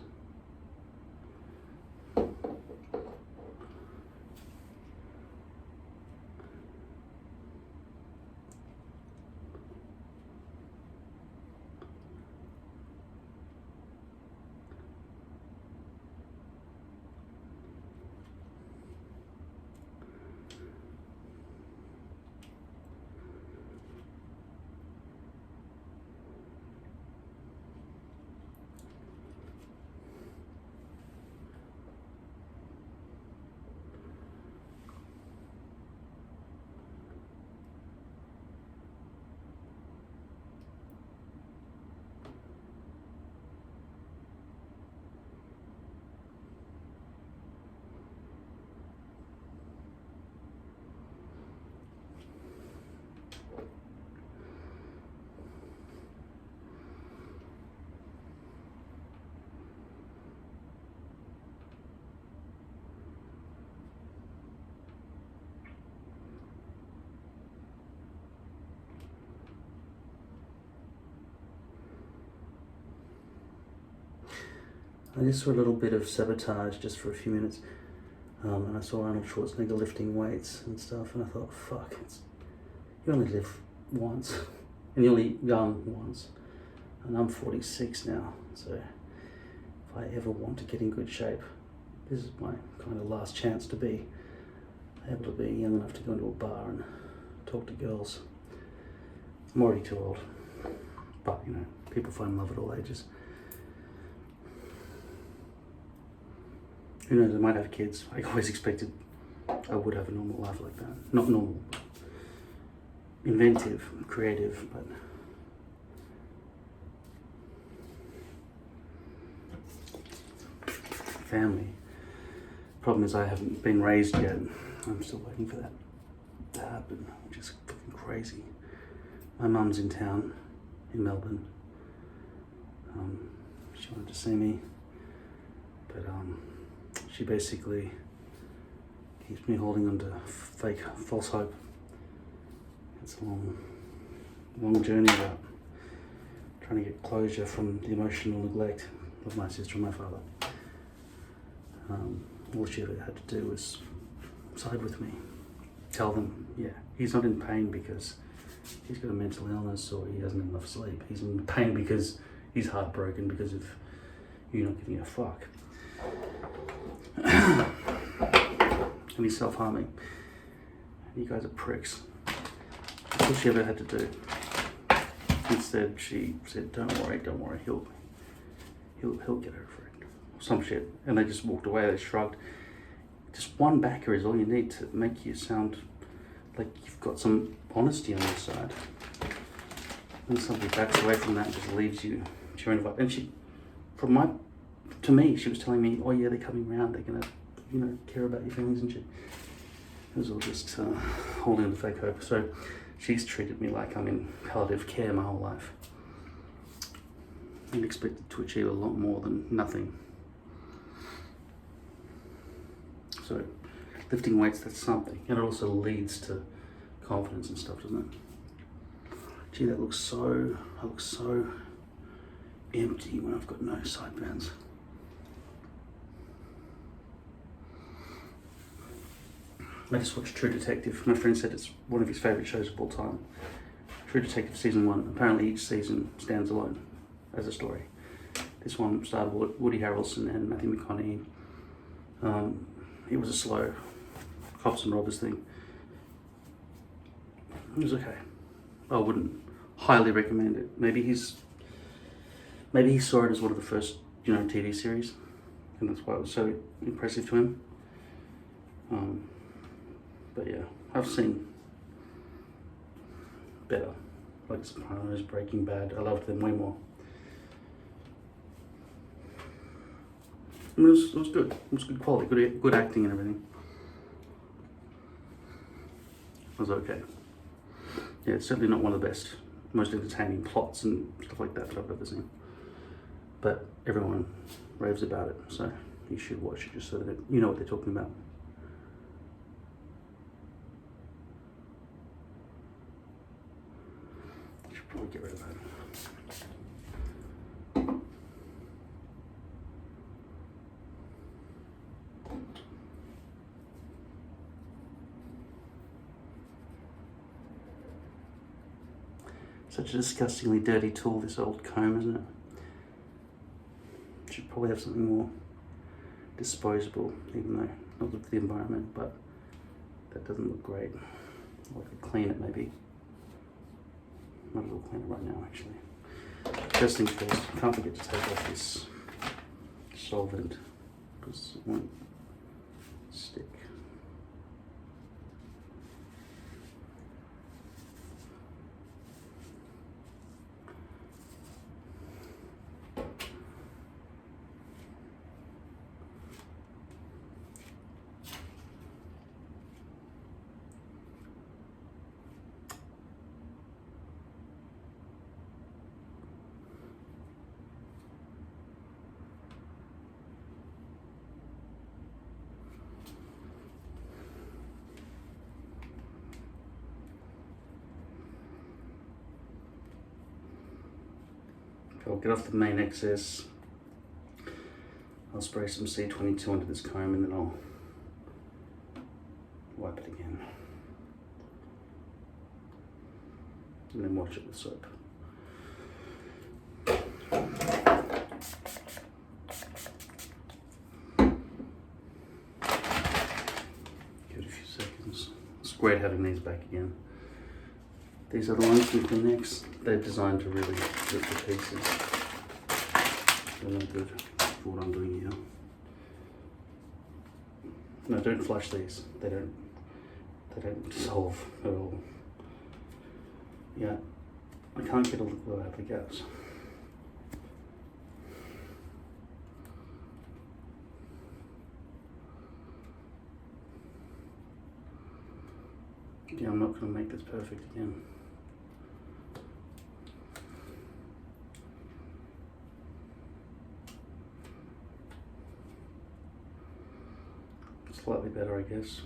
I just saw a little bit of Sabotage just for a few minutes, and I saw Arnold Schwarzenegger lifting weights and stuff, and I thought, fuck, you only live once, and you're only young once, and I'm 46 now, so if I ever want to get in good shape, this is my kind of last chance to be able to be young enough to go into a bar and talk to girls. I'm already too old, but you know, people find love at all ages. Who knows, I might have kids. I always expected I would have a normal life like that. Not normal, but inventive, creative, but family. Problem is I haven't been raised yet. I'm still waiting for that to happen, which is fucking crazy. My mum's in town, in Melbourne. She wanted to see me, but she basically keeps me holding on to fake, false hope. It's a long journey about trying to get closure from the emotional neglect of my sister and my father. All she ever had to do was side with me, tell them, yeah, he's not in pain because he's got a mental illness or he doesn't have enough sleep. He's in pain because he's heartbroken because of you not giving a fuck. And he's self-harming. You guys are pricks. That's all she ever had to do. Instead, she said, don't worry, he'll get over it. Or some shit. And they just walked away, they shrugged. Just one backer is all you need to make you sound like you've got some honesty on your side. And somebody backs away from that and just leaves you to your own vibe. And she, to me, she was telling me, oh yeah, they're coming around, they're gonna, care about your feelings and shit. It was all just holding on to fake hope. So she's treated me like I'm in palliative care my whole life. I'm expected to achieve a lot more than nothing. So lifting weights, that's something. And it also leads to confidence and stuff, doesn't it? Gee, I look so empty when I've got no sideburns. I just watched True Detective. My friend said it's one of his favourite shows of all time. True Detective season 1. Apparently each season stands alone as a story. This one starred Woody Harrelson and Matthew McConaughey. It was a slow cops and robbers thing. It was okay. I wouldn't highly recommend it. Maybe he saw it as one of the first, TV series, and that's why it was so impressive to him. But yeah, I've seen better, like Sopranos, Breaking Bad. I loved them way more. I mean, it was good. It was good quality, good acting and everything. It was okay. Yeah, it's certainly not one of the best most entertaining plots and stuff like that I've ever seen. But everyone raves about it, so you should watch it just so that you know what they're talking about. I should probably get rid of that. Such a disgustingly dirty tool, this old comb, isn't it? Should probably have something more disposable, even though not good for the environment, but that doesn't look great. Or I could clean it maybe. Might as well clean it right now actually. First things first, can't forget to take off this solvent because it won't stick. I'll get off the main excess. I'll spray some C22 onto this comb and then I'll wipe it again. And then wash it with soap. Give it a few seconds. It's great having these back again. These are the ones with the necks. They're designed to really rip to pieces. They're not good for what I'm doing here. No, don't flush these. They don't dissolve at all. Yeah, I can't get a look without the gaps. Yeah, I'm not going to make this perfect again. Slightly better, I guess.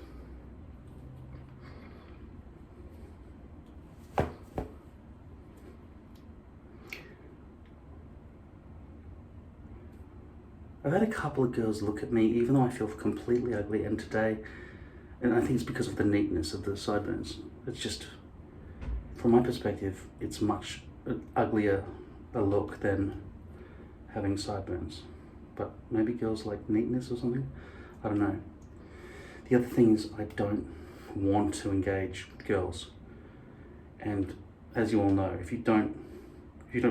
I've had a couple of girls look at me, even though I feel completely ugly, and today, and I think it's because of the neatness of the sideburns. It's just, from my perspective, it's much uglier a look than having sideburns. But maybe girls like neatness or something. I don't know. The other thing is I don't want to engage with girls. And as you all know, if you don't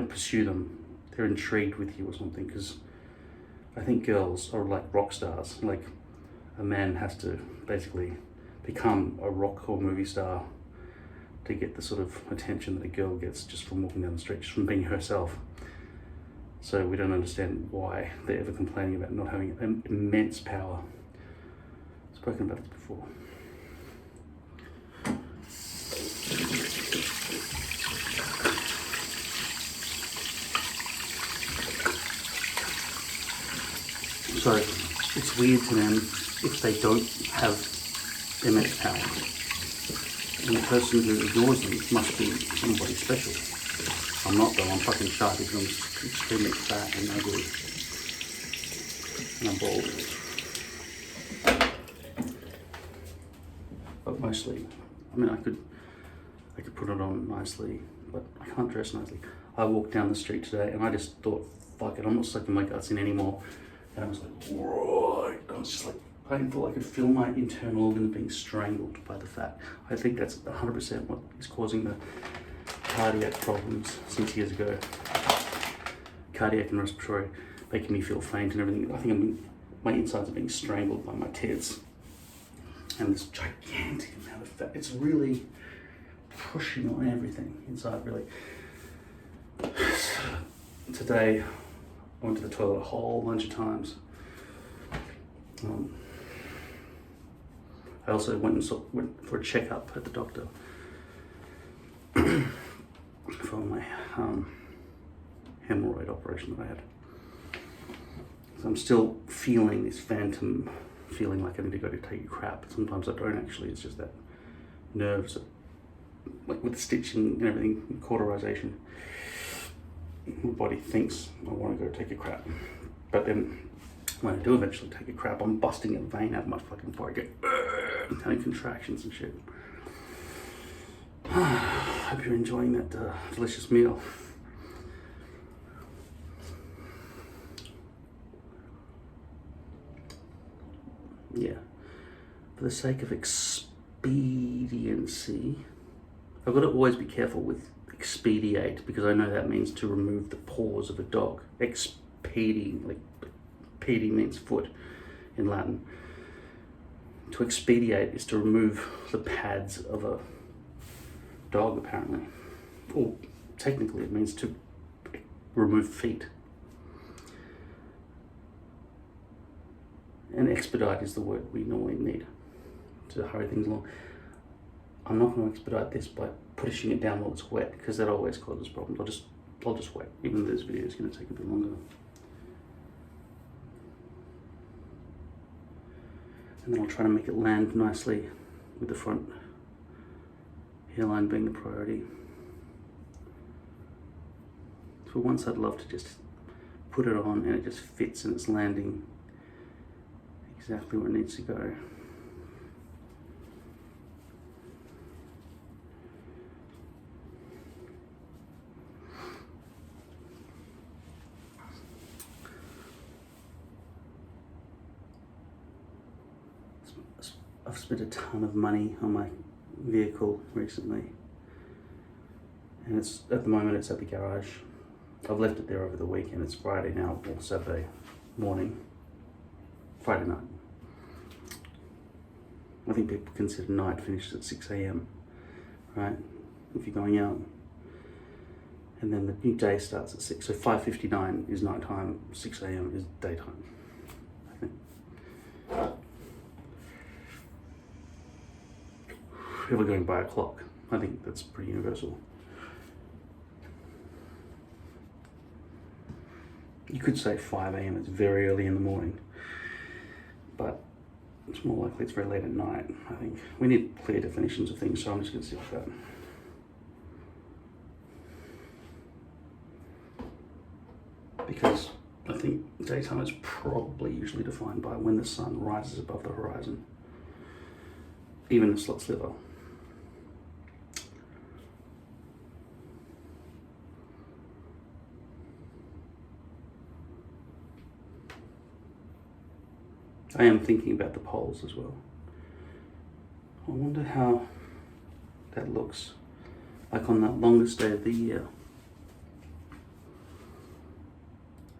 pursue them, they're intrigued with you or something, because I think girls are like rock stars. Like a man has to basically become a rock or movie star to get the sort of attention that a girl gets just from walking down the street, just from being herself. So we don't understand why they're ever complaining about not having immense power. I've spoken about this before. So it's weird to them if they don't have immense power. And the person who ignores them must be somebody special. I'm not though, I'm fucking shy because I'm extremely fat and ugly. And I'm bald. But mostly, I mean I could put it on nicely, but I can't dress nicely. I walked down the street today and I just thought, fuck it, I'm not sucking my guts in anymore. And I was like, right, I was just like painful. I could feel my internal organs being strangled by the fat. I think that's 100% what is causing the cardiac problems since years ago. Cardiac and respiratory, making me feel faint and everything. I think my insides are being strangled by my tits. And this gigantic amount of fat. It's really pushing on everything inside, really. Today, I went to the toilet a whole bunch of times. I also went for a checkup at the doctor. for my hemorrhoid operation that I had. So I'm still feeling this phantom feeling like I need to go to take a crap. Sometimes I don't actually, it's just that nerves, like with stitching and everything, cauterization, my body thinks I want to go take a crap. But then when I do eventually take a crap, I'm busting a vein out of my fucking forehead, having contractions and shit. Hope you're enjoying that delicious meal. Yeah, for the sake of expediency, I've got to always be careful with expedite, because I know that means to remove the paws of a dog. Expedi, like pedi means foot in Latin. To expedite is to remove the pads of a dog, apparently. Or technically it means to remove feet. And expedite is the word we normally need to hurry things along. I'm not going to expedite this by pushing it down while it's wet, because that always causes problems. I'll just wait, even though this video is going to take a bit longer. And then I'll try to make it land nicely with the front hairline being the priority. For once, I'd love to just put it on and it just fits and it's landing exactly where it needs to go. I've spent a ton of money on my vehicle recently, and it's at the moment it's at the garage. I've left it there over the weekend. It's Friday now, or Saturday morning, Friday night. I think people consider night finishes at 6 a.m, right? If you're going out. And then the new day starts at 6. So 5:59 is nighttime, 6 a.m. is daytime, I think. If we're going by a clock, I think that's pretty universal. You could say 5 a.m. is very early in the morning, but it's more likely it's very late at night, I think. We need clear definitions of things, so I'm just going to stick with that. Because I think daytime is probably usually defined by when the sun rises above the horizon, even a sliver. I am thinking about the poles as well. I wonder how that looks like on that longest day of the year.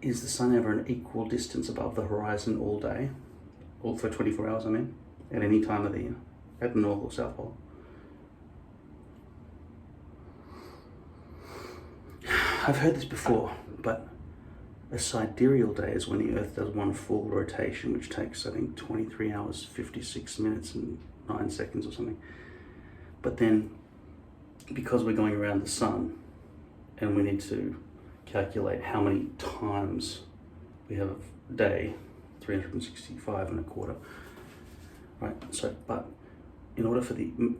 Is the sun ever an equal distance above the horizon all day? All for 24 hours, I mean, at any time of the year, at the North or South Pole? I've heard this before, but a sidereal day is when the Earth does one full rotation, which takes, I think, 23 hours, 56 minutes and 9 seconds or something. But then, because we're going around the sun, and we need to calculate how many times we have a day, 365 and a quarter, right? So, but in order for the, in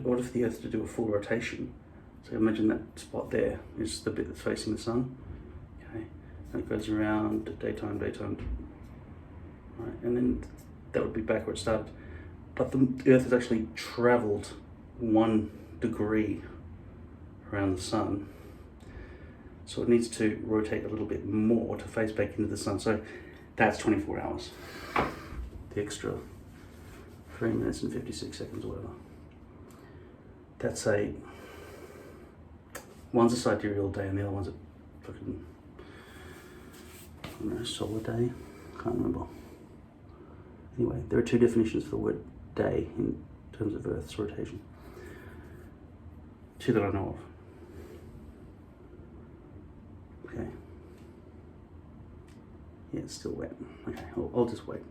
order for the Earth to do a full rotation, so imagine that spot there is the bit that's facing the sun, okay? And it goes around daytime, right? And then that would be back where it started. But the Earth has actually traveled 1 degree around the sun. So it needs to rotate a little bit more to face back into the sun. So that's 24 hours. The extra 3 minutes and 56 seconds or whatever. That's one's a sidereal day and the other one's a fucking, I don't know, solar day? Can't remember. Anyway, there are 2 definitions for the word day in terms of Earth's rotation. 2 that I know of. Okay. Yeah, it's still wet. Okay, I'll just wait.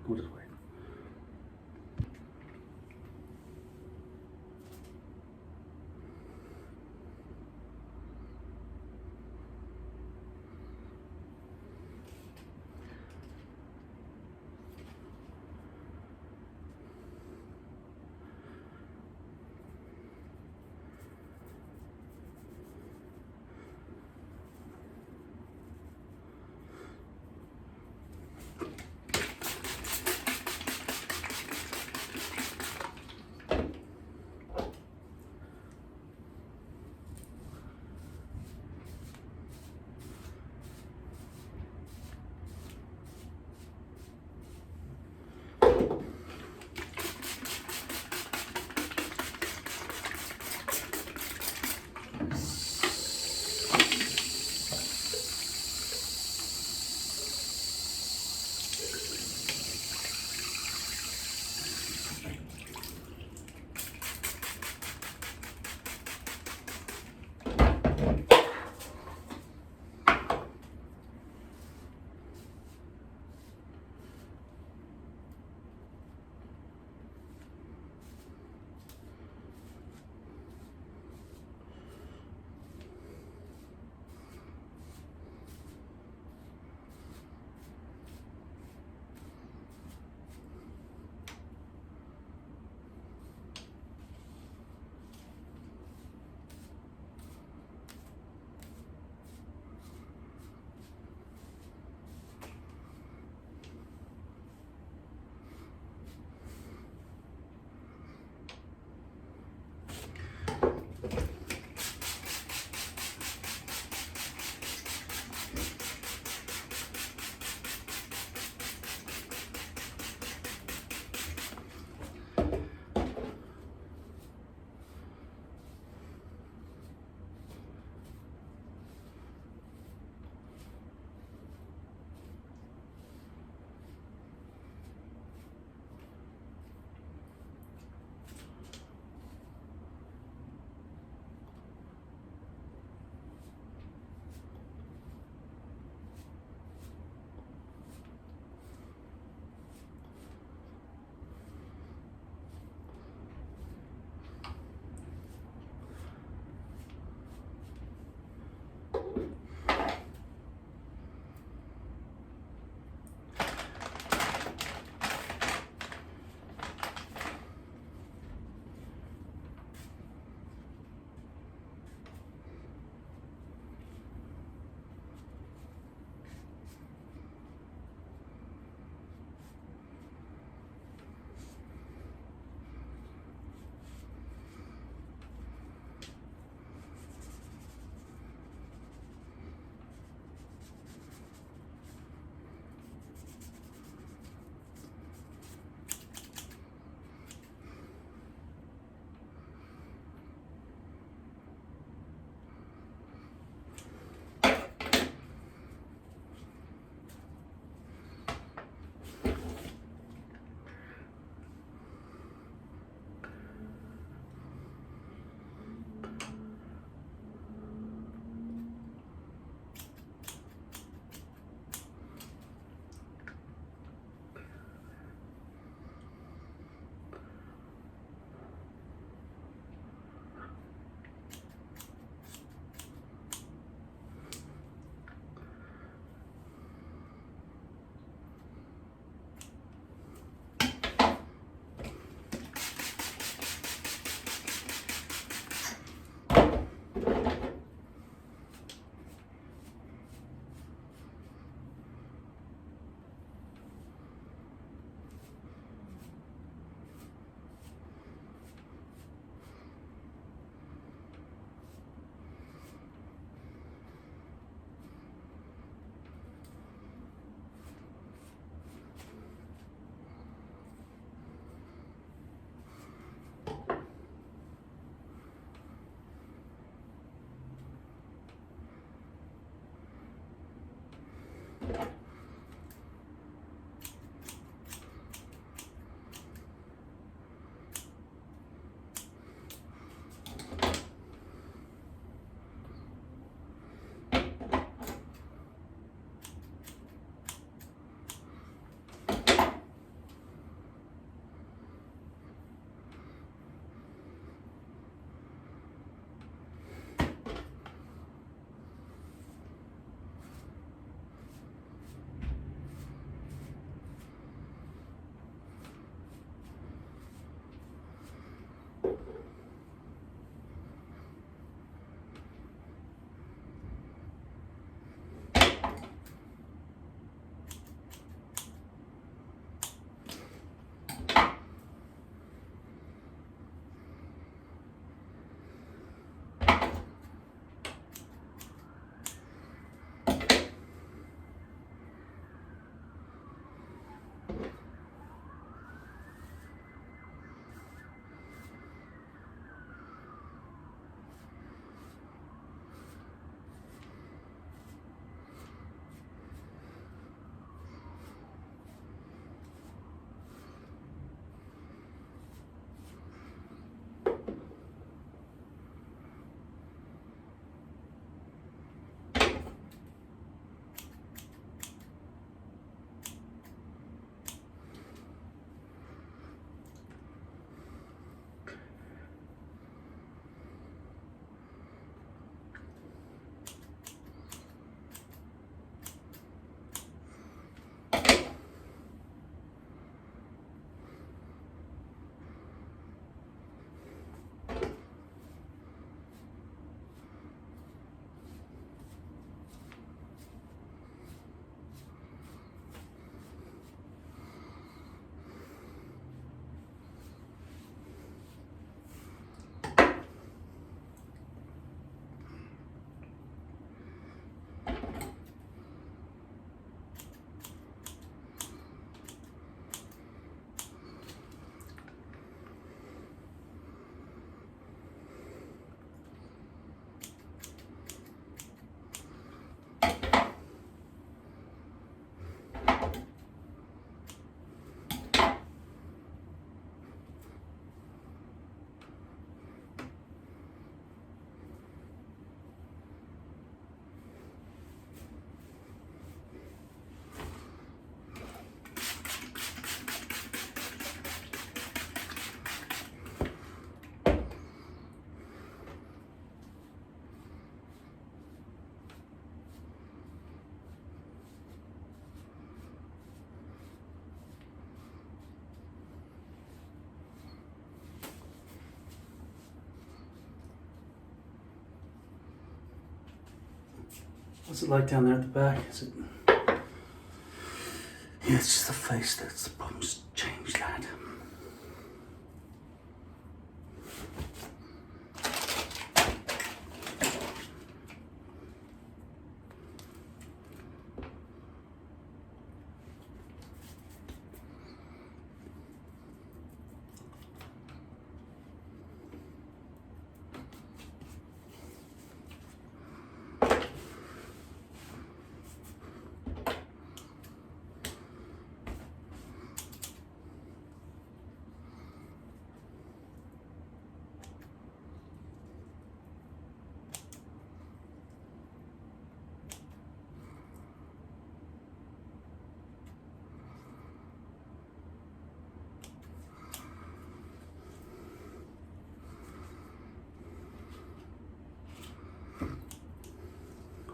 What's it like down there at the back? Is it? Yeah, it's just the face that's the problem. Just change that.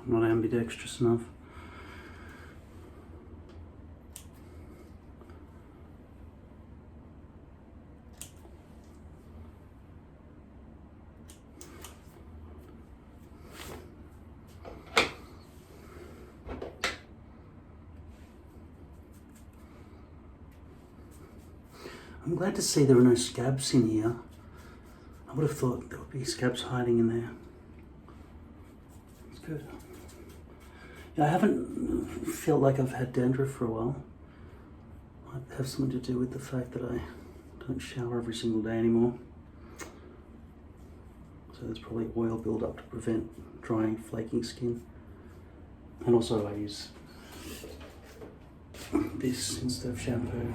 I'm not ambidextrous enough. I'm glad to see there are no scabs in here. I would have thought there would be scabs hiding in there. It's good. Yeah, I haven't felt like I've had dandruff for a while. Might have something to do with the fact that I don't shower every single day anymore. So there's probably oil build-up to prevent drying, flaking skin. And also I use this instead of shampoo.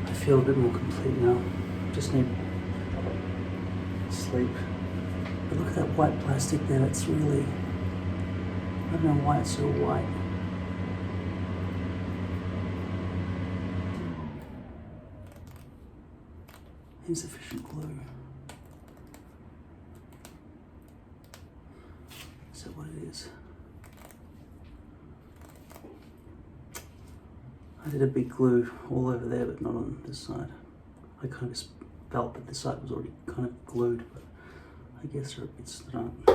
I feel a bit more complete now. Just need sleep. But look at that white plastic there. It's really, I don't know why it's so white. Insufficient glue. Is that what it is? I did a big glue all over there, but not on this side. I kind of just felt that this side was already kind of glued, but I guess there are bits that aren't.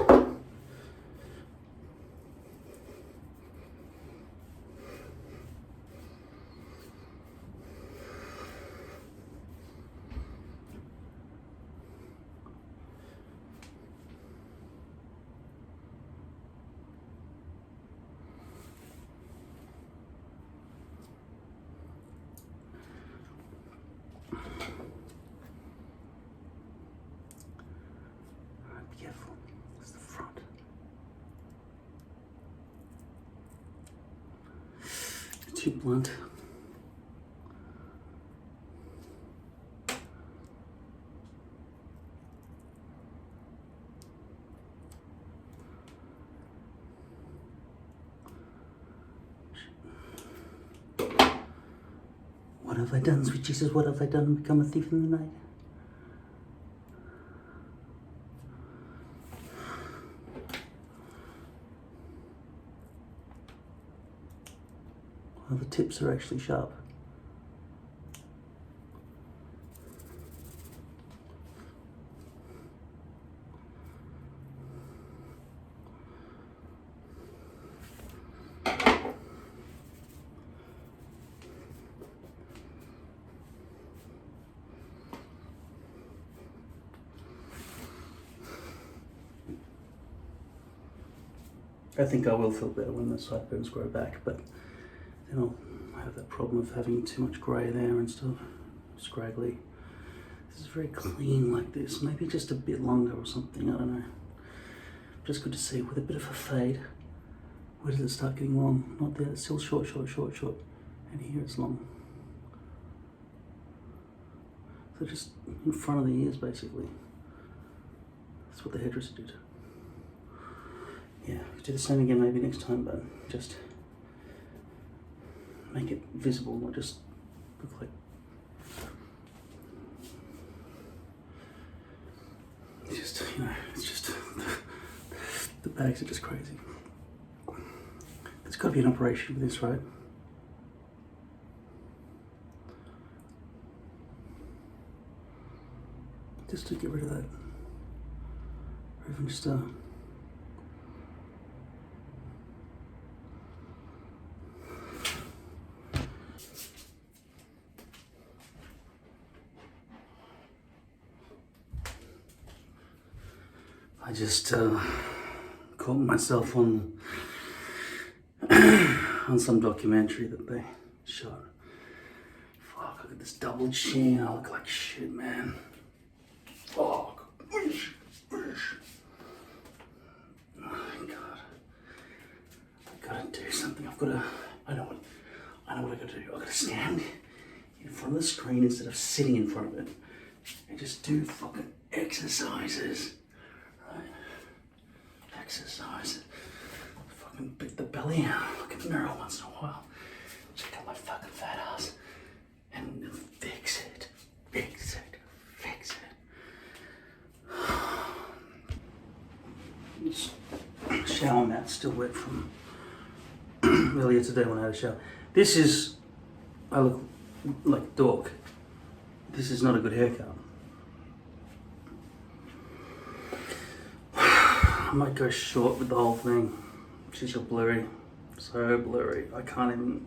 Be careful, it's the front. Too blunt. What have I done, sweet Jesus? What have I done? Become a thief in the night? Well, the tips are actually sharp. I think I will feel better when the sideburns grow back, but then I'll have that problem of having too much grey there and stuff, scraggly. This is very clean like this, maybe just a bit longer or something, I don't know. Just good to see with a bit of a fade. Where does it start getting long? Not there, it's still short. And here it's long. So just in front of the ears, basically. That's what the hairdresser did. Yeah, do the same again maybe next time, but just make it visible, not just look like. It's just, you know, it's just, the bags are just crazy. There's got to be an operation for this, right? Just to get rid of that. Or even just I just caught myself on on some documentary that they shot. Fuck, look at this double chin. I look like shit, man. Fuck. Oh my God. I gotta do something. I know what I gotta do. I gotta stand in front of the screen instead of sitting in front of it and just do fucking exercises. Exercise. Fucking pick the belly out. Look in the mirror once in a while. Check out my fucking fat ass. And fix it. Fix it. Fix it. This shower mat's still wet from earlier today when I had a shower. This is, I look like a dog. This is not a good haircut. I might go short with the whole thing. She's so blurry. So blurry. I can't even.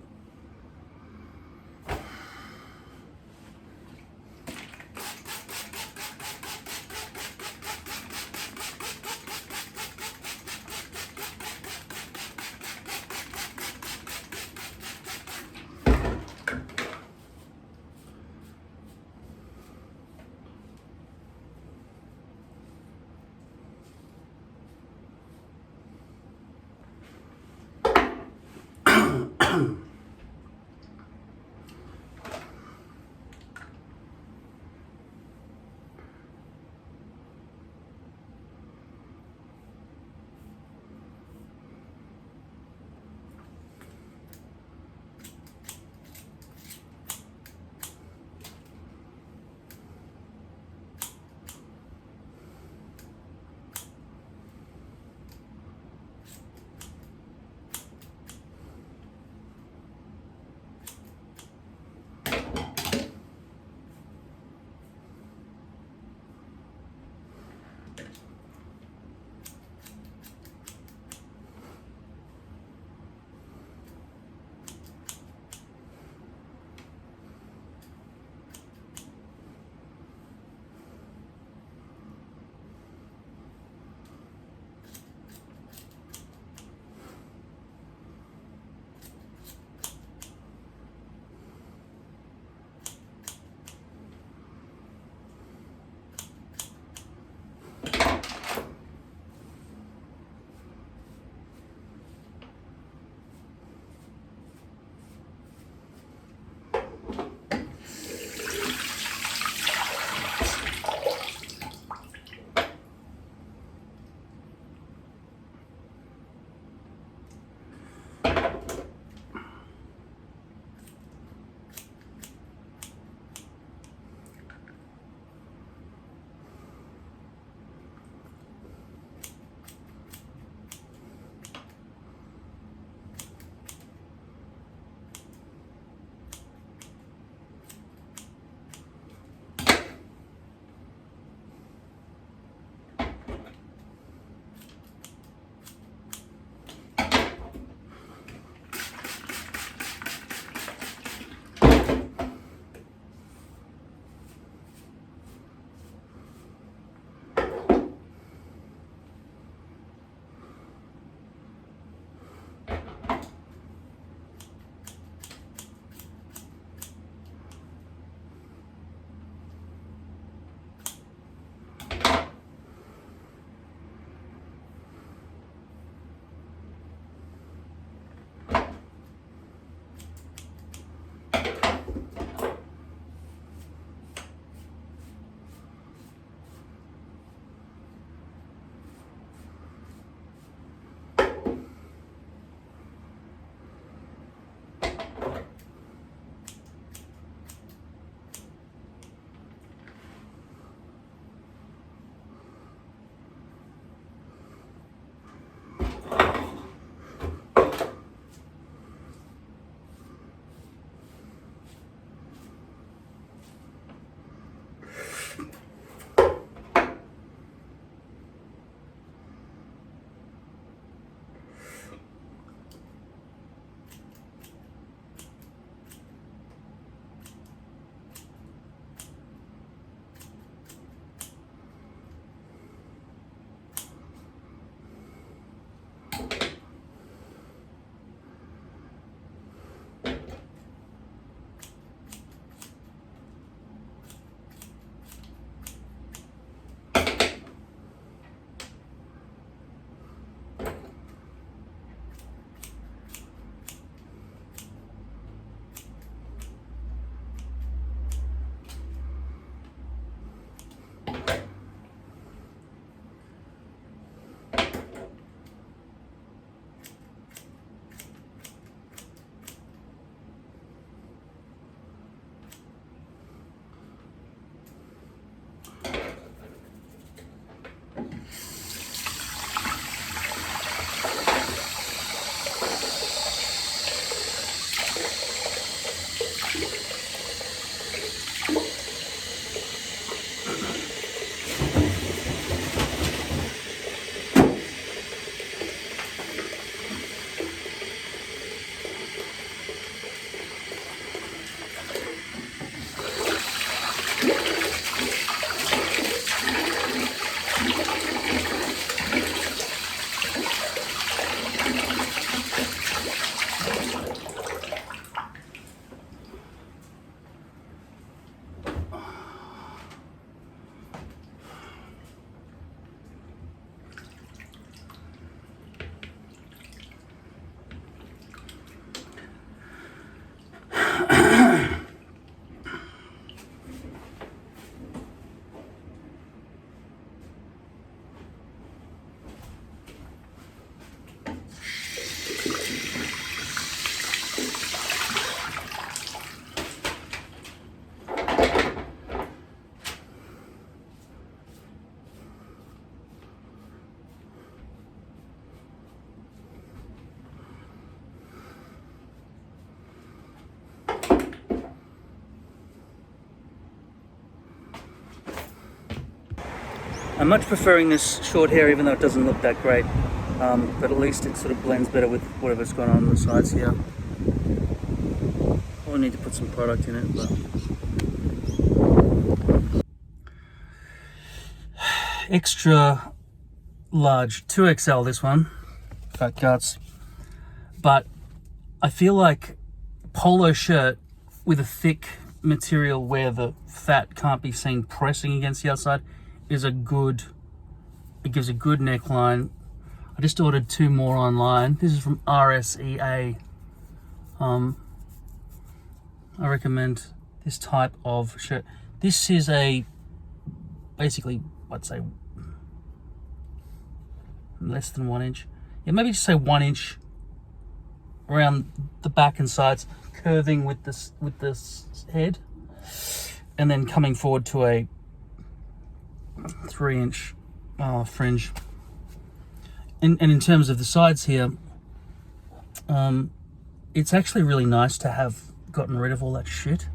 I'm much preferring this short hair, even though it doesn't look that great. But at least it sort of blends better with whatever's going on the sides here. Probably need to put some product in it, but extra large, 2XL this one, fat guts. But I feel like polo shirt with a thick material where the fat can't be seen pressing against the outside is a good, it gives a good neckline. I just ordered 2 more online. This is from RSEA. I recommend this type of shirt. This is a, basically, I'd say less than 1 inch. Yeah, maybe just say 1 inch around the back and sides, curving with this head, and then coming forward to a 3-inch fringe. And in terms of the sides here, it's actually really nice to have gotten rid of all that shit.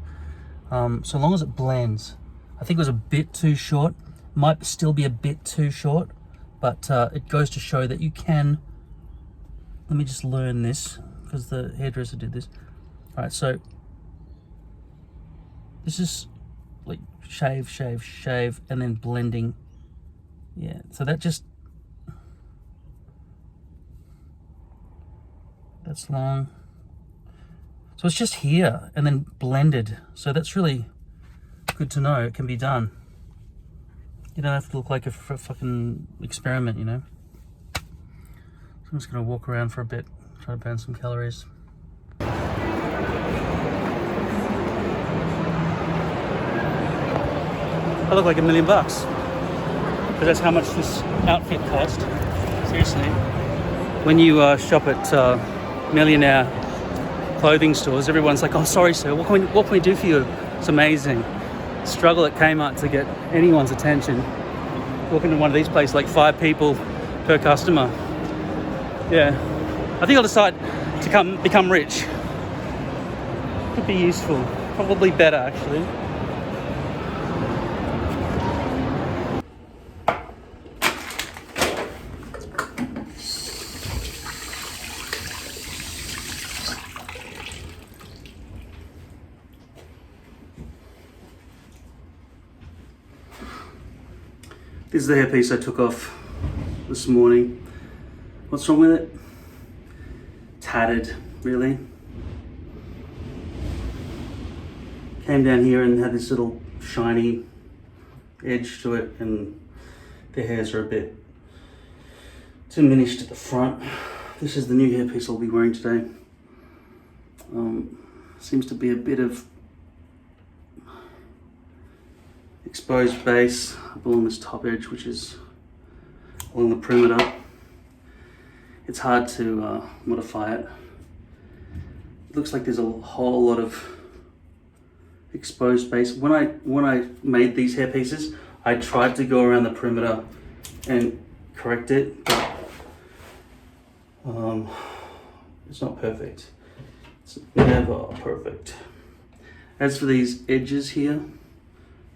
So long as it blends. I think it was a bit too short, might still be a bit too short, but it goes to show that you can. Let me just learn this, because the hairdresser did this. All right, so this is like shave, shave, shave, and then blending. Yeah, so that just, that's long. So it's just here and then blended. So that's really good to know. It can be done. You don't have to look like a fucking experiment, you know? So I'm just gonna walk around for a bit, try to burn some calories. I look like $1 million bucks. But that's how much this outfit cost. Seriously. When you shop at millionaire clothing stores, everyone's like, "Oh, sorry, sir. What can we do for you?" It's amazing. Struggle at Kmart to get anyone's attention. Walk into one of these places, like 5 people per customer. Yeah, I think I'll decide to become rich. Could be useful. Probably better, actually. This is the hairpiece I took off this morning. What's wrong with it? Tattered, really. Came down here and had this little shiny edge to it, and the hairs are a bit diminished at the front. This is the new hairpiece I'll be wearing today. Seems to be a bit of exposed base up along this top edge, which is along the perimeter. It's hard to modify it. It looks like there's a whole lot of exposed base. When I made these hair pieces, I tried to go around the perimeter and correct it, but it's not perfect. It's never perfect. As for these edges here,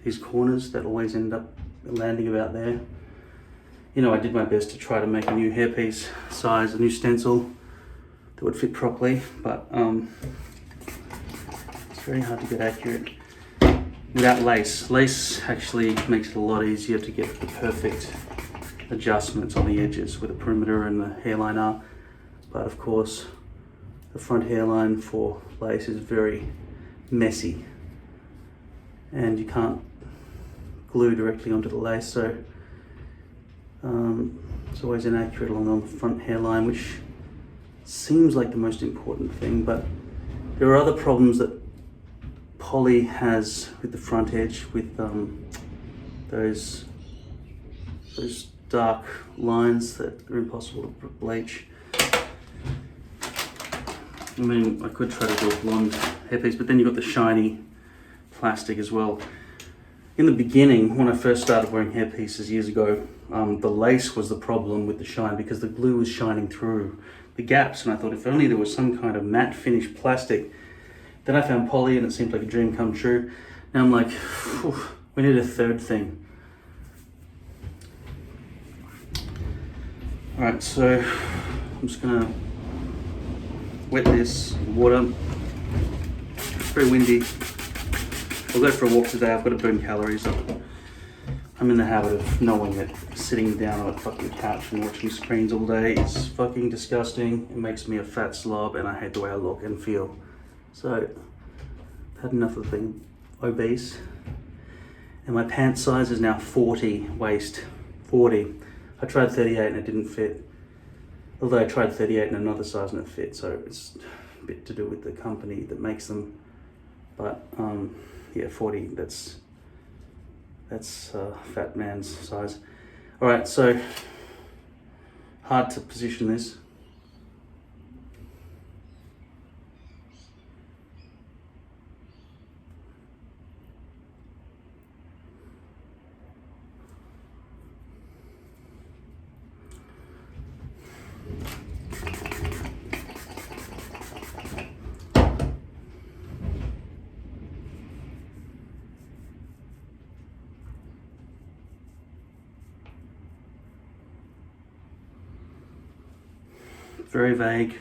these corners that always end up landing about there, you know, I did my best to try to make a new hairpiece size, a new stencil that would fit properly, but it's very hard to get accurate without lace. Lace actually makes it a lot easier to get the perfect adjustments on the edges where the perimeter and the hairline are. But of course, the front hairline for lace is very messy, and you can't glue directly onto the lace, so it's always inaccurate along the front hairline, which seems like the most important thing, but there are other problems that poly has with the front edge, with those dark lines that are impossible to bleach. I mean, I could try to do a blonde hairpiece, but then you've got the shiny plastic as well. In the beginning, when I first started wearing hairpieces years ago, the lace was the problem with the shine, because the glue was shining through the gaps, and I thought if only there was some kind of matte finish plastic. Then I found poly and it seemed like a dream come true. Now I'm like, we need a third thing. Alright, so I'm just gonna wet this with water. It's very windy. I'll go for a walk today. I've got to burn calories. I'm in the habit of knowing that sitting down on a fucking couch and watching screens all day is fucking disgusting. It makes me a fat slob and I hate the way I look and feel. So, I've had enough of being obese. And my pant size is now 40 waist. 40. I tried 38 and it didn't fit. Although I tried 38 in another size and it fit. So it's a bit to do with the company that makes them. But yeah, 40, that's fat man's size. All right, so hard to position this. Very vague.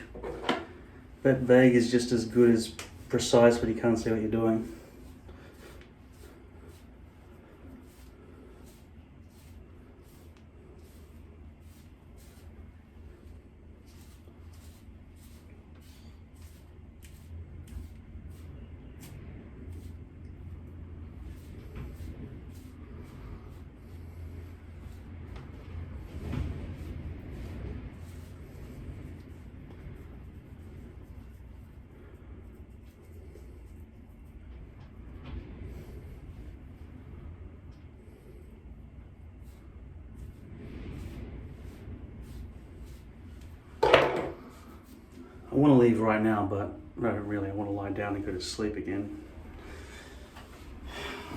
But vague is just as good as precise when you can't see what you're doing. I want to leave right now, but I don't really. I want to lie down and go to sleep again.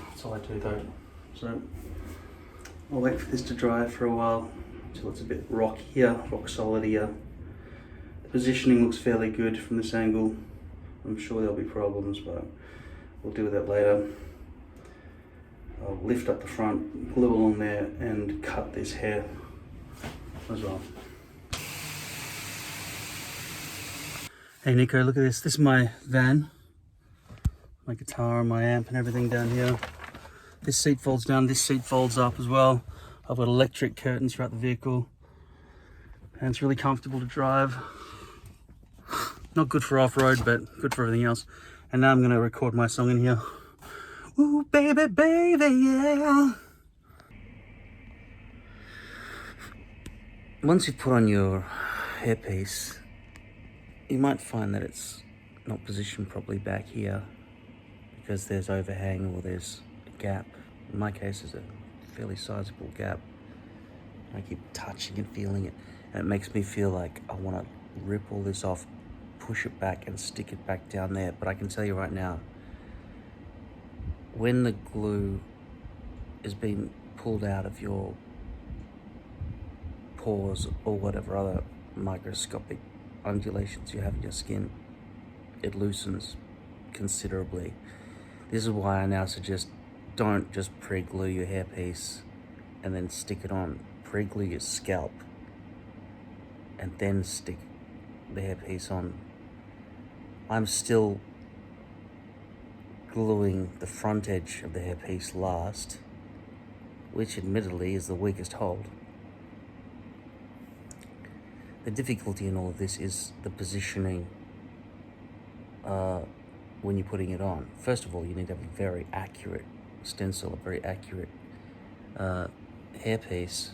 That's all I do though. So I'll wait for this to dry for a while until it's a bit rock solid here. The positioning looks fairly good from this angle. I'm sure there'll be problems, but we'll deal with that later. I'll lift up the front, glue along there, and cut this hair as well. Hey Nico, look at this. This is my van. My guitar and my amp and everything down here. This seat folds down, this seat folds up as well. I've got electric curtains throughout the vehicle. And it's really comfortable to drive. Not good for off-road, but good for everything else. And now I'm gonna record my song in here. Ooh, baby, baby, yeah. Once you put on your hairpiece, you might find that it's not positioned properly back here because there's overhang or there's a gap. In my case, there's a fairly sizable gap. I keep touching and feeling it, and it makes me feel like I want to rip all this off, push it back and stick it back down there. But I can tell you right now, when the glue is being pulled out of your pores or whatever other microscopic undulations you have in your skin, it loosens considerably. This is why I now suggest don't just pre-glue your hairpiece and then stick it on. Pre-glue your scalp and then stick the hairpiece on. I'm still gluing the front edge of the hairpiece last, which admittedly is the weakest hold. The difficulty in all of this is the positioning when you're putting it on. First of all, you need to have a very accurate stencil, a very accurate hairpiece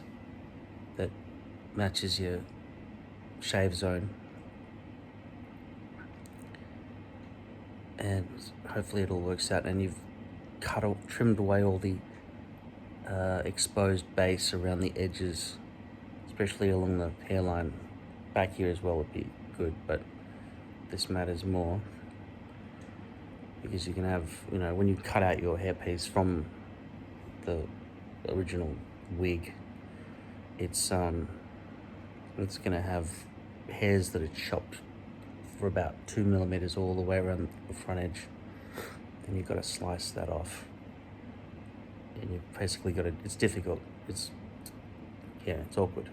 that matches your shave zone. And hopefully it all works out, and you've trimmed away all the exposed base around the edges, especially along the hairline. Back here as well would be good, but this matters more because you can have, when you cut out your hairpiece from the original wig, it's gonna have hairs that are chopped for about 2 millimeters all the way around the front edge. Then you've got to slice that off, and you've basically got to. It's difficult. It's awkward.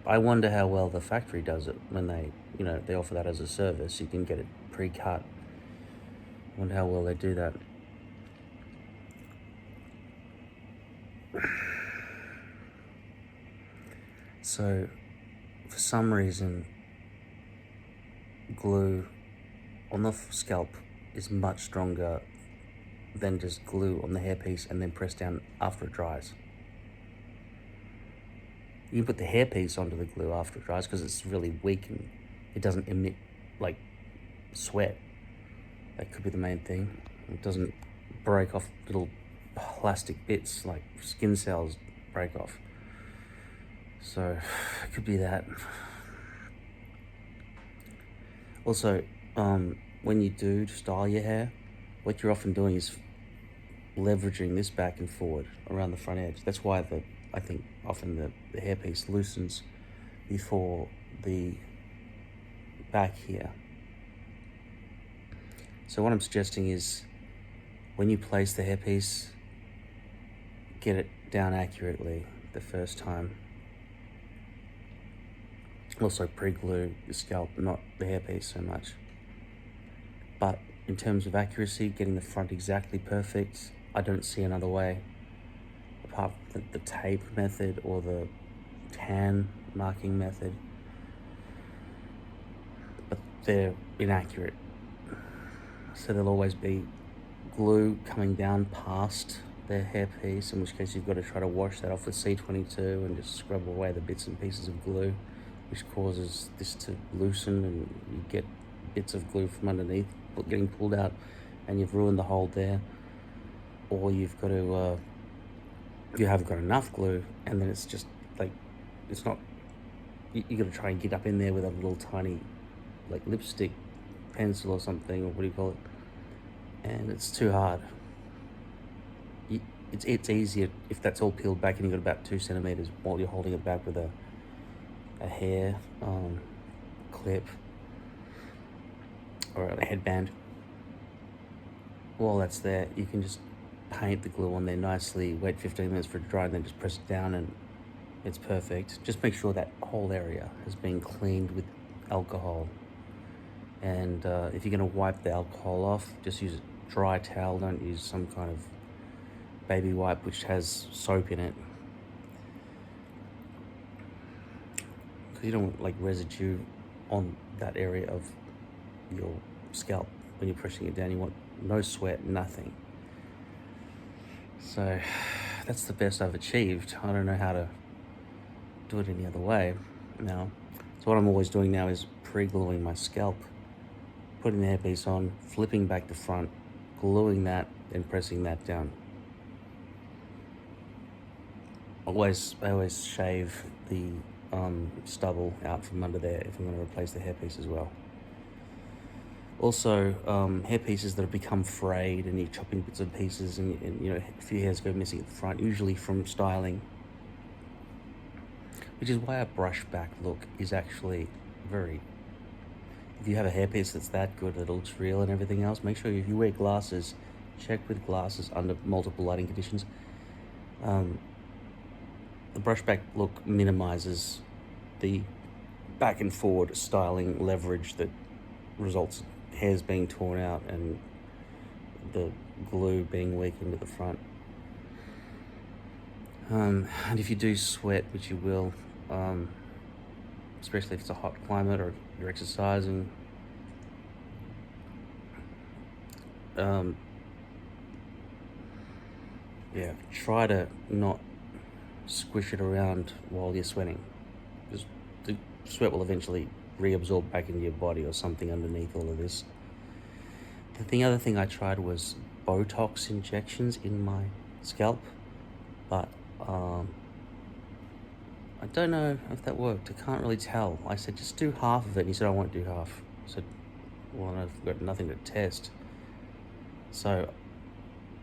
I wonder how well the factory does it when they, they offer that as a service. You can get it pre-cut. I wonder how well they do that. So, for some reason, glue on the scalp is much stronger than just glue on the hairpiece and then press down after it dries. You can put the hairpiece onto the glue after it dries because it's really weak and it doesn't emit like sweat. That could be the main thing. It doesn't break off little plastic bits like skin cells break off. So it could be that. Also, when you do style your hair, what you're often doing is leveraging this back and forward around the front edge. That's why I think often the hairpiece loosens before the back here. So what I'm suggesting is when you place the hairpiece, get it down accurately the first time. Also pre-glue the scalp, not the hairpiece so much. But in terms of accuracy, getting the front exactly perfect, I don't see another way apart from the tape method or the tan marking method. But they're inaccurate. So there'll always be glue coming down past their hairpiece, in which case you've got to try to wash that off with C22 and just scrub away the bits and pieces of glue, which causes this to loosen and you get bits of glue from underneath getting pulled out and you've ruined the hole there. Or you've got to, you haven't got enough glue and then it's just like, it's not, you got to try and get up in there with a little tiny like lipstick pencil or something, or what do you call it, and it's too hard. It's easier if that's all peeled back and you've got about 2 centimeters while you're holding it back with a hair clip or a headband. While that's there, you can just paint the glue on there nicely, wait 15 minutes for it to dry, and then just press it down and it's perfect. Just make sure that whole area has been cleaned with alcohol. And if you're going to wipe the alcohol off, just use a dry towel. Don't use some kind of baby wipe which has soap in it. Because you don't want like residue on that area of your scalp when you're pressing it down. You want no sweat, nothing. So that's the best I've achieved. I don't know how to do it any other way now. So what I'm always doing now is pre-gluing my scalp, putting the hairpiece on, flipping back to front, gluing that, and pressing that down. I always shave the stubble out from under there if I'm going to replace the hairpiece as well. Also, hairpieces that have become frayed and you're chopping bits and pieces and a few hairs go missing at the front, usually from styling. Which is why a brush back look is actually very... If you have a hairpiece that's that good, that it looks real and everything else, make sure if you wear glasses, check with glasses under multiple lighting conditions. The brush back look minimizes the back and forward styling leverage that results in hairs being torn out and the glue being weakened at the front. And if you do sweat, which you will, especially if it's a hot climate or you're exercising, try to not squish it around while you're sweating, because the sweat will eventually reabsorb back into your body or something underneath all of this. The other thing I tried was Botox injections in my scalp, but I don't know if that worked. I can't really tell. I said, just do half of it. And he said, I won't do half. I said, well, I've got nothing to test. So,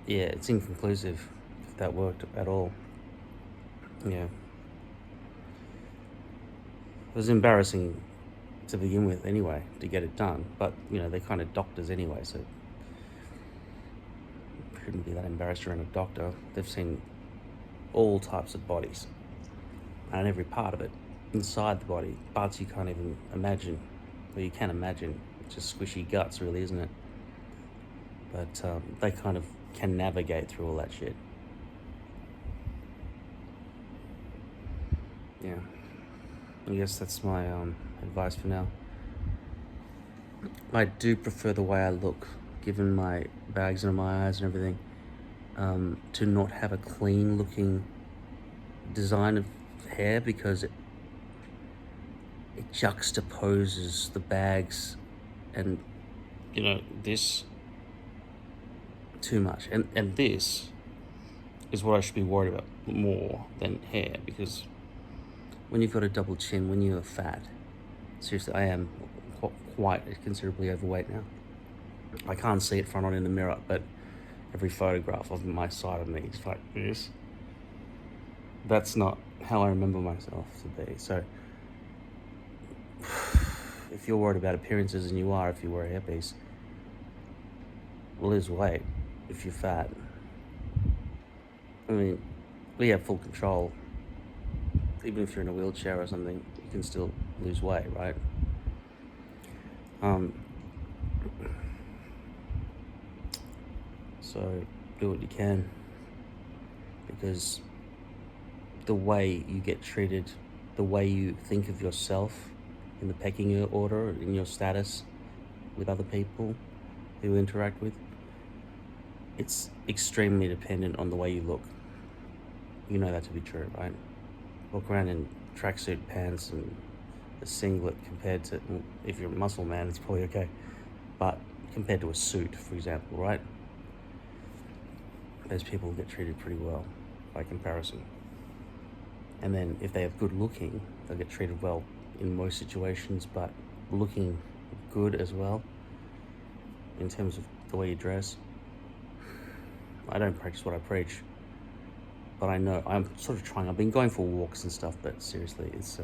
yeah, it's inconclusive if that worked at all. Yeah. It was embarrassing to begin with anyway, to get it done. But, they're kind of doctors anyway, so shouldn't be that embarrassed around a doctor. They've seen all types of bodies and every part of it. inside the body, parts you can't even imagine. Well, you can imagine. It's just squishy guts, really, isn't it? But they kind of can navigate through all that shit. Yeah. I guess that's my advice for now. I do prefer the way I look, given my bags under my eyes and everything, to not have a clean looking design of hair, because it juxtaposes the bags and, you know, this too much. And this is what I should be worried about more than hair, because when you've got a double chin, when you're fat, seriously, I am quite considerably overweight now. I can't see it front on in the mirror, but every photograph of my side of me is like this. That's not how I remember myself to be. So if you're worried about appearances, and you are if you wear a hairpiece, lose weight if you're fat. I mean, we have full control. Even if you're in a wheelchair or something, you can still lose weight, right? So do what you can, because the way you get treated, the way you think of yourself in the pecking order, in your status with other people who you interact with, it's extremely dependent on the way you look. You know that to be true, right? Walk around in tracksuit pants and a singlet compared to, if you're a muscle man, it's probably okay, but compared to a suit, for example, right? Those people get treated pretty well by comparison. And then if they have good looking, they'll get treated well in most situations, but looking good as well in terms of the way you dress. I don't practice what I preach, but I know I'm sort of trying. I've been going for walks and stuff, but seriously, it's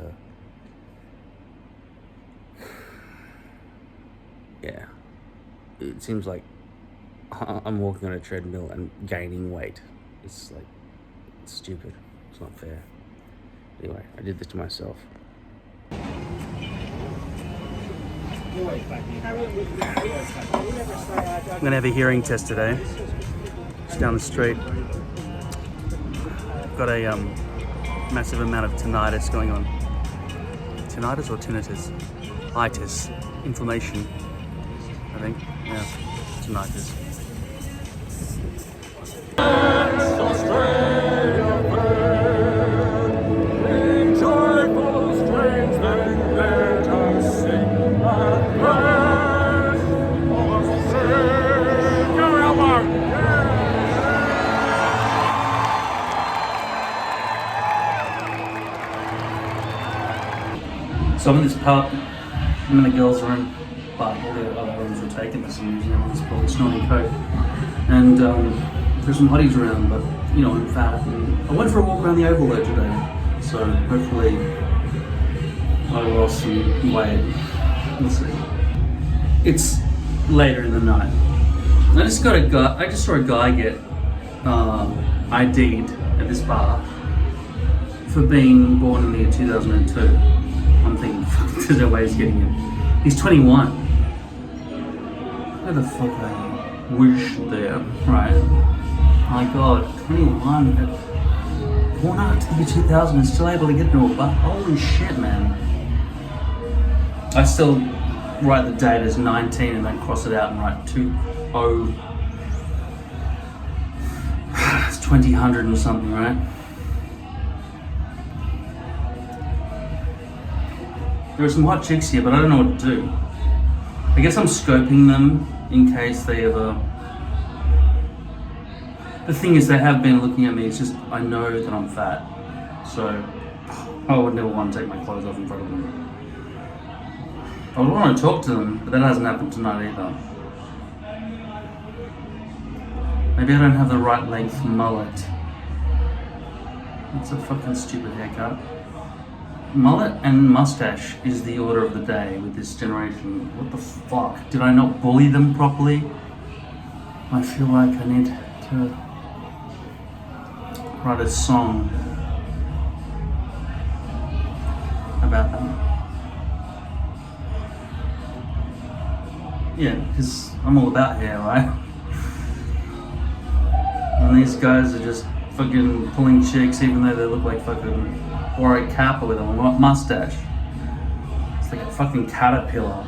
yeah, it seems like I'm walking on a treadmill and gaining weight. It's like, it's stupid. It's not fair. Anyway, I did this to myself. I'm gonna have a hearing test today. It's down the street. Got a massive amount of tinnitus going on. Tinnitus or tinnitus? Itis. Inflammation, I think. Yeah, tinnitus. So I'm in this pub, I'm in the girls' room, but all the other rooms were taken for some reason. Everyone's probably snorting coke. And there's some hotties around, but you know, I'm fat. And I went for a walk around the Oval there today, so hopefully I lost some weight. We'll see. It's later in the night. I just saw a guy get ID'd at this bar for being born in the year 2002. I'm thinking, fuck, there's no way he's getting it. He's 21. Where the fuck are you? Whoosh there, right? My God, 21. Born after the year 2000 and still able to get into a bar. Holy shit, man. I still write the date as 19 and then cross it out and write 20. It's 2000 or something, right? There are some hot chicks here, but I don't know what to do. I guess I'm scoping them in case they ever... The thing is, they have been looking at me, it's just, I know that I'm fat. So, I would never want to take my clothes off in front of them. I would want to talk to them, but that hasn't happened tonight either. Maybe I don't have the right length mullet. It's a fucking stupid haircut. Mullet and mustache is the order of the day with this generation. What the fuck? Did I not bully them properly? I feel like I need to write a song about them. Yeah, because I'm all about hair, right? And these guys are just fucking pulling chicks even though they look like fucking Warwick Kappa with a mustache. It's like a fucking caterpillar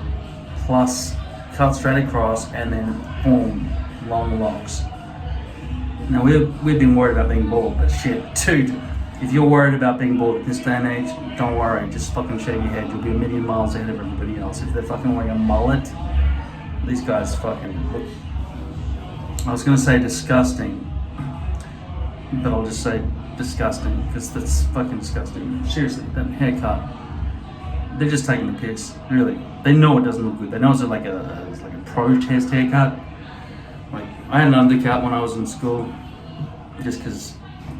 plus cut straight across and then boom, long locks. Now we've been worried about being bald, but shit, dude, if you're worried about being bald at this day and age, don't worry, just fucking shave your head. You'll be a million miles ahead of everybody else. If they're fucking wearing a mullet, these guys fucking look, I was gonna say disgusting, but I'll just say disgusting, because that's fucking disgusting. Seriously, that haircut, they're just taking the piss, really. They know it doesn't look good. They know it's like a protest haircut. Like, I had an undercut when I was in school, just because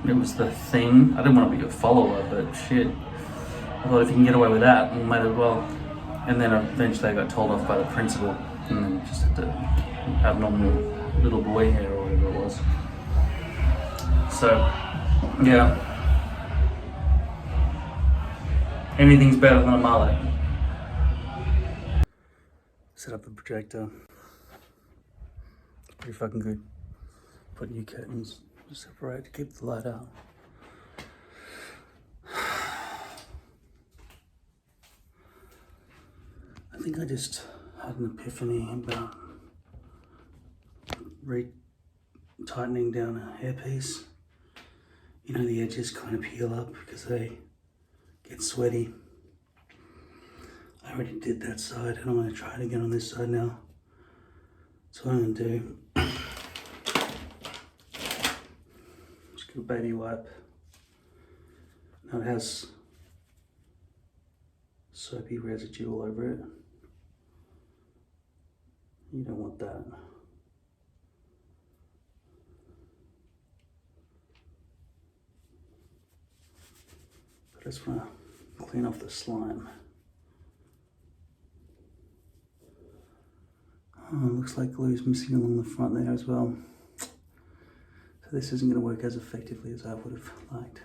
it was the thing. I didn't want to be a follower, but shit. I thought if you can get away with that, we might as well. And then eventually I got told off by the principal, and then just had to have normal little boy hair or whatever it was. So, yeah. Anything's better than a mullet. Set up the projector. Pretty fucking good. Put new curtains to separate to keep the light out. I think I just had an epiphany about tightening down a hairpiece. You know, the edges kind of peel up because they get sweaty. I already did that side and I'm going to try it again on this side now. So what I'm going to do, just get a baby wipe. Now it has soapy residue all over it. You don't want that. But I just want to clean off the slime. Oh, looks like glue's missing along the front there as well. So this isn't going to work as effectively as I would have liked.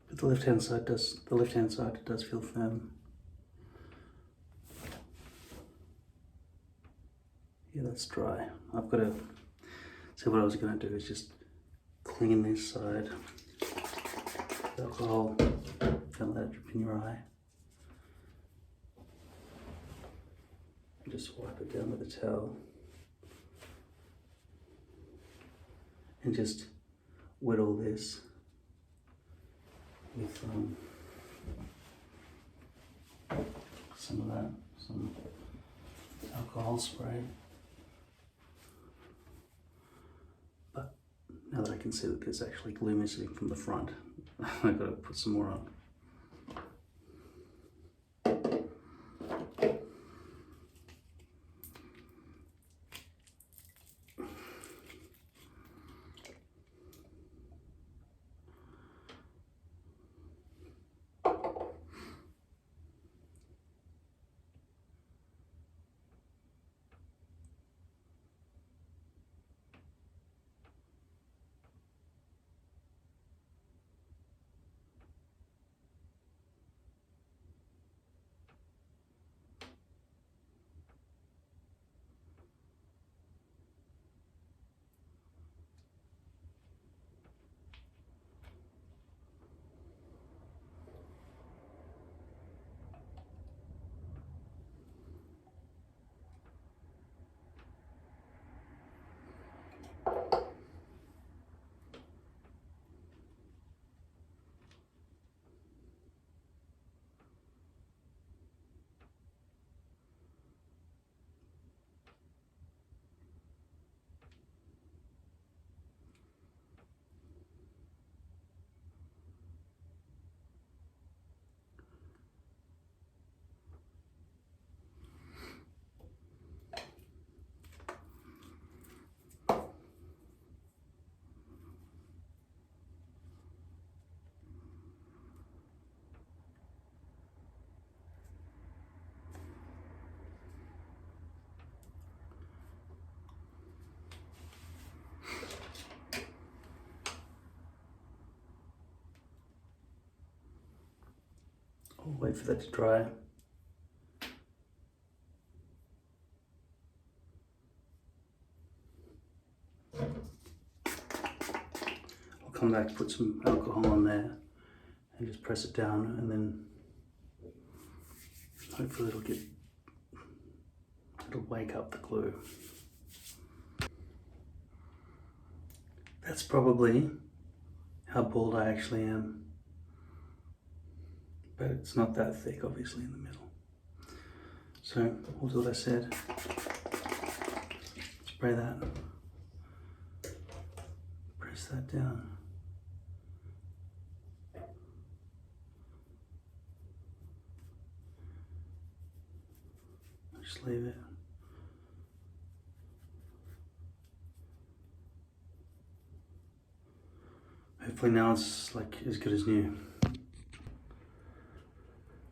But the left-hand side does feel firm. Yeah, that's dry. I've got to, so what I was going to do is just clean this side. Alcohol, don't let it drip in your eye. Just wipe it down with a towel. And just wet all this with some of that, some alcohol spray. But now that I can see that there's actually glue missing from the front, I've got to put some more on. Wait for that to dry. I'll come back, put some alcohol on there and just press it down, and then hopefully it'll wake up the glue. That's probably how bald I actually am. But it's not that thick, obviously, in the middle. So we'll do what I said. Spray that. Press that down. Just leave it. Hopefully now it's like as good as new.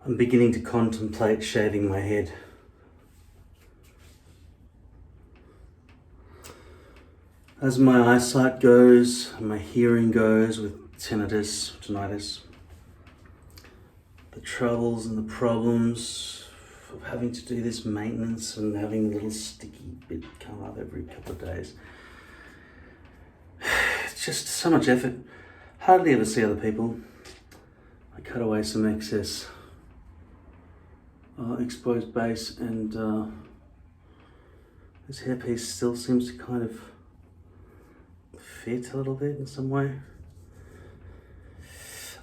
I'm beginning to contemplate shaving my head. As my eyesight goes, my hearing goes with tinnitus, the troubles and the problems of having to do this maintenance and having a little sticky bit come up every couple of days. It's just so much effort. Hardly ever see other people. I cut away some excess exposed base, and this hairpiece still seems to kind of fit a little bit in some way.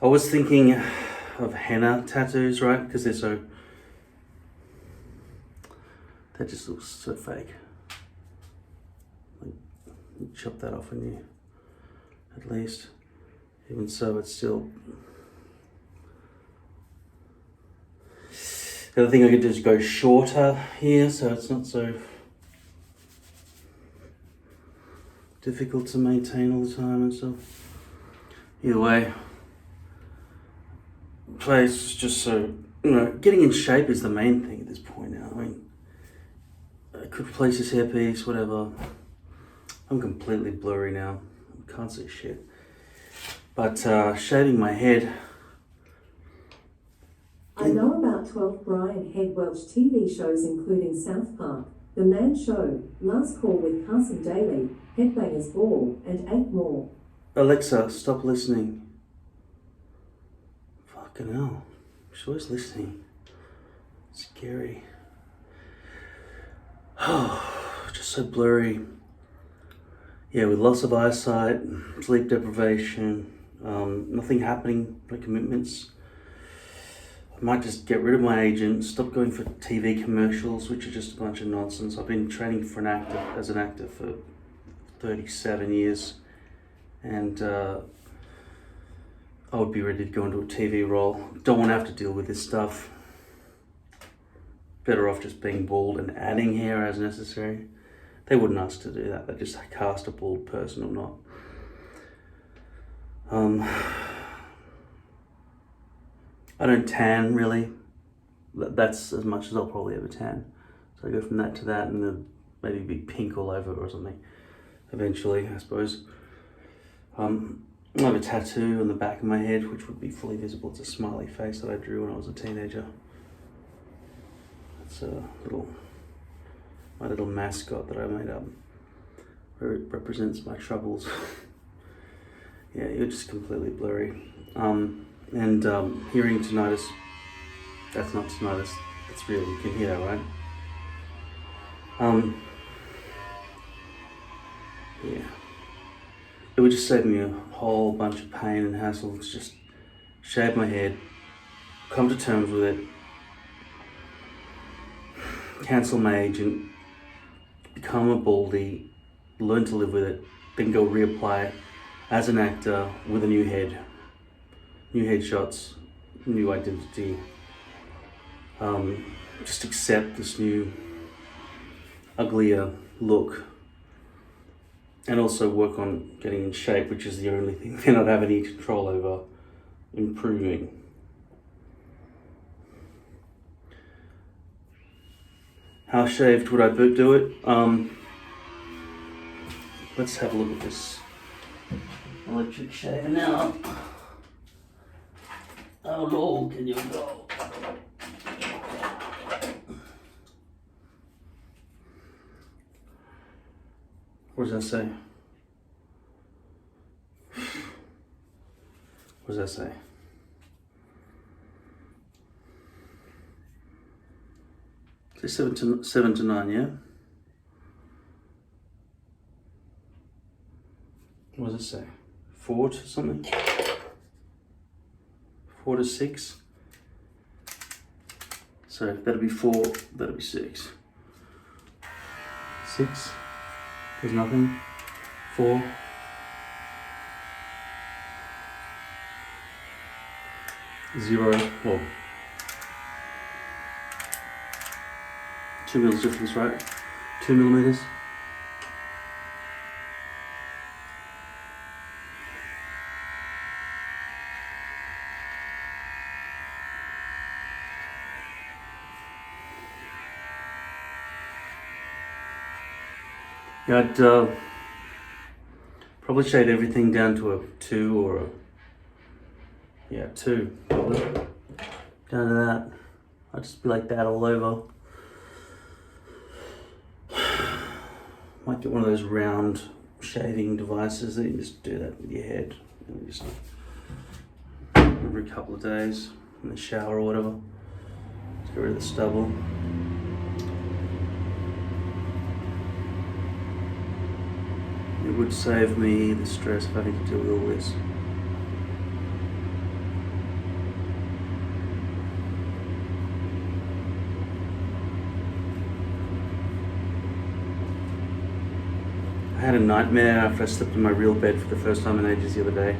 I was thinking of henna tattoos, right? Because that just looks so fake. Like, you chop that off, and you, at least. Even so, it's still. The other thing I could do is go shorter here, so it's not so difficult to maintain all the time and stuff. Either way, place just so, getting in shape is the main thing at this point now. I mean, I could replace this hairpiece, whatever. I'm completely blurry now. I can't see shit. But shaving my head. I know about 12 Brian Head Welch TV shows including South Park, The Man Show, Last Call with Carson Daly, Headbangers Ball, and 8 more. Alexa, stop listening. Fucking hell. She was listening. Scary. Oh, just so blurry. Yeah, with loss of eyesight, sleep deprivation, nothing happening, no commitments. I might just get rid of my agent, stop going for TV commercials, which are just a bunch of nonsense. I've been training as an actor for 37 years, and I would be ready to go into a TV role. Don't want to have to deal with this stuff. Better off just being bald and adding hair as necessary. They wouldn't ask to do that. They just cast a bald person or not. I don't tan really. That's as much as I'll probably ever tan. So I go from that to that, and then maybe be pink all over or something. Eventually, I suppose. I have a tattoo on the back of my head, which would be fully visible. It's a smiley face that I drew when I was a teenager. It's my little mascot that I made up, where it represents my troubles. Yeah, you're just completely blurry. Hearing tinnitus, that's not tinnitus, it's real, you can hear that, right? Yeah. It would just save me a whole bunch of pain and hassle to just shave my head, come to terms with it, cancel my agent, become a baldy, learn to live with it, then go reapply as an actor with a new head, new headshots, new identity. Just accept this new, uglier look, and also work on getting in shape, which is the only thing they don't have any control over improving. How shaved would I do it? Let's have a look at this electric shaver now. How low can you go? What does that say? What does that say? Say 7 to 9, yeah? What does it say? 4 to something? 4 to 6? So that'll be 4, that'll be 6. 6, there's nothing. 4. Zero, well, 2 mils difference, right? 2 millimeters. Yeah, I'd probably shade everything down to a 2 or a, yeah, 2 probably. Down to that. I'd just be like that all over. Might get one of those round shaving devices that you just do that with your head. And just every couple of days in the shower or whatever. Just get rid of the stubble. It would save me the stress of having to deal with all this. I had a nightmare after I slept in my real bed for the first time in ages the other day.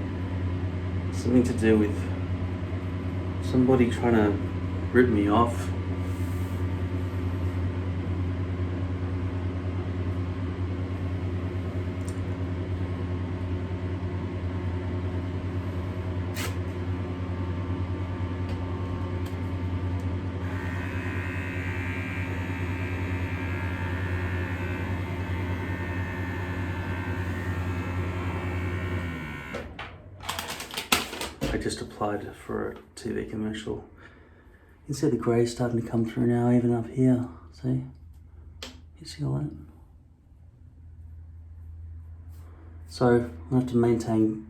Something to do with somebody trying to rip me off. I just applied for a TV commercial. You can see the grey starting to come through now, even up here. See? You see all that? So I have to maintain,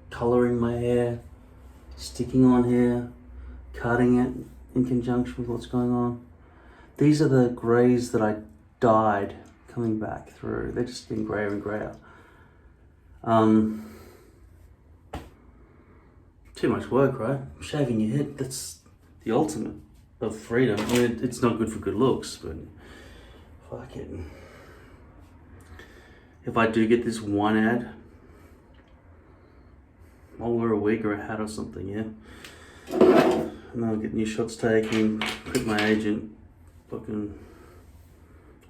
colouring my hair, sticking on hair, cutting it in conjunction with what's going on. These are the greys that I dyed coming back through. They're just getting greyer and greyer. Too much work, right? Shaving your head, that's the ultimate of freedom. I mean, it's not good for good looks, but fuck it. If I do get this one ad, I'll wear a wig or a hat or something, yeah? And then I'll get new shots taken, quit my agent, fucking,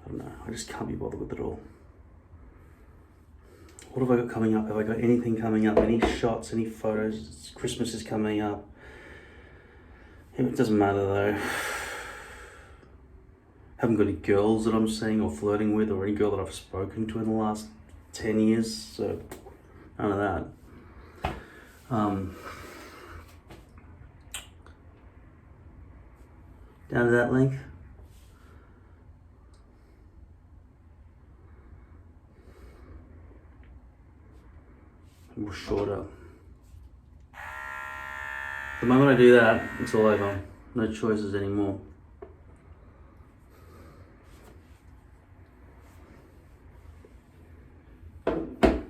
I don't know, I just can't be bothered with it all. What have I got coming up? Have I got anything coming up? Any shots, any photos? Christmas is coming up. It doesn't matter though. Haven't got any girls that I'm seeing or flirting with or any girl that I've spoken to in the last 10 years, so none of that. Down to that length. Or shorter. The moment I do that, it's all over. No choices anymore.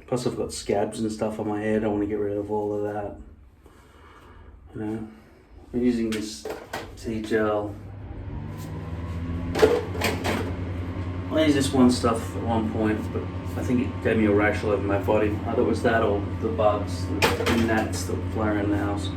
Plus I've got scabs and stuff on my head. I want to get rid of all of that. I'm using this tea gel. I used this one stuff at one point, but I think it gave me a rash all over my body. Either it was that or the bugs, the gnats that fly around the house.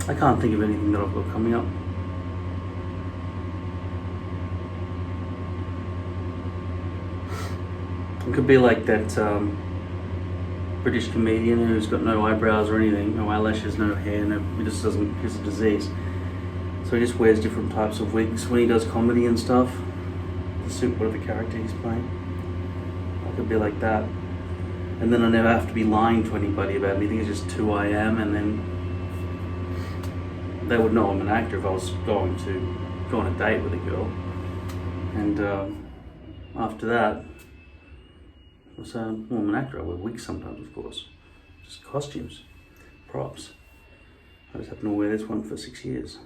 I can't think of anything that I've got coming up. It could be like that British comedian who's got no eyebrows or anything, no eyelashes, no hair, he just doesn't, he has a disease. So he just wears different types of wigs when he does comedy and stuff. whatever character he's playing. I could be like that. And then I never have to be lying to anybody about anything. It's just who I am, and then they would know I'm an actor if I was going to go on a date with a girl. And after that, I was I'm an actor. I wear wigs sometimes, of course. Just costumes, props. I just happen to wear this one for 6 years.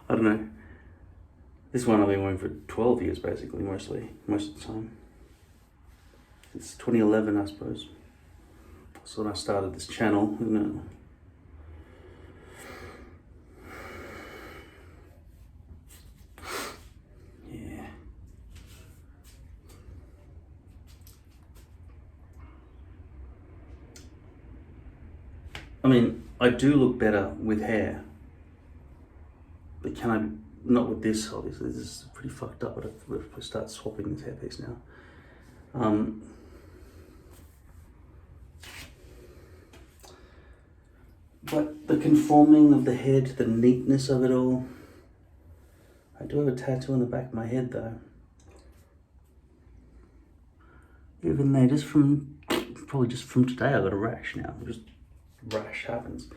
I don't know. This one I've been wearing for 12 years, basically, most of the time. It's 2011, I suppose. That's when I started this channel, isn't it? Yeah. I mean, I do look better with hair. But can I, not with this, obviously. This is pretty fucked up, but if I start swapping this hairpiece now. But the conforming of the head, the neatness of it all. I do have a tattoo on the back of my head though. Even there, probably just from today, I got a rash now. Just rash happens.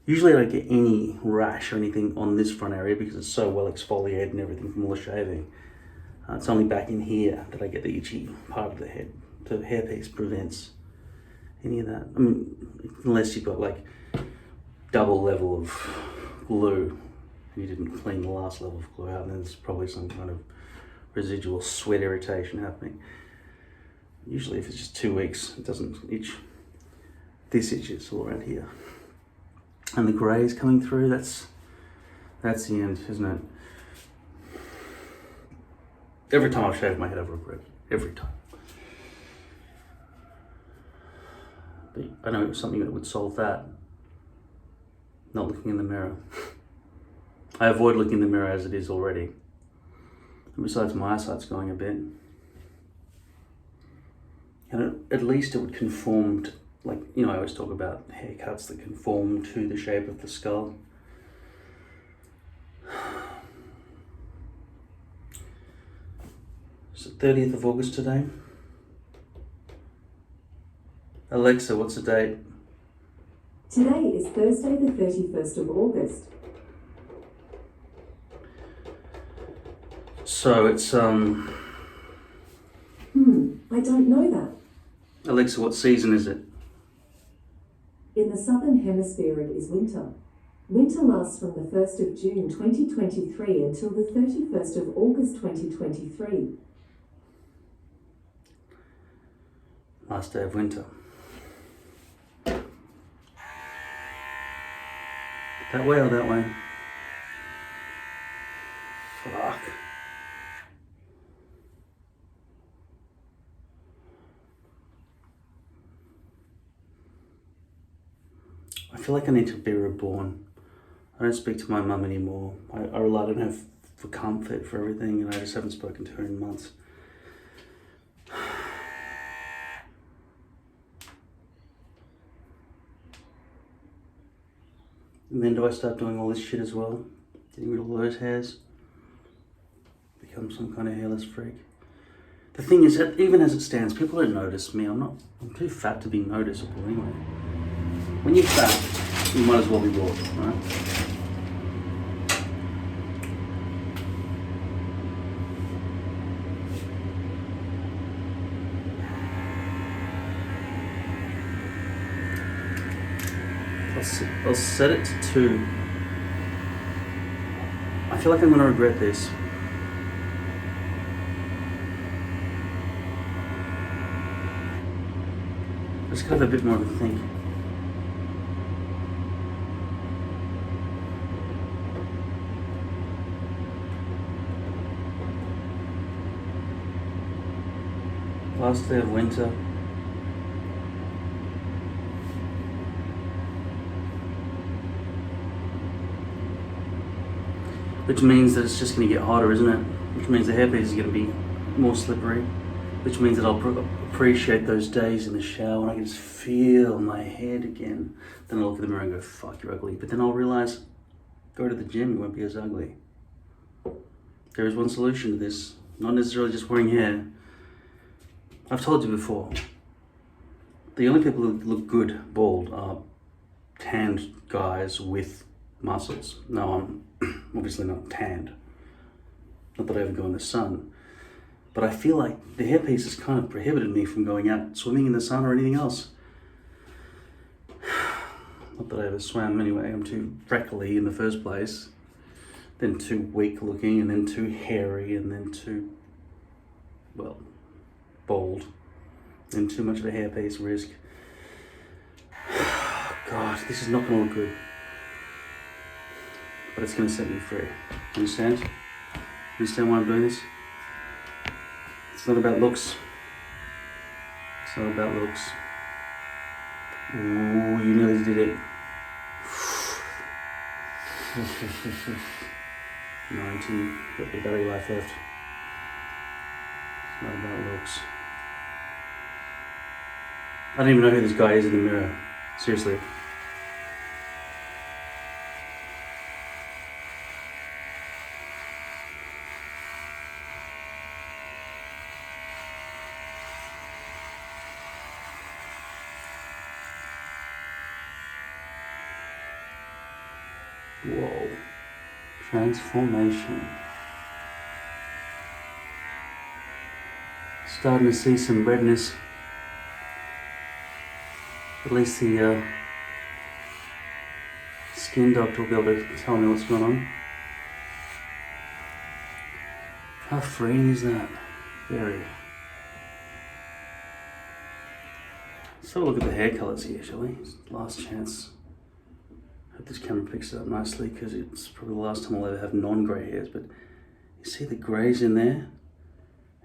Usually I don't get any rash or anything on this front area because it's so well exfoliated and everything from all the shaving. It's only back in here that I get the itchy part of the head. The hairpiece prevents any of that. I mean, unless you've got like double level of glue and you didn't clean the last level of glue out, and there's probably some kind of residual sweat irritation happening. Usually if it's just 2 weeks, it doesn't itch. This itches all around here. And the grey is coming through, that's the end, isn't it? Every time I've shaved my head, I've regretted it. Every time. But I know it was something that would solve that. Not looking in the mirror. I avoid looking in the mirror as it is already. And besides, my eyesight's going a bit. And at least it would conform to, like, you know, I always talk about haircuts that conform to the shape of the skull. It's the 30th of August today. Alexa, what's the date? Today is Thursday the 31st of August. So it's, I don't know that. Alexa, what season is it? In the southern hemisphere it is winter. Winter lasts from the 1st of June 2023 until the 31st of August 2023. Last day of winter. That way or that way? Fuck. I feel like I need to be reborn. I don't speak to my mum anymore. I rely on her for comfort, for everything, and I just haven't spoken to her in months. And then do I start doing all this shit as well? Getting rid of all those hairs? Become some kind of hairless freak? The thing is, that even as it stands, people don't notice me. I'm too fat to be noticeable anyway. When you're fat, you might as well be bald, right? I'll set it to 2. I feel like I'm gonna regret this. Just gotta have a bit more of a think. Last day of winter. Which means that it's just going to get hotter, isn't it? Which means the hairpiece is going to be more slippery. Which means that I'll appreciate those days in the shower when I can just feel my head again. Then I'll look in the mirror and go, fuck, you're ugly. But then I'll realize, go to the gym, you won't be as ugly. There is one solution to this, not necessarily just wearing hair. I've told you before, the only people who look good bald are tanned guys with muscles. No, I'm obviously not tanned. Not that I ever go in the sun. But I feel like the hairpiece has kind of prohibited me from going out swimming in the sun or anything else. Not that I ever swam anyway, I'm too freckly in the first place. Then too weak looking, and then too hairy, and then too, well, bald. And too much of a hairpiece risk. God, this is not gonna look good. But it's gonna set me free. Understand? Understand why I'm doing this? It's not about looks. It's not about looks. Ooh, you nearly did it. 90, got the battery life left. It's not about looks. I don't even know who this guy is in the mirror. Seriously. Whoa. Transformation. Starting to see some redness. At least the skin doctor will be able to tell me what's going on. How freeing is that? Very. Let's have a look at the hair colours here, shall we? Last chance. Hope this camera picks it up nicely because it's probably the last time I'll ever have non-grey hairs, but you see the greys in there?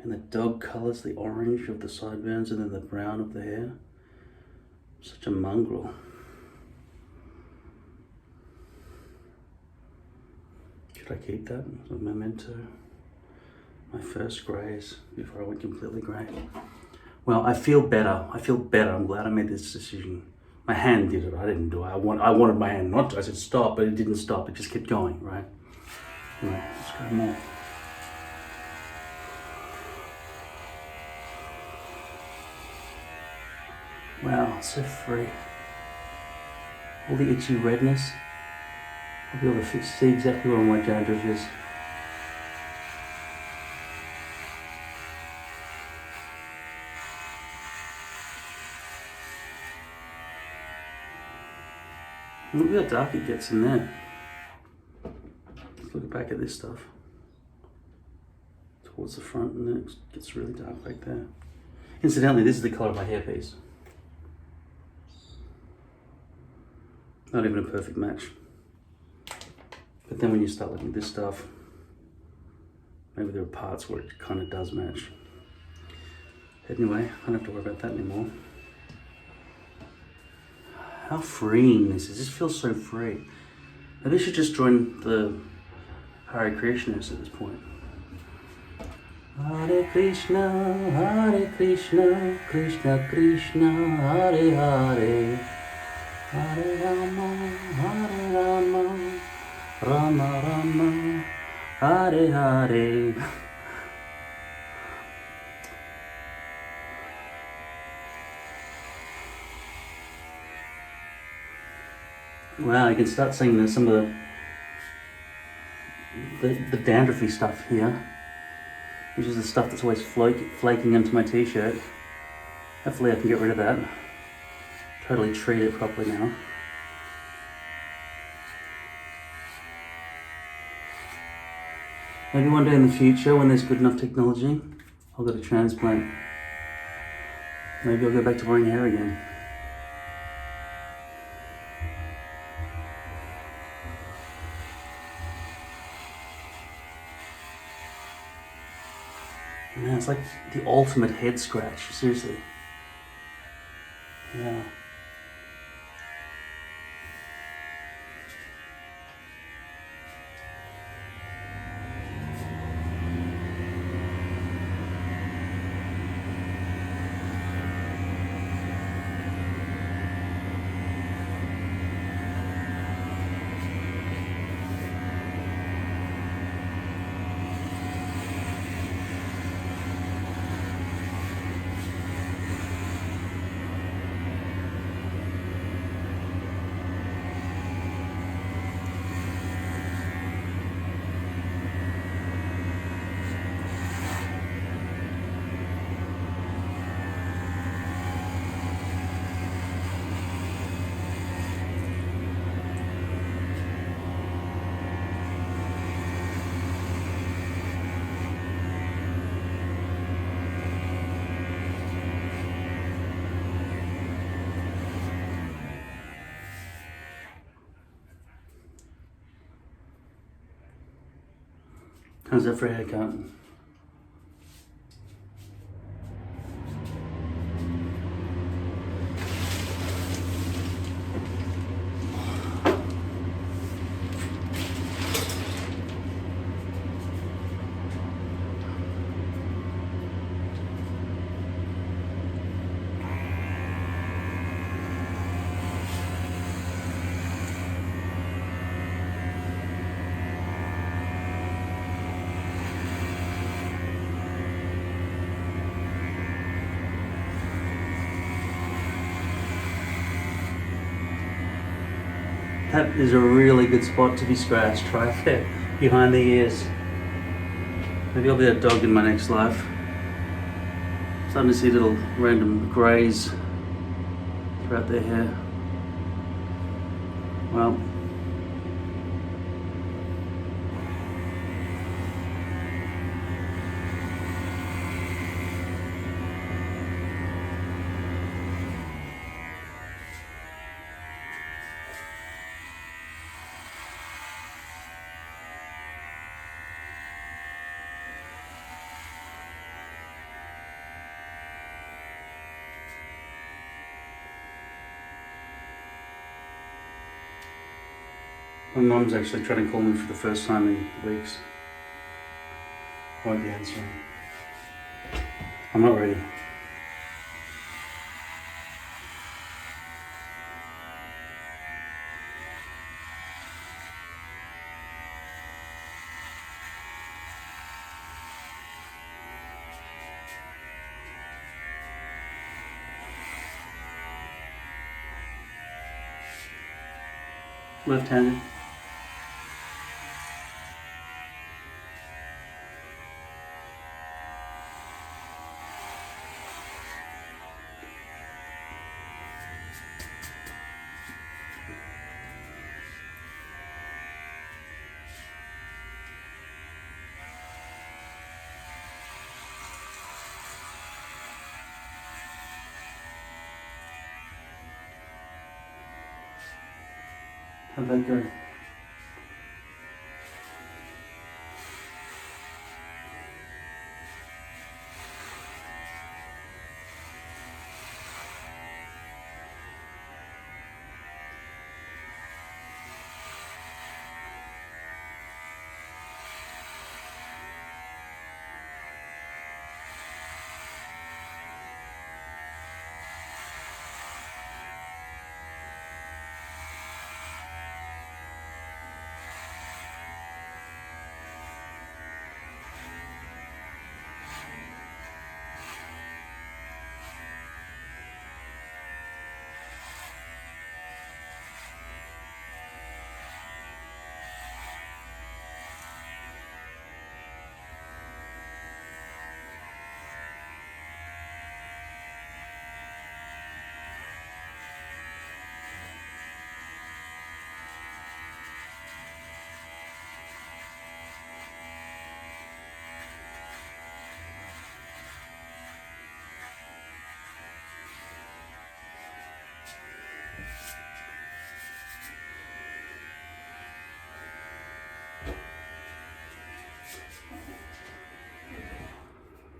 And the dog colours, the orange of the sideburns and then the brown of the hair. Such a mongrel. Should I keep that as a memento? My first greys before I went completely grey. Well, I feel better. I feel better. I'm glad I made this decision. My hand did it. I didn't do it. I wanted my hand not to. I said stop, but it didn't stop. It just kept going, right? Anyway, let's go more. Wow, so free. All the itchy redness. I'll be able to see exactly where my dandruff is. Look how dark it gets in there. Let's look back at this stuff. Towards the front, and then it gets really dark back there. Incidentally, this is the colour of my hairpiece. Not even a perfect match. But then when you start looking at this stuff, maybe there are parts where it kind of does match. Anyway, I don't have to worry about that anymore. How freeing this is. This feels so free. Maybe I should just join the Hare Krishnas at this point. Hare Krishna, Krishna Krishna, Hare Hare. Hare Rama, Rama Rama, Hare Hare. Wow, you can start seeing some of the dandruffy stuff here, which is the stuff that's always flaking into my t-shirt. Hopefully I can get rid of that. Totally treat it properly now. Maybe one day in the future, when there's good enough technology, I'll get a transplant. Maybe I'll go back to wearing hair again. Man, it's like the ultimate head scratch, seriously. Yeah. How's that for a haircut? That is a really good spot to be scratched right there, behind the ears. Maybe I'll be a dog in my next life. Starting to see little random greys throughout their hair. Well, my mum's actually trying to call me for the first time in weeks. I won't be answering. I'm not ready. Left-handed. How'd that go?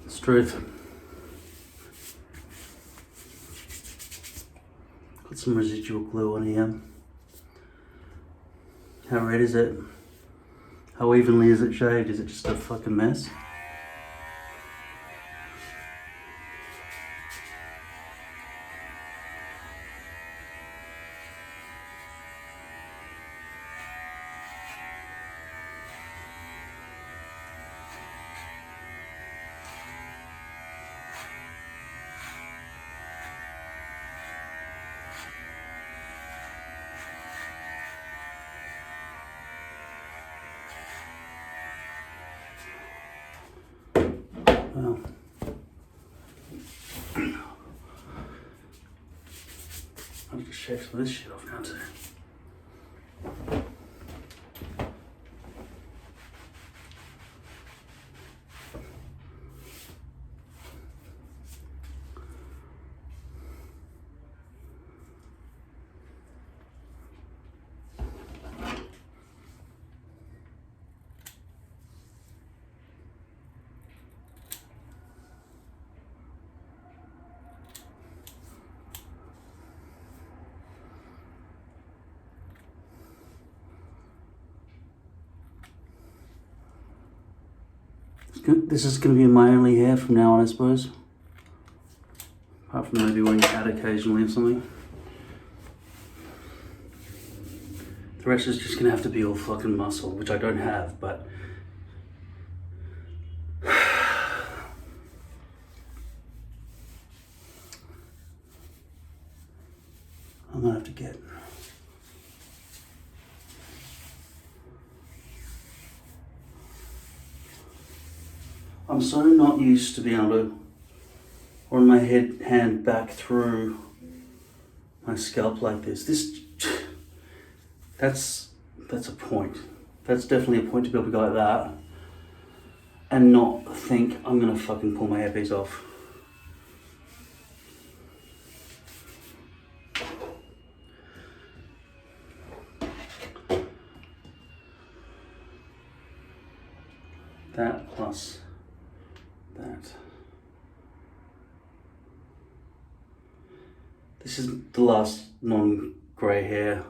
It's truth. Put some residual glue on here. How red is it? How evenly is it shaved? Is it just a fucking mess? Well, I'll just shave some of this shit off now too. This is going to be my only hair from now on, I suppose. Apart from maybe wearing a hat occasionally or something. The rest is just going to have to be all fucking muscle, which I don't have, but... I'm going to have to get... I'm so not used to being able to run my hand back through my scalp like this. That's a point. That's definitely a point to be able to go like that and not think I'm gonna fucking pull my hairpiece off. That plus that. This is the last non-grey hair.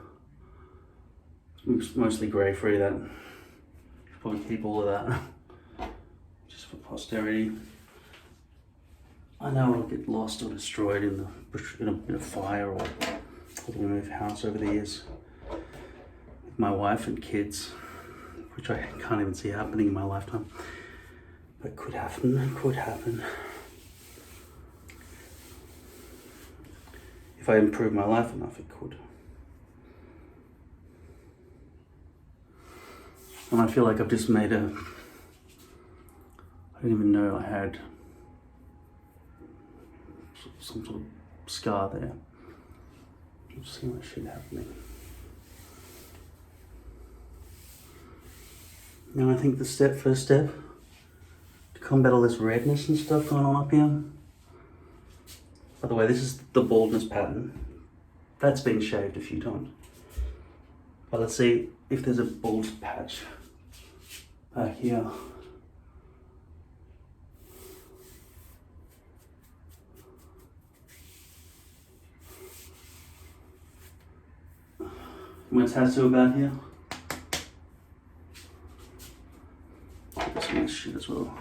It's mostly grey-free. That should probably keep all of that just for posterity. I know it'll get lost or destroyed in a fire or when we move house over the years with my wife and kids, which I can't even see happening in my lifetime. But could happen, could happen. If I improve my life enough, it could. And I feel like I've just made I didn't even know I had some sort of scar there. I'm seeing that shit happening. Now I think the first step to combat all this redness and stuff going on up here. By the way, this is the baldness pattern. That's been shaved a few times. But let's see if there's a bald patch back here. My tattoo about here. Some of this shit as well.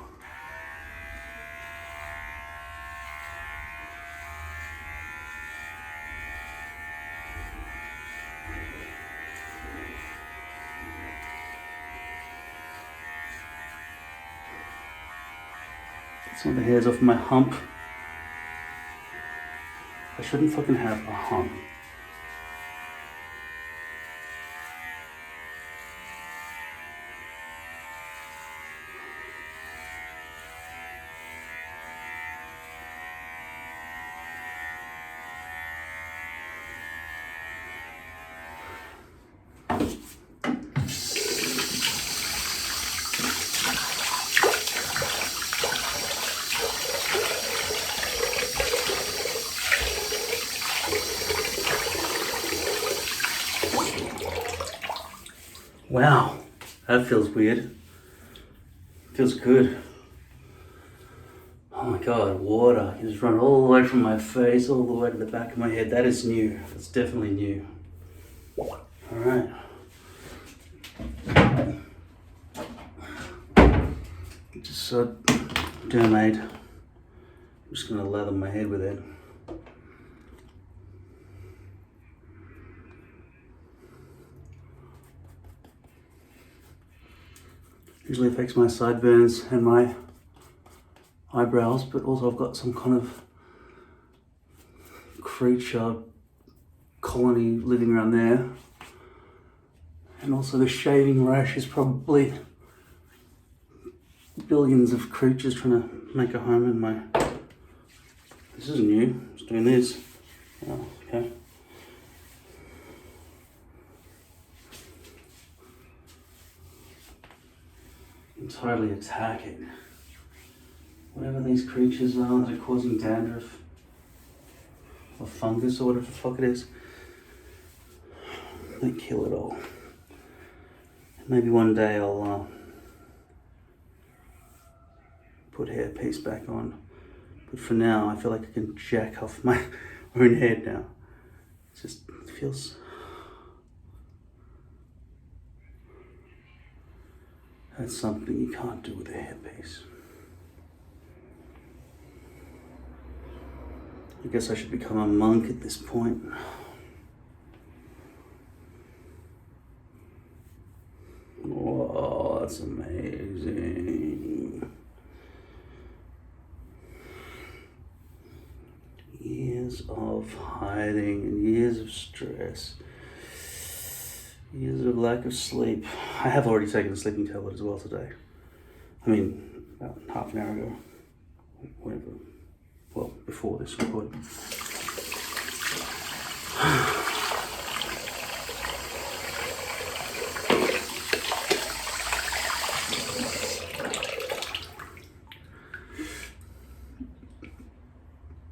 Some of the hairs off my hump. I shouldn't fucking have a hump. Wow, that feels weird. Feels good. Oh my god, water. You just run all the way from my face, all the way to the back of my head. That is new. That's definitely new. Alright. Just so dermaid. I'm just gonna lather my head with it. Usually affects my sideburns and my eyebrows, but also I've got some kind of creature colony living around there. And also the shaving rash is probably billions of creatures trying to make a home in my... This is new, just doing this. Oh, okay. Totally attack it. Whatever these creatures are that are causing dandruff or fungus or whatever the fuck it is, they kill it all. Maybe one day I'll put hairpiece back on, but for now I feel like I can jack off my own head now. It feels... That's something you can't do with a hairpiece. I guess I should become a monk at this point. Whoa, that's amazing. Years of hiding and years of stress. Years of lack of sleep. I have already taken a sleeping tablet as well today. I mean, about half an hour ago. Whatever. Well, before this recording.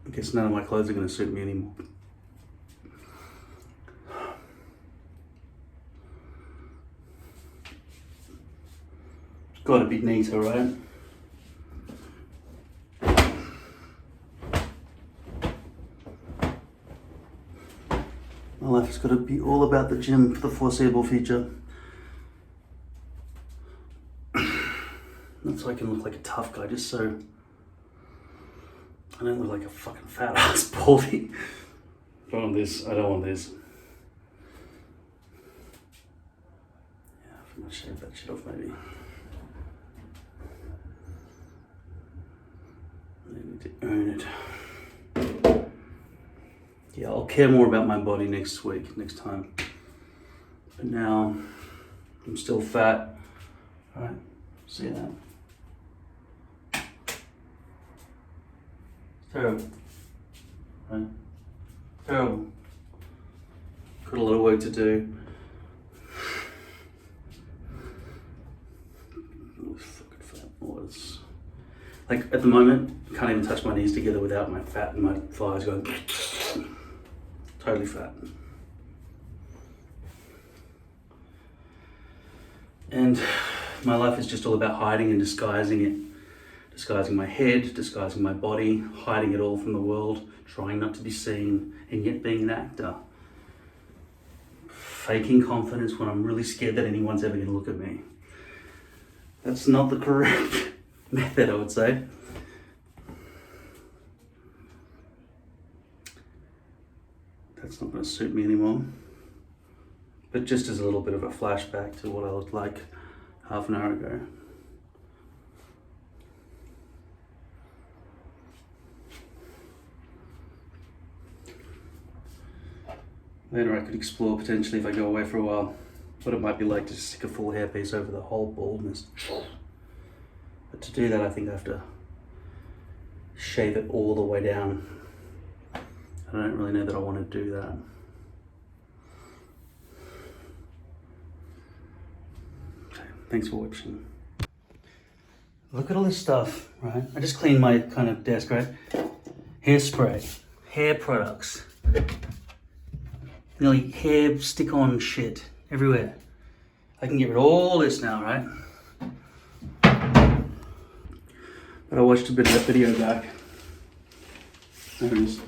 I guess none of my clothes are going to suit me anymore. Gotta be neater, right? My life has got to be all about the gym for the foreseeable future. That's so I can look like a tough guy, just so I don't look like a fucking fat ass baldy. I don't want this, I don't want this. Yeah, I'm gonna shave that shit off maybe. I need to earn it. Yeah, I'll care more about my body next time. But now, I'm still fat. Alright, see that? Terrible. Right? Terrible. Got a lot of work to do. Fucking fat boys. Like at the moment, I can't even touch my knees together without my fat and my thighs going totally fat. And my life is just all about hiding and disguising it. Disguising my head, disguising my body, hiding it all from the world, trying not to be seen, and yet being an actor. Faking confidence when I'm really scared that anyone's ever going to look at me. That's not the correct method, I would say. That's not going to suit me anymore. But just as a little bit of a flashback to what I looked like half an hour ago. Later I could explore potentially if I go away for a while what it might be like to stick a full hairpiece over the whole baldness. But to do that I think I have to shave it all the way down. I don't really know that I want to do that. Okay, thanks for watching. Look at all this stuff, right? I just cleaned my kind of desk, right? Hairspray, hair products. Nearly hair stick-on shit everywhere. I can get rid of all this now, right? But I watched a bit of that video back. There it is.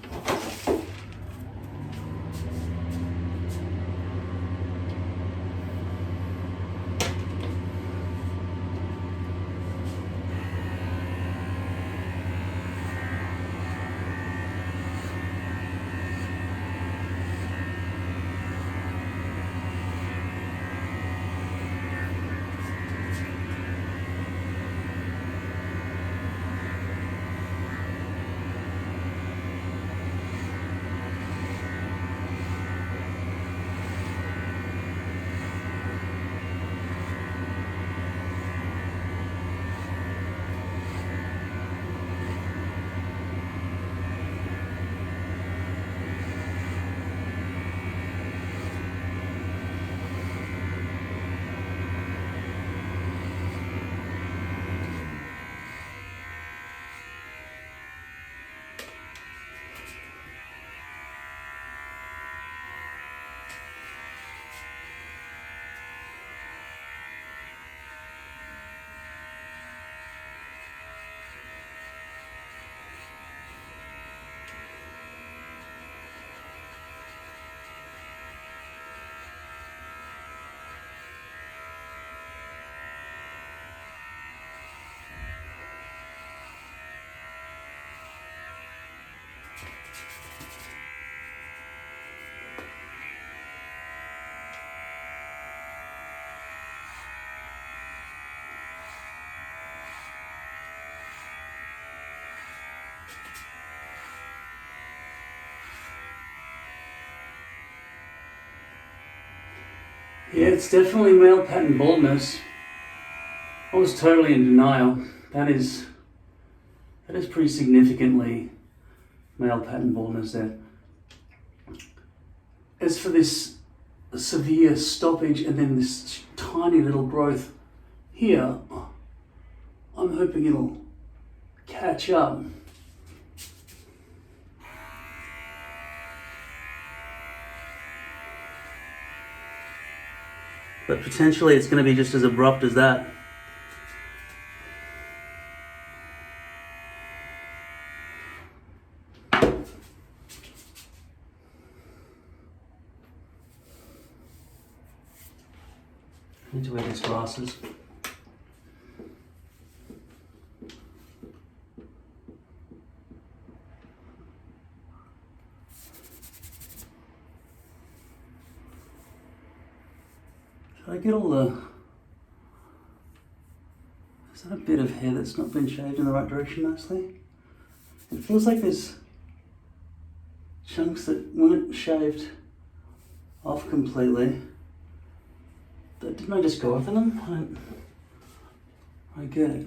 Yeah, it's definitely male pattern baldness. I was totally in denial. That is pretty significantly male pattern baldness there. As for this severe stoppage and then this tiny little growth here, I'm hoping it'll catch up. But potentially it's going to be just as abrupt as that. I need to wear these glasses. Should I get all the... Is that a bit of hair that's not been shaved in the right direction nicely? It feels like there's chunks that weren't shaved off completely. Didn't I just go over them? I get it.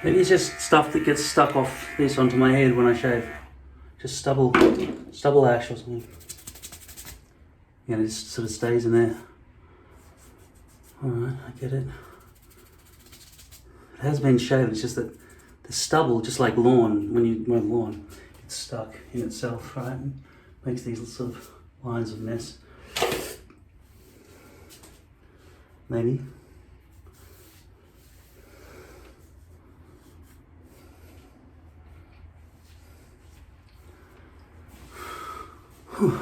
Maybe it's just stuff that gets stuck off this onto my head when I shave. Just stubble ash or something. Yeah, it just sort of stays in there. Alright, I get it. It has been shaved, it's just that the stubble, just like lawn, when you mow lawn, gets stuck in itself, right? And makes these sort of lines of mess. Maybe. Whew.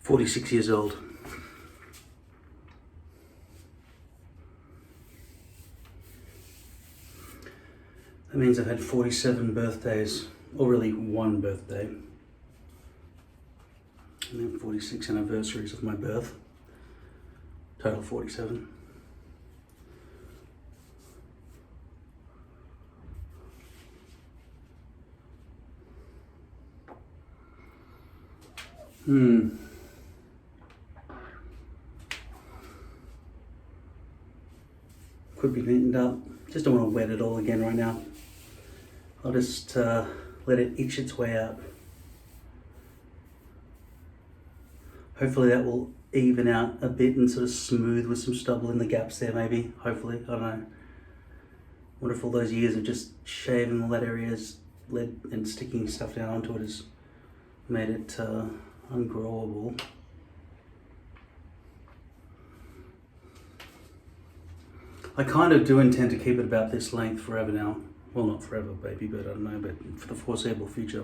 "46 years old. That means I've had 47 birthdays, or really one birthday, and then 46 anniversaries of my birth. Total 47. Could be neatened up. Just don't want to wet it all again right now. I'll just let it itch its way out. Hopefully that will even out a bit and sort of smooth with some stubble in the gaps there maybe. Hopefully, I don't know. Wonder if all those years of just shaving all that area has lead and sticking stuff down onto it has made it ungrowable. I kind of do intend to keep it about this length forever now. Well, not forever, baby, but I don't know, but for the foreseeable future.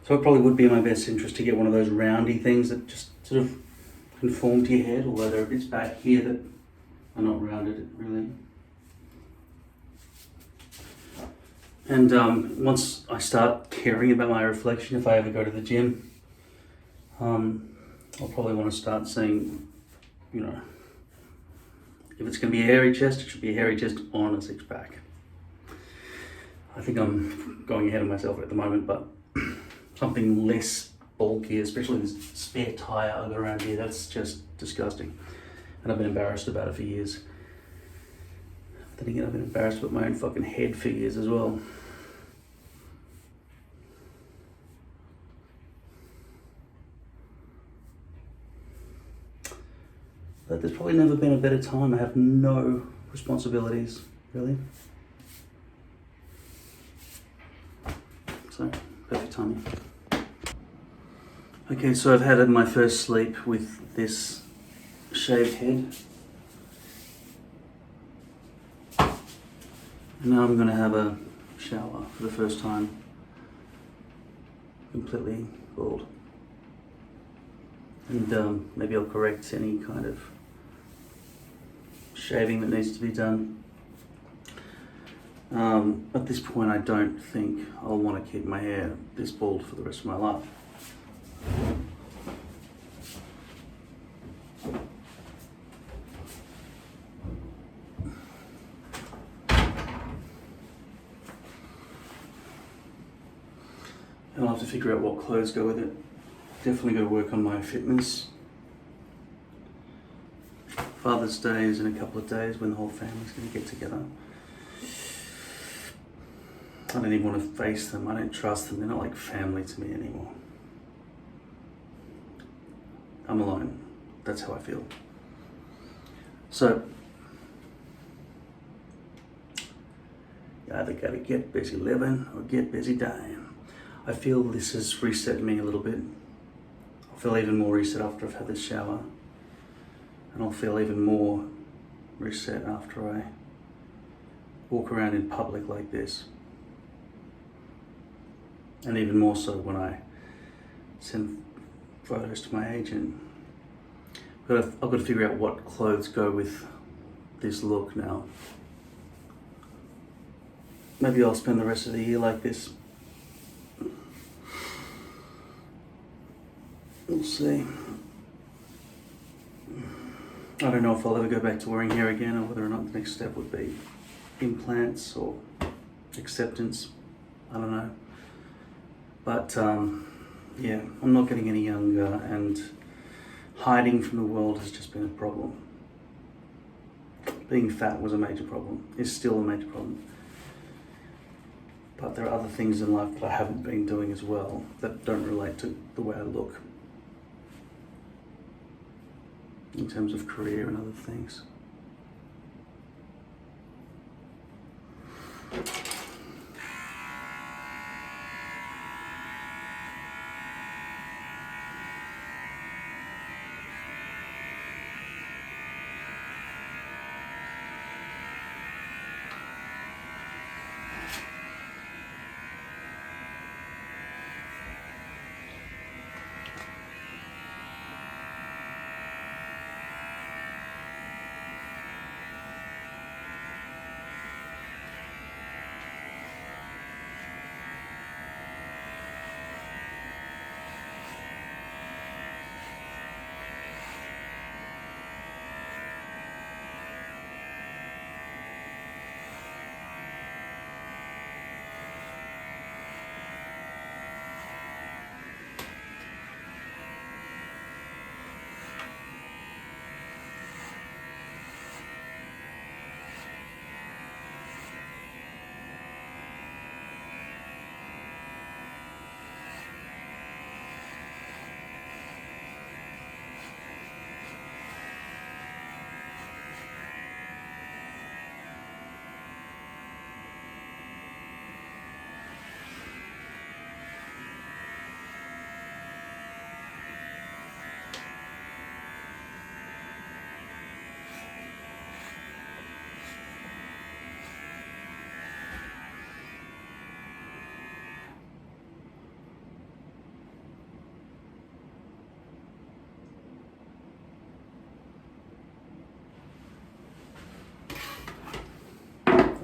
So it probably would be in my best interest to get one of those roundy things that just sort of conform to your head, although there are bits back here that are not rounded, really. And once I start caring about my reflection, if I ever go to the gym, I'll probably want to start saying, you know, if it's going to be a hairy chest, it should be a hairy chest on a six-pack. I think I'm going ahead of myself at the moment, but something less bulky, especially this spare tire I've got around here, that's just disgusting. And I've been embarrassed about it for years. Then again, I've been embarrassed about my own fucking head for years as well. But there's probably never been a better time. I have no responsibilities, really. So, perfect timing. Okay, so I've had my first sleep with this shaved head. And now I'm going to have a shower for the first time. Completely bald. And maybe I'll correct any kind of shaving that needs to be done. At this point, I don't think I'll want to keep my hair this bald for the rest of my life. I'll have to figure out what clothes go with it. Definitely got to work on my fitness. Father's Day is in a couple of days when the whole family's going to get together. I don't even want to face them. I don't trust them. They're not like family to me anymore. I'm alone. That's how I feel. So, you either got to get busy living or get busy dying. I feel this has reset me a little bit. I'll feel even more reset after I've had this shower. And I'll feel even more reset after I walk around in public like this. And even more so when I send photos to my agent. But I've got to figure out what clothes go with this look now. Maybe I'll spend the rest of the year like this. We'll see. I don't know if I'll ever go back to wearing hair again or whether or not the next step would be implants or acceptance. I don't know. But yeah, I'm not getting any younger and hiding from the world has just been a problem. Being fat was a major problem. It's still a major problem. But there are other things in life that I haven't been doing as well that don't relate to the way I look. In terms of career and other things.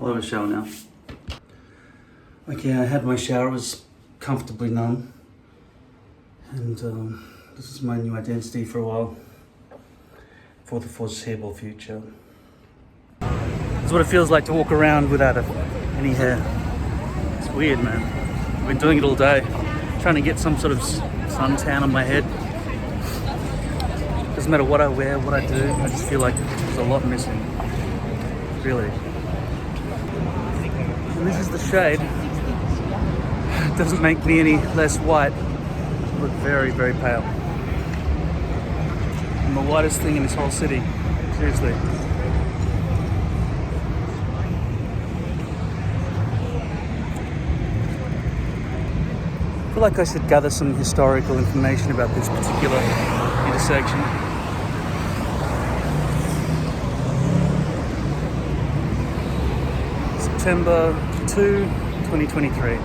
I'll have a shower now. Okay, I had my shower. It was comfortably numb. And this is my new identity for a while. For the foreseeable future. It's what it feels like to walk around without any hair. It's weird, man. I've been doing it all day. Trying to get some sort of suntan on my head. Doesn't matter what I wear, what I do, I just feel like there's a lot missing. Really. And this is the shade. It doesn't make me any less white. I look very, very pale. I'm the whitest thing in this whole city. Seriously. I feel like I should gather some historical information about this particular intersection. September 2, 2023.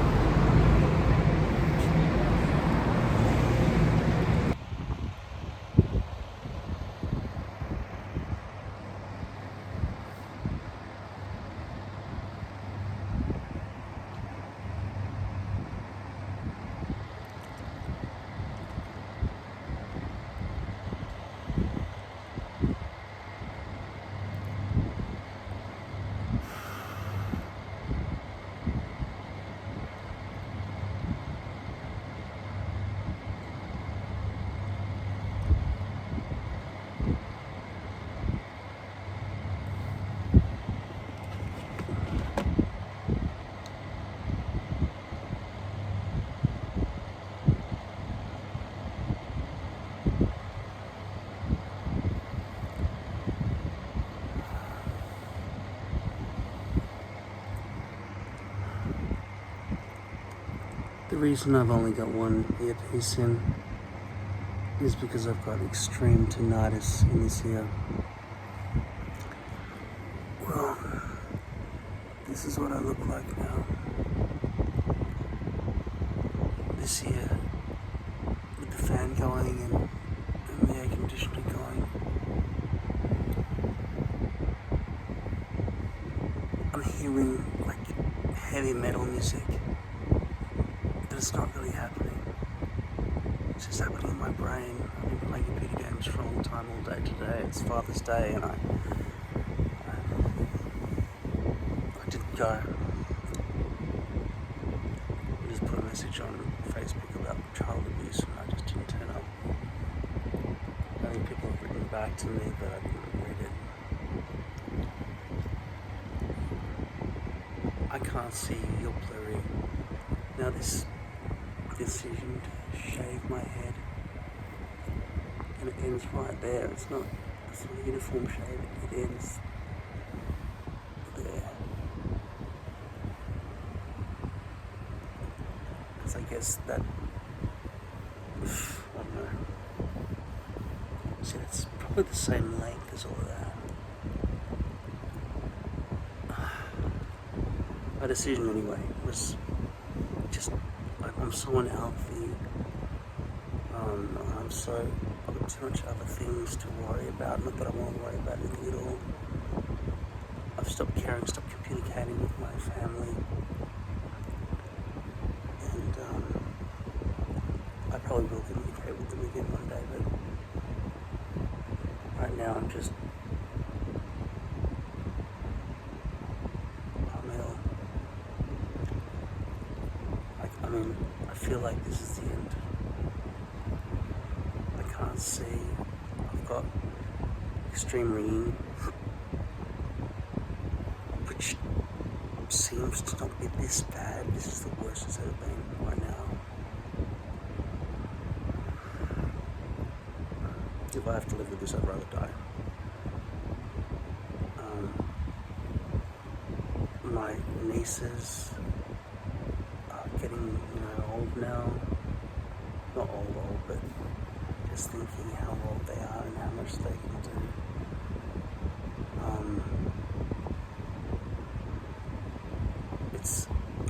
The reason I've only got one earpiece in is because I've got extreme tinnitus in this ear. Well, this is what I look like now. This ear, with the fan going and the air conditioner going. I'm hearing like heavy metal music. It's not really happening. It's just happening in my brain. I've been playing computer games for a long time, all day today. It's Father's Day, and I didn't go. I just put a message on Facebook about child abuse, and I just didn't turn up. I think people have written back to me, but I didn't read it. I can't see you. You're blurry. Now this decision to shave my head, and it ends right there. It's not a uniform shave, it ends there. Because I guess that, I don't know. See, it's probably the same length as all of that. My decision anyway was just, I'm so unhealthy. I've got too much other things to worry about. Not that I want to worry about anything at all. I've stopped caring, stopped communicating with my family. And I probably will communicate with them again one day, but right now I'm just, I'm ill. I feel like this is the end. I can't see. I've got extreme ringing, which seems to not be this bad. This is the worst it's ever been right now. If I have to live with this, I'd rather die. My nieces are getting, old now. Not old, but just thinking how old they are and how much they can do.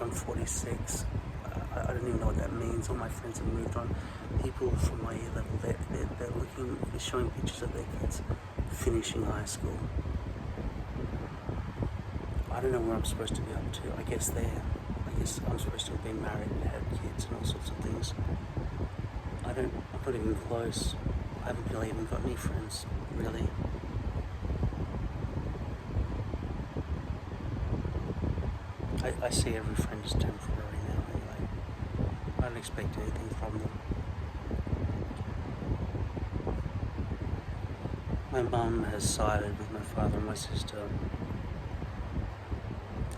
I'm 46. I don't even know what that means. All my friends have moved on. People from my year level, they're showing pictures of their kids finishing high school. I don't know where I'm supposed to be up to. I guess I'm supposed to have been married and had kids and all sorts of things. I'm not even close. I haven't really even got any friends, really. I see every friend as temporary now anyway. I don't expect anything from them. My mum has sided with my father and my sister.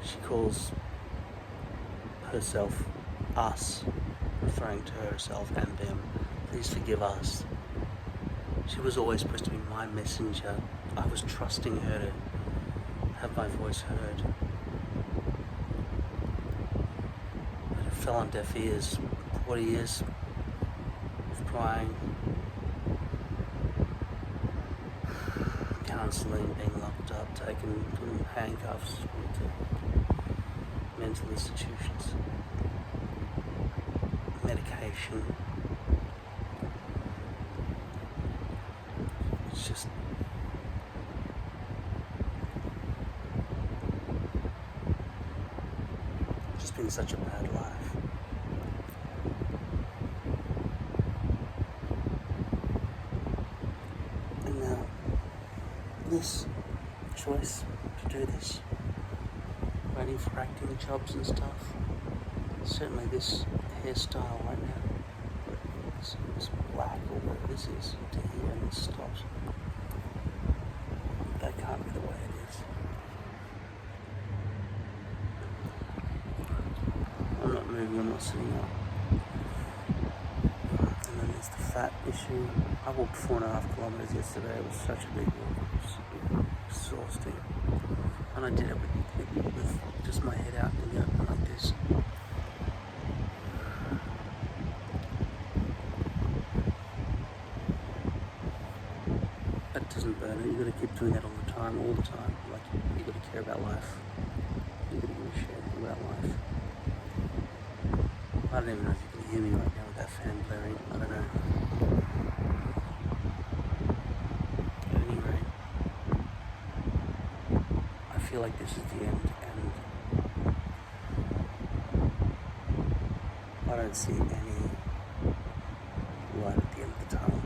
She calls herself us, referring to herself and them. Please forgive us. She was always supposed to be my messenger. I was trusting her to have my voice heard. But it fell on deaf ears. 40 years of crying, counselling, being locked up, taken from handcuffs into mental institutions, medication. It's just been such a bad life. And now, this choice to do this, waiting for acting jobs and stuff, certainly this hairstyle right now, this black or whatever this is, to here and this stops. That can't be the way it is. I'm not moving, I'm not sitting up. And then there's the fat issue. I walked 4.5 kilometers yesterday. It was such a big walk. It was exhausting. And I did it with just my head out in the open like this. That doesn't burn it. You've got to keep doing that all the time. Like, you've got to care about life. You've got to give a shit about life. I don't even know if you can hear me right now with that fan blaring. I don't know. At any rate, I feel like this is the end, and I don't see any light at the end of the tunnel.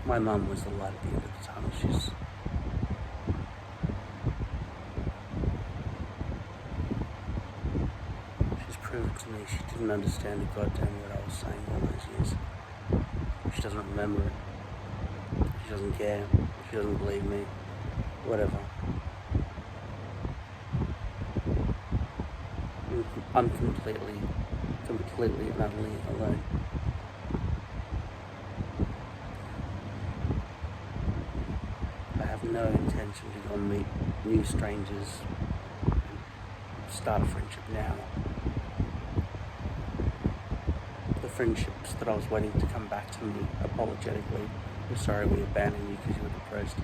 My mum was the light at the end of the tunnel. She's proved to me she didn't understand a goddamn what I was saying all those years. She doesn't remember it. She doesn't care. She doesn't believe me. Whatever. I'm completely and utterly alone. I have no intention to go and meet new strangers, start a friendship now. The friendships that I was waiting to come back to me apologetically, we're sorry we abandoned you because you were depressed.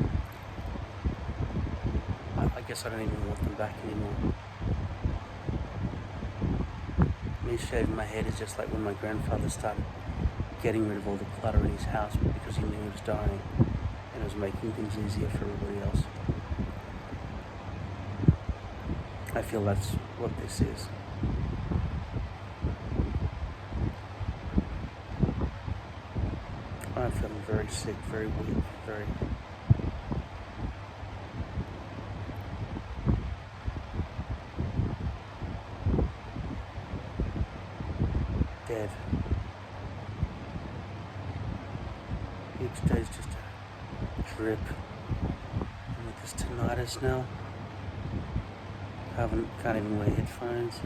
I guess I don't even want them back anymore. Me shaving my head is just like when my grandfather started getting rid of all the clutter in his house because he knew he was dying and it was making things easier for everybody else. I feel that's what this is. I'm feeling very sick, very weak, very... dead. Each day's just a drip. And with this tinnitus now, can't even wear headphones.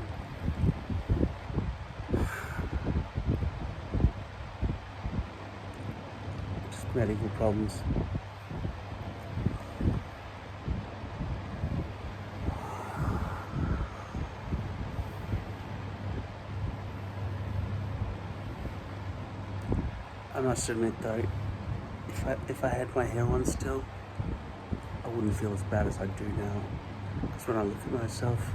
Just medical problems. I must admit though, if I had my hair on still, I wouldn't feel as bad as I do now. Because when I look at myself,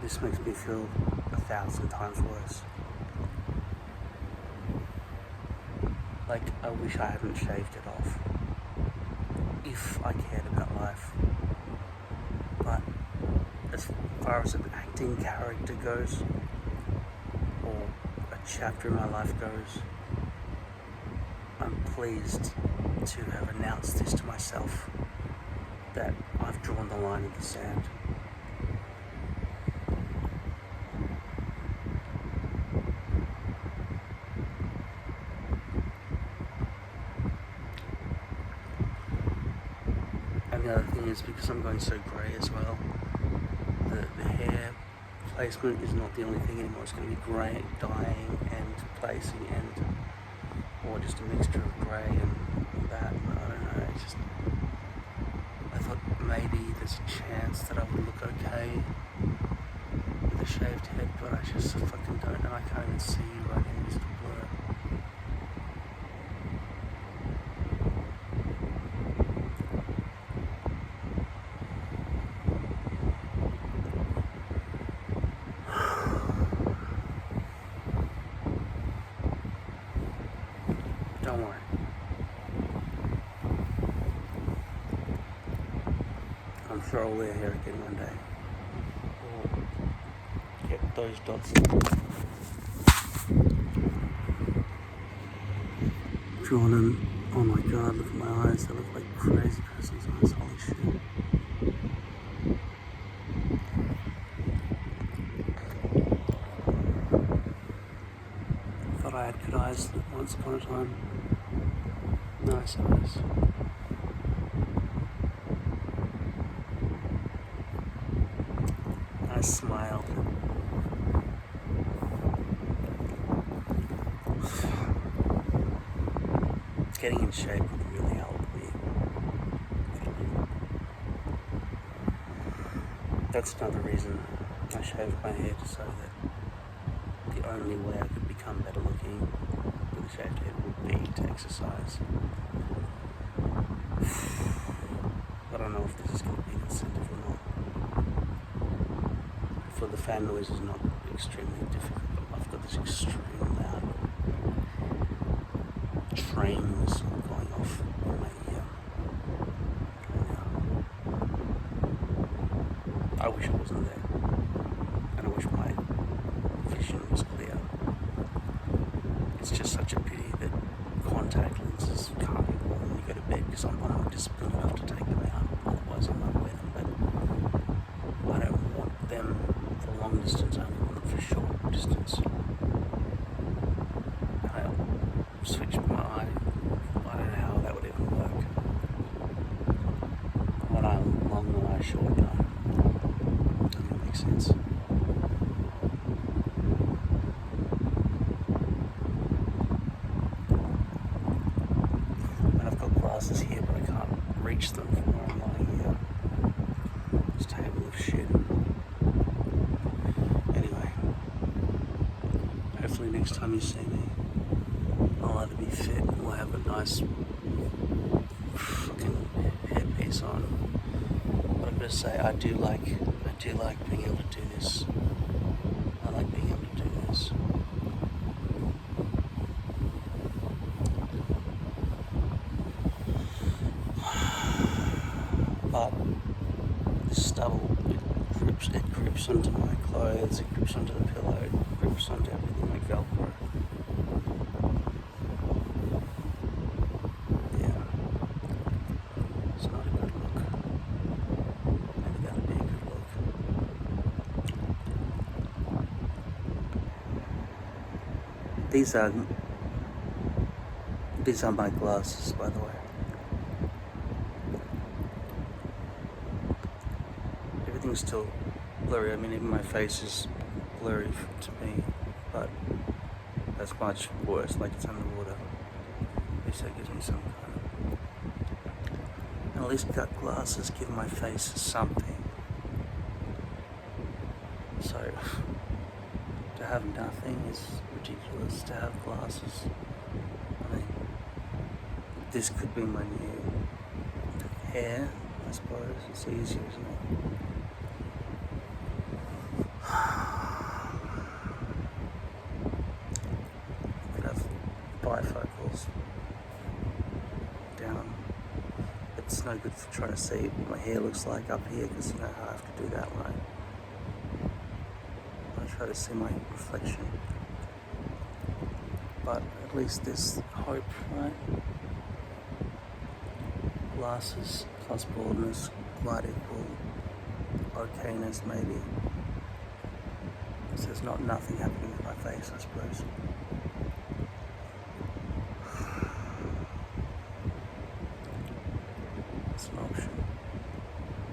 this makes me feel 1,000 times worse. Like, I wish I hadn't shaved it off. If I cared about life. But acting character goes, or a chapter in my life goes, I'm pleased to have announced this to myself, that I've drawn the line in the sand. And the other thing is, because I'm going so grey as well, the hair placement is not the only thing anymore. It's going to be grey, dyeing and placing, and or just a mixture of grey and that. I don't know. It's just, I thought maybe there's a chance that I would look okay with a shaved head, but I just fucking don't, and I can't even see right in just a blur. Don't worry. I'm sure I'll wear hair again one day. Or get those dots drawn in. Oh my god, look at my eyes. They look like crazy person's eyes. Holy shit. Thought I had good eyes once upon a time. Nice eyes. Nice smile. Getting in shape would really help me. That's another reason I shaved my hair, so that the only way I could become better looking with a shaved head would be to exercise. I don't know if this is going to be an incentive or not. For the fan noise is not extremely difficult. I've got this extreme loud train whistle going off in my ear right now. I wish it wasn't there, and I wish my vision was clear. It's just such a pity that contact lenses can't be worn when you go to bed, because I'm not disciplined enough to take them out, otherwise I might wear them, but I don't want them for long distance, I only want them for short distance. I'll switch my eye, I don't know how that would even work. One eye long, one eye short, no. Doesn't make sense. And I've got glasses here, but I can't reach them from where I'm lying here. This table of shit. Anyway, hopefully next time you see me, I'll either be fit or have a nice fucking hairpiece on. But I've got to say, I do like being able to do this. I like being able to do this. But this stubble, it grips onto my clothes, it grips onto the pillow, it grips onto everything like Velcro. Yeah. It's not a good look. Maybe that'll be a good look. These are my glasses, by the way. Everything's still blurry. I mean, even my face is blurry to me, but that's much worse, like it's underwater. At least that gives me some kind of... And at least got glasses give my face something. So, to have nothing is ridiculous. To have glasses, I mean, this could be my new hair, I suppose. It's easier, isn't it? Could have bifocals down. It's no good for trying to see what my hair looks like up here, because you know how I have to do that when I try to see my reflection. But at least there's hope, right? Glasses plus baldness might equal okayness, maybe. So there's not nothing happening with my face, I suppose.